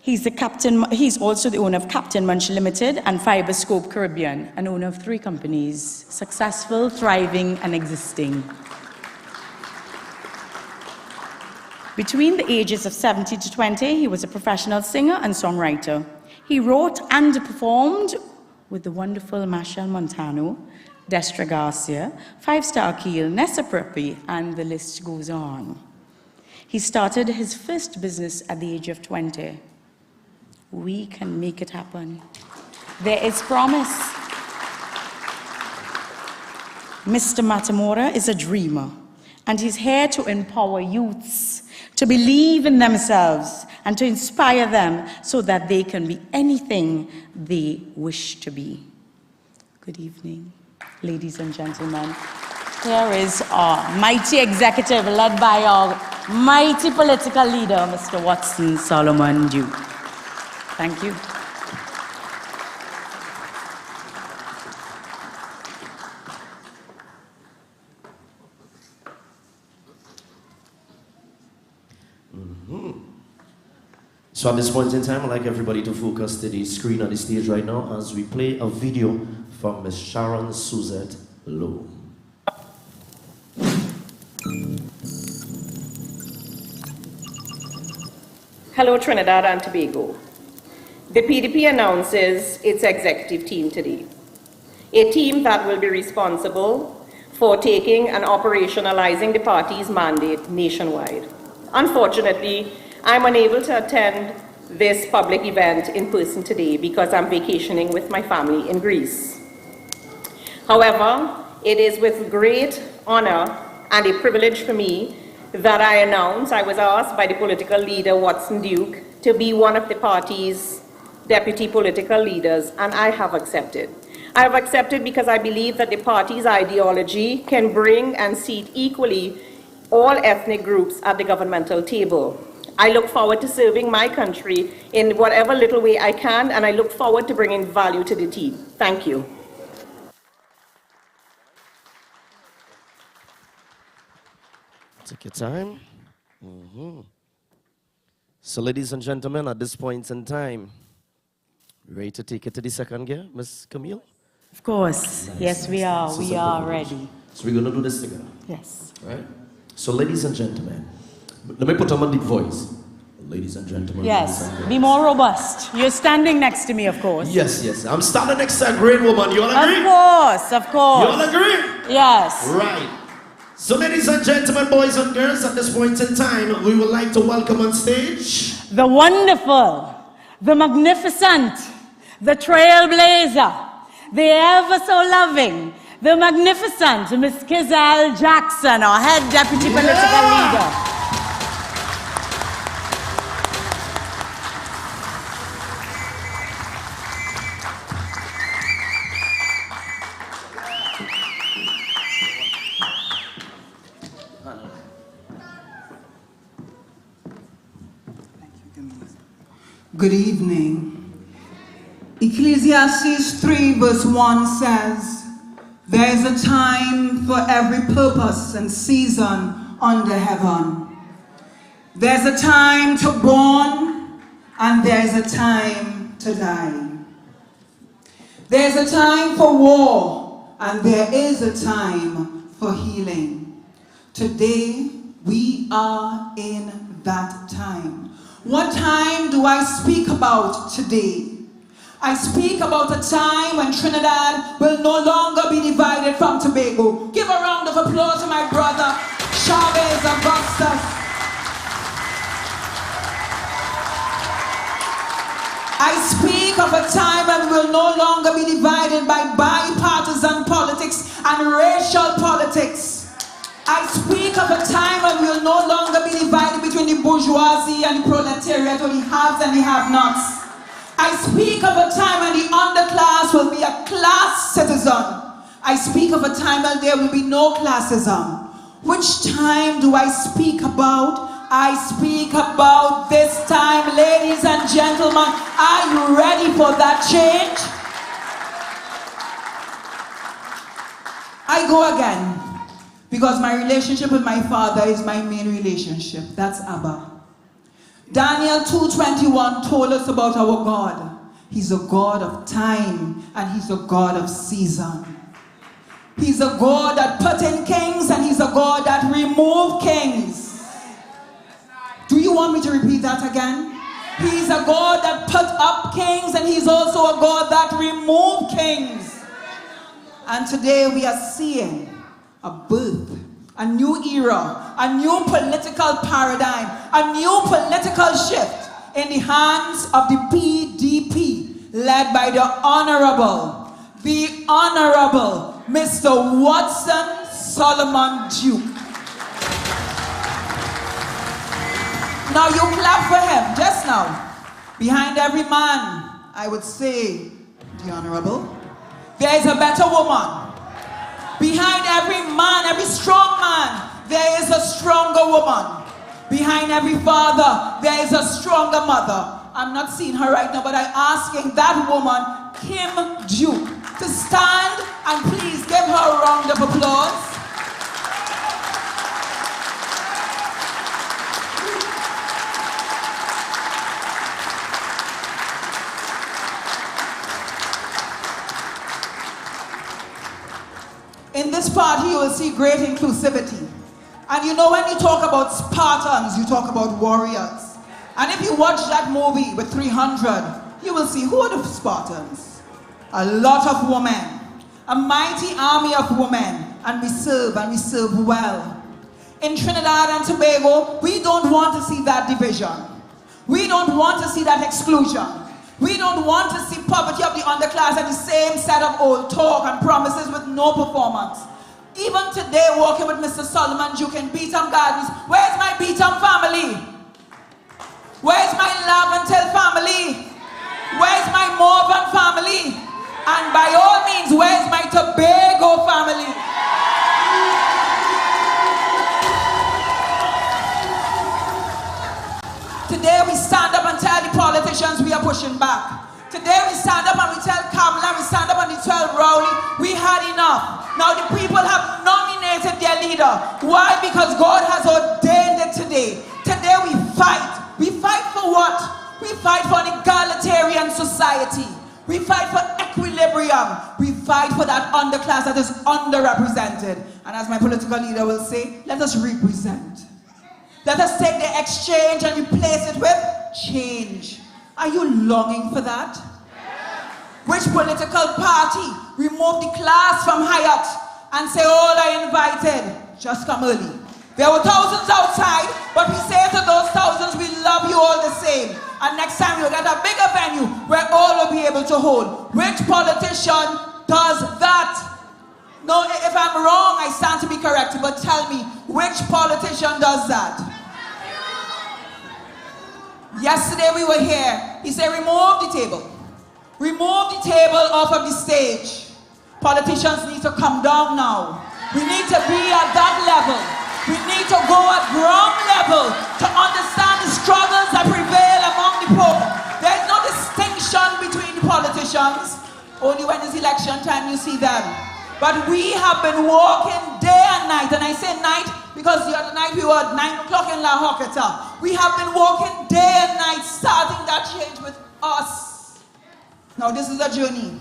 He's also the owner of Captain Munch Limited and Fiberscope Caribbean, an owner of 3 companies, successful, thriving, and existing. Between the ages of 17 to 20, he was a professional singer and songwriter. He wrote and performed with the wonderful Machel Montano, Destra Garcia, Five Star Keel, Nessa Preppy, and the list goes on. He started his first business at the age of 20. We can make it happen. There is promise. Mr. Matamora is a dreamer, and he's here to empower youths to believe in themselves and to inspire them so that they can be anything they wish to be. Good evening, ladies and gentlemen. Here is our mighty executive led by our mighty political leader, Mr. Watson Solomon Duke. Thank you. So at this point in time, I'd like everybody to focus to the screen on the stage right now as we play a video from Ms. Sharon Suzette Lowe. Hello, Trinidad and Tobago. The PDP announces its executive team today, a team that will be responsible for taking and operationalizing the party's mandate nationwide. Unfortunately, I'm unable to attend this public event in person today because I'm vacationing with my family in Greece. However, it is with great honor and a privilege for me that I announce I was asked by the political leader Watson Duke to be one of the party's deputy political leaders, and I have accepted. I have accepted because I believe that the party's ideology can bring and seat equally all ethnic groups at the governmental table. I look forward to serving my country in whatever little way I can, and I look forward to bringing value to the team. Thank you. Take your time. So ladies and gentlemen, at this point in time, ready to take it to the second gear, Ms. Camille? Of course. Nice. Yes, we are. So we are ready. So we're going to do this together. Yes. Right? So ladies and gentlemen, let me put on a deep voice. Ladies and gentlemen. Yes, be more robust. You're standing next to me, of course. Yes, yes. I'm standing next to a great woman. You all agree? Of course, of course. You all agree? Yes. Right. So ladies and gentlemen, boys and girls, at this point in time, we would like to welcome on stage the wonderful, the magnificent, the trailblazer, the ever so loving, the magnificent Miss Kizelle Jackson, our head deputy political leader. Good evening. Ecclesiastes 3 verse 1 says, there is a time for every purpose and season under heaven. There's a time to born and there is a time to die. There is a time for war, and there is a time for healing. Today, we are in that time. What time do I speak about today? I speak about a time when Trinidad will no longer be divided from Tobago. Give a round of applause to my brother, Chavez Augustus. I speak of a time when we will no longer be divided by bipartisan politics and racial politics. I speak of a time when we will no longer be divided between the bourgeoisie and the proletariat, or the haves and the have-nots. I speak of a time when the underclass will be a class citizen. I speak of a time when there will be no classism. Which time do I speak about? I speak about this time, ladies and gentlemen. Are you ready for that change? I go again, because my relationship with my father is my main relationship. That's Abba. Daniel 2:21 told us about our God. He's a God of time, and he's a God of season. He's a God that put in kings, and he's a God that removed kings. Do you want me to repeat that again? He's a God that put up kings, and he's also a God that removed kings. And today we are seeing a birth, a new era, a new political paradigm, a new political shift in the hands of the PDP, led by the Honorable Mr. Watson Solomon Duke. Now you clap for him, just now. Behind every man, I would say, the Honorable, there is a better woman. Behind every man, every strong man, there is a stronger woman. Behind every father, there is a stronger mother. I'm not seeing her right now, but I'm asking that woman, Kim Duke, to stand and please give her a round of applause. In this party, you will see great inclusivity. And you know, when you talk about Spartans, you talk about warriors. And if you watch that movie with 300, you will see, who are the Spartans? A lot of women. A mighty army of women. And we serve well. In Trinidad and Tobago, we don't want to see that division. We don't want to see that exclusion. We don't want to see poverty of the underclass and the same set of old talk and promises with no performance. Even today, walking with Mr. Solomon Duke in Beetham Gardens, where's my Beetham family? Where's my Laventel family? Where's my Morvan family? And by all means, where's my Tobago family? Today we stand up and tell the politicians we are pushing back. Today we stand up and we tell Kamala, we stand up and we tell Rowley, we had enough. Now the people have nominated their leader. Why? Because God has ordained it today. Today we fight. We fight for what? We fight for an egalitarian society. We fight for equilibrium. We fight for that underclass that is underrepresented. And as my political leader will say, let us represent. Let us take the exchange and replace it with change. Are you longing for that? Which political party remove the class from Hyatt and say, all are invited, just come early? There were thousands outside, but we say to those thousands, we love you all the same. And next time we'll get a bigger venue where all will be able to hold. Which politician does that? No, if I'm wrong, I stand to be corrected, but tell me, which politician does that? Yesterday we were here. He said, remove the table. Remove the table off of the stage. Politicians need to come down now. We need to be at that level. We need to go at ground level to understand the struggles that prevail among the poor. There's no distinction between the politicians. Only when it's election time you see them. But we have been walking day and night, and I say night Because the other night we were at 9 o'clock in La Hoketa. We have been working day and night, starting that change with us. Now this is a journey.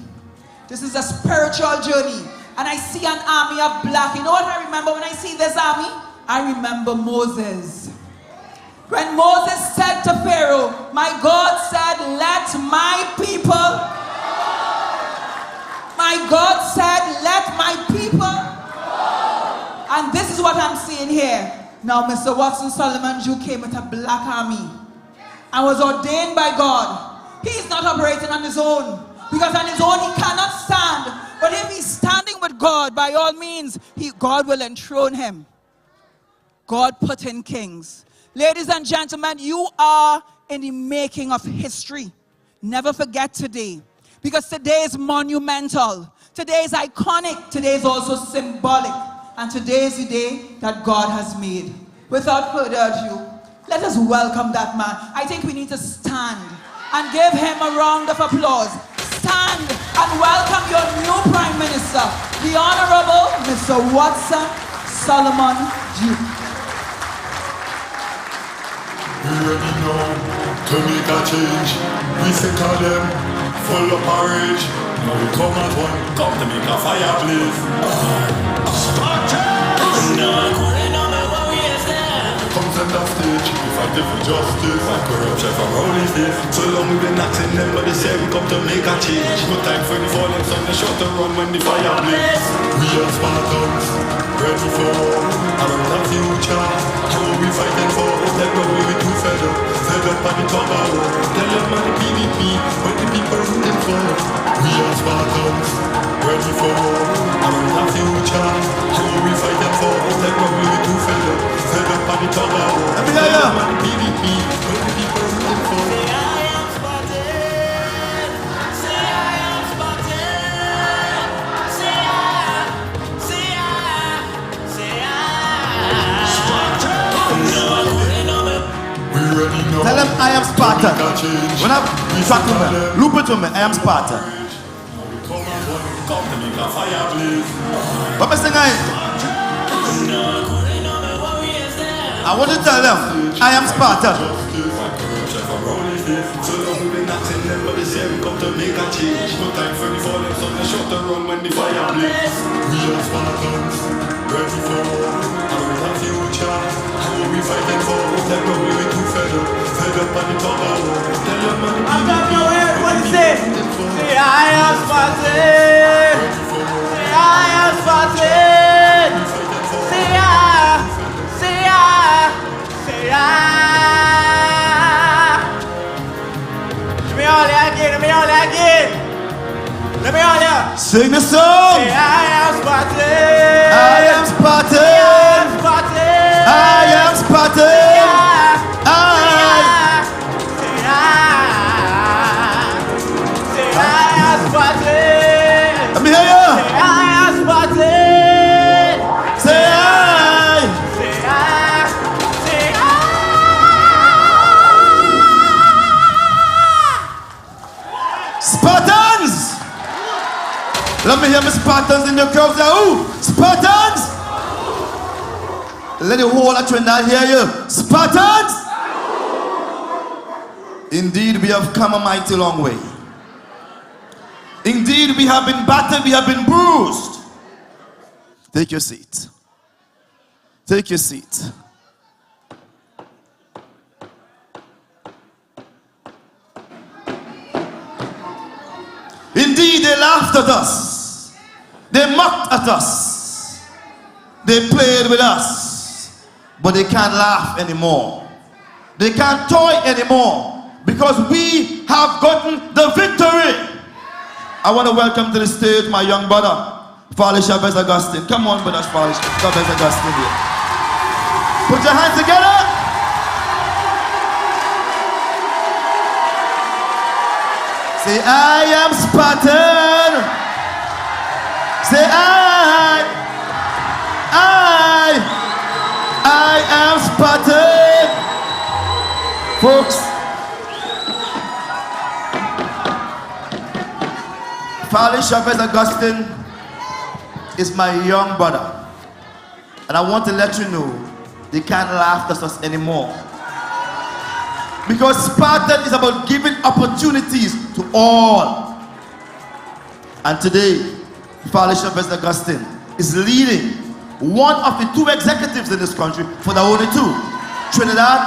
This is a spiritual journey. And I see an army of black. You know what I remember when I see this army? I remember Moses. When Moses said to Pharaoh, my God said, let my people. My God said, let my people. And this is what I'm seeing here. Now, Mr. Watson Solomon Jew came with a black army and was ordained by God. He's not operating on his own, because on his own he cannot stand. But if he's standing with God, by all means, God will enthrone him. God put in kings. Ladies and gentlemen, you are in the making of history. Never forget today, because today is monumental. Today is iconic. Today is also symbolic. And today is the day that God has made. Without further ado, let us welcome that man. I think we need to stand and give him a round of applause. Stand and welcome your new Prime Minister, the Honorable Mr. Watson Solomon Jew. We ready now to make a change. We sick of them, full of courage. Now we come at one, come to make a fire blaze. Come center stage, we fight for justice. Fight corruption from rowley's days. So long we've been acting them, but they say we come to make a change. No time for the falling sun, the shot to run when the fire blaze. We are Spartans, ready for war. Around the future, how are we fighting for? That probably we too fed up on the Tobago. Tell them on the PDP, what the people rooting for. We are Spartans, ready for war. Around the future, how are we fighting for? That probably we too fed up on the Tobago. Tell them on the PDP, what the people rooting for. Say I am Spartan. Say I am Spartan. Say Tell them I am Spartan. When I talk to me, look to me, I am Spartan. What am I saying? I want to tell them I am Spartan. Come to make a change. No time for the falling sun, the shot to run when the fire blaze. We are Spartans, ready for war. Around the future, how are we fighting for? That probably we too fed up on the Tobago. Tell them on the PDP. I'm not nowhere, what is it? Say I am Spartan. Say I am Spartan. Say Let me all here. Sing the song. Say, I am Spartan. I am Spartan. I am Spartan. I am Spartan. Say, I am Spartan. Let me hear you. Say, I am Spartan. Say I. Say I. Say I. Spartans. Let me hear my Spartans in your crowd say, ooh, Spartans! Let the whole of Trinidad hear you. Spartans! Indeed, we have come a mighty long way. Indeed, we have been battered, we have been bruised. Take your seat. Take your seat. Indeed, they laughed at us. They mocked at us. They played with us. But they can't laugh anymore. They can't toy anymore. Because we have gotten the victory. I want to welcome to the stage my young brother, Father Chavez Augustine. Come on, brother Father Chavez Augustine here. Put your hands together. Say, I am Spartan. Say, I am Spartan. Folks, Father Chavez Augustine is my young brother. And I want to let you know, they can't laugh at us anymore. Because Spartan is about giving opportunities to all. And today, Foundation of President Augustine is leading one of the two executives in this country, for the only two. Trinidad,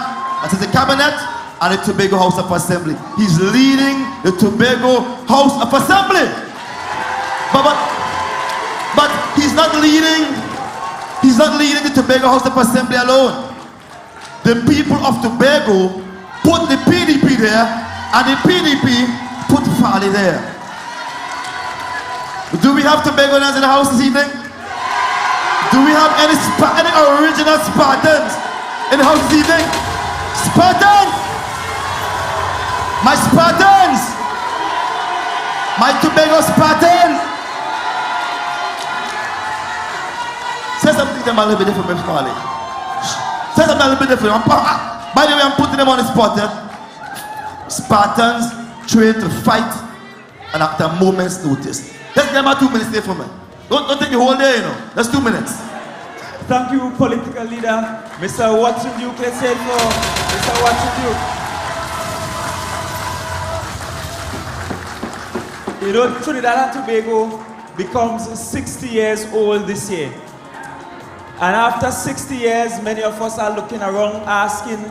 that is the cabinet, and the Tobago House of Assembly. He's leading the Tobago House of Assembly. But he's not leading the Tobago House of Assembly alone. The people of Tobago put the PDP there, and the PDP put Farley there. Do we have Tobagonians in the house this evening? Do we have any original Spartans in the house this evening? Spartans! My Spartans! My Tobago Spartans! Say something to them a little bit different, Mr. Farley. Say something a little bit different. By the way, I'm putting them on the spot. Spartans trained to fight, and after a moment's notice. Let's give them 2 minutes there for me. Don't take the whole day, you know. Just 2 minutes. Thank you, political leader, Mr. Watson Duke. Let's say for Mr. Watson Duke. You know, Trinidad and Tobago becomes 60 years old this year. And after 60 years, many of us are looking around asking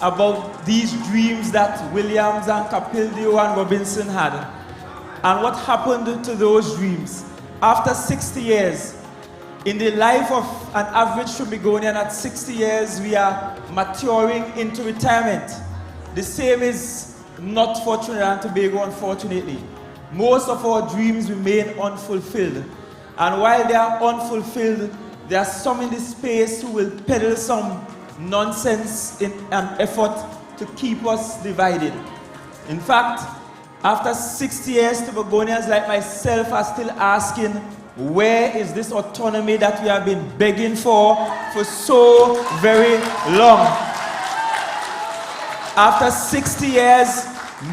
about these dreams that Williams and Capildio and Robinson had. And what happened to those dreams? After 60 years, in the life of an average Trinbagonian at 60 years, we are maturing into retirement. The same is not for Trinidad and Tobago, unfortunately. Most of our dreams remain unfulfilled. And while they are unfulfilled, there are some in this space who will peddle some nonsense in an effort to keep us divided. In fact, after 60 years, Tobagonians like myself are still asking, where is this autonomy that we have been begging for so very long? After 60 years,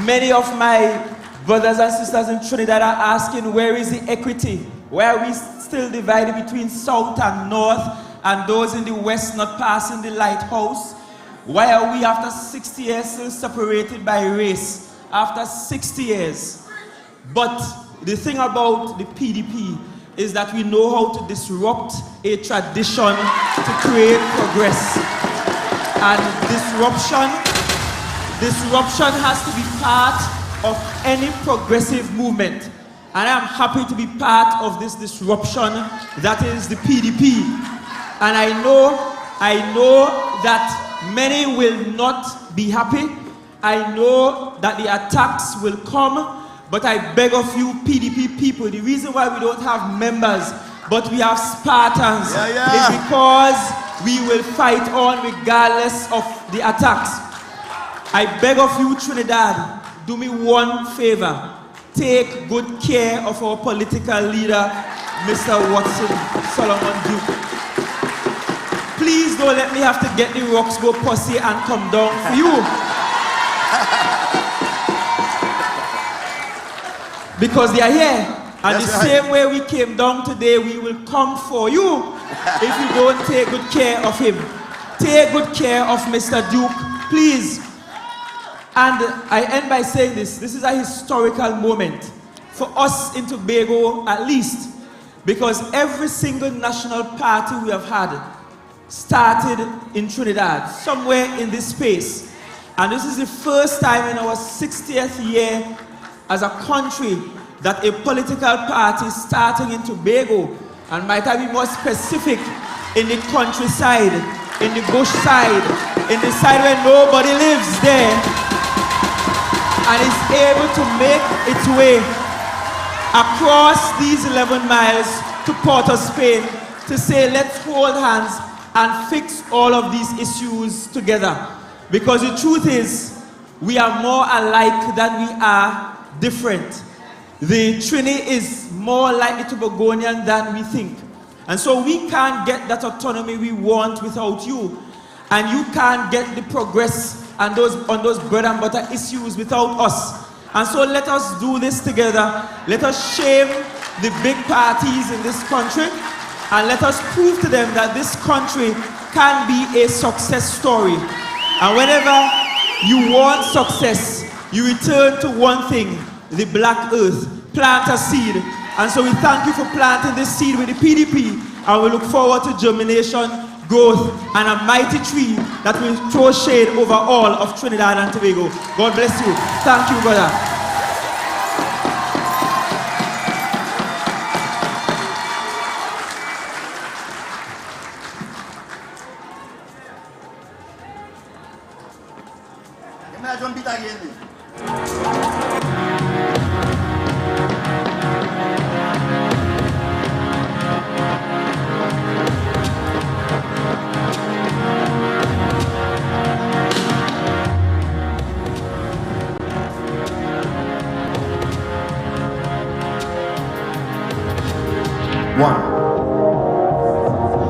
many of my brothers and sisters in Trinidad are asking, where is the equity? Why are we still divided between South and North, and those in the West not passing the lighthouse? Why are we, after 60 years, still separated by race? After 60 years. But the thing about the PDP is that we know how to disrupt a tradition to create progress. And disruption has to be part of any progressive movement. And I'm happy to be part of this disruption that is the PDP. And I know that many will not be happy. I know that the attacks will come, but I beg of you PDP people, the reason why we don't have members, but we have Spartans, is because we will fight on regardless of the attacks. I beg of you Trinidad, do me one favor. Take good care of our political leader, Mr. Watson Solomon Duke. Please don't let me have to get the rocks, go pussy, and come down for you. Because they are here. And the same way we came down today, we will come for you if you don't take good care of him. Take good care of Mr. Duke, please. And I end by saying this is a historical moment for us in Tobago at least, because every single national party we have had started in Trinidad, somewhere in this space. And this is the first time in our 60th year as a country that a political party is starting in Tobago, and might I be more specific, in the countryside, in the bush side, in the side where nobody lives there, and is able to make its way across these 11 miles to Port of Spain to say, let's hold hands and fix all of these issues together. Because the truth is, we are more alike than we are different. The Trini is more like the Tobagonian than we think. And so we can't get that autonomy we want without you. And you can't get the progress and on those bread and butter issues without us. And so let us do this together. Let us shame the big parties in this country. and let us prove to them that this country can be a success story. And whenever you want success, you return to one thing, the black earth. Plant a seed. And so we thank you for planting this seed with the PDP, and we look forward to germination, growth, and a mighty tree that will throw shade over all of Trinidad and Tobago. God bless you. Thank you, brother.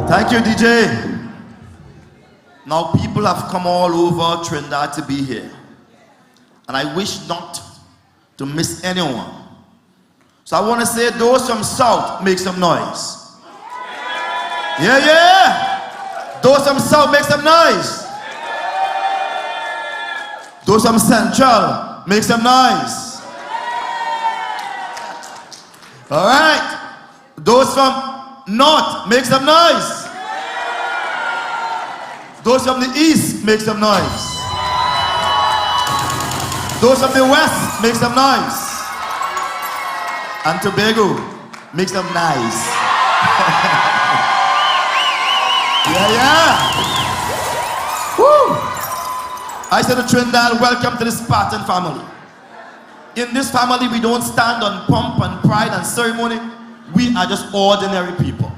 Thank you, DJ. Now people have come all over Trinidad to be here, and I wish not to miss anyone. So I want to say, those from South, make some noise. Yeah, yeah. Those from South, make some noise. Those from Central, make some noise. All right. Those from North, make some noise. Those from the East, make some noise. Those from the West, make some noise. And Tobago, make some noise. Yeah, yeah. Woo. I said to Trinidad, welcome to the Spartan family. In this family, we don't stand on pomp and pride and ceremony. We are just ordinary people.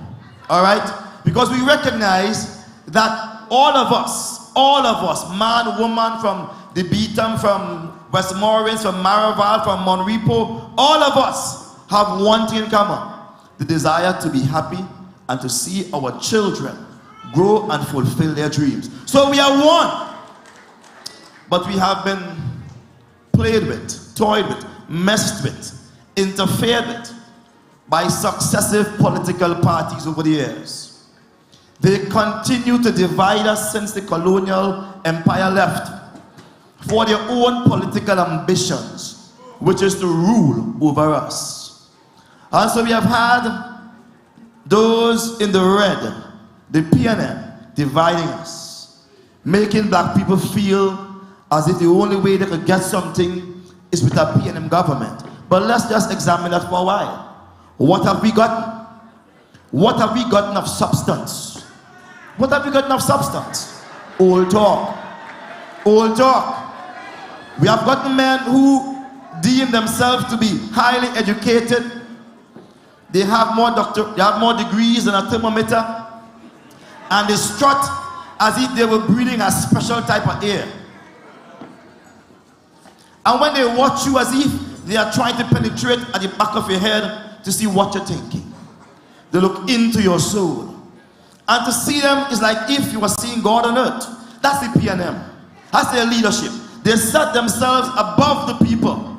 All right? Because we recognize that all of us, man, woman, from the Beaton, from Westmoreland, from Maraval, from Monrepo, all of us have one thing in common: the desire to be happy and to see our children grow and fulfill their dreams. So we are one, but we have been played with, toyed with, messed with, interfered with by successive political parties over the years. They continue to divide us since the colonial empire left for their own political ambitions, which is to rule over us. And so we have had those in the red, the PNM, dividing us, making black people feel as if the only way they could get something is with a PNM government. But let's just examine that for a while. What have we gotten? What have we gotten of substance? What have we gotten of substance? Old talk. Old talk. We have gotten men who deem themselves to be highly educated. They have more degrees than a thermometer, and they strut as if they were breathing a special type of air. And when they watch you, as if they are trying to penetrate at the back of your head to see what you're thinking. They look into your soul. And to see them is like if you were seeing God on earth. That's the PNM. That's their leadership. They set themselves above the people,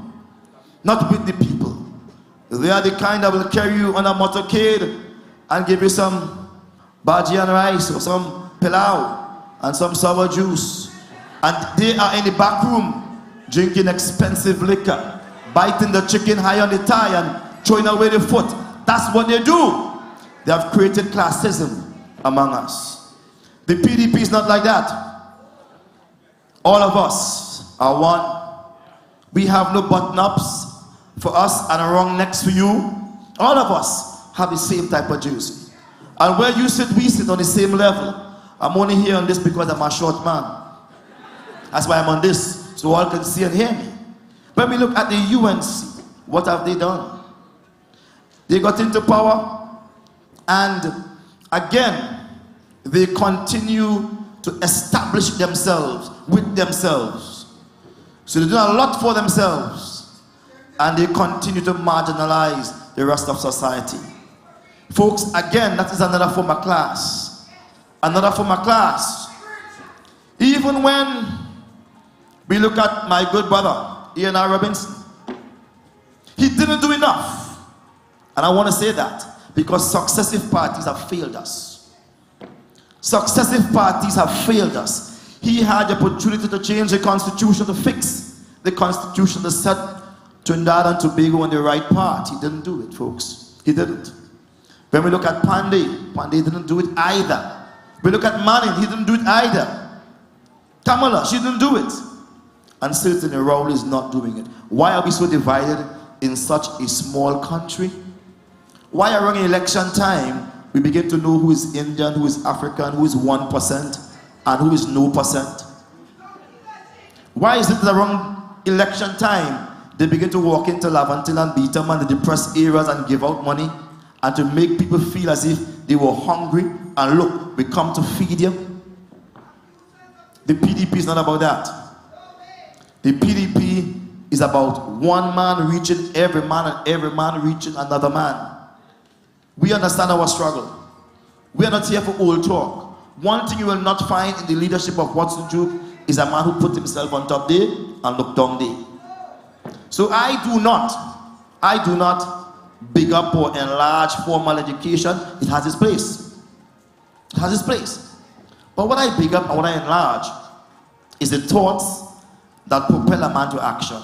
not with the people. They are the kind that will carry you on a motorcade and give you some bhaji and rice or some pilau and some sour juice. And they are in the back room drinking expensive liquor, biting the chicken high on the thigh and throwing away the foot. That's what they do. They have created classism among us. The PDP is not like that. All of us are one. We have no button-ups for us and a wrong necks for you. All of us have the same type of juice. And where you sit, we sit on the same level. I'm only here on this because I'm a short man. That's why I'm on this, so all can see and hear me. When we look at the UNC, what have they done? They got into power, and again, they continue to establish themselves with themselves. So they do a lot for themselves, and they continue to marginalize the rest of society. Folks, again, that is another form of class. Another form of class. Even when we look at my good brother, Ian R. Robinson, he didn't do enough. And I want to say that. Because successive parties have failed us. Successive parties have failed us. He had the opportunity to change the constitution, to fix the constitution, to set Trinidad and Tobago on the right path. He didn't do it, folks. He didn't. When we look at Pandey didn't do it either. We look at Manning, he didn't do it either. Kamala, she didn't do it. And certainly Rowley is not doing it. Why are we so divided in such a small country? Why around election time, we begin to know who is Indian, who is African, who is 1%, and who is no percent? Why is it that around election time, they begin to walk into Laventille and Beetham and the depressed areas and give out money and to make people feel as if they were hungry, and look, we come to feed you? The PDP is not about that. The PDP is about one man reaching every man and every man reaching another man. We understand our struggle. We are not here for old talk. One thing you will not find in the leadership of Watson Duke is a man who put himself on top there and look down there. So I do not big up or enlarge formal education. It has its place. It has its place. But what I big up and what I enlarge is the thoughts that propel a man to action.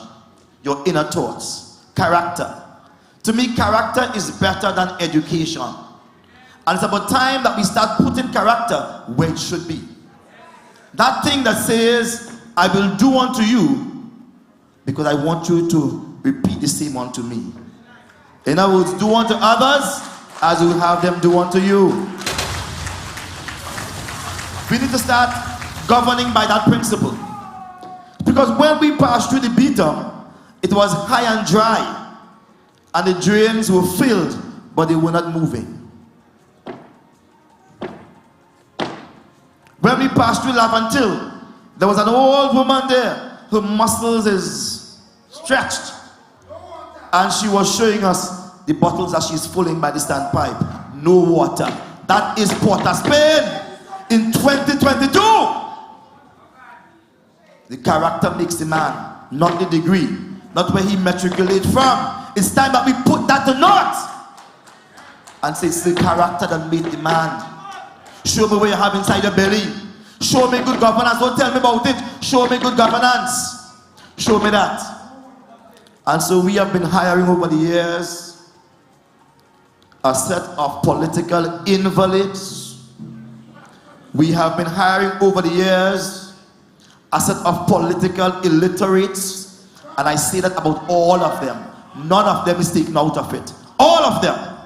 Your inner thoughts. Character. To me, character is better than education. And it's about time that we start putting character where it should be. That thing that says, I will do unto you because I want you to repeat the same unto me. In other words, do unto others as you have them do unto you. We need to start governing by that principle. Because when we passed through the Beetham, it was high and dry, and the drains were filled, but they were not moving. When we passed through Laventille, there was an old woman there. Her muscles is stretched, and she was showing us the bottles that she's filling by the standpipe. No water. That is Port of Spain in 2022. The character makes the man, not the degree, not where he matriculated from. It's time that we put that to naught and say it's the character that made the man. Show me what you have inside your belly. Show me good governance. Don't tell me about it. Show me good governance. Show me that. And so we have been hiring over the years a set of political invalids. We have been hiring over the years a set of political illiterates, and I say that about all of them. None of them is taken out of it. All of them.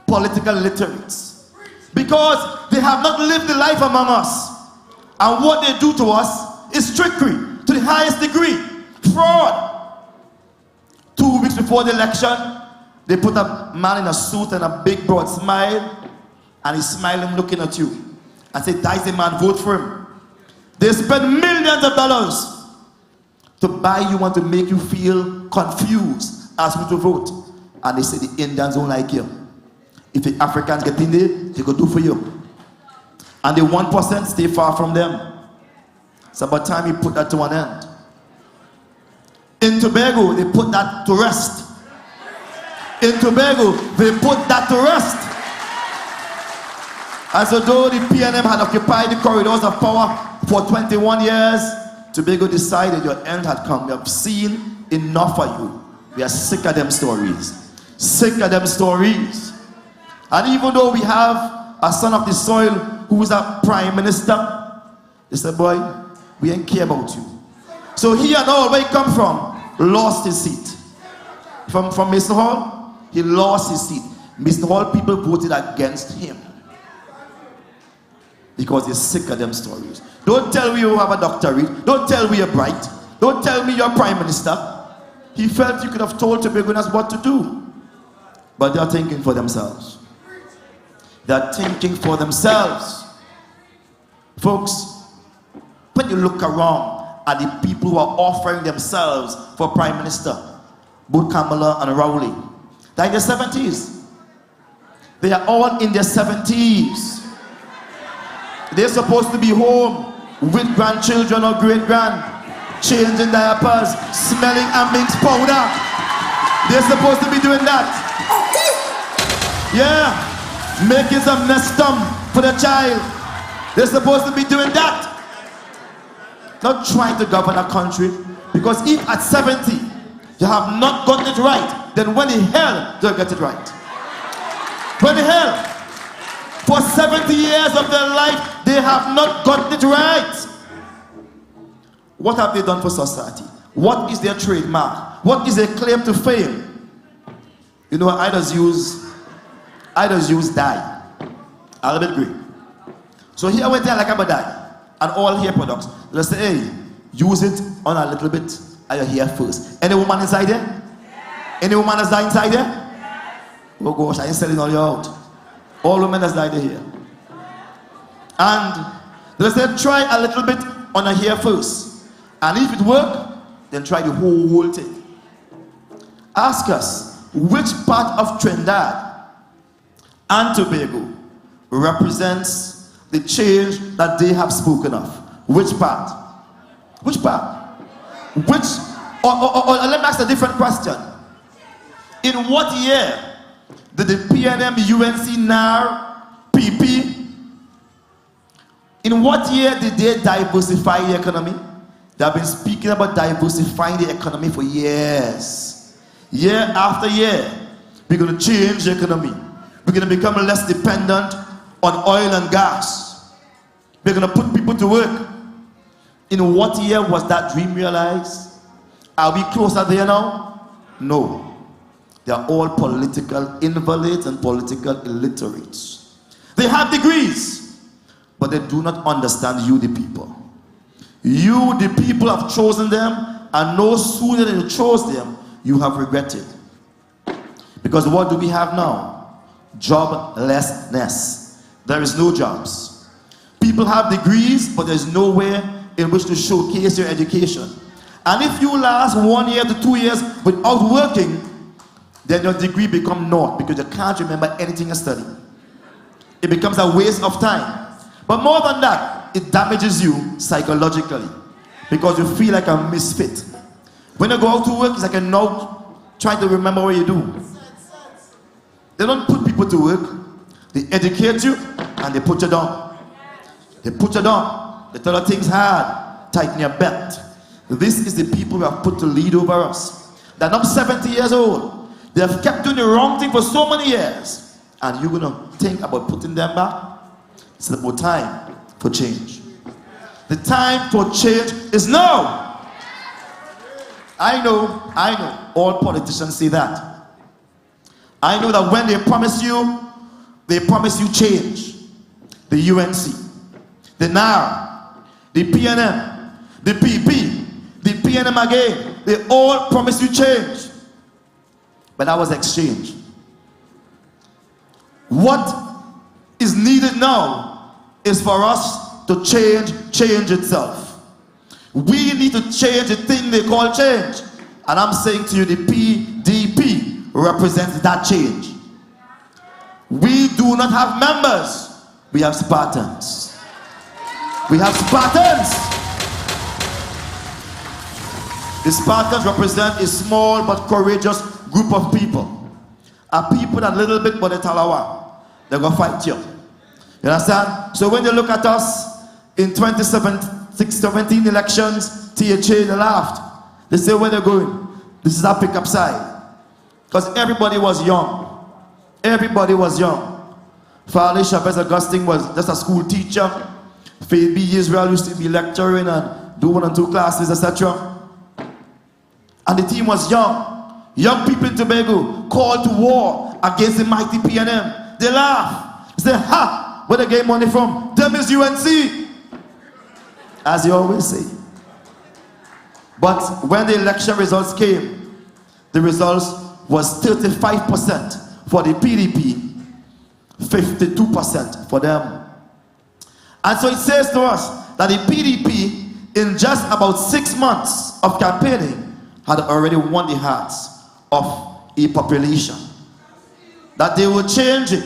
Political illiterates. Because they have not lived the life among us. And what they do to us is trickery to the highest degree. Fraud. 2 weeks before the election, they put a man in a suit and a big broad smile, and he's smiling looking at you. And say, "That's the man, vote for him." They spend millions of dollars to buy you and to make you feel confused as to vote. And they say the Indians don't like you. If the Africans get in there, they go do for you. And the 1% stay far from them. It's about time you put that to an end. In Tobago, they put that to rest. In Tobago, they put that to rest. As though the PNM had occupied the corridors of power for 21 years, Tobago decided your end had come. We have seen enough of you. We are sick of them stories. Sick of them stories. And even though we have a son of the soil who is a prime minister, they said, boy, we ain't care about you. So he and all, where he come from, lost his seat. From Mason Hall, he lost his seat. Mason Hall people voted against him. Because they're sick of them stories. Don't tell me you have a doctorate. Don't tell me you're bright. Don't tell me you're prime minister. He felt you could have told Tobagonians what to do. But they're thinking for themselves. They're thinking for themselves. Folks, when you look around at the people who are offering themselves for prime minister, both Kamala and Rowley, they're in their 70s. They are all in their 70s. They're supposed to be home with grandchildren or great-grand, changing diapers, smelling Ambink's powder. They're supposed to be doing that. Yeah, making some nestum for the child. They're supposed to be doing that. Not trying to govern a country. Because if at 70 you have not gotten it right, then when the hell do you get it right? When the hell? For 70 years of their life, they have not gotten it right. What have they done for society? What is their trademark? What is their claim to fame? You know, I just use dye. A little bit green. So here went there like I'm a dye. And all hair products. Let's say, hey, use it on a little bit of your hair first. Any woman inside there? Yes. Any woman that's dying inside there? Yes. Oh gosh, I ain't selling all you out. All women that's died here. And let's say, try a little bit on a hair first. And if it works, then try the whole thing. Ask us, which part of Trinidad and Tobago represents the change that they have spoken of? Which part? Which part? Which, or let me ask a different question. In what year did the PNM, UNC, NAR, PP, in what year did they diversify the economy? They have been speaking about diversifying the economy for years. Year after year, we're going to change the economy. We're going to become less dependent on oil and gas. We're going to put people to work. In what year was that dream realized? Are we closer there now? No. They are all political invalids and political illiterates. They have degrees, but they do not understand you, the people. You, the people, have chosen them, and no sooner than you chose them, you have regretted. Because what do we have now? Joblessness. There is no jobs. People have degrees, but there's nowhere in which to showcase your education. And if you last 1 year to 2 years without working, then your degree becomes naught because you can't remember anything you studied. It becomes a waste of time. But more than that, it damages you psychologically because you feel like a misfit. When you go out to work, it's like a note trying to remember what you do. They don't put people to work. They educate you and they put you down. They put you down. They tell you things hard. Tighten your belt. This is the people we have put to lead over us. They're now 70 years old. They have kept doing the wrong thing for so many years. And you're going to think about putting them back? It's about time for change. The time for change is now. I know, all politicians say that. I know that when they promise you change. The UNC, the NAR, the PNM, the PP, the PNM again, they all promise you change. But that was exchange. What is needed now is for us to change itself. We need to change the thing they call change. And I'm saying to you, the PDP represents that change. We do not have members. We have Spartans. We have Spartans. The Spartans represent a small but courageous group of people. A people that little bit but they talawa. They're going to fight you. You understand? So when you look at us in 2017 elections, THA, they laughed. They say, where they're going? This is our pickup side. Because everybody was young. Everybody was young. Farley Chavez Augustine was just a school teacher. Faith B. Israel used to be lecturing and do 1 and 2 classes, etc. And the team was young. Young people in Tobago called to war against the mighty PNM. They laugh. They say, ha, where they get money from? Them is UNC. As you always say. But when the election results came, the results was 35% for the PDP, 52% for them. And so it says to us that the PDP, in just about 6 months of campaigning, had already won the hearts of a population. That they would change it,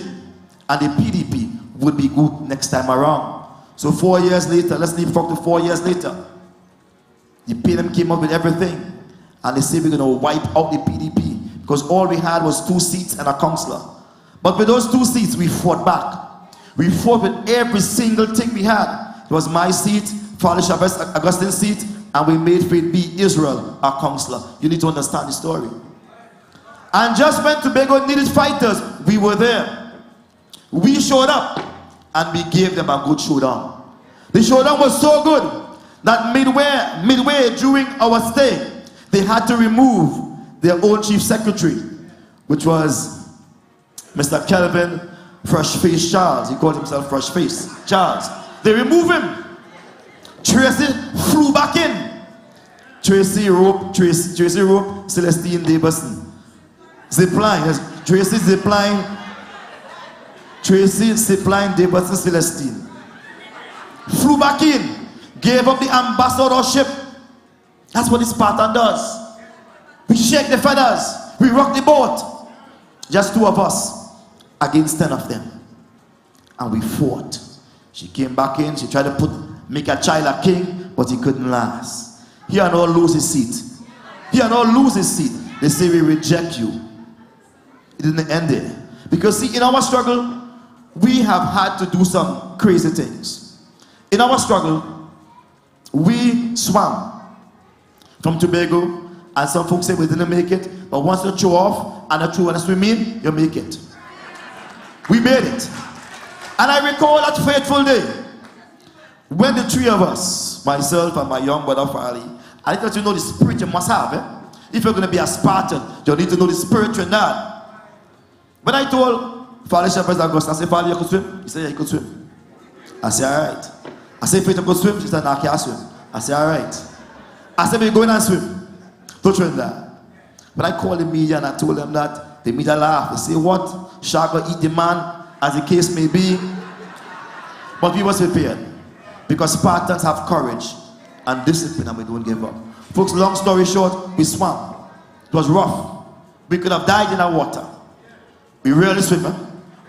and the PDP would be good next time around. So 4 years later, let's leave talk to 4 years later, the PNM came up with everything, and they say we're going to wipe out the PDP because all we had was 2 seats and a councillor. But with those 2 seats, we fought back. We fought with every single thing we had. It was my seat, Father Chavez Augustine's seat, and we made Faith B. Israel our counselor. You need to understand the story. And just when Tobago needed fighters, we were there. We showed up, and we gave them a good showdown. The showdown was so good that midway during our stay, they had to remove their own chief secretary, which was Mr. Kelvin Fresh Face Charles. He called himself Fresh Face Charles. They removed him. Tracy flew back in. Tracy Rope, Celestine Davison. Zipline. Tracy Zipline. Tracy Zipline Davison Celestine. Flew back in. Gave up the ambassadorship. That's what this Spartan does. We shake the feathers. We rock the boat. Just 2 of us against 10 of them. And we fought. She came back in. She tried to make a child a king, but he couldn't last. He and all lose his seat. He and all lose his seat. They say we reject you. It didn't end there. Because see, in our struggle, we have had to do some crazy things. In our struggle, we swam from Tobago, and some folks say we didn't make it, but once you throw off and you throw and swim in, you make it. We made it. And I recall that fateful day when the 3 of us, myself and my young brother Farley, I thought you know the spirit you must have. If you're going to be a Spartan, you need to know the spirit Trinidad. When I told Farley Shepherd August, I said, Farley, you could swim? He said, yeah, you could swim. I said, all right. I said, Faith, you could swim? She said, no, I can't swim. I said, all right. I said, we're going and swim to Trinidad. But I called the media and I told them that. The media laughed. They say, what? Shark will eat the man, as the case may be. But we was prepared. Because Spartans have courage and discipline, and we don't give up. Folks, long story short, we swam. It was rough. We could have died in that water. We really swim.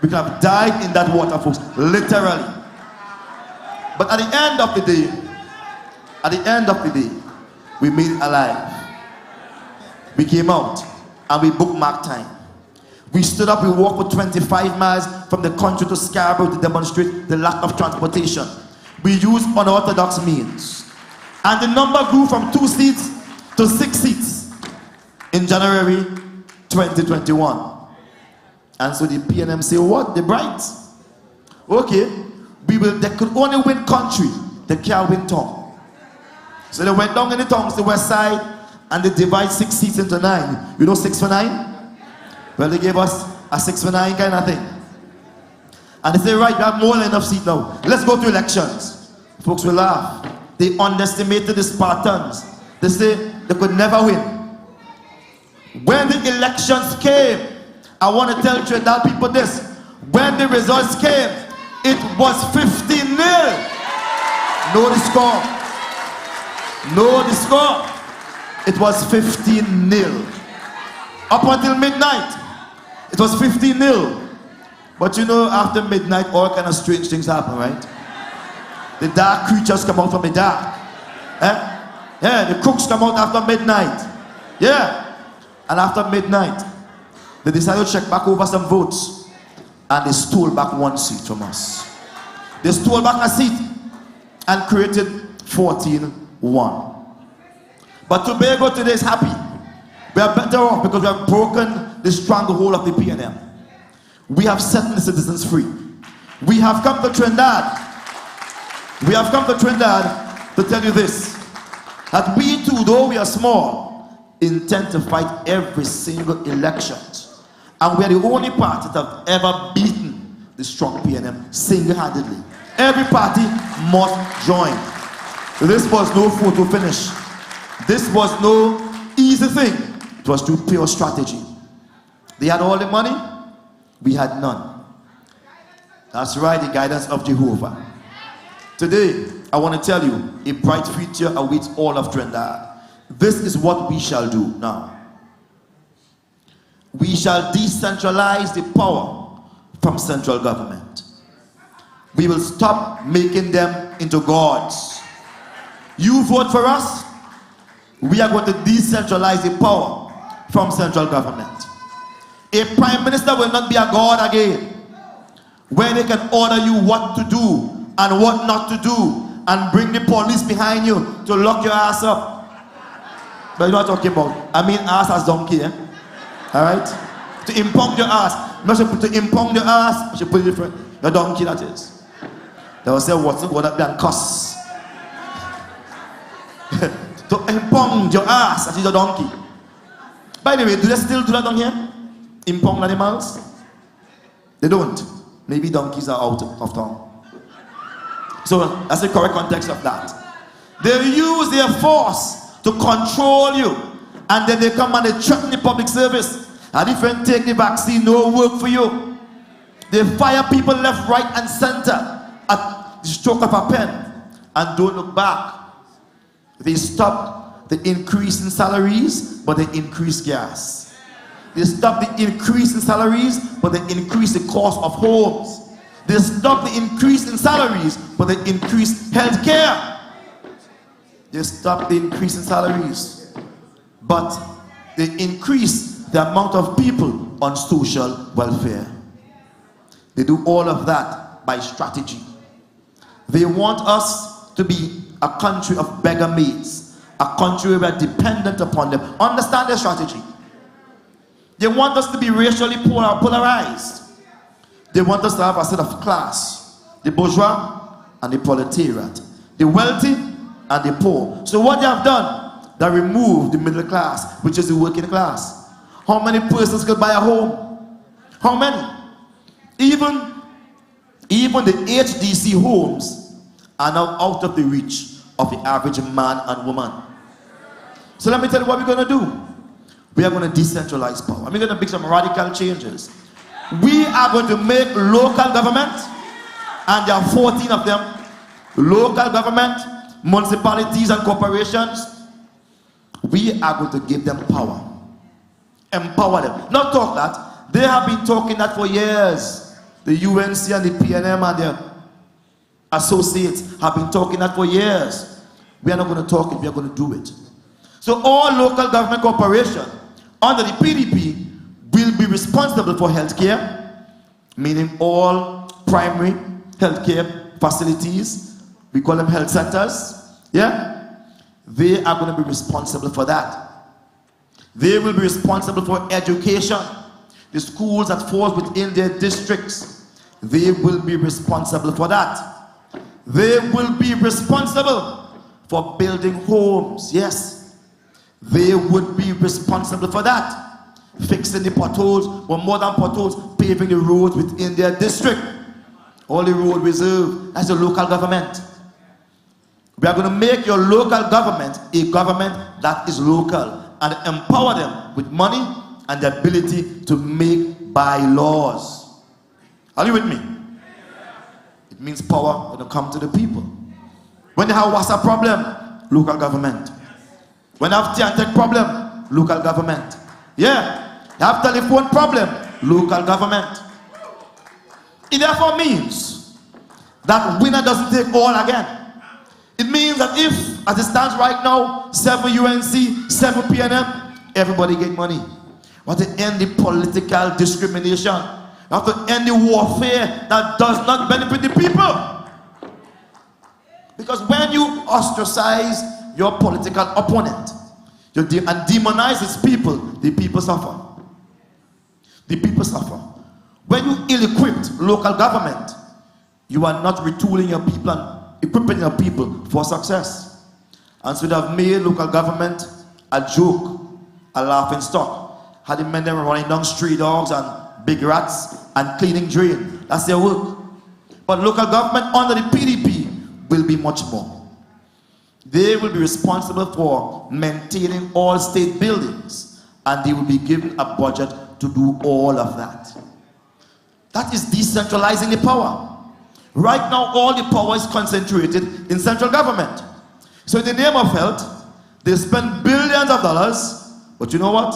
We could have died in that water, folks, literally. But at the end of the day, we made it alive. We came out and we bookmarked time. We stood up, we walked for 25 miles from the country to Scarborough to demonstrate the lack of transportation. We used unorthodox means. And the number grew from 2 seats to 6 seats in January 2021. And so the PNM say, what? The Brights. Okay, they could only win country, they can't win town. So they went down in the towns, the west side, and they divide 6 seats into 9. You know 6 for 9? Well, they gave us a 6 for 9 kind of thing. And they say, right, we have more than enough seats now. Let's go to elections. Folks will laugh. They underestimated the Spartans. They say they could never win. When the elections came, I want to tell Trinidad people this. When the results came, it was 15-0. Know the score. Know the score. It was 15-0. Up until midnight, it was 15-0. But you know, after midnight, all kind of strange things happen, right? The dark creatures come out from the dark. Yeah, the crooks come out after midnight. Yeah. And after midnight, they decided to check back over some votes. And they stole back 1 seat from us. They stole back a seat and created 14-1. But Tobago today is happy. We are better off because we have broken the stranglehold of the PNM. We have set the citizens free. We have come to Trinidad. We have come to Trinidad to tell you this. That we too, though we are small, intend to fight every single election. And we are the only party that have ever beaten the strong PNM single-handedly. Every party must join. This was no photo finish. This was no easy thing. It was through pure strategy. They had all the money. We had none. That's right, the guidance of Jehovah. Today, I want to tell you, a bright future awaits all of Trinidad. This is what we shall do now. We shall decentralize the power from central government. We will stop making them into gods. You vote for us, we are going to decentralize the power from central government. A prime minister will not be a god again, where they can order you what to do and what not to do and bring the police behind you to lock your ass up. But you know what I'm talking about. I mean ass as donkey, eh? Alright? To impound your ass. Not to impound your ass, you should put it different. Your donkey, that is. They will say, what's it going to be and cuss. To impound your ass, that is a donkey. By the way, do they still do that down here? Impound animals? They don't. Maybe donkeys are out of town. So that's the correct context of that. They use their force to control you, and then they come and they threaten the public service. And if you take the vaccine, no work for you. They fire people left, right, and center at the stroke of a pen and don't look back. They stop the increase in salaries, but they increase gas. They stop the increase in salaries, but they increase the cost of homes. They stop the increase in salaries, but they increase health care. They stop the increase in salaries, but they increase the amount of people on social welfare. They do all of that by strategy. They want us to be a country of beggar maids, a country where we are dependent upon them. Understand their strategy. They want us to be racially polarized. They want us to have a set of class, the bourgeois and the proletariat, the wealthy and the poor. So what they have done, they removed the middle class, which is the working class. How many persons could buy a home? How many? Even the HDC homes are now out of the reach of the average man and woman. So let me tell you what we're going to do. We are going to decentralize power. We're going to make some radical changes. We are going to make local government, and there are 14 of them, local government, municipalities and corporations, we are going to give them power. Empower them. Not talk that. They have been talking that for years. The UNC and the PNM and their associates have been talking that for years. We are not going to talk it, we are going to do it. So all local government corporations under the PDP will be responsible for healthcare, meaning all primary healthcare facilities. We call them health centers. Yeah? They are going to be responsible for that. They will be responsible for education. The schools that fall within their districts, they will be responsible for that. They will be responsible for building homes. Yes. They would be responsible for that. Fixing the potholes, or more than potholes, paving the roads within their district. All the road reserve as a local government. We are going to make your local government a government that is local and empower them with money and the ability to make bylaws. Are you with me? It means power when it comes to the people. When they have WhatsApp problem, local government. When they have TNTech problem, local government. Yeah. They have telephone problem, local government. It therefore means that winner doesn't take all again. It means that if, as it stands right now, 7 UNC, 7 PNM, everybody get money. We have to end the political discrimination. We have to end the warfare that does not benefit the people. Because when you ostracize your political opponent and demonize its people, the people suffer. The people suffer. When you ill-equipped local government, you are not retooling your people and equipping your people for success. And so they have made local government a joke, a laughing stock. Had the men them running down stray dogs and big rats and cleaning drain. That's their work. But local government under the PDP will be much more. They will be responsible for maintaining all state buildings, and they will be given a budget to do all of that. That is decentralizing the power. Right now, all the power is concentrated in central government. So in the name of health, they spend billions of dollars, but you know what?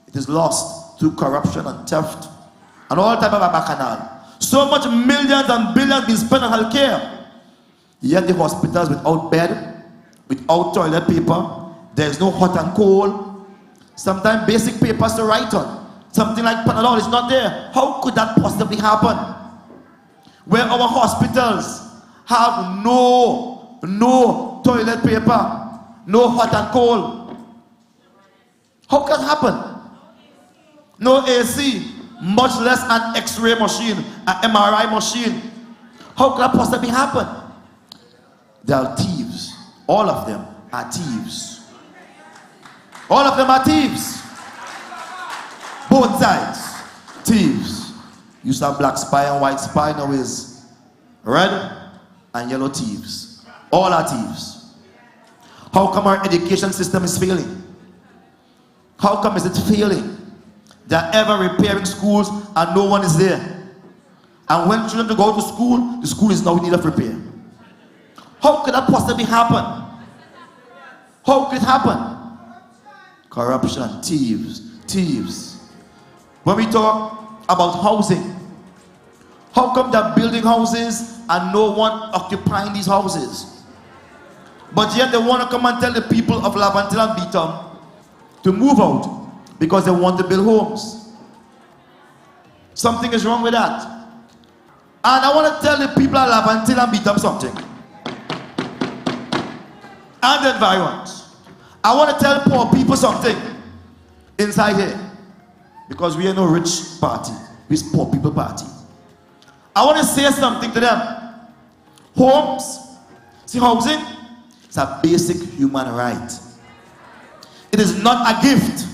It is lost through corruption and theft and all type of bacchanal. So much millions and billions being spent on health care. Yet the hospitals without bed, without toilet paper, there is no hot and cold. Sometimes basic papers to write on. something like Panadol is not there. How could that possibly happen? Where our hospitals have no toilet paper, no hot and cold. How can that happen? No AC, much less an X-ray machine, an MRI machine. How could that possibly happen? They are thieves. All of them are thieves. All of them are thieves. Both sides, thieves. Used to have black spy and white spy, now is red and yellow thieves. All are thieves. How come our education system is failing? How come is it failing? They're ever repairing schools and no one is there. And when children go to school, the school is now in need of repair. How could that possibly happen? How could it happen? Corruption, thieves. When we talk about housing, how come they're building houses and no one occupying these houses? But yet they want to come and tell the people of Laventille and Beetham to move out because they want to build homes. Something is wrong with that. And I want to tell the people of Laventille and Beetham something. And the environment. I want to tell poor people something inside here. Because we are no rich party. We're poor people party. I want to say something to them. Homes, see, housing, it's a basic human right. It is not a gift.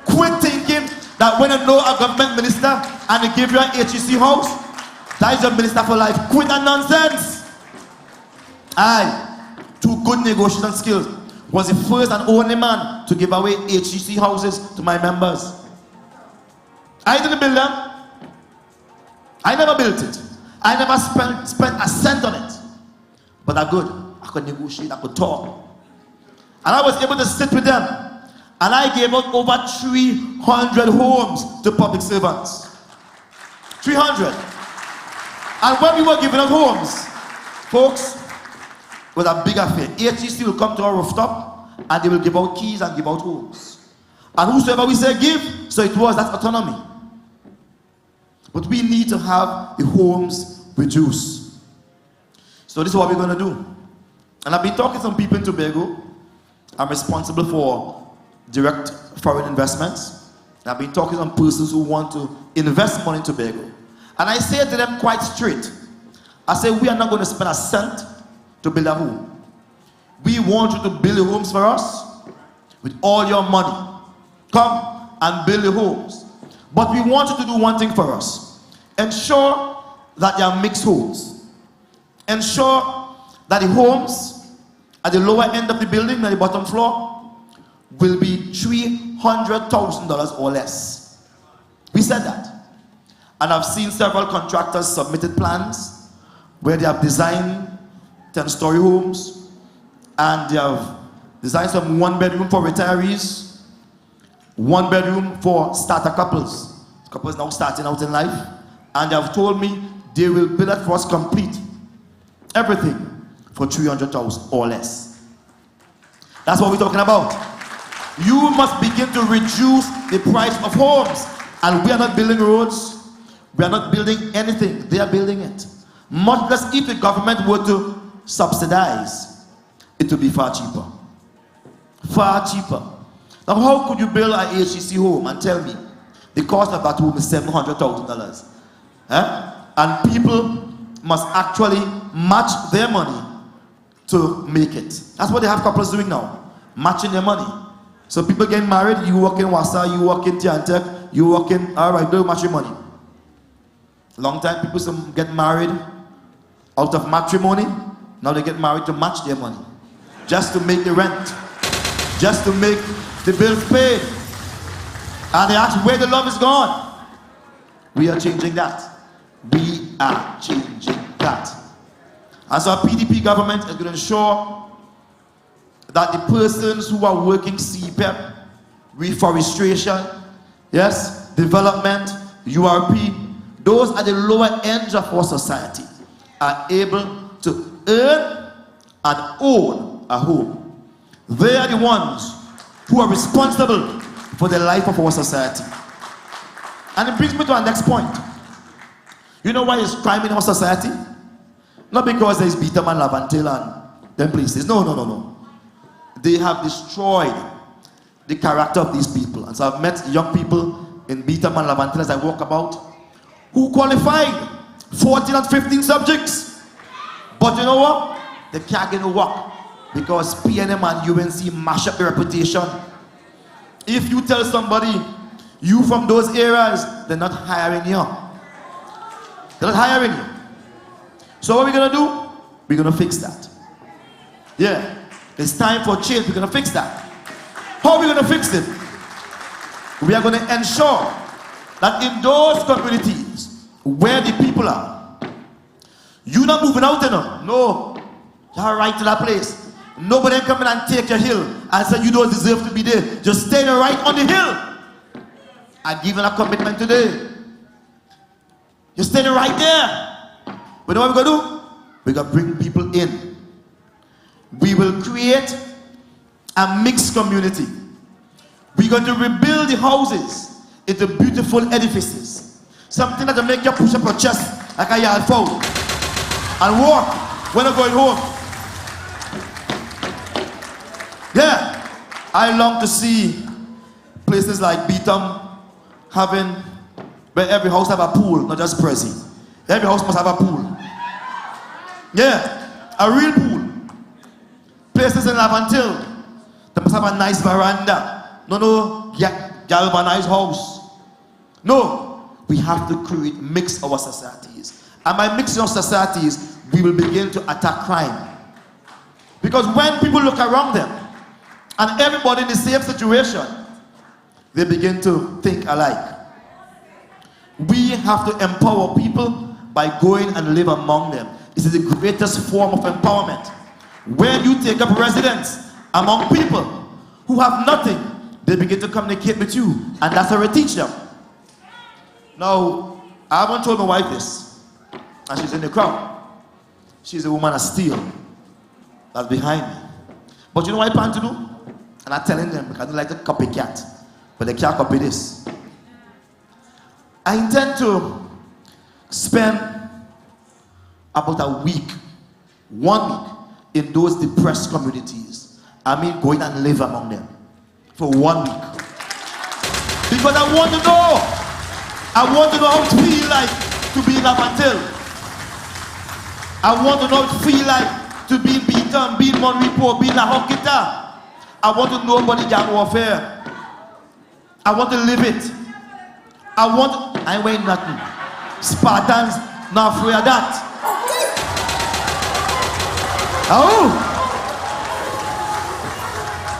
Quit thinking that when you know a government minister and they give you an HEC house, that is your minister for life. Quit that nonsense. I, through good negotiation skills, was the first and only man to give away HEC houses to my members. I didn't build them. I never built it. I never spent a cent on it. But I could negotiate, I could talk. And I was able to sit with them. And I gave out over 300 homes to public servants. 300. And when we were giving out homes, folks, it was a big affair. HEC will come to our rooftop and they will give out keys and give out homes. And whosoever we say give, so it was, that's autonomy. But we need to have the homes reduced. So this is what we're going to do. And I've been talking to some people in Tobago. I'm responsible for direct foreign investments. And I've been talking to some persons who want to invest money in Tobago. And I say to them quite straight, I say, we are not going to spend a cent to build a home. We want you to build the homes for us with all your money. Come and build the homes. But we want you to do one thing for us. Ensure that they are mixed homes. Ensure that the homes at the lower end of the building, at the bottom floor, will be $300,000 or less. We said that. And I've seen several contractors submitted plans where they have designed 10-story homes, and they have designed some 1-bedroom for retirees, 1-bedroom for starter couples. Couples now starting out in life. And they have told me they will build it for us complete. Everything for $300,000 or less. That's what we're talking about. You must begin to reduce the price of homes. And we are not building roads. We are not building anything. They are building it. Much less if the government were to subsidize, it would be far cheaper. Far cheaper. Now how could you build a HEC home and tell me the cost of that home is $700,000? And people must actually match their money to make it. That's what they have couples doing now, matching their money. So people getting married, you work in Wassa, you work in Tiantec, you work in, all right, don't match your money. Long time people get married out of matrimony, now they get married to match their money. Just to make the rent, just to make the bills paid. And they ask where the love is gone. We are changing that. We are changing that. And so our PDP government is going to ensure that the persons who are working CPEP, reforestation, yes, development, URP, those at the lower ends of our society are able to earn and own a home. They are the ones who are responsible for the life of our society. And it brings me to our next point. You know why there's crime in our society? Not because there's Beatam and Lavantil and them places. No. They have destroyed the character of these people. And so I've met young people in Beatam and Lavantil as I walk about who qualified 14 and 15 subjects. But you know what? They can't get no work because PNM and UNC mash up their reputation. If you tell somebody you from those areas, they're not hiring you. They're not hiring you. So what are we going to do? We're going to fix that. Yeah. It's time for change. We're going to fix that. How are we going to fix it? We are going to ensure that in those communities where the people are, you're not moving out, you know. No. You're right to that place. Nobody come in and take your hill and say you don't deserve to be there. Just stay right on the hill. I give you a commitment today. You're standing right there. But you know what we're going to do? We're going to bring people in. We will create a mixed community. We're going to rebuild the houses into beautiful edifices. Something that will make you push up your chest like a yard fowl and walk when you're going home. Yeah, I long to see places like Beatam having, where every house have a pool, not just Prezi. Every house must have a pool. Yeah, a real pool. Places in Lavantil, they must have a nice veranda. No, galvanized house. No, we have to mix our societies. And by mixing our societies, we will begin to attack crime. Because when people look around them, and everybody in the same situation, they begin to think alike. We have to empower people by going and live among them. This is the greatest form of empowerment. When you take up residence among people who have nothing, they begin to communicate with you, and that's how we teach them. Now, I haven't told my wife this, and she's in the crowd. She's a woman of steel that's behind me. But you know what I plan to do? And I'm telling them because I don't like to copycat, but they can't copy this. I intend to spend about a week, 1 week, in those depressed communities. I mean, going and live among them for 1 week. Because I want to know how it feels like to be in Lavantil. I want to know how it feels like to be in Beatam, be in Monrepo, be in La Hoquita. I want to know about the gang warfare. I want to live it. I ain't wearing nothing. Spartans, not afraid of that. Oh!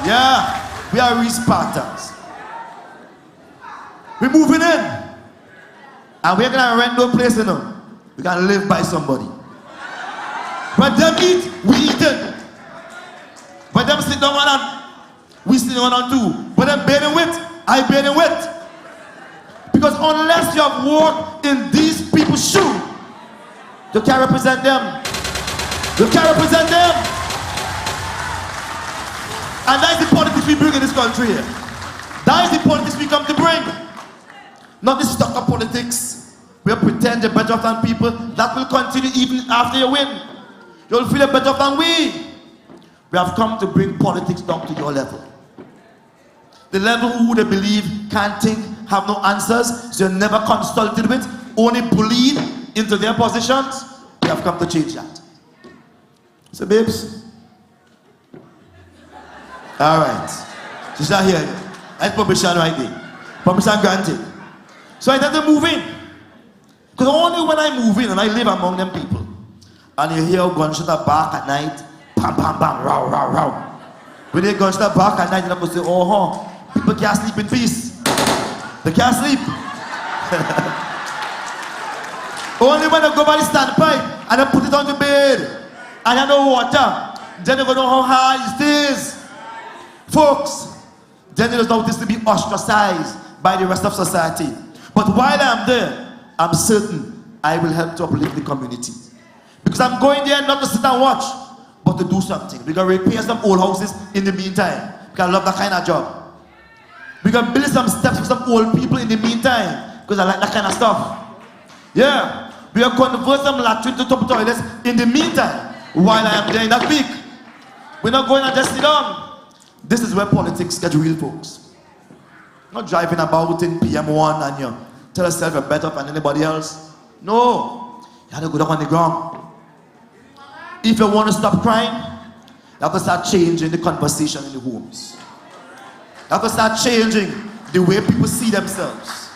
Yeah, we are real Spartans. We're moving in. And we're gonna rent no place, you know. We're gonna live by somebody. But them eat, we eat it. But them sit down and we sit down on two. But them bearing with, I bearing with. Because unless you have walked in these people's shoes, you can't represent them. You can't represent them. And that is the politics we bring in this country. That is the politics we come to bring. Not this stuck up politics. We pretend you're better off than people. That will continue even after you win. You'll feel better off than we. We have come to bring politics down to your level. The level who they believe can't think, have no answers, so you're never consulted with, only bullied into their positions. We have come to change that. So babes, all right, she's not here. That's permission right there. Permission granted. So I tend to move in. Because only when I move in and I live among them people, and you hear a gunshot at back at night, bam, bam, bam, row, row, row. When they gunshot at back at night, you're not going to say, oh, people can't sleep in peace. They can't sleep. Only when they go by the standpipe and they put it on the bed and you know water, then they go know how hard it is. Folks, then they just notice to be ostracized by the rest of society. But while I'm there, I'm certain I will help to uplift the community. Because I'm going there not to sit and watch, but to do something. We're going to repair some old houses in the meantime. Because I love that kind of job. We're going to build some steps for some old people in the meantime. because I like that kind of stuff. Yeah, we are convert some latrine to top toilets in the meantime while I am there in that week. We're not going to just sit down. This is where politics get real, folks. Not driving about in PM1 and you tell yourself you're better than anybody else. No, you have to go down on the ground. If you want to stop crime, you have to start changing the conversation in the homes. You have to start changing the way people see themselves.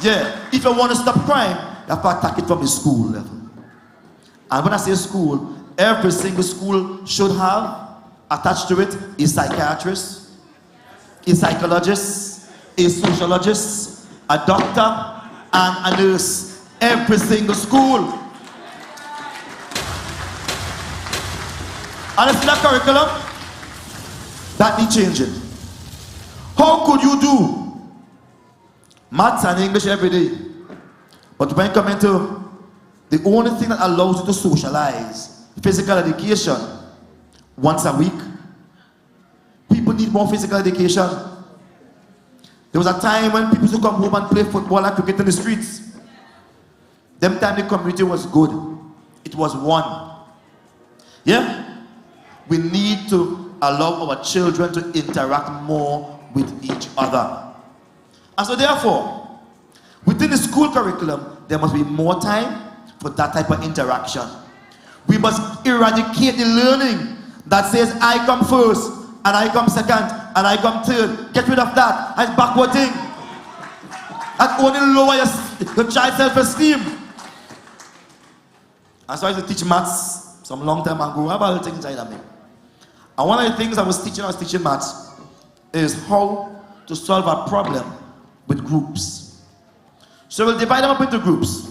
Yeah, if you want to stop crime, you have to attack it from the school level. And when I say school, every single school should have attached to it a psychiatrist, a psychologist, a sociologist, a doctor, and a nurse. Every single school. And it's that curriculum that needs changing. How could you do maths and English every day, but when coming to the only thing that allows you to socialize, physical education, once a week? People need more physical education. There was a time when people used to come home and play football and cricket in the streets. Them time the community was good. It was one. Yeah? We need to allow our children to interact more with each other. And so therefore, within the school curriculum, there must be more time for that type of interaction. We must eradicate the learning that says I come first, and I come second, and I come third. Get rid of that. That's backward thing. That only lower your child's self-esteem. And so I used to teach maths some long time ago. I have other things inside of me. And one of the things I was teaching maths, is how to solve a problem with groups. So we'll divide them up into groups.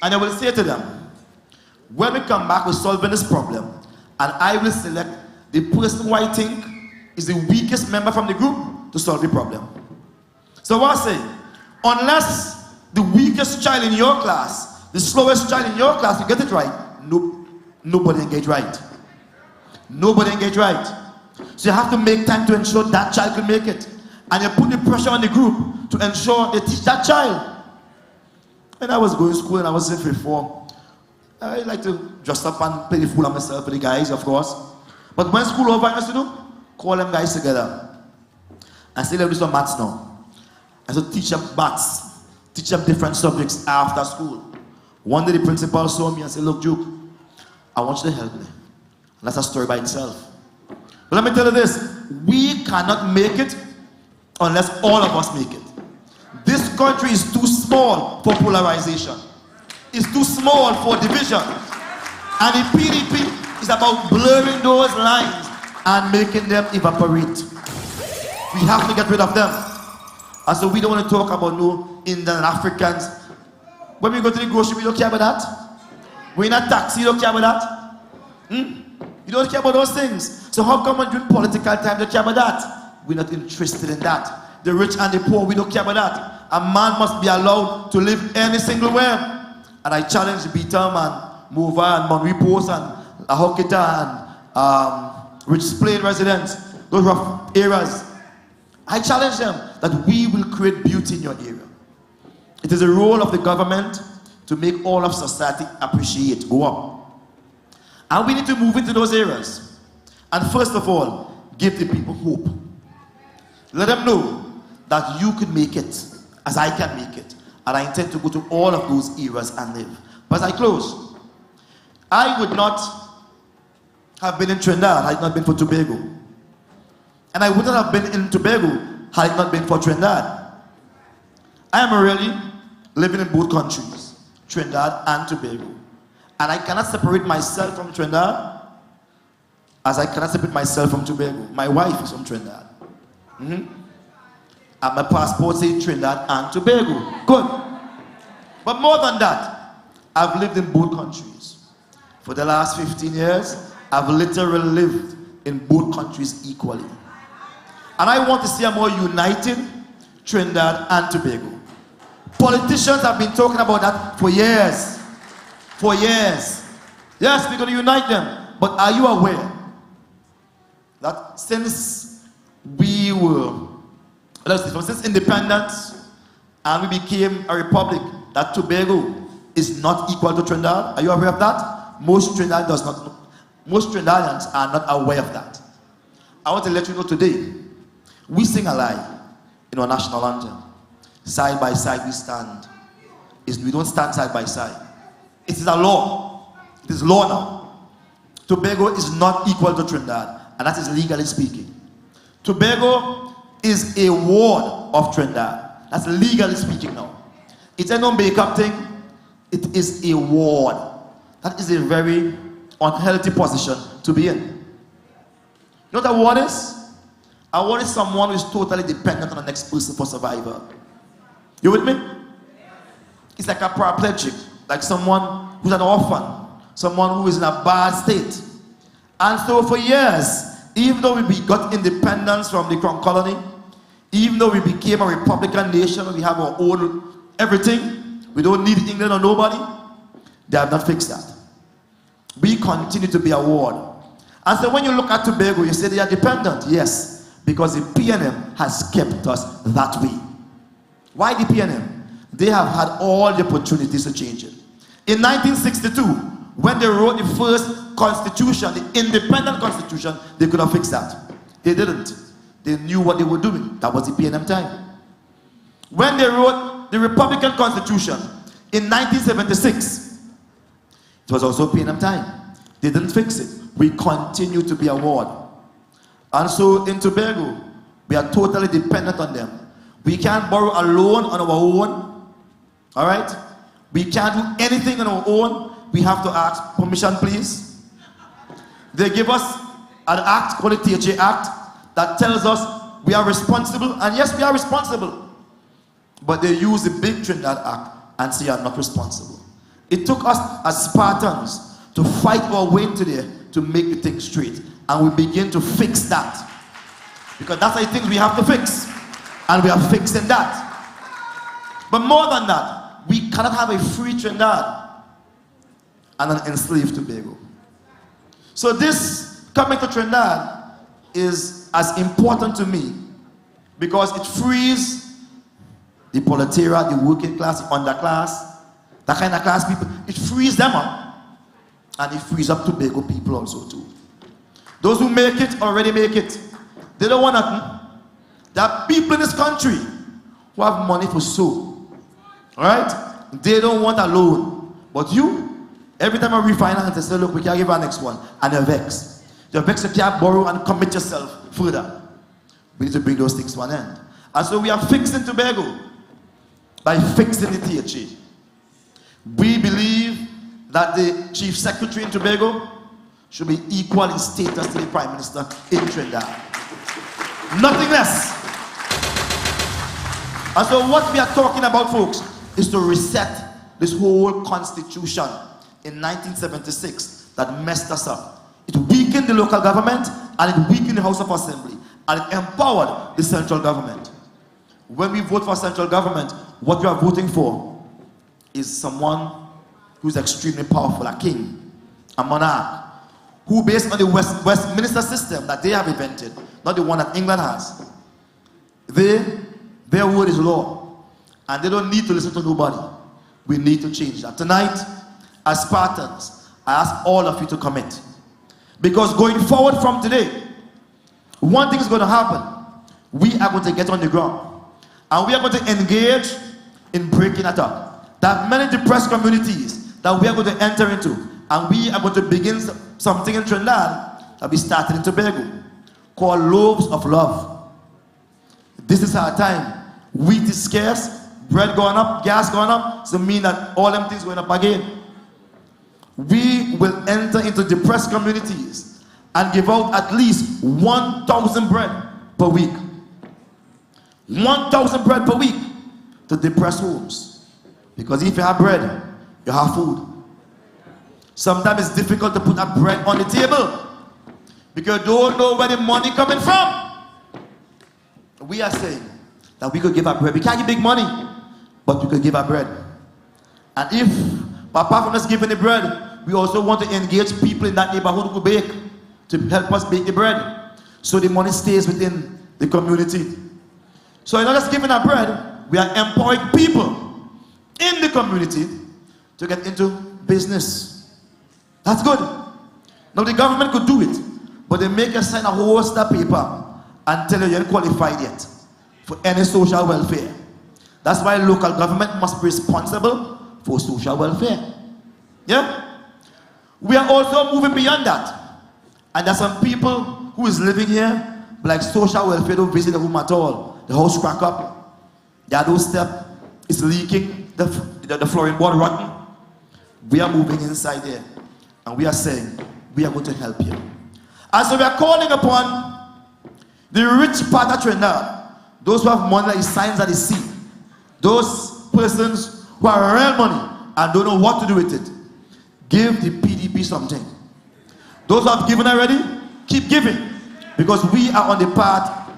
And I will say to them, when we come back with solving this problem, and I will select the person who I think is the weakest member from the group to solve the problem. So what I say, unless the weakest child in your class, the slowest child in your class, you get it right, nobody engage right. Nobody engage right. So you have to make time to ensure that child can make it. And you put the pressure on the group to ensure they teach that child. When I was going to school and I was in fifth form, I like to dress up and play the fool on myself for the guys, of course. But when school over, I used to do, call them guys together. And say, let's do some maths now. And so teach them maths. Teach them different subjects after school. One day the principal saw me and said, look, Duke, I want you to help me. And that's a story by itself. But let me tell you this, we cannot make it unless all of us make it. This country is too small for polarization. It's too small for division. And the PDP is about blurring those lines and making them evaporate. We have to get rid of them. And so we don't want to talk about no Indian Africans. When we go to the grocery, we don't care about that. We're in a taxi, you don't care about that. You don't care about those things. So how come when during political time, you don't care about that? We're not interested in that. The rich and the poor, we don't care about that. A man must be allowed to live any single way. And I challenge Beatam and Mova and Monry Post and Ahokita and Rich Plain residents, those rough areas. I challenge them that we will create beauty in your area. It is the role of the government to make all of society appreciate, go up. And we need to move into those areas. And first of all, give the people hope. Let them know that you could make it as I can make it. And I intend to go to all of those areas and live. But as I close, I would not have been in Trinidad had it not been for Tobago. And I wouldn't have been in Tobago had it not been for Trinidad. I am really living in both countries, Trinidad and Tobago. And I cannot separate myself from Trinidad as I cannot separate myself from Tobago. My wife is from Trinidad. And my passport says Trinidad and Tobago. Good. But more than that, I've lived in both countries. For the last 15 years, I've literally lived in both countries equally. And I want to see a more united Trinidad and Tobago. Politicians have been talking about that for years. For years. Yes, we're going to unite them. But are you aware that since we were, since independence and we became a republic, that Tobago is not equal to Trinidad. Are you aware of that? Most Trinidadians are not aware of that. I want to let you know today, we sing a lie in our national anthem. Side by side we stand. We don't stand side by side. It is a law. It is law now. Tobago is not equal to Trinidad, and that is legally speaking. Tobago is a ward of Trinidad. That's legally speaking now. It's a no-makeup thing. It is a ward. That is a very unhealthy position to be in. You know what a ward is? A ward is someone who is totally dependent on the next person for survival. You with me? It's like a paraplegic, like someone who's an orphan, someone who is in a bad state. And so for years, even though we got independence from the Crown Colony, even though we became a republican nation, we have our own everything, we don't need England or nobody, they have not fixed that. We continue to be a ward. And so when you look at Tobago, you say they are dependent. Yes, because the PNM has kept us that way. Why the PNM? They have had all the opportunities to change it. In 1962, when they wrote the first constitution, the independent constitution, they could have fixed that. They didn't. They knew what they were doing. That was the PNM time. When they wrote the Republican Constitution in 1976, it was also PNM time. They didn't fix it. We continue to be a ward. And so in Tobago, we are totally dependent on them. We can't borrow a loan on our own. All right? We can't do anything on our own. We have to ask permission, please. They give us an act called the THA Act that tells us we are responsible. And yes, we are responsible. But they use the Big Trinidad Act and say you are not responsible. It took us as Spartans to fight our way into there to make the thing straight. And we begin to fix that. Because that's the things we have to fix. And we are fixing that. But more than that, we cannot have a free Trinidad and an enslaved Tobago. So this coming to Trinidad is as important to me because it frees the proletariat, the working class, the underclass, that kind of class people. It frees them up, and it frees up Tobago people also too. Those who make it already make it. They don't want nothing. There are people in this country who have money for so. Alright? They don't want a loan. But you, every time I refinance, they say, look, we can't give our next one. And they're vexed. They're vexed you can't borrow and commit yourself further. We need to bring those things to an end. And so we are fixing Tobago by fixing the THA. We believe that the Chief Secretary in Tobago should be equal in status to the Prime Minister in Trinidad. Nothing less. And so what we are talking about, folks, is to reset this whole constitution in 1976 that messed us up. It weakened the local government and it weakened the House of Assembly and it empowered the central government. When we vote for central government, what we are voting for is someone who's extremely powerful, a king, a monarch, who based on the Westminster system that they have invented, not the one that England has, their word is law. And they don't need to listen to nobody. We need to change that. Tonight, as Spartans, I ask all of you to commit. Because going forward from today, one thing is going to happen. We are going to get on the ground. And we are going to engage in breaking that up. There are many depressed communities that we are going to enter into. And we are going to begin something in Trinidad that we started in Tobago called Loaves of Love. This is our time. Wheat is scarce, bread going up, gas going up, so mean that all them things going up again. We will enter into depressed communities and give out at least 1,000 bread per week. 1,000 bread per week to depressed homes. Because if you have bread, you have food. Sometimes it's difficult to put that bread on the table because you don't know where the money coming from. We are saying that we could give our bread. We can't give big money, but we could give our bread. And if, apart from us giving the bread, we also want to engage people in that neighborhood who bake to help us bake the bread so the money stays within the community. So in not just giving our bread, we are empowering people in the community to get into business. That's good. Now the government could do it, but they make you sign a whole stack paper and tell you you're not qualified yet for any social welfare. That's why local government must be responsible for social welfare. Yeah? We are also moving beyond that. And there's some people who is living here, but like social welfare don't visit the room at all. The house crack up, the doorstep is leaking, the flooring board rotten. We are moving inside there, and we are saying, we are going to help you. And so we are calling upon the rich part of Trinidad, those who have money that is signs that is seen, those persons who are real money and don't know what to do with it. Give the PDP something. Those who have given already, keep giving, because we are on the path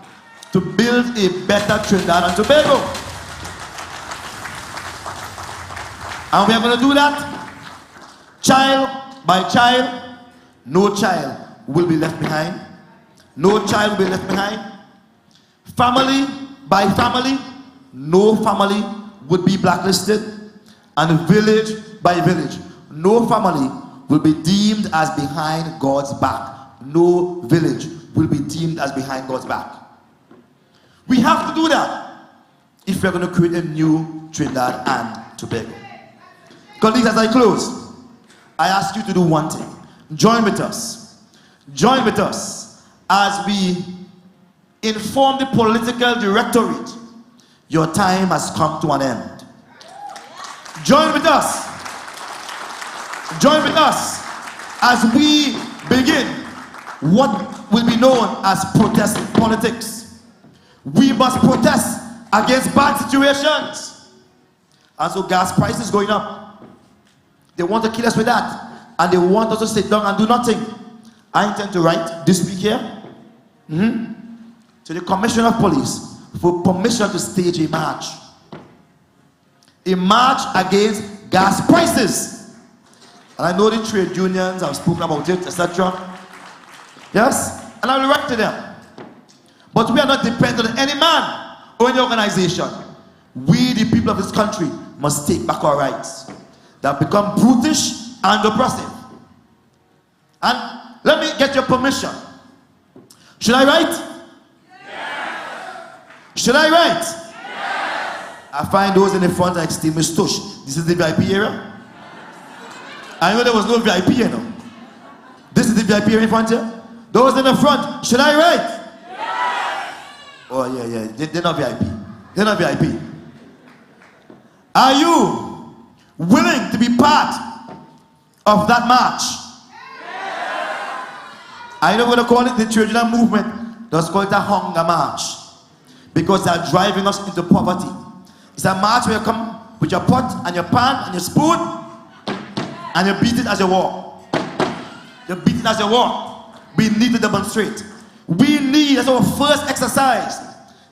to build a better Trinidad and Tobago. And we are going to do that child by child. No child will be left behind. No child will be left behind. Family by family, no family would be blacklisted. And village by village, no family will be deemed as behind God's back. No village will be deemed as behind God's back. We have to do that if we're going to create a new Trinidad and Tobago. Colleagues, as I close, I ask you to do one thing. Join with us. Join with us as we inform the political directorate. Your time has come to an end. Join with us. Join with us as we begin what will be known as protest politics. We must protest against bad situations. And so gas prices going up. They want to kill us with that. And they want us to sit down and do nothing. I intend to write this week here to the Commissioner of Police for permission to stage a march. A march against gas prices. And I know the trade unions have spoken about it, etc. Yes? And I will write to them. But we are not dependent on any man or any organization. We, the people of this country, must take back our rights that have become brutish and oppressive. And let me get your permission. Should I write? Yes. Should I write? Yes. I find those in the front are extremely stush. This is the VIP area. I know there was no VIP, you know. This is the VIP area in front here. Those in the front, should I write? Yes. Oh yeah. They're not VIP. They're not VIP. Are you willing to be part of that march? I know we're going to call it the trade union movement. Let's call it a hunger march. Because they're driving us into poverty. It's a march where you come with your pot and your pan and your spoon and you beat it as you walk. You beat it as you walk. We need to demonstrate. We need, as our first exercise,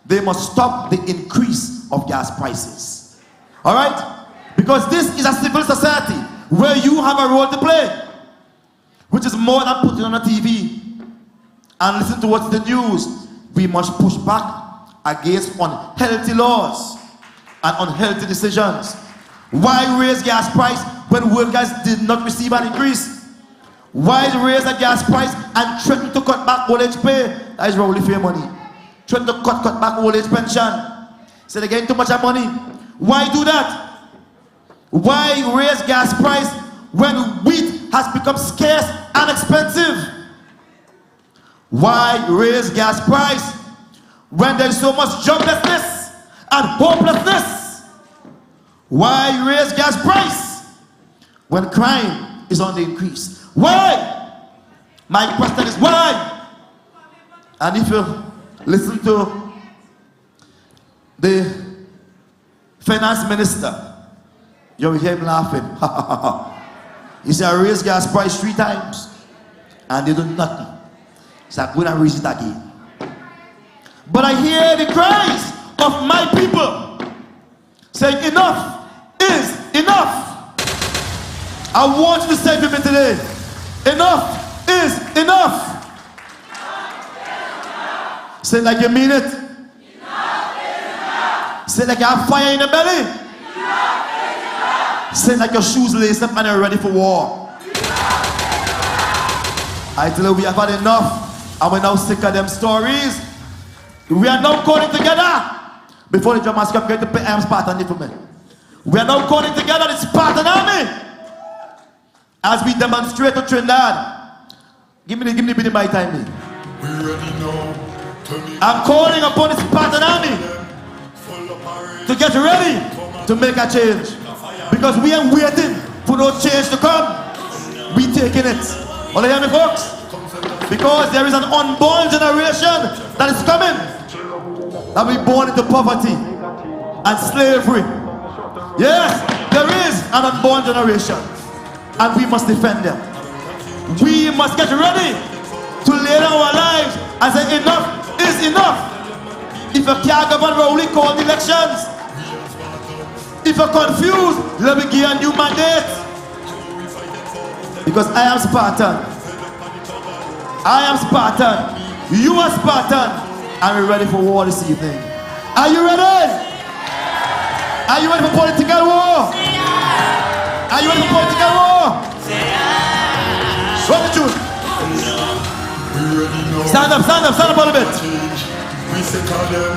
they must stop the increase of gas prices. Alright? Because this is a civil society where you have a role to play. Which is more than putting on a TV and listen to what's the news. We must push back against unhealthy laws and unhealthy decisions. Why raise gas price when workers did not receive an increase? Why raise the gas price and threaten to cut back old age pay? That is really fair money. Threaten to cut back old age pension. Say they're getting too much money. Why do that? Why raise gas price when wheat has become scarce and expensive? Why raise gas price when there's so much joblessness and hopelessness? Why raise gas price when crime is on the increase? Why? My question is why? And if you listen to the finance minister, you'll hear him laughing. He said, I raised gas price 3 times and they do nothing. So I'm going to raise it again. But I hear the cries of my people saying, enough is enough. I want you to say to me today, enough is enough. Say it like you mean it. Enough is enough. Say like you have fire in the belly. Say like your shoes laced up and you're ready for war. I tell you, we have had enough, and we're now sick of them stories. We are now calling together. Before the drum master get to pay Spartan for me. We are now calling together the Spartan army as we demonstrate to Trinidad. Give me the bit of my time. I'm calling upon the Spartan army to get ready to make a change. Because we ain't waiting for no change to come. We taking it. All you hear me, folks? Because there is an unborn generation that is coming. That will be born into poverty and slavery. Yes, there is an unborn generation. And we must defend them. We must get ready to lay down our lives and say enough is enough. If you can't govern Rowley, call the elections. If you're confused, let me give you a new mandate. Because I am Spartan. I am Spartan. You are Spartan. And we're ready for war this evening. Are you ready? Are you ready for political war? Are you ready for political war? What the truth? Stand up a little bit. We sick of them,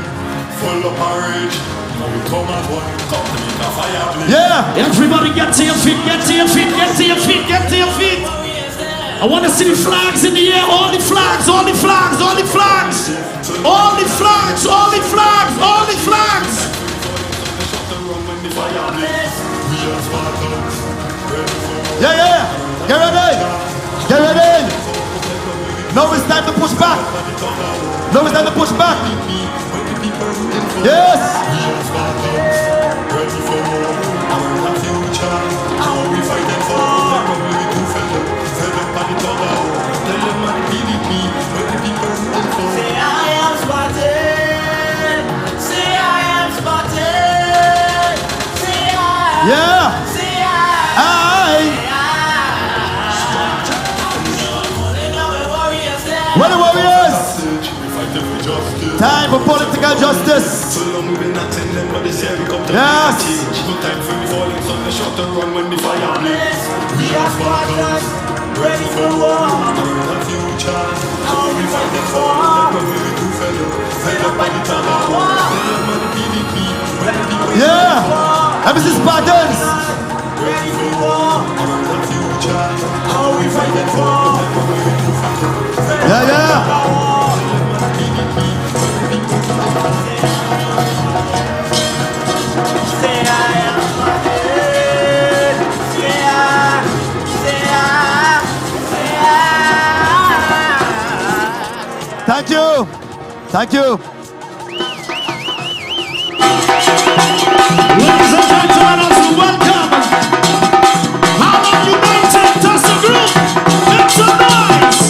full of porridge. Now we come as one, come to make a fire blaze. Yeah! Everybody get to your feet, get to your feet, get to your feet, get to your feet. I want to see the flags in the air, all the flags, all the flags, all the flags. All the flags, all the flags, all the flags. Yeah. Get ready. Get ready. Now it's time to push back. Now it's time to push back. Yes. Yeah. We're the warriors. Time for political justice. Yes. We are Spartans, ready for war. How we fighting for? Yeah. Have you seen Spartans? Ready for war. How we fighting for? Yeah. Thank you. Thank you. Ladies and gentlemen, welcome. Harlem United, that's the group. Make some noise.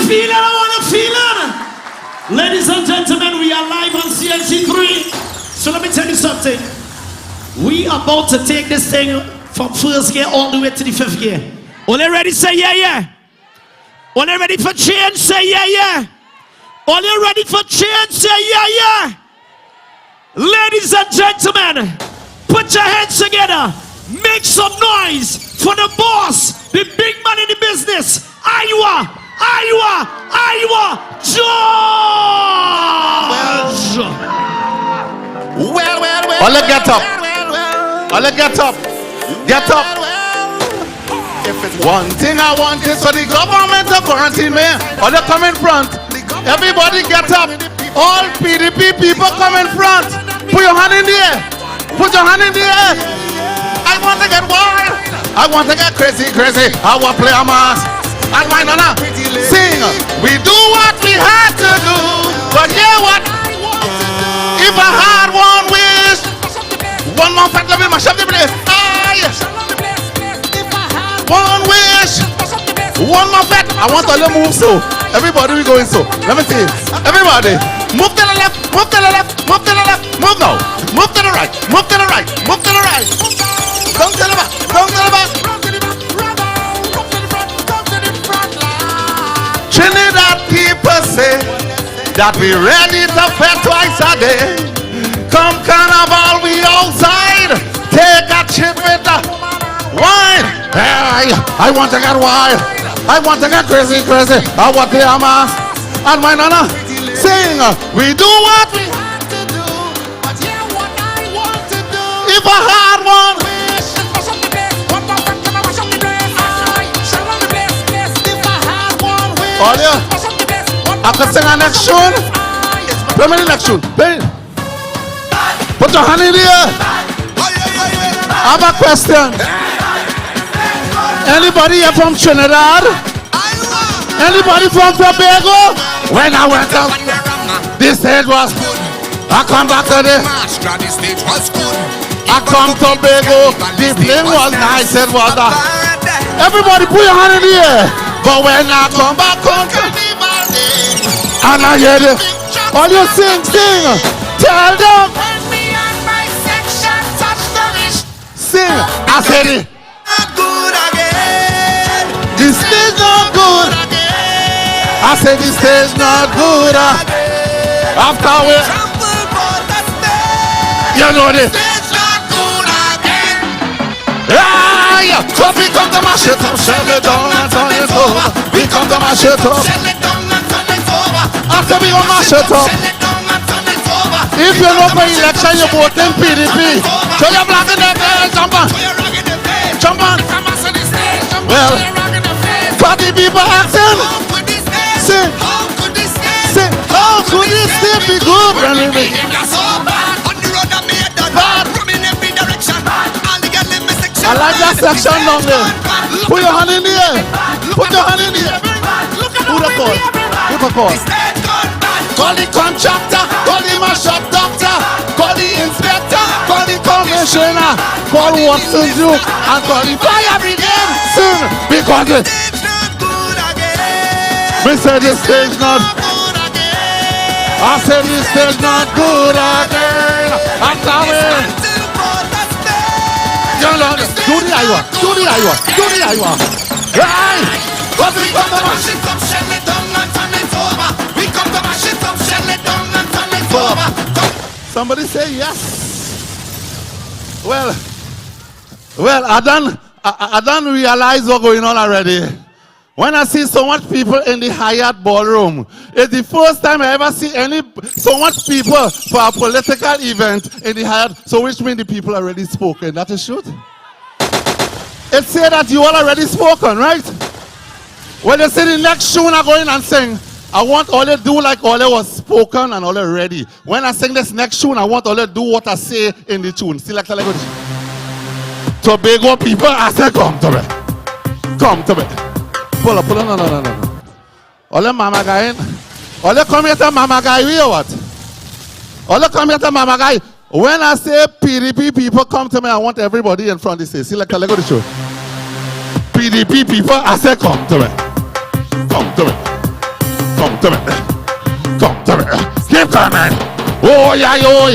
feel it, I want to feel it. Ladies and gentlemen, we are live on CNC3. So let me tell you something. We are about to take this thing from first gear all the way to the fifth gear. All you ready? Say yeah, yeah. All you ready for change? Say yeah, yeah. All you ready for change? Say yeah, yeah. Ladies and gentlemen, put your hands together. Make some noise for the boss, the big man in the business. Iowa, George. Well. All get up. All get up. Get up. One thing I want is for the government to quarantine me. All come in front. Everybody get up. All PDP people come in front. Put your hand in the air. Put your hand in the air. I want to get wild. I want to get crazy. I want to play a mass. And why not? Sing. We do what we had to do. But hear what? If I had one wish, one more fat let me mash up the place. One wish, one more fat. I want all the move so. Everybody we going so. Let me see. Everybody. Move to the left, move to the left, move to the left, move now. Move to the right, move to the right, move to the right. Down to the back, down to the back. Trinidad people say that we ready to fed twice a day. Come carnival, we outside. Take a trip with the wine. Hey, I want to get wild. I want to get crazy. I want to have mass. And my nana sing. We do what we have to do. But yeah, what I want to do. If I had one wish, if I had one wish. All you. I could sing a next tune. Play me the next tune. Play. Put your hand in the air. I have a question. Anybody here from Trinidad? Anybody from Tobago? When I went up, this stage was good. I come back to the stage was good. I come to Tobago, the plane was nice, it was a... Everybody put your hand in the air. But when I come back home, and I hear it, all you sing, tell them. Sing, I said it. Good again. This stage not good. I said this stage not good. After we, you know this. Yeah, so we come to my shit up, shut it down and turn it over. We come to my shit up. After we go my shit up. If you know for election, you vote in PDP. So you're black in the face, jump on. Jump on. Well, for the people asking, sing, how could this thing be good? I like that section down there. Put your hand in the air. Put your hand in the air. Who the call? Who the call? Call the contractor, call the mash-up doctor, call the inspector, call the commissioner, call Watson Duke, and call the fire brigade soon. Because it, we said this stage not, I said this stage not good again. I'm coming. Do the Iowa, do the Iowa, do the Iowa. Right! What we come to mash it up, shell it down and turn it over. We come to mash it up, shell it down and turn it over. Somebody say yes. Well, I don't realize what's going on already. When I see so much people in the Hyatt ballroom, it's the first time I ever see so much people for a political event in the Hyatt. So which means the people already spoken. That is true. It say that you all already spoken, right? Well, they say the next tune I go in and sing. I want all they do like all they was spoken and all they ready. When I sing this next tune, I want all they do what I say in the tune. See like Tobago people, I say come to me. Come to me. Pull up, no. All the mama guy in. All the come here to mama guy, we or what? All the come here to mama guy. When I say PDP people come to me, I want everybody in front to say, see like I go to show. PDP people, I say come to me. Come to me. Come to me. Come to me. Keep coming. Oh, yeah, oh.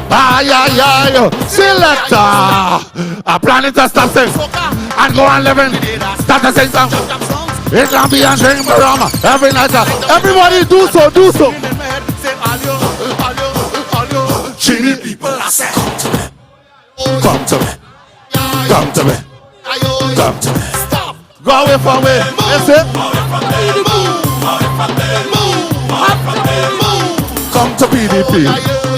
Ay, ay, ay. Selector. I'm planning to stop sing and go on living. Start to sing song. It can be a drink rum every night. Everybody do so, do so. Chini people, I say, come to me. Come to me. Come to me. Stop. Go away from me. That's it. Come to PDP.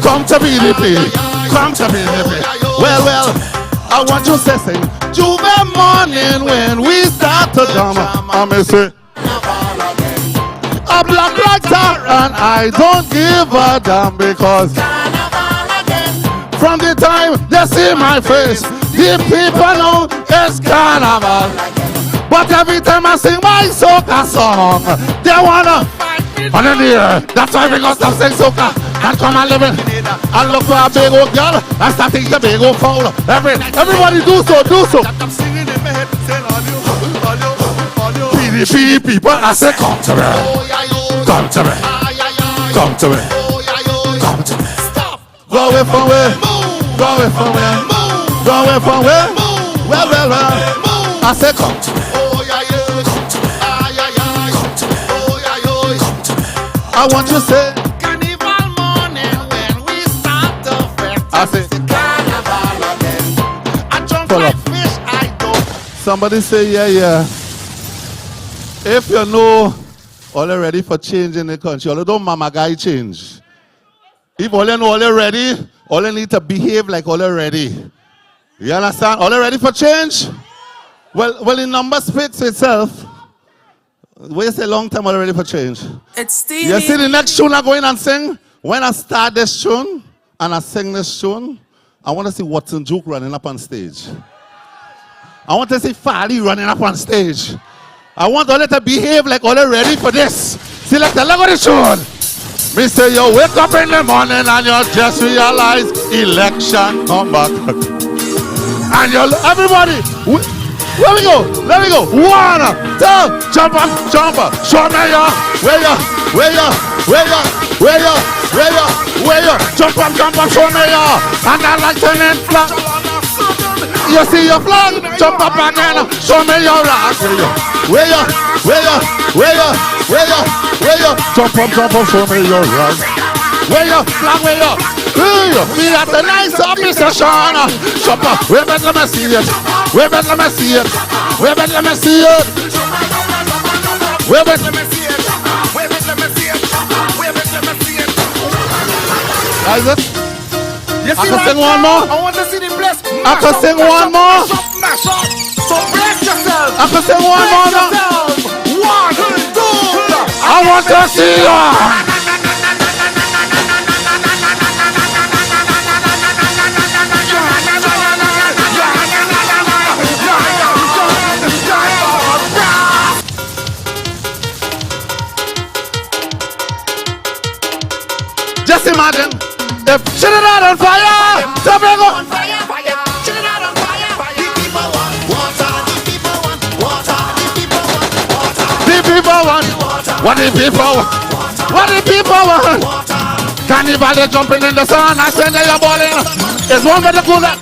Come to PDP. Come to PDP. Well, I want you to sing. Juve morning when we start to jam. I'm say a black lighter and I don't give a damn because from the time they see my face, the people know it's carnival. But every time I sing my soca song, they wanna on in the air. That's why we gonna stop saying soca and come and live it. And look for a big old girl and start thinking the big old foul. Everybody do so, do so. PDP people, I say come to me. Come to me. Come to me. Come to me. Go away from where? Go away from where? Go away from where? Well. I say come to me. I want you to say carnival morning when we start the fest. I say carnival again. I jump like fish, I don't. Somebody say yeah. If you know all ready for change in the country, all don't mama guy change. If all you know all ready, all you need to behave like all ready. You understand? All ready for change? Well, the number speaks itself. Wait a long time already for change. It's still you see the next tune I go in and sing? When I start this tune and I sing this tune, I want to see Watson Duke running up on stage. I want to see Farley running up on stage. I want all to behave like all ready for this. See, like the look of the tune. Me say you wake up in the morning and you just realize election come back. And you everybody. Let me go. 1, 2, jump up. Show me ya. Where ya? Jump up. Show me ya. And I like to name flag. You see your flag? Jump up again. Show me your flag. Where ya? Jump up. Show me your flag. Where ya? Flag. We got the nice officer, Sean. Jump up. Wait, let me see it. Is it? I can sing one more. I want to see the blessed. I can sing one more. So bless yourself. I can sing one more. 1, 2. I want to see you. Just imagine if Trinidad on fire, Tobago on fire, Trinidad on fire. The people want water, the people want water, the people want water. The people want water. What the people want? What the people want? Carnival they jumping in the sun, I say they are balling. It's one better cooler.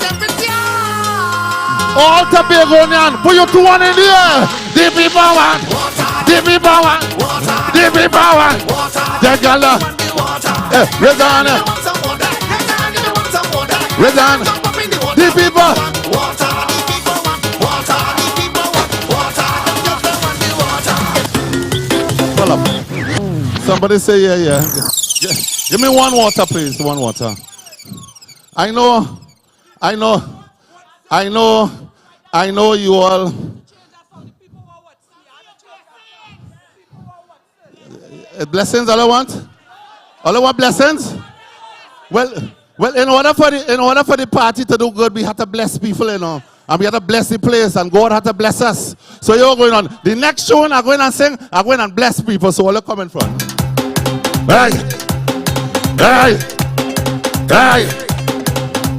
All Tobagonian, put your 2 1 in the air. The people want water. The people want water. The people want water. The girl. Redan, the people. Somebody say yeah. Give me one water, please. One water. I know you all. Blessings, all I want. All I want blessings. Well, in order for the party to do good, we have to bless people, you know, and we have to bless the place, and God had to bless us. So you're going on. The next tune I'm going to sing, I'm going to bless people. So all are coming from. Hey.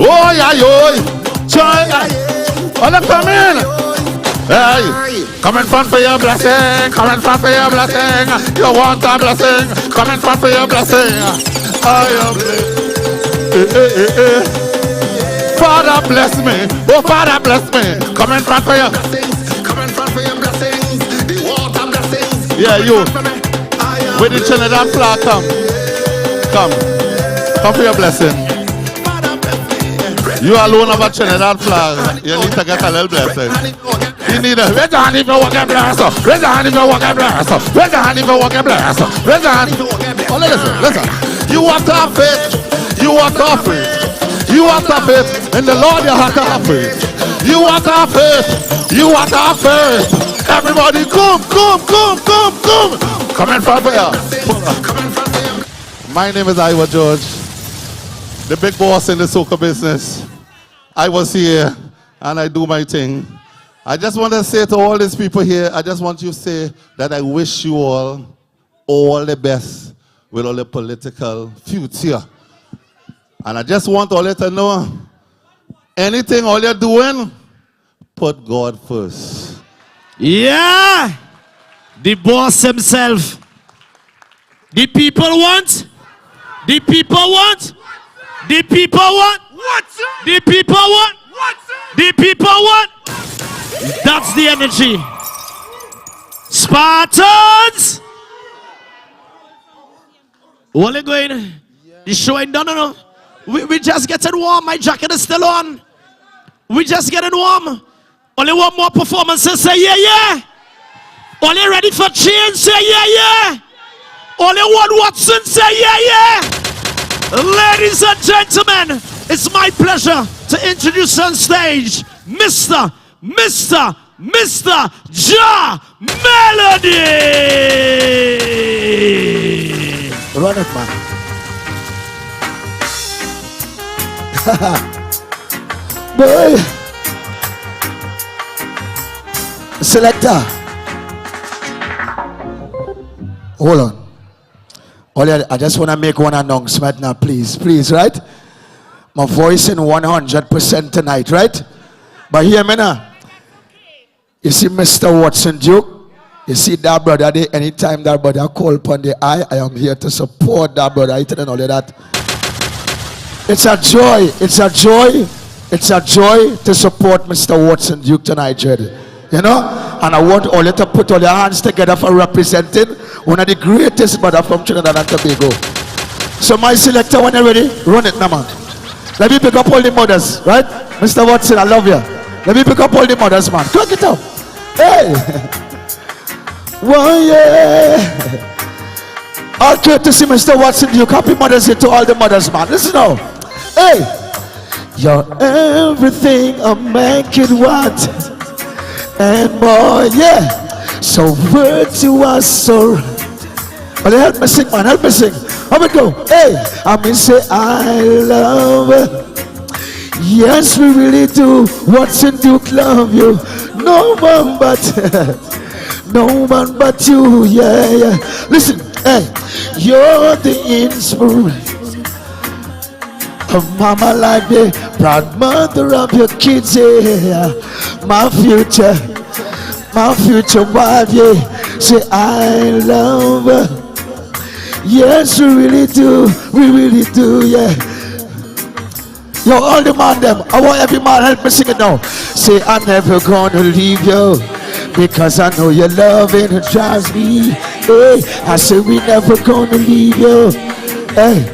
Oh yeah, yo. All are coming. Hey, come in front for your blessing. Come in front for your blessing. You want a blessing? Come in front for your blessing. I am blessed. Father bless me. Oh, Father bless me. Come in front for your blessings. Come in front for your blessings. The water blessings. Yeah, you. With the Trinidad flag, come. Come for your blessing. You alone have a Trinidad flag. You need to get a little blessing. You need a raise your hand if you walk and bless. Raise your hand if you walk and bless. Raise your hand if you walk and bless. Raise your hand. Oh, listen. You want to have faith. You want to have faith. You want to have faith. In the Lord you have to have faith. You want to have faith. You want to have faith. Everybody come. Come in front of you. My name is Iowa George, the big boss in the soca business. I was here and I do my thing. I just want to say to all these people here, I just want you to say that I wish you all the best with all the political future. And I just want all you to know, anything all you're doing, put God first. Yeah! The boss himself. The people want. The people want. The people want. The people want. The people want. That's the energy. Spartans! All are going. The show ain't done, no. We just getting warm. My jacket is still on. We just getting warm. Only one more performances. Say yeah. Only ready for change. Say yeah. Only one Watson. Say yeah. Ladies and gentlemen, it's my pleasure to introduce on stage Mr. Ja Melody. Run it, man. Boy. Selector. Hold on. I just want to make one announcement now, please, right? My voice in 100% tonight, right? But hear me now. You see Mr. Watson Duke? You see that brother there? Anytime that brother call upon the eye, I am here to support that brother. I tell you all of that. It's a joy to support Mr. Watson Duke tonight, Jerry. You know? And I want all you to put all your hands together for representing one of the greatest brother from Trinidad and Tobago. So my selector, when you're ready, run it now, man. Let me pick up all the mothers, right? Mr. Watson, I love you. Let me pick up all the mothers, man. Clock it up. Hey! Well, yeah. All courtesy, Mr. Watson, you copy mothers here to all the mothers, man. Listen now. Hey! You're everything a man could want. And more, yeah. So virtuous, so. Well, help me sing, man. Help me sing. How we go? Hey! I mean, say, I love it. Yes, we really do. Watson Duke love you. No one but you. Yeah. Listen, hey, you're the inspiration of mama, like the proud mother of your kids. Yeah, my future wife. Yeah, say I love her. Yes, we really do. Yeah. Yo, all the man them. I want every man help me sing it now. Say I'm never gonna leave you because I know your loving it drives me. Hey, I say we never gonna leave you. Hey,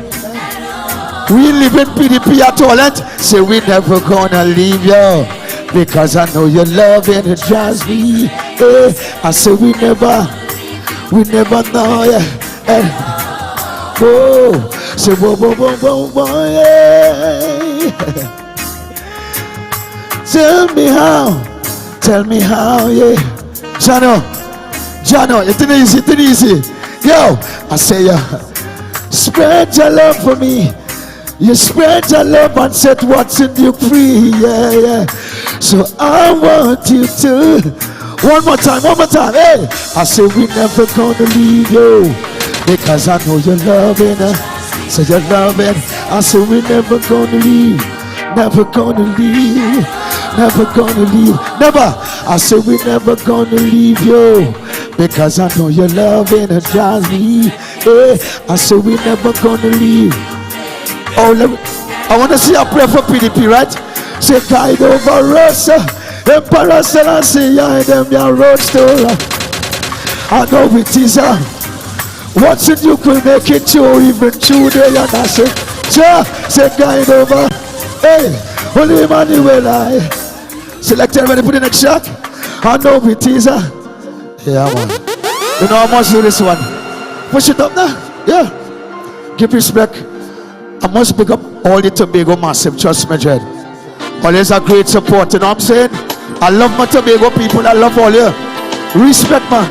we live in PDP at all. Say we never gonna leave you because I know your loving it drives me. Hey, I say we never know. Yeah. Hey. Whoa, say whoa, yeah. Tell me how, yeah. Jano, it's easy. Yo, I say, spread your love for me. You spread your love and set Watson Duke free, yeah. So I want you to. One more time, hey. I say we never gonna leave you because I know you're loving her. So you're loving. I say we never gonna leave. never gonna leave. Never. I said we never gonna leave you, because I know your love energizes me. Hey, I said we never gonna leave. Oh, I want to see a prayer for PDP, right? Say, guide over us, Emperor Selassie, I them your road store. I know it is what's in you could make it through, even through there, and I say, say, guide over. Hey, Holy Emmanuel, I select everybody, put in a shot. I know it is yeah, man. You know, I must do this one. Push it up now. Yeah. Give respect. I must pick up all the Tobago massive, trust me, Jed. Always a great support, you know what I'm saying? I love my Tobago people, I love all you. Respect, man.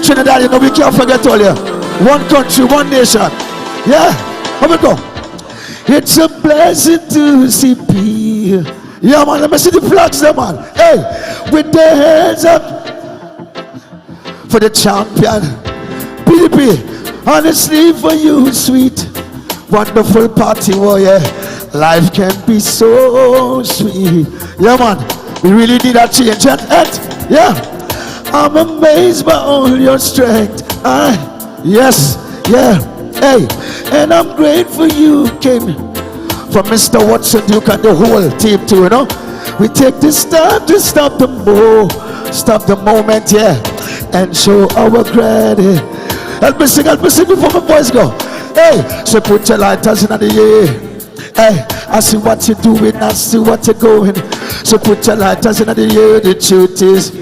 Trinidad, you know, we can't forget all you. One country, one nation. Yeah, here we go. It's a blessing to see people. Yeah, man, let me see the flags there, man. Hey, with their hands up for the champion. PDP, honestly for you, sweet. Wonderful party, oh yeah. Life can be so sweet. Yeah, man, we really need a change. And yeah, I'm amazed by all your strength. Yes, yeah, hey, and I'm grateful you came from Mr. Watson, Duke, and the whole team too, you know. We take this time to stop the moment, yeah, and show our gratitude. Help me sing before my voice go. Hey, so put your lighters in the air. Hey, I see what you're doing, I see what you're going. So put your lighters in the air, the truth is.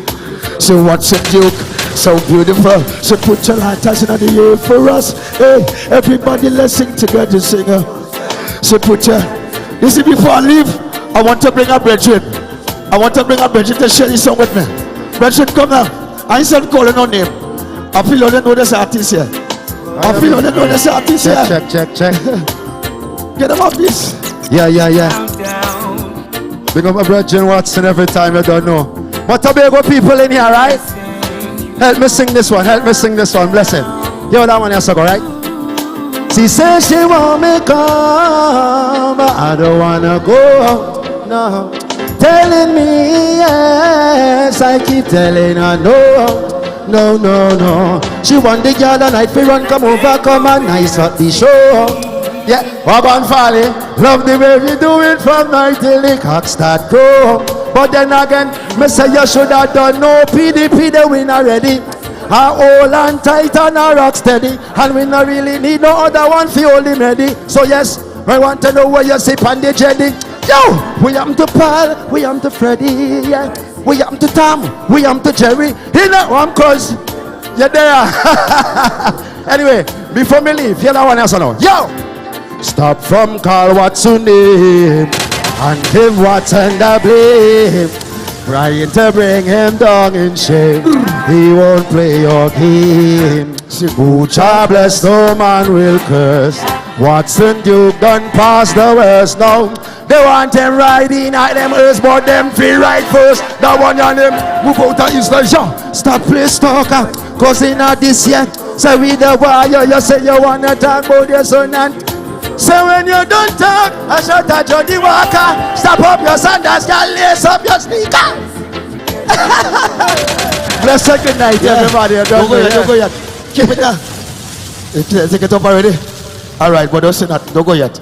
So what's a Duke? So beautiful. So put your lighters in the air for us. Hey, everybody let's sing together, singer. So put your, you see, before I leave, I want to bring a brethren. I want to bring a brethren to share this song with me. Brethren, come now. I ain't said calling no name. I feel all know this artist here. I feel all know this artist here. Check. Get them off this. Yeah. Big up my brethren Watson every time, you don't know. But Tobago people in here, right? Help me sing this one, bless him. Yo, that one has to go, right? She says she want me come, but I don't wanna go out, no. Telling me yes, I keep telling her no. She want the girl and night fi run, come over, come and nice at the show. Yeah, Waban Folly, love the way you do it from night till the cock start crow. But then again, me say you should have done no PDP, the win already. Her hold and tight and her rock steady, and we not really need no other one for hold him ready. So yes, I want to know where you sit on the jetty. Yo, we am to Paul, we am to Freddy, yeah. We am to Tom, we am to Jerry. You know one cause you're there. Anyway, before me leave, hear that one else now. Yo! Stop from call what's your name and give Watson the blame. Trying to bring him down in shame. He won't play your game. Bucha bless, no man will curse. Watson Duke done past the worst now. They want him riding at them earth, but them feel right first. That one on them move out of his life. Stop play stalker, cause in this year. So with the wire, you say you wanna talk about your son and so when you don't talk, I shout at Johnny Walker. Stop up your sandals, girl, lace up your sneaker. Bless a good night, everybody. Don't go yet. Keep it down. Take it up already. Alright, but don't say that. Don't go yet.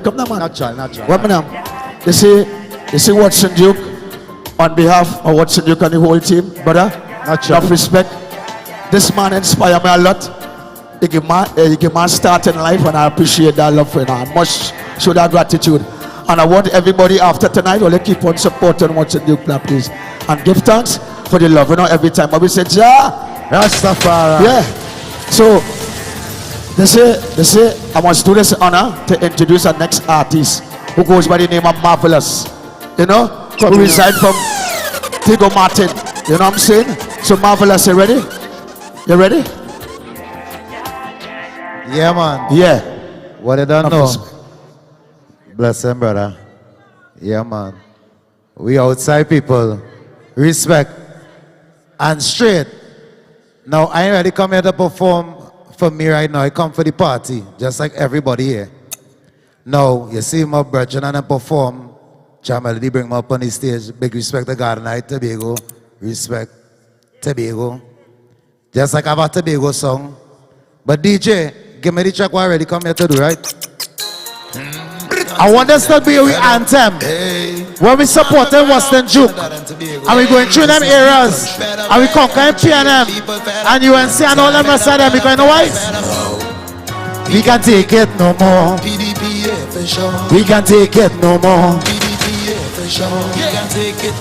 Come now, man. Not try. What now? You see Watson Duke on behalf of Watson Duke and the whole team, brother. Enough respect. This man inspired me a lot. He gave my start in life, and I appreciate that love for him. I must show that gratitude. And I want everybody after tonight, will keep on supporting Watson Duke, please. And give thanks for the love. You know, every time we say, Rastafari. Yeah. So they say I must do this honor to introduce our next artist who goes by the name of Marvelous. You know, who reside from Tigo Martin. You know what I'm saying? So Marvelous, you ready? You ready? Yeah, man. Yeah. What I don't know. Bless him, brother. Yeah, man. We outside people. Respect. And straight. Now, I ain't ready come here to perform for me right now. I come for the party. Just like everybody here. Now, you see my brethren and I perform. Jamal, bring me up on the stage. Big respect to God night, Tobago. Respect, Tobago. Just like I have a Tobago song. But DJ, give me the track what I already come here to do, right? I want this to be our anthem. When we support them Western Juke. And we going through them areas. And we conquer PNM. And UNC and all them rest of them. Because you know why? We can take it no more. We can take it no more.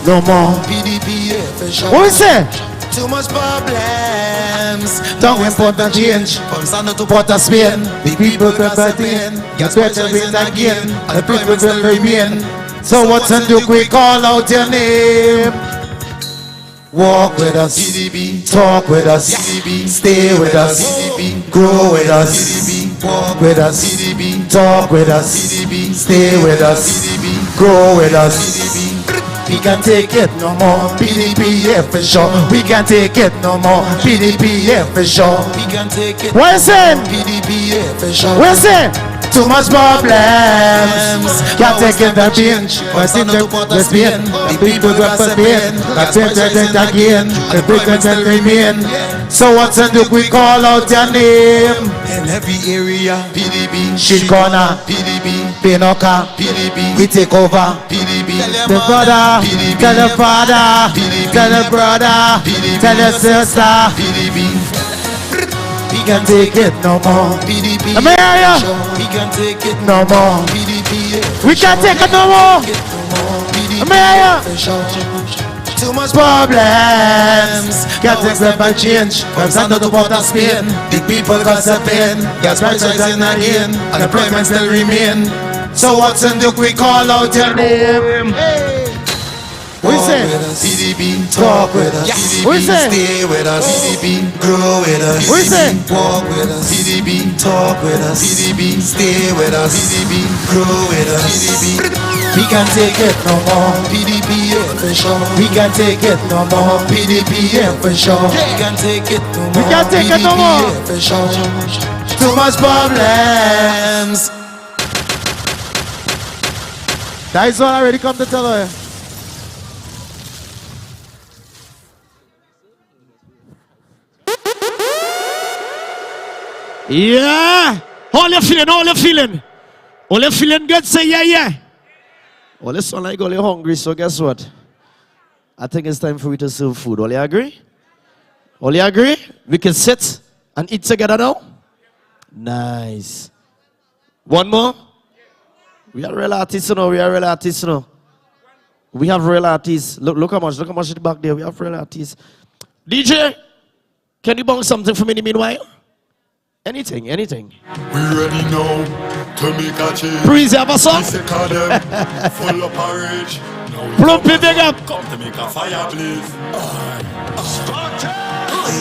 No more. What we say? Too much problems. Don't important change. From Sando to Port of Spain. The people prefer pain. Get better win again. The people will remain. So what's in Duke? We call out your name. Walk with us. Talk with us. Stay with us. Grow with us. Walk with us. Talk with us. Stay with us. Grow with us. We can't take it no more. PDP, yeah, for sure. We can't take it no more. PDP, yeah, for sure. We can take it. What you saying? PDP, yeah, for sure. What you saying? Too much problems. Can't take it the change. What's in the Spain? The people go for Spain. That's it again. The people will remain. So what's in the we call out your name? In every area, PDP. Shit corner, PDP. Pinoka, PDP. we take over. PDP. The brother, tell the father, tell the brother, tell the sister. PDP. We can take it no more. PDP. Let me hear ya. We can take it no more. PDP. We can take it no more. Let me hear ya. Too much problems. Can't expect a change. From Sando to Port of Spain. The people got the pain. Gas prices rising again. Unemployment still remain. So what's in the we call out your name? We say PDP, talk with us. We say stay with us. PDP, grow with us. We say walk with us. PDP, talk with us. PDP, stay with us. PDP, grow with us. PDP, we can take it no more. PDP, yeah, for sure. We can take it no more. PDP, yeah, for sure. We can take it no more. We can take it no more. Yeah, for sure. Too much problems. That is what I already come to tell her. Yeah. How you feeling? How you feeling? All you feeling good? Say yeah, yeah. Well, this one like all you hungry, so guess what? I think it's time for we to serve food. All you agree? All you agree? We can sit and eat together now? Nice. One more? We are real artists now. We are real artists now. We have real artists. Look how much is back there. We have real artists. DJ, can you bang something for me in the meanwhile? Anything. We ready now to make a change. Breeze, have a song? Full of porridge. Plump it big up. Come to make a fire blaze.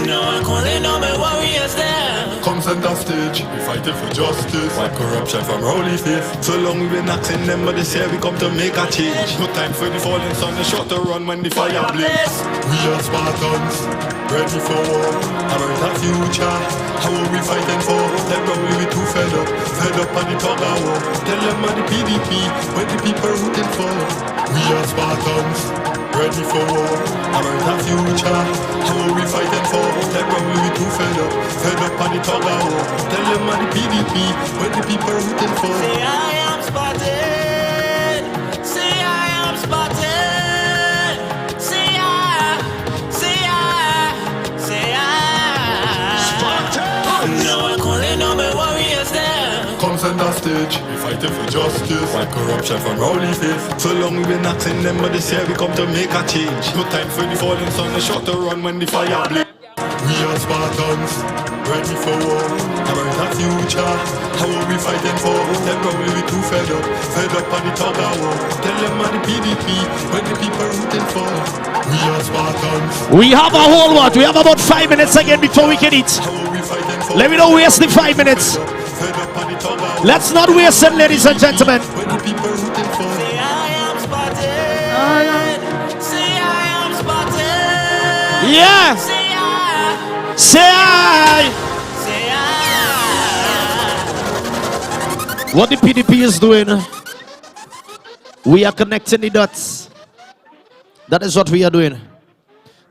Now I'm calling on my warriors there. Come center stage, we fighting for justice. Wipe corruption from rowley face. So long we've been asking them, but this year we come to make a change. No time for the falling sun, the shot to run when the fire blaze. We are Spartans, ready for war. America's future, how are we fighting for? Them rowley we too fed up on the Tobago. Tell them on the PDP, what the people rooting for. We are Spartans, ready for war. America's future, how are we fighting for? Them rowley we too fed up on the Tobago. Tell them on the PDP, what the people rooting for. Say I am Spartan. Say I am Spartan. Say I. Spartan. Now I'm calling on my warriors there. Come center stage, we fighting for justice. Wipe corruption from rowley face. So long we've been asking them, but this year we come to make a change. No time for the falling sun, the shot to run when the fire blaze. We are Spartans, ready for war. America's future, how are we fighting for? Them rowley we too fed up on the Tobago. Tell them on the PDP, what the people rooting for. We are Spartans. We have a whole lot. We have about 5 minutes again before we can eat. Let me not waste the 5 minutes. Let's not waste it, ladies and gentlemen. Say I am Spartan. Say I am Spartan. Yeah. Say I. What the PDP is doing, We are connecting the dots. That is what we are doing.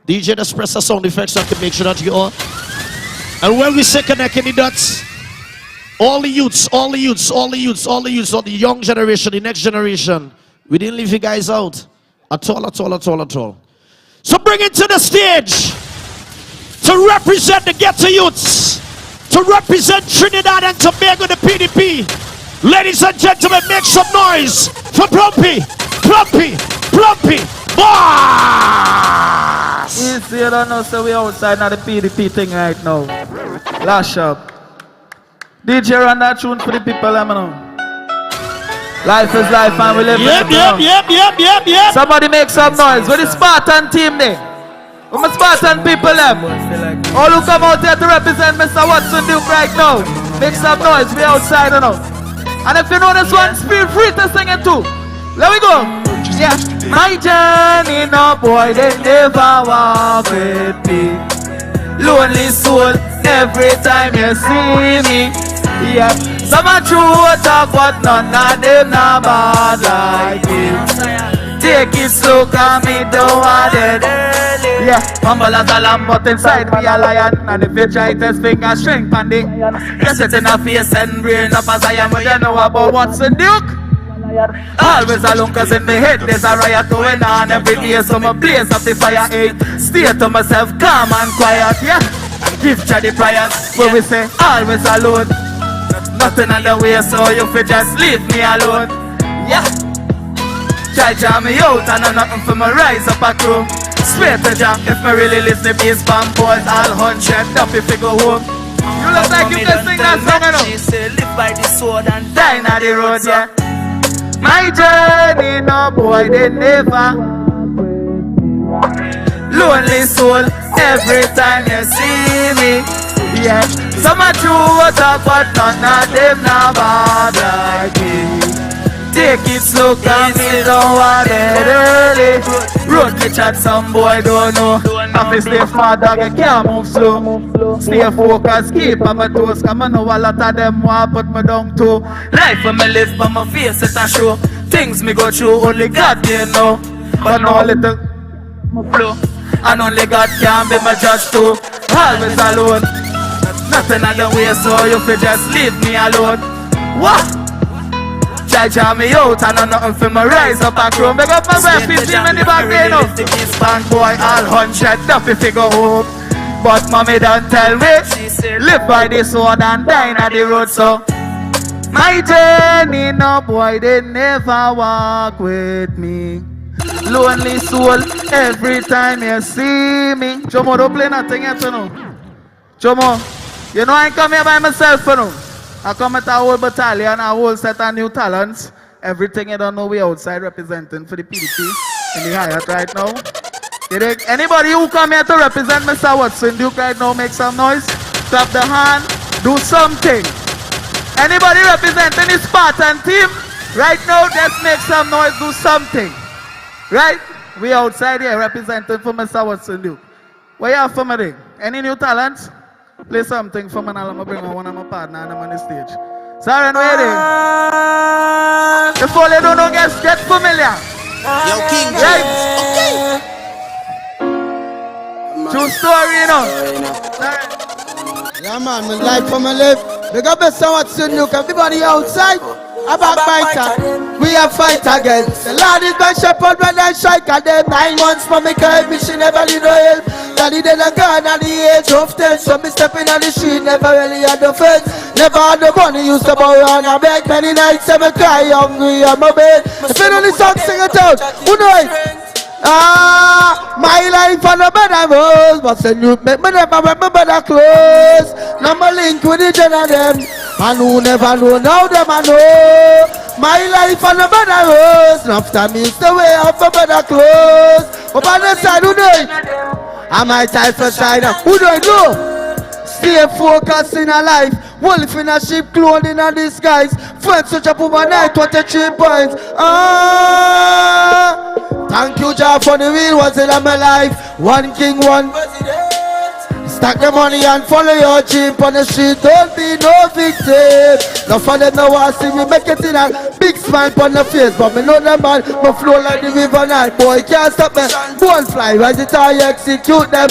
DJ, just press the sound effects so I can make sure that you are. And when we say connecting the dots, all the youths, all the young generation, the next generation, we didn't leave you guys out. At all. So bring it to the stage to represent the ghetto youths, to represent Trinidad and Tobago, the PDP. Ladies and gentlemen, make some noise for Plumpy. Boss! Easy, you don't know, so we outside now the PDP thing right now. Lash up. DJ run that tune for the people, I know. Life is life and we live it. Yep. Somebody make some noise. With the Spartan team there. With my Spartan people them. All who come out here to represent Mr. Watson Duke right now. Make some noise. We outside now. And if you know this one, feel free to sing it too. Let me go. Yeah. My journey, no boy, they never walk with me. Lonely soul, every time you see me. Yeah. Some are true talk, but none of them not bad like it. Take it slow, cause me don't want it. Yeah, humble as a lamb, but inside me a lion. And if you try test finger string pandy, you sit in a face and brain up as I am. But you know about what's in Duke. Always alone, cause in my head there's a riot going on every day. So my blaze up the fire, stay to myself calm and quiet. Yeah, give Jah the prayers where we say always alone. Nothing on the way, so you fi just leave me alone. Yeah. Try jam me out and I'm nothing for my rise up a crew. Swear to Jah, if me really listen to these band boys, all 100 up if you go home. You look like you can sing that song, you know. She say live by the sword and die on the road, yeah. My journey, no boy, they never. Lonely soul, every time you see me. Yeah, some are true talk, but none of them not bad like me. Take it slow, cause me don't want it early. Road me chat, some boy don't know. Have to stay far, dog, you can't move slow. Stay focused, keep on my toes, cause I know a lot of them want put me down too. Life for me live, but my face it a show. Things me go through, only God you know. But no little flow, and only God can be my judge too. Always alone. Nothing on the way, so you could just leave me alone. What? Try jam me out and I'm nothing for my rise up a chrome. Big up my wife, 15 in the back there now. This band boy, all 100 up if you go home. But mommy don't tell me, live by the sword and die on the road, so. My journey, no boy, they never walk with me. Lonely soul, every time you see me. Jomo, don't play nothing yet, you know. Jomo. You know I come here by myself, you know. I come with a whole battalion, a whole set of new talents. Everything you don't know, we outside representing for the PDP in the Hyatt right now. Anybody who come here to represent Mr. Watson Duke right now, make some noise. Clap the hand, do something. Anybody representing the Spartan team, right now, just make some noise, do something. Right? We outside here representing for Mr. Watson Duke. What you have for me? Any new talents? Play something for me and I'm bring one of my partner and I'm on the stage. Sorry, no ready? Before they don't get familiar. Yo, King right? Okay. True story, you know. Yeah, man, my life for my life. Big up Mr. Watson Duke, everybody outside. A backbiter, we a fight again. The Lord is my shepherd when I strike at them. 9 months for me curve, me she never need no help. Daddy then a gun at the age of 10. So me stepping on the street, never really had no fence. Never had no money, used to borrow on a bed. Many nights I me cry hungry on my bed. If you know the song, sing it out. Who know it? My life on the bed I was. But then you make me never wear my better clothes. Now my link with the gen of them. And who never know, now them I know. My life on the bed I was. After me it's the way up my better clothes. Up on the side, who know it? I might type for side. Who don't know? Stay focused in a life. Wolf in a sheep clothing in disguise. Friends such a woman night 23 points. Thank you, Jah, for the real ones in my life. One king, one president. Stack the money and follow your dream on the street. Don't be no victim. No for them no want see we make it in a big smile on the face. But me know them man, me flow like the river Nile. Boy can't stop me. Don't fly right it I execute them.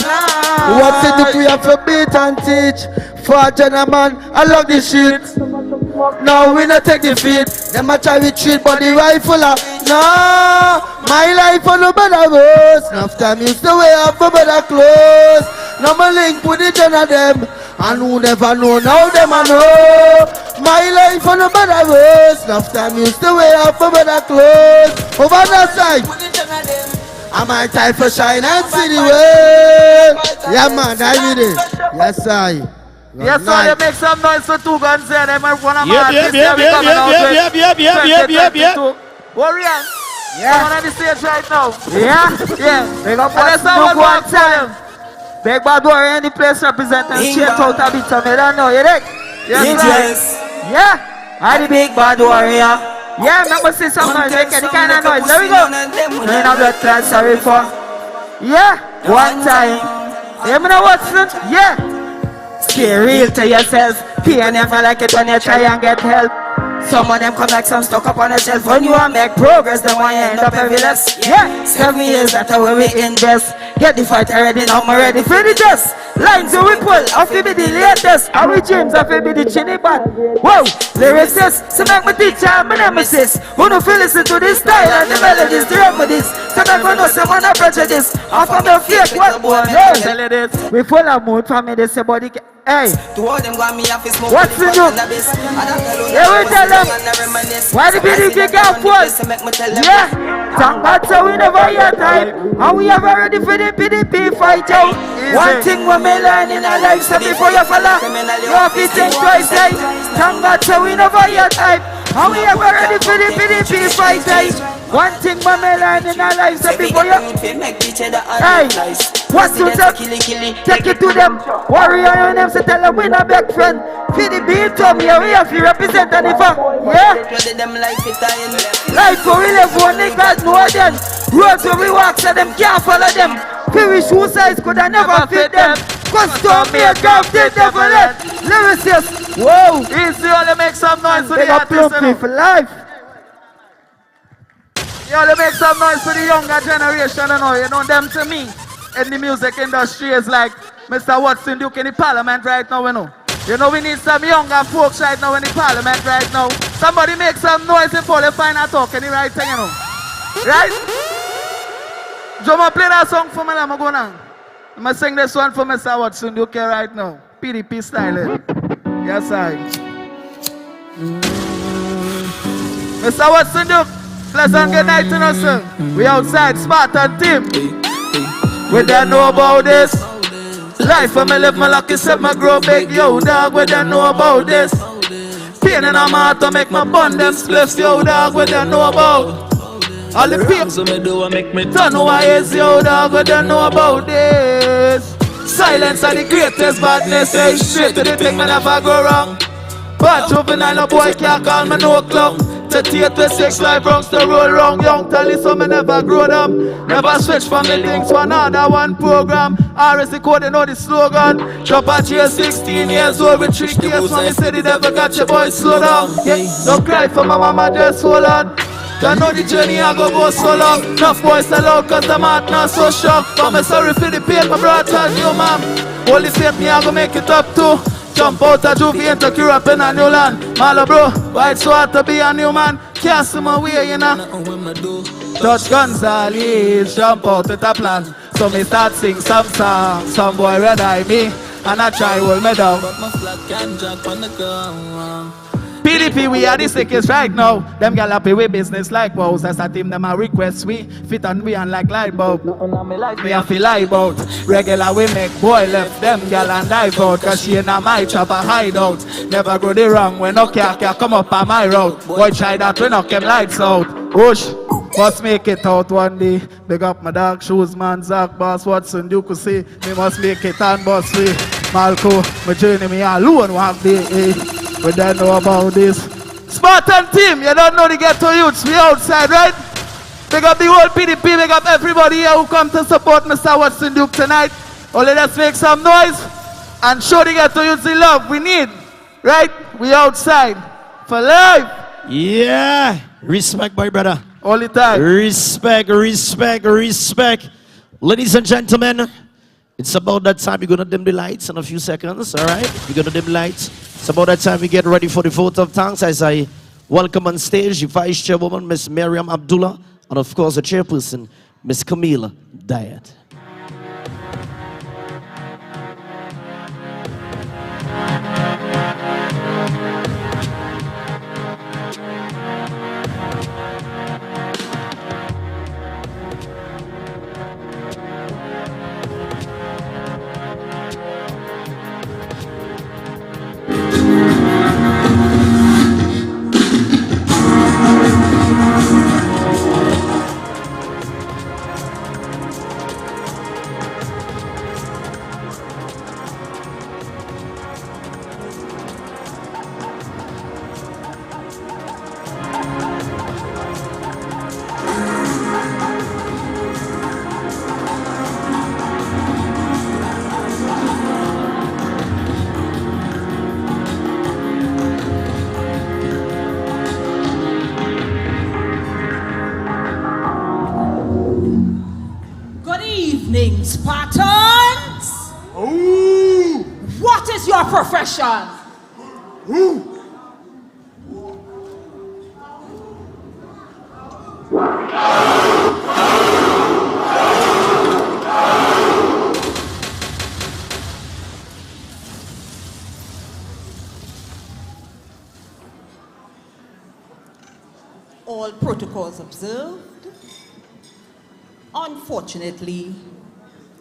What's it if we have to beat and teach? For gentlemen, I love this shit. No, we not take defeat. Them a try retreat, but the rifle a no. My life on the better roads. Enough time used to wear up for better clothes. Now my link with the gen of them. And who never know, now them I know. My life on the better roads. Enough time used to wear up for better clothes. Over that side. I'm my time for shine and see the world. Yeah man, I did it. Yes I. Yes, sir, they make some noise for two guns there. They might want to Yep. Warrior. Yeah. Come on the stage right now. Yeah. Big up what's no go and tell them. Big bad warrior in the place representing straight out a bit of me. Don't know, you dig? Yes. Yeah. I the big bad warrior. Yeah, remember see some noise. Make any kind of noise. There we go. No, you know blood clot, sorry for. Yeah. One time. You know what's it? Yeah. Stay real to yourself. Pay never like it when you try and get help. Some of them come like some stuck up on the shelf. When you want make progress, then why you end up every less. Yeah, 7 years that's the way we invest. Get the fight already, now I'm ready for the test. Lines we pull, off we be the latest. Our dreams off we be the chinny bad. Whoa, lyricist, so make me teacher and my nemesis. Who no feel listen to this style and the melodies, the remedies. So make me know some man a prejudice. Off of the fake, what boy, tell you this. We full of mood for me, they say body. Hey, what's the new? Yeah, we tell them. Why the PDP can't force? Yeah, thank God so we never hear time. And we have already for the PDP fight out. One thing we may learn in our life, so before you follow, you have to think twice, right? Thank God so we never hear time. And we have already for the PDP fight out. One thing we may learn in our life, so before you. Hey, what's to take it to them. Warrior and them, so tell them we not big friend. PDP told me we have to represent and if yeah. Life for we live one niggas know them. Roads where we walk so them can't follow them. Fairy shoe size could I never fit them. Custom made golf did never let. Lyricist, whoa. Easy only make some noise for the artists for life. You only make some noise for the younger generation, you know them to me. In the music industry is like Mr. Watson Duke in the parliament right now, you know. You know we need some younger folks right now in the parliament right now. Somebody make some noise before they find out talking the right thing, you know. Right? Joma play that song for me, I'm going on. I'm going to sing this one for Mr. Watson Duke right now. PDP style. Yes, I. Mr. Watson Duke, pleasant good night to us, sir. We outside, Spartan team. We don't know about this. Life for me live my lucky set my grow big. Yo dog, we don't know about this. Pain in my heart to make my bun them spliffs. Yo dog, we don't know about. All the people me do I make me don't know why is yo dog, we don't know about this. Silence are the greatest badness. Hey, straight to the thing, me never go wrong. But juvenile, a boy can't call me no clown. 38 to 6 life wrongs to roll wrong. Young tally so me never grow up. Never switch from the things to another one program. RS code, you know the slogan. Drop a chair 16 years old with 3 kids. Mommy said he never got your boy slow down. Yeah, don't cry for my mama, just hold on. Don't know the journey I go so long. Enough boys sell out cause the heart not so shocked. But me sorry for the pain my brother and you mom. Only save me I go make it up too. Jump out of juvie and take you up in a new land. Mala bro, why it's so hard to be a new man? Can't see my way, you know. Touch Gonzales, jump out with a plan. So me start sing some songs. Some boy red eye me, and I try hold me down. But my flag can't drop on the ground. PDP, we are the sickest right now. Them gal happy with business like wows. As a team, them a request we fit and we and like light bulb. Me a feel lie about. Regular we make boy left them gal and dive out. Cause she in a my chop a hideout. Never go the wrong when no car come up on my road. Boy try that we knock them lights out. Whoosh, must make it out one day. Big up my dog shoes man, Zach Boss Watson you could see. Me must make it and boss free. Malco, my journey me alone one day. We don't know about this. Spartan team, you don't know the ghetto youths. We outside, right? Big up the whole PDP, big up everybody here who come to support Mr. Watson Duke tonight. Only let's make some noise. and show the ghetto youth the love we need. Right? We outside for life. Yeah. Respect, my brother. All the time. Respect, respect, respect. Ladies and gentlemen, it's about that time we're going to dim the lights in a few seconds, all right? We're going to dim lights. It's about that time we get ready for the vote of thanks as I welcome on stage the Vice Chairwoman, Miss Miriam Abdullah, and of course the Chairperson, Miss Camila Diet. Spartans! Ooh. What is your profession? Ooh. All protocols observed. Unfortunately,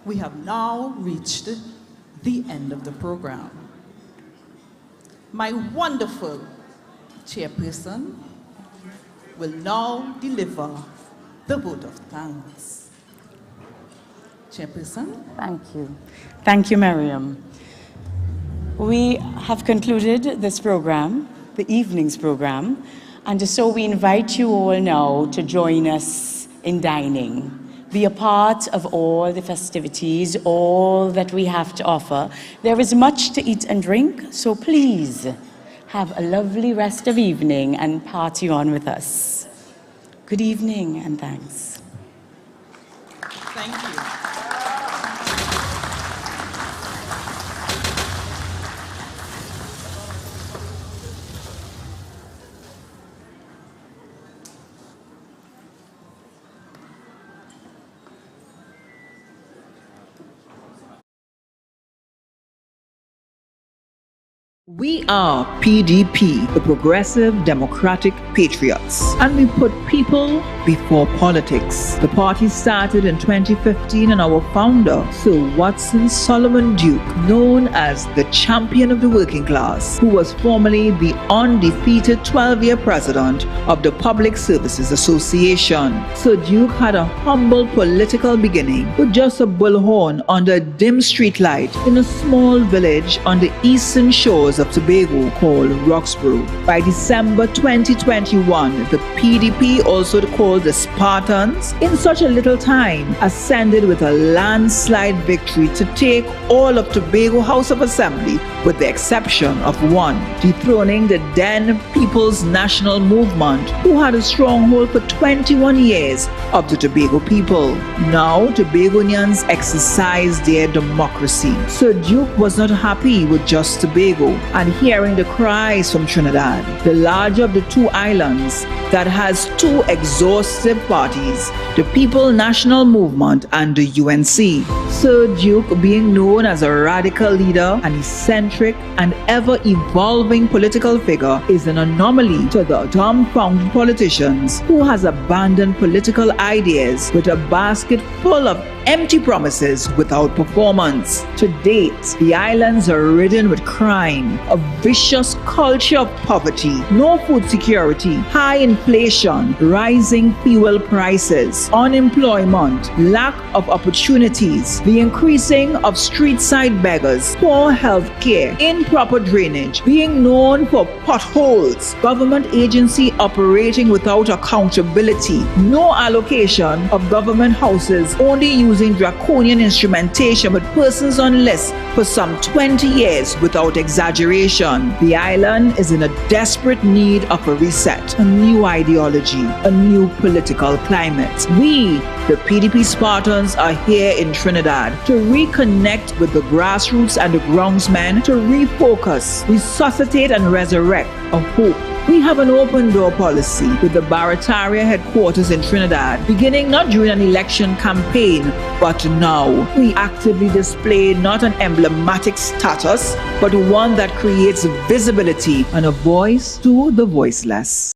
we have now reached the end of the program. My wonderful chairperson will now deliver the vote of thanks. Chairperson. Thank you. Thank you, Miriam. We have concluded this program, the evening's program, and so we invite you all now to join us in dining. Be a part of all the festivities, all that we have to offer. There is much to eat and drink, so please have a lovely rest of evening and party on with us. Good evening and thanks. Thank you. We are PDP, the Progressive Democratic Patriots, and we put people before politics. The party started in 2015 and our founder, Sir Watson Solomon Duke, known as the champion of the working class, who was formerly the undefeated 12-year president of the Public Services Association. Sir Duke had a humble political beginning with just a bullhorn under a dim streetlight in a small village on the eastern shores of Tobago called Roxborough. By December 2021, the PDP, also called the Spartans, in such a little time ascended with a landslide victory to take all of Tobago House of Assembly with the exception of one, dethroning the then People's National Movement, who had a stronghold for 21 years of the Tobago people. Now Tobagonians exercise their democracy. Sir Duke was not happy with just Tobago and hearing the cries from Trinidad, the larger of the two islands that has two exhaustive parties, the People's National Movement and the UNC. Sir Duke, being known as a radical leader, an eccentric and ever-evolving political figure, is an anomaly to the dumbfounded politicians who has abandoned political ideas with a basket full of empty promises without performance. To date, the islands are ridden with crime, a vicious culture of poverty, no food security, high inflation, rising fuel prices, unemployment, lack of opportunities, the increasing of street-side beggars, poor health care, air, improper drainage, being known for potholes, government agency operating without accountability, no allocation of government houses, only using draconian instrumentation with persons on lists for some 20 years without exaggeration. The island is in a desperate need of a reset, a new ideology, a new political climate. We, the PDP Spartans, are here in Trinidad to reconnect with the grassroots and the groundsmen, to refocus, resuscitate and resurrect a hope. We have an open door policy with the Barataria headquarters in Trinidad, beginning not during an election campaign, but now. We actively display not an emblematic status, but one that creates visibility and a voice to the voiceless.